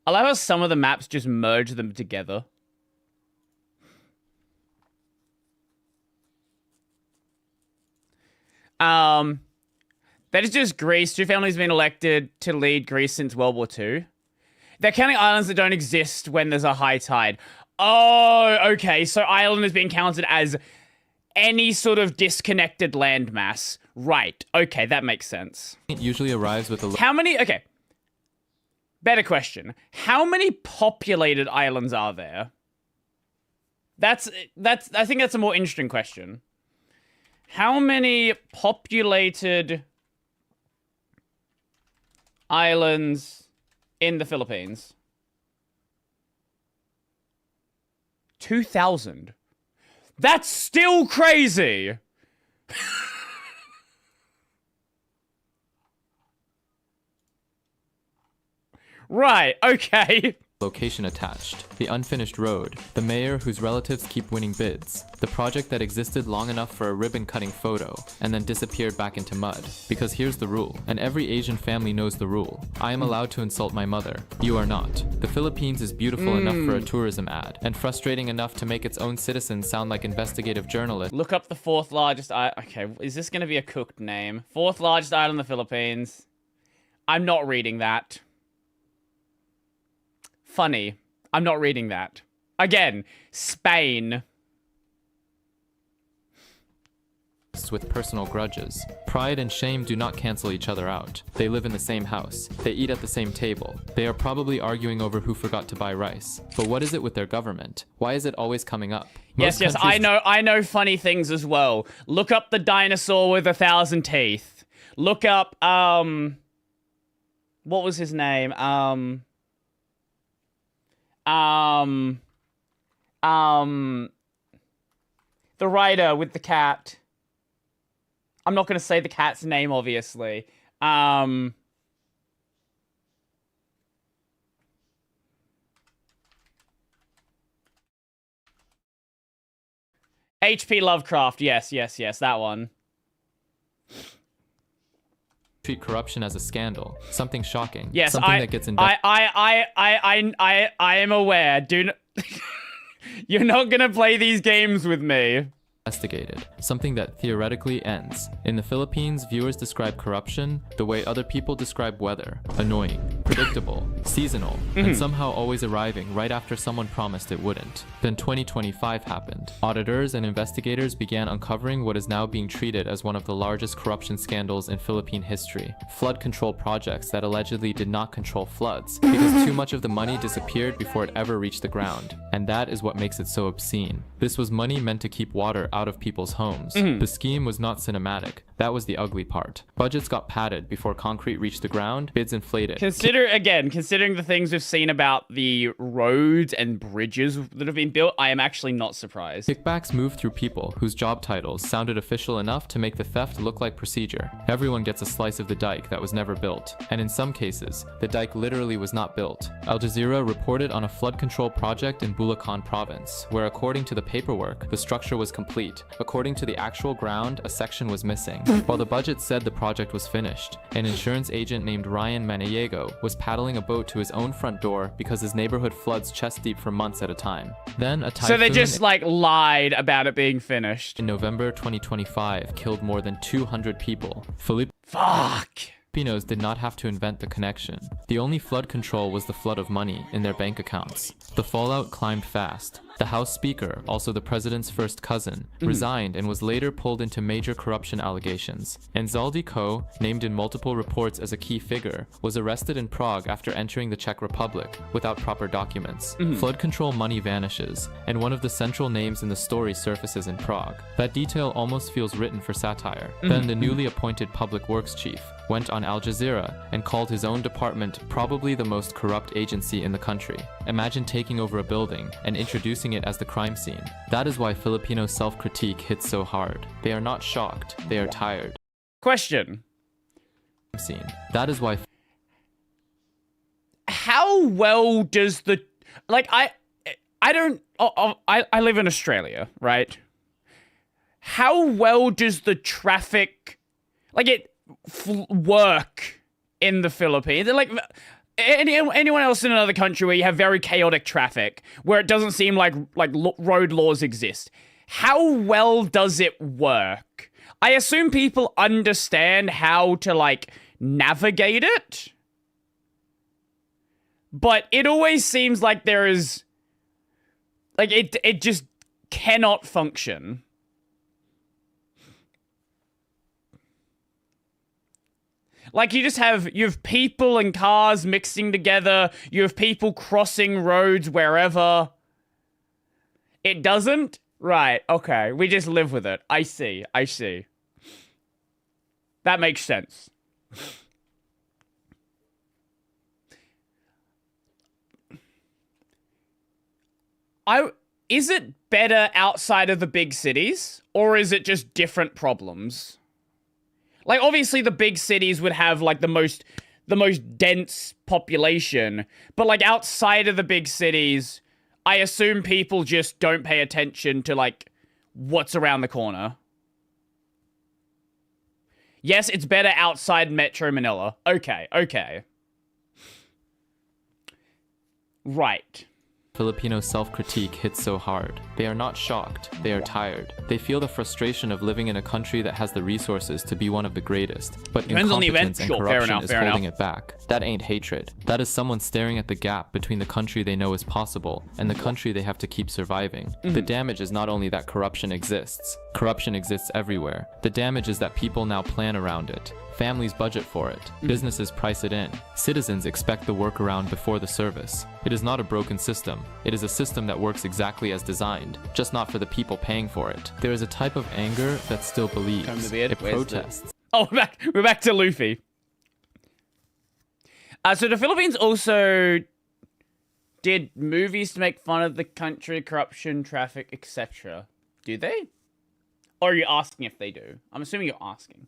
S2: I love how some of the maps just merge them together. That is just Greece. Two families have been elected to lead Greece since World War II. They're counting islands that don't exist when there's a high tide. Oh, okay. So island is being counted as any sort of disconnected landmass. Right. Okay, that makes sense.
S15: It usually arrives with a...
S2: How many... Okay. Better question. How many populated islands are there? That's... I think that's a more interesting question. How many populated... islands in the Philippines? 2,000. That's still crazy. Right, okay.
S15: location attached, the unfinished road, the mayor whose relatives keep winning bids, the project that existed long enough for a ribbon-cutting photo, and then disappeared back into mud. Because here's the rule, and every Asian family knows the rule. I am allowed to insult my mother. You are not. The Philippines is beautiful enough for a tourism ad, and frustrating enough to make its own citizens sound like investigative journalists.
S2: Look up the 4th largest island. Okay, is this going to be a cooked name? 4th largest island in the Philippines. I'm not reading that. Funny. I'm not reading that. Again, Spain.
S15: With personal grudges. Pride and shame do not cancel each other out. They live in the same house. They eat at the same table. They are probably arguing over who forgot to buy rice. But what is it with their government? Why is it always coming up?
S2: Yes, I know funny things as well. Look up the dinosaur with 1,000 teeth. Look up, what was his name? The writer with the cat. I'm not going to say the cat's name, obviously. H.P. Lovecraft. Yes, that one.
S15: Treat corruption as a scandal, something shocking.
S2: Yes,
S15: something that gets
S2: I am aware. Do not. You're not gonna play these games with me.
S15: Investigated, something that theoretically ends. In the Philippines, viewers describe corruption the way other people describe weather: annoying, predictable, seasonal, and somehow always arriving right after someone promised it wouldn't. Then 2025 happened. Auditors and investigators began uncovering what is now being treated as one of the largest corruption scandals in Philippine history: flood control projects that allegedly did not control floods because too much of the money disappeared before it ever reached the ground. And that is what makes it so obscene. This was money meant to keep water out of people's homes. The scheme was not cinematic. That was the ugly part. Budgets got padded before concrete reached the ground, bids inflated.
S2: Considering the things we've seen about the roads and bridges that have been built, I am actually not surprised.
S15: Kickbacks moved through people whose job titles sounded official enough to make the theft look like procedure. Everyone gets a slice of the dike that was never built. And in some cases, the dike literally was not built. Al Jazeera reported on a flood control project in Bulacan province, where according to the paperwork, the structure was complete. According to the actual ground, a section was missing. While the budget said the project was finished, an insurance agent named Ryan Maniego was paddling a boat to his own front door because his neighborhood floods chest deep for months at a time. Then a typhoon...
S2: So they just, like, lied about it being finished.
S15: In November 2025, killed more than 200 people.
S2: Fuck!
S15: Filipinos did not have to invent the connection. The only flood control was the flood of money in their bank accounts. The fallout climbed fast. The House Speaker, also the president's first cousin, resigned and was later pulled into major corruption allegations. And Zaldi Ko, named in multiple reports as a key figure, was arrested in Prague after entering the Czech Republic without proper documents. Flood control money vanishes, and one of the central names in the story surfaces in Prague. That detail almost feels written for satire. Then the newly appointed public works chief went on Al Jazeera and called his own department probably the most corrupt agency in the country. Imagine taking over a building and introducing it as the crime scene. That is why Filipino self-critique hits so hard. They are not shocked, they are tired.
S2: Question.
S15: That is why...
S2: How well does the... Like, I live in Australia, right? How well does the traffic... Like, it... work in the Philippines? Like anyone else in another country where you have very chaotic traffic, where it doesn't seem like road laws exist, how well does it work? I assume people understand how to like navigate it, but it always seems like there is like it just cannot function. Like, you have people and cars mixing together. You have people crossing roads wherever. It doesn't? Right, okay. We just live with it. I see. That makes sense. Is it better outside of the big cities? Or is it just different problems? Like, obviously, the big cities would have, like, the most the most dense population. But, like, outside of the big cities, I assume people just don't pay attention to, like, what's around the corner. Yes, it's better outside Metro Manila. Okay, okay. Right.
S15: Filipino self-critique hits so hard. They are not shocked, they are tired. They feel the frustration of living in a country that has the resources to be one of the greatest, but incompetence and corruption is holding it back. That ain't hatred. That is someone staring at the gap between the country they know is possible and the country they have to keep surviving. The damage is not only that corruption exists. Corruption exists everywhere. The damage is that people now plan around it. Families budget for it. Businesses price it in. Citizens expect the workaround before the service. It is not a broken system. It is a system that works exactly as designed, just not for the people paying for it. There is a type of anger that still believes. It protests.
S2: Oh, we're back to Luffy. So the Philippines also did movies to make fun of the country, corruption, traffic, etc. Do they? Or are you asking if they do? I'm assuming you're asking.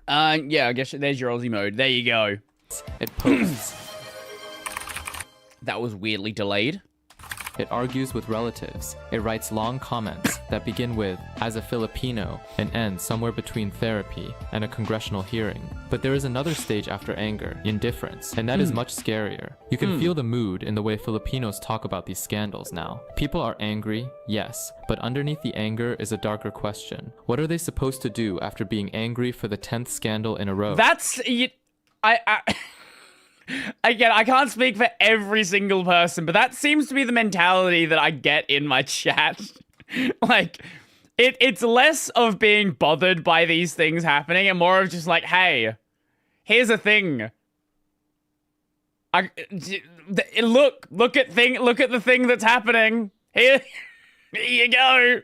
S2: Yeah, I guess there's your Aussie mode. There you go.
S15: It posts.
S2: That was weirdly delayed.
S15: It argues with relatives. It writes long comments that begin with, as a Filipino, and end somewhere between therapy and a congressional hearing. But there is another stage after anger, indifference, and that is much scarier. You can feel the mood in the way Filipinos talk about these scandals now. People are angry, yes, but underneath the anger is a darker question. What are they supposed to do after being angry for the 10th scandal in a row?
S2: That's... Again, I can't speak for every single person, but that seems to be the mentality that I get in my chat. Like, it's less of being bothered by these things happening and more of just like, hey, here's a thing. Look at the thing that's happening. Here you go.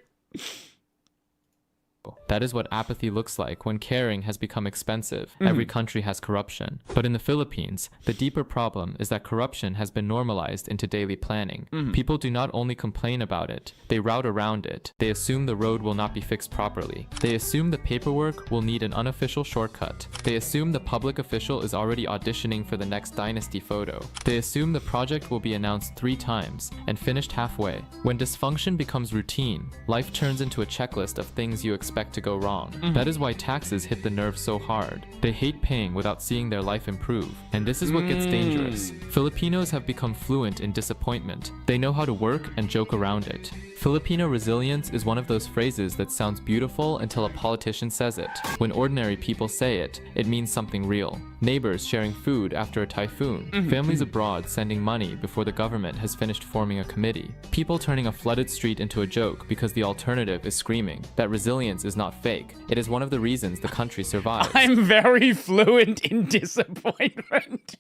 S15: That is what apathy looks like when caring has become expensive. Every country has corruption. But in the Philippines, the deeper problem is that corruption has been normalized into daily planning. People do not only complain about it, they route around it. They assume the road will not be fixed properly. They assume the paperwork will need an unofficial shortcut. They assume the public official is already auditioning for the next dynasty photo. They assume the project will be announced 3 times and finished halfway. When dysfunction becomes routine, life turns into a checklist of things you expect to go wrong. That is why taxes hit the nerve so hard. They hate paying without seeing their life improve. And this is what gets dangerous. Filipinos have become fluent in disappointment. They know how to work and joke around it. Filipino resilience is one of those phrases that sounds beautiful until a politician says it. When ordinary people say it, it means something real. Neighbors sharing food after a typhoon. Families abroad sending money before the government has finished forming a committee. People turning a flooded street into a joke because the alternative is screaming. That resilience is not fake. It is one of the reasons the country survives.
S2: I'm very fluent in disappointment.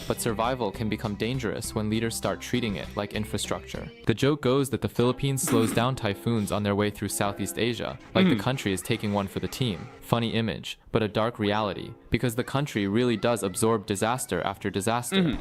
S15: But survival can become dangerous when leaders start treating it like infrastructure. The joke goes that the Philippines slows down typhoons on their way through Southeast Asia, like the country is taking one for the team. Funny image, but a dark reality, because the country really does absorb disaster after disaster.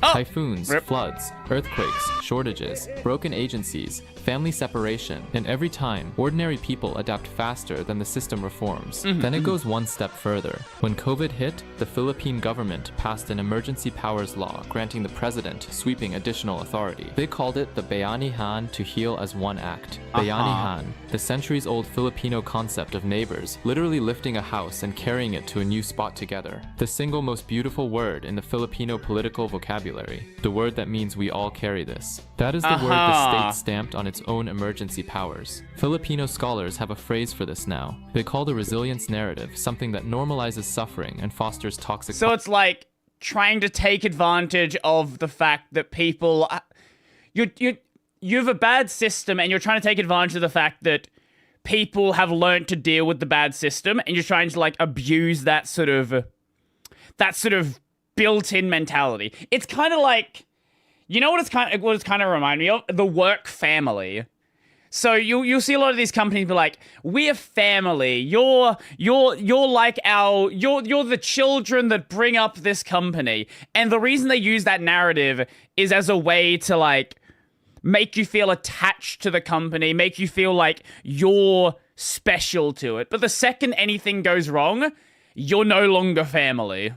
S15: Typhoons, floods, earthquakes, shortages, broken agencies, family separation, and every time, ordinary people adapt faster than the system reforms. Then it goes one step further. When COVID hit, the Philippine government passed an emergency powers law granting the president sweeping additional authority. They called it the Bayanihan to heal as one act. Bayanihan, the centuries-old Filipino concept of neighbors literally lifting a house and carrying it to a new spot together. The single most beautiful word in the Filipino political vocabulary. The word that means we all carry this. That is the word the state stamped on its own emergency powers. Filipino scholars have a phrase for this now. They call the resilience narrative something that normalizes suffering and fosters toxic...
S2: So it's like trying to take advantage of the fact that people... You have a bad system and you're trying to take advantage of the fact that people have learned to deal with the bad system and you're trying to like abuse that sort of built-in mentality. It's kind of like, you know what it's kind of remind me of? The work family. So you'll see a lot of these companies be like, we're family. You're like you're the children that bring up this company. And the reason they use that narrative is as a way to like make you feel attached to the company, make you feel like you're special to it. But the second anything goes wrong, you're no longer family.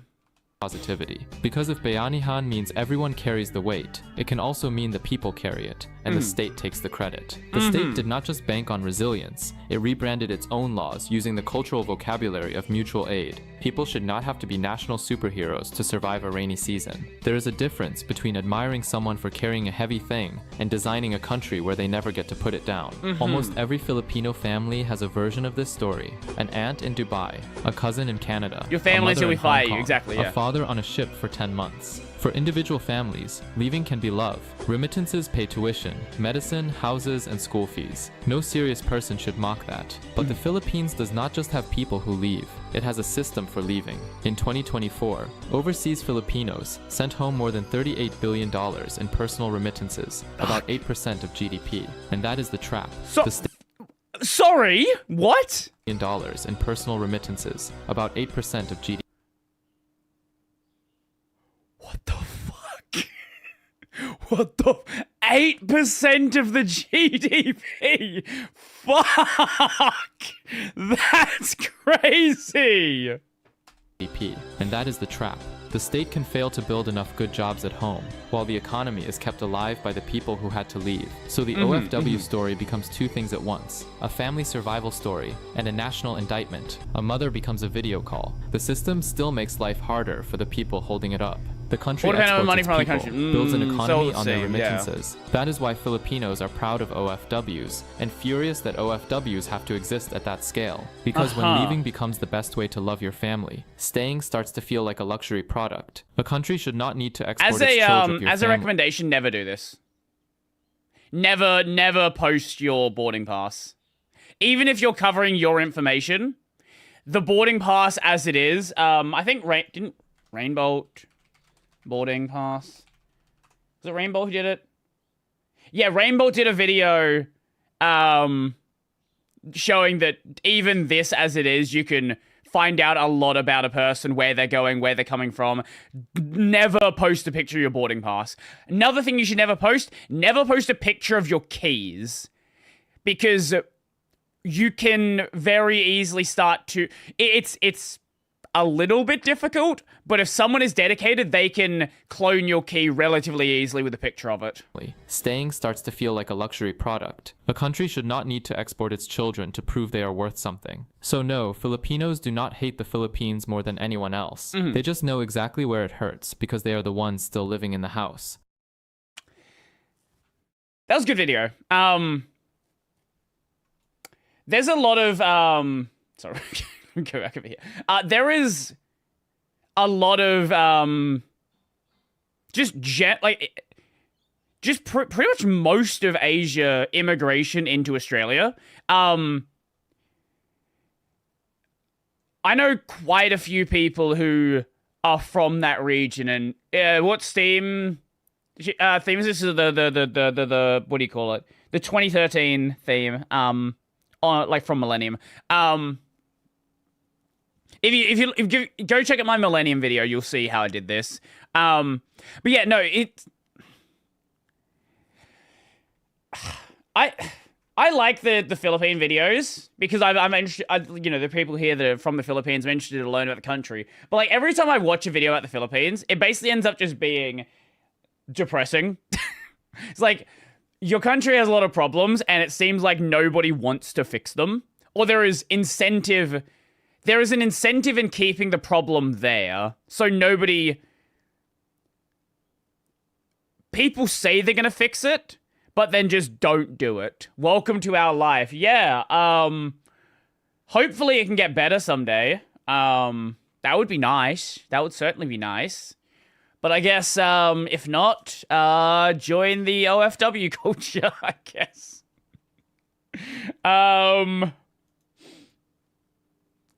S15: Positivity. Because if Bayanihan means everyone carries the weight, it can also mean the people carry it, and the state takes the credit. The state did not just bank on resilience, it rebranded its own laws using the cultural vocabulary of mutual aid. People should not have to be national superheroes to survive a rainy season. There is a difference between admiring someone for carrying a heavy thing and designing a country where they never get to put it down. Almost every Filipino family has a version of this story. An aunt in Dubai, a cousin in Canada,
S2: your family until we fire you,
S15: Kong,
S2: exactly, yeah.
S15: A father on a ship for 10 months. For individual families, leaving can be love. Remittances pay tuition, medicine, houses, and school fees. No serious person should mock that. But the Philippines does not just have people who leave. It has a system for leaving. In 2024, overseas Filipinos sent home more than $38 billion in personal remittances, about 8% of GDP. And that is the trap.
S2: Sorry? What?
S15: In dollars in personal remittances, about 8% of GDP.
S2: What the fuck? What the 8% of the GDP? Fuck! That's crazy!
S15: And that is the trap. The state can fail to build enough good jobs at home, while the economy is kept alive by the people who had to leave. So the OFW story becomes two things at once: a family survival story and a national indictment. A mother becomes a video call. The system still makes life harder for the people holding it up. The country exports
S2: money
S15: its
S2: from the
S15: people,
S2: country.
S15: builds an economy on their
S2: same,
S15: remittances. That is why Filipinos are proud of OFWs and furious that OFWs have to exist at that scale. Because when leaving becomes the best way to love your family, staying starts to feel like a luxury product. A country should not need to export its children of your
S2: as
S15: family.
S2: a recommendation, never do this. Never post your boarding pass. Even if you're covering your information, the boarding pass as it is, I think didn't Rainbow boarding pass. Was it Rainbow who did it? Yeah, Rainbow did a video showing that even this as it is, you can find out a lot about a person, where they're going, where they're coming from. Never post a picture of your boarding pass. Another thing you should never post a picture of your keys. Because you can very easily start to... It's a little bit difficult, but if someone is dedicated, they can clone your key relatively easily with a picture of it.
S15: Staying starts to feel like a luxury product. A country should not need to export its children to prove they are worth something. So no, Filipinos do not hate the Philippines more than anyone else. They just know exactly where it hurts because they are the ones still living in the house.
S2: That was a good video. There's a lot of sorry. Go back over here. There is a lot of pretty much most of Asia immigration into Australia. I know quite a few people who are from that region, and what's theme is this? Is the what do you call it? The 2013 theme. On like from Millennium. If you go check out my Millennium video, you'll see how I did this. But yeah, no, I like the Philippine videos because I'm interested. The people here that are from the Philippines, I'm interested to learn about the country. But like every time I watch a video about the Philippines, it basically ends up just being depressing. It's like your country has a lot of problems, and it seems like nobody wants to fix them, or there is an incentive in keeping the problem there, so people say they're gonna fix it, but then just don't do it. Welcome to our life. Yeah, hopefully it can get better someday. That would be nice. That would certainly be nice. But I guess, if not, join the OFW culture, I guess.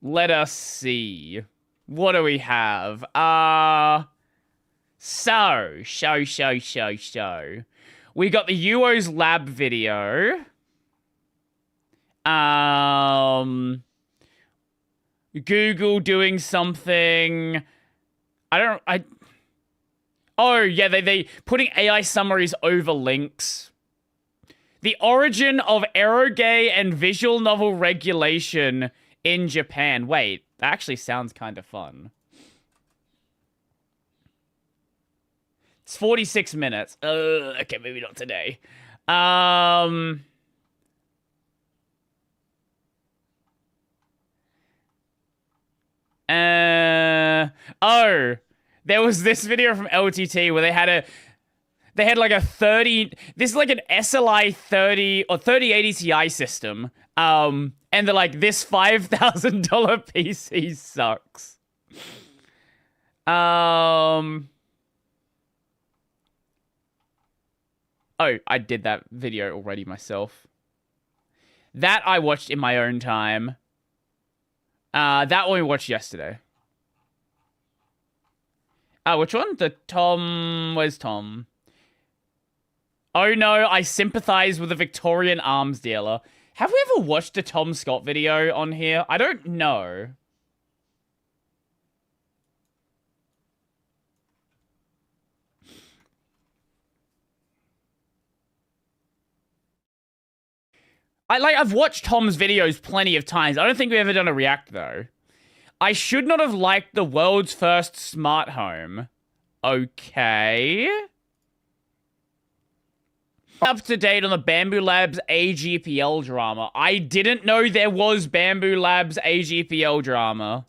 S2: Let us see. What do we have? So. We got the UO's lab video. Google doing something. Oh, yeah, they putting AI summaries over links. The origin of eroge and visual novel regulation in Japan. Wait, that actually sounds kind of fun. It's 46 minutes. Okay, maybe not today. Oh, there was this video from LTT where they had like a 30, this is like an SLI 30 or 3080 Ti system. And they're like, this $5,000 PC sucks. Oh, I did that video already myself. That I watched in my own time. That one we watched yesterday. Which one? The Tom... Where's Tom? Oh no, I sympathize with a Victorian arms dealer. Have we ever watched a Tom Scott video on here? I don't know. I've watched Tom's videos plenty of times. I don't think we've ever done a react, though. I should not have liked the world's first smart home. Okay. Up to date on the Bamboo Labs AGPL drama. I didn't know there was Bamboo Labs AGPL drama.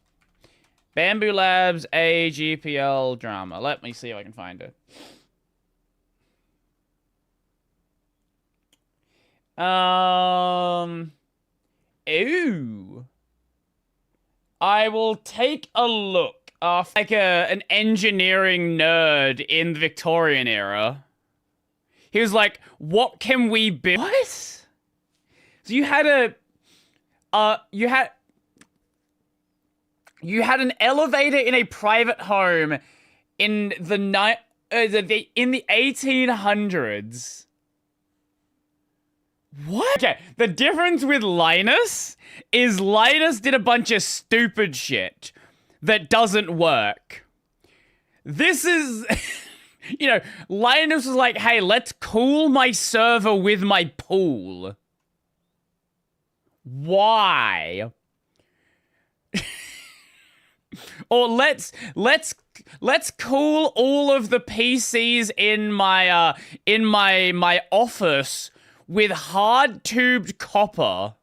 S2: Bamboo Labs AGPL drama. Let me see if I can find it. Ooh. I will take a look. Like an engineering nerd in the Victorian era. He was like, what can we build? What? So you had you had an elevator in a private home in the 1800s. What? Okay, the difference with Linus is Linus did a bunch of stupid shit that doesn't work. This is, you know, Linus was like, hey, let's cool my server with my pool. Why? Or let's cool all of the PCs in my office with hard-tubed copper.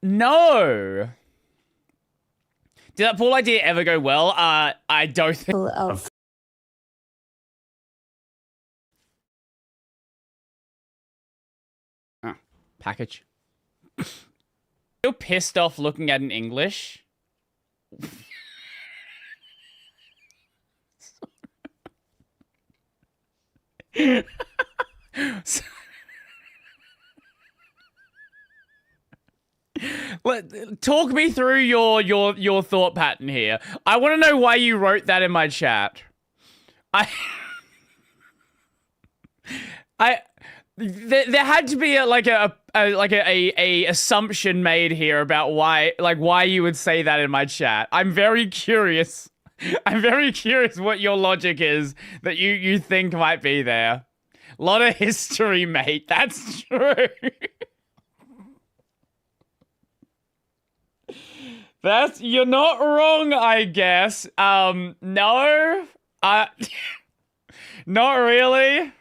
S2: No. Did that pool idea ever go well? I don't think. Package. You're pissed off looking at an English. Talk me through your thought pattern here. I want to know why you wrote that in my chat. There had to be a assumption made here about why you would say that in my chat. I'm very curious. I'm very curious what your logic is that you think might be there. Lot of history, mate. That's true. You're not wrong, I guess. No. Not really.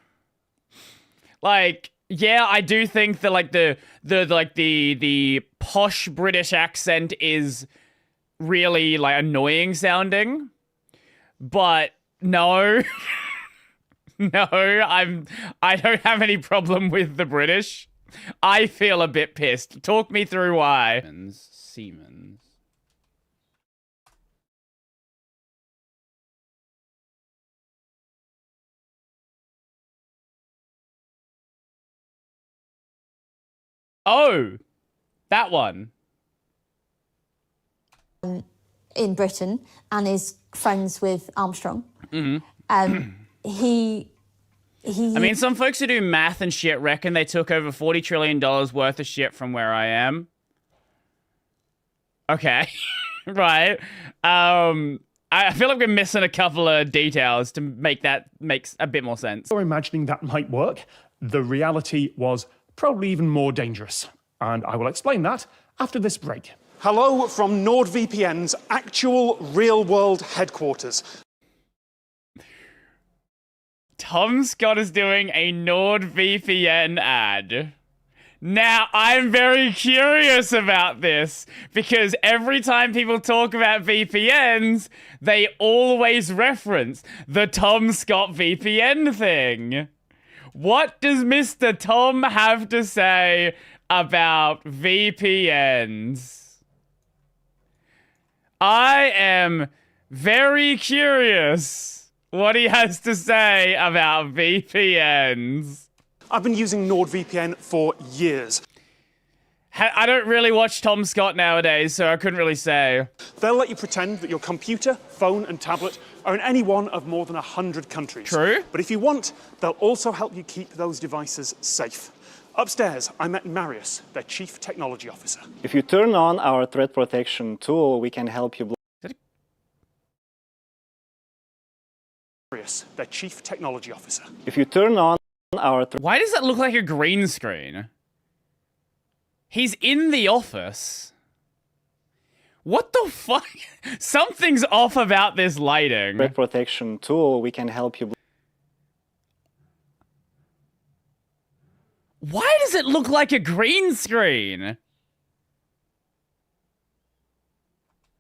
S2: Like, yeah, I do think that the posh British accent is really annoying sounding. But no. No, I don't have any problem with the British. I feel a bit pissed. Talk me through why. Siemens. Oh, that one.
S19: In Britain and is friends with Armstrong.
S2: Mm-hmm.
S19: He
S2: I mean, some folks who do math and shit reckon they took over $40 trillion worth of shit from where I am. Okay. Right. I feel like we're missing a couple of details to make that makes a bit more sense.
S8: Or imagining that might work, the reality was probably even more dangerous. And I will explain that after this break.
S20: Hello from NordVPN's actual real-world headquarters.
S2: Tom Scott is doing a NordVPN ad. Now, I'm very curious about this because every time people talk about VPNs, they always reference the Tom Scott VPN thing. What does Mr. Tom have to say about VPNs? I am very curious what he has to say about VPNs.
S20: I've been using NordVPN for years.
S2: I don't really watch Tom Scott nowadays, so I couldn't really say.
S20: They'll let you pretend that your computer, phone, and tablet are in any one of more than 100 countries.
S2: True.
S20: But if you want, they'll also help you keep those devices safe. Upstairs, I met Marius, their Chief Technology Officer.
S21: If you turn on our threat protection tool, we can help you
S20: Marius, their Chief Technology Officer.
S21: If you turn on our
S2: Why does that look like a green screen? He's in the office. What the fuck? Something's off about this lighting.
S21: threat protection tool, we can help you
S2: Why does it look like a green screen?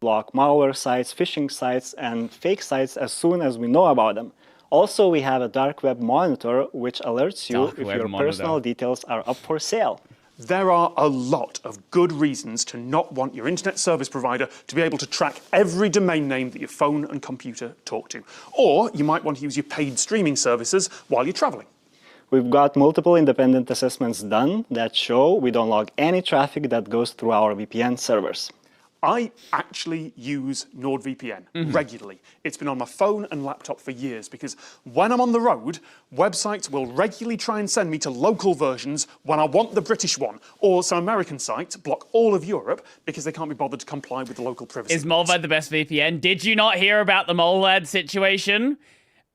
S21: block malware sites, phishing sites, and fake sites as soon as we know about them. Also, we have a dark web monitor which alerts you if your personal details are up for sale.
S20: There are a lot of good reasons to not want your internet service provider to be able to track every domain name that your phone and computer talk to. Or you might want to use your paid streaming services while you're traveling.
S21: We've got multiple independent assessments done that show we don't log any traffic that goes through our VPN servers.
S20: I actually use NordVPN regularly. It's been on my phone and laptop for years because when I'm on the road, websites will regularly try and send me to local versions when I want the British one, or some American sites block all of Europe because they can't be bothered to comply with the local privacy.
S2: Is Molvad the best VPN? Did you not hear about the Molvad situation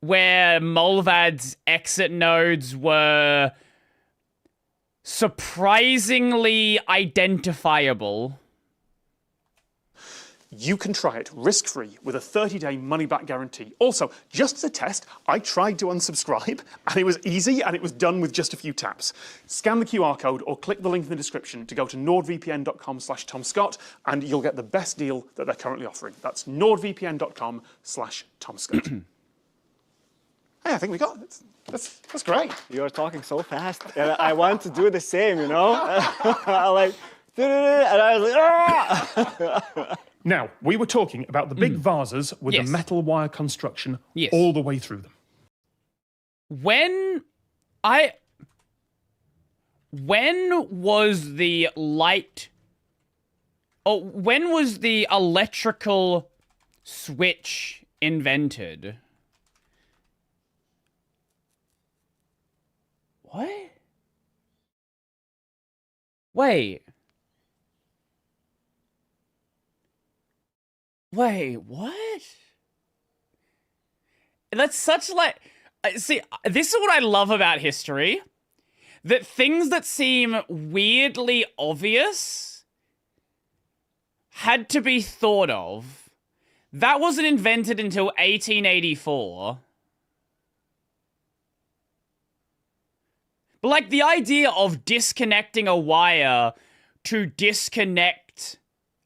S2: where Molvad's exit nodes were surprisingly identifiable?
S20: You can try it risk-free with a 30-day money-back guarantee. Also, just as a test, I tried to unsubscribe, and it was easy, and it was done with just a few taps. Scan the QR code or click the link in the description to go to nordvpn.com/TomScott, and you'll get the best deal that they're currently offering. That's nordvpn.com/TomScott. Hey, I think we got it. That's great.
S21: You're talking so fast. I want to do the same, you know? I like, and I was like, ah!
S8: Now, we were talking about the big vases with the metal wire construction all the way through them.
S2: When was the light... Oh, when was the electrical switch invented? What? Wait, what? That's such like... See, this is what I love about history. That things that seem weirdly obvious had to be thought of. That wasn't invented until 1884. But like the idea of disconnecting a wire to disconnect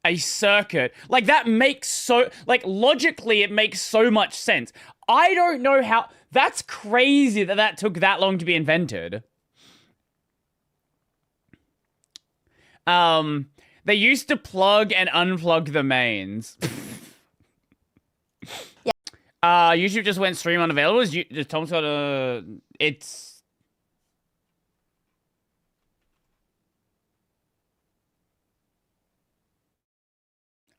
S2: a circuit, like that makes so, like logically it makes so much sense. I don't know how, that's crazy that that took that long to be invented. They used to plug and unplug the mains. Yeah. YouTube just went stream unavailable. Tom's got a, it's,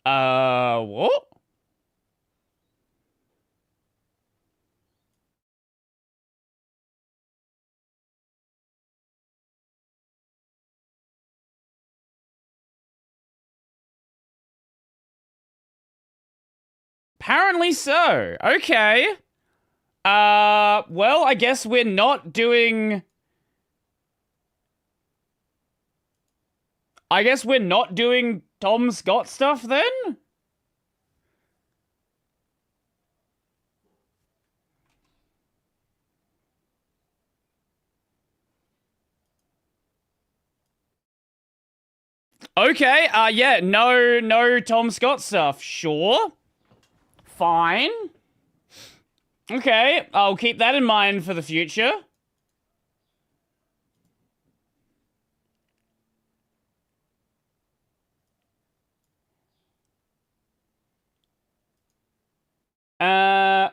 S2: what? Apparently so. Okay. Well, I guess we're not doing... Tom Scott stuff then? Okay, yeah, no Tom Scott stuff. Sure. Fine. Okay, I'll keep that in mind for the future. I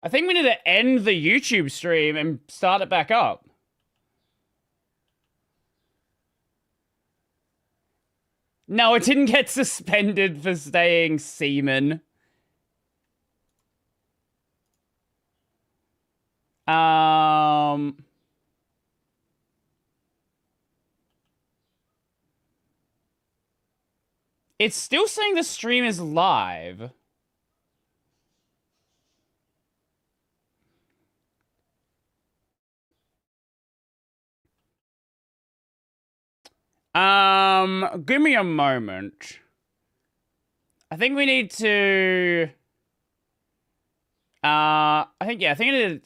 S2: think we need to end the YouTube stream and start it back up. No, it didn't get suspended for staying seaman. It's still saying the stream is live. Give me a moment. I think we need to... I think I need to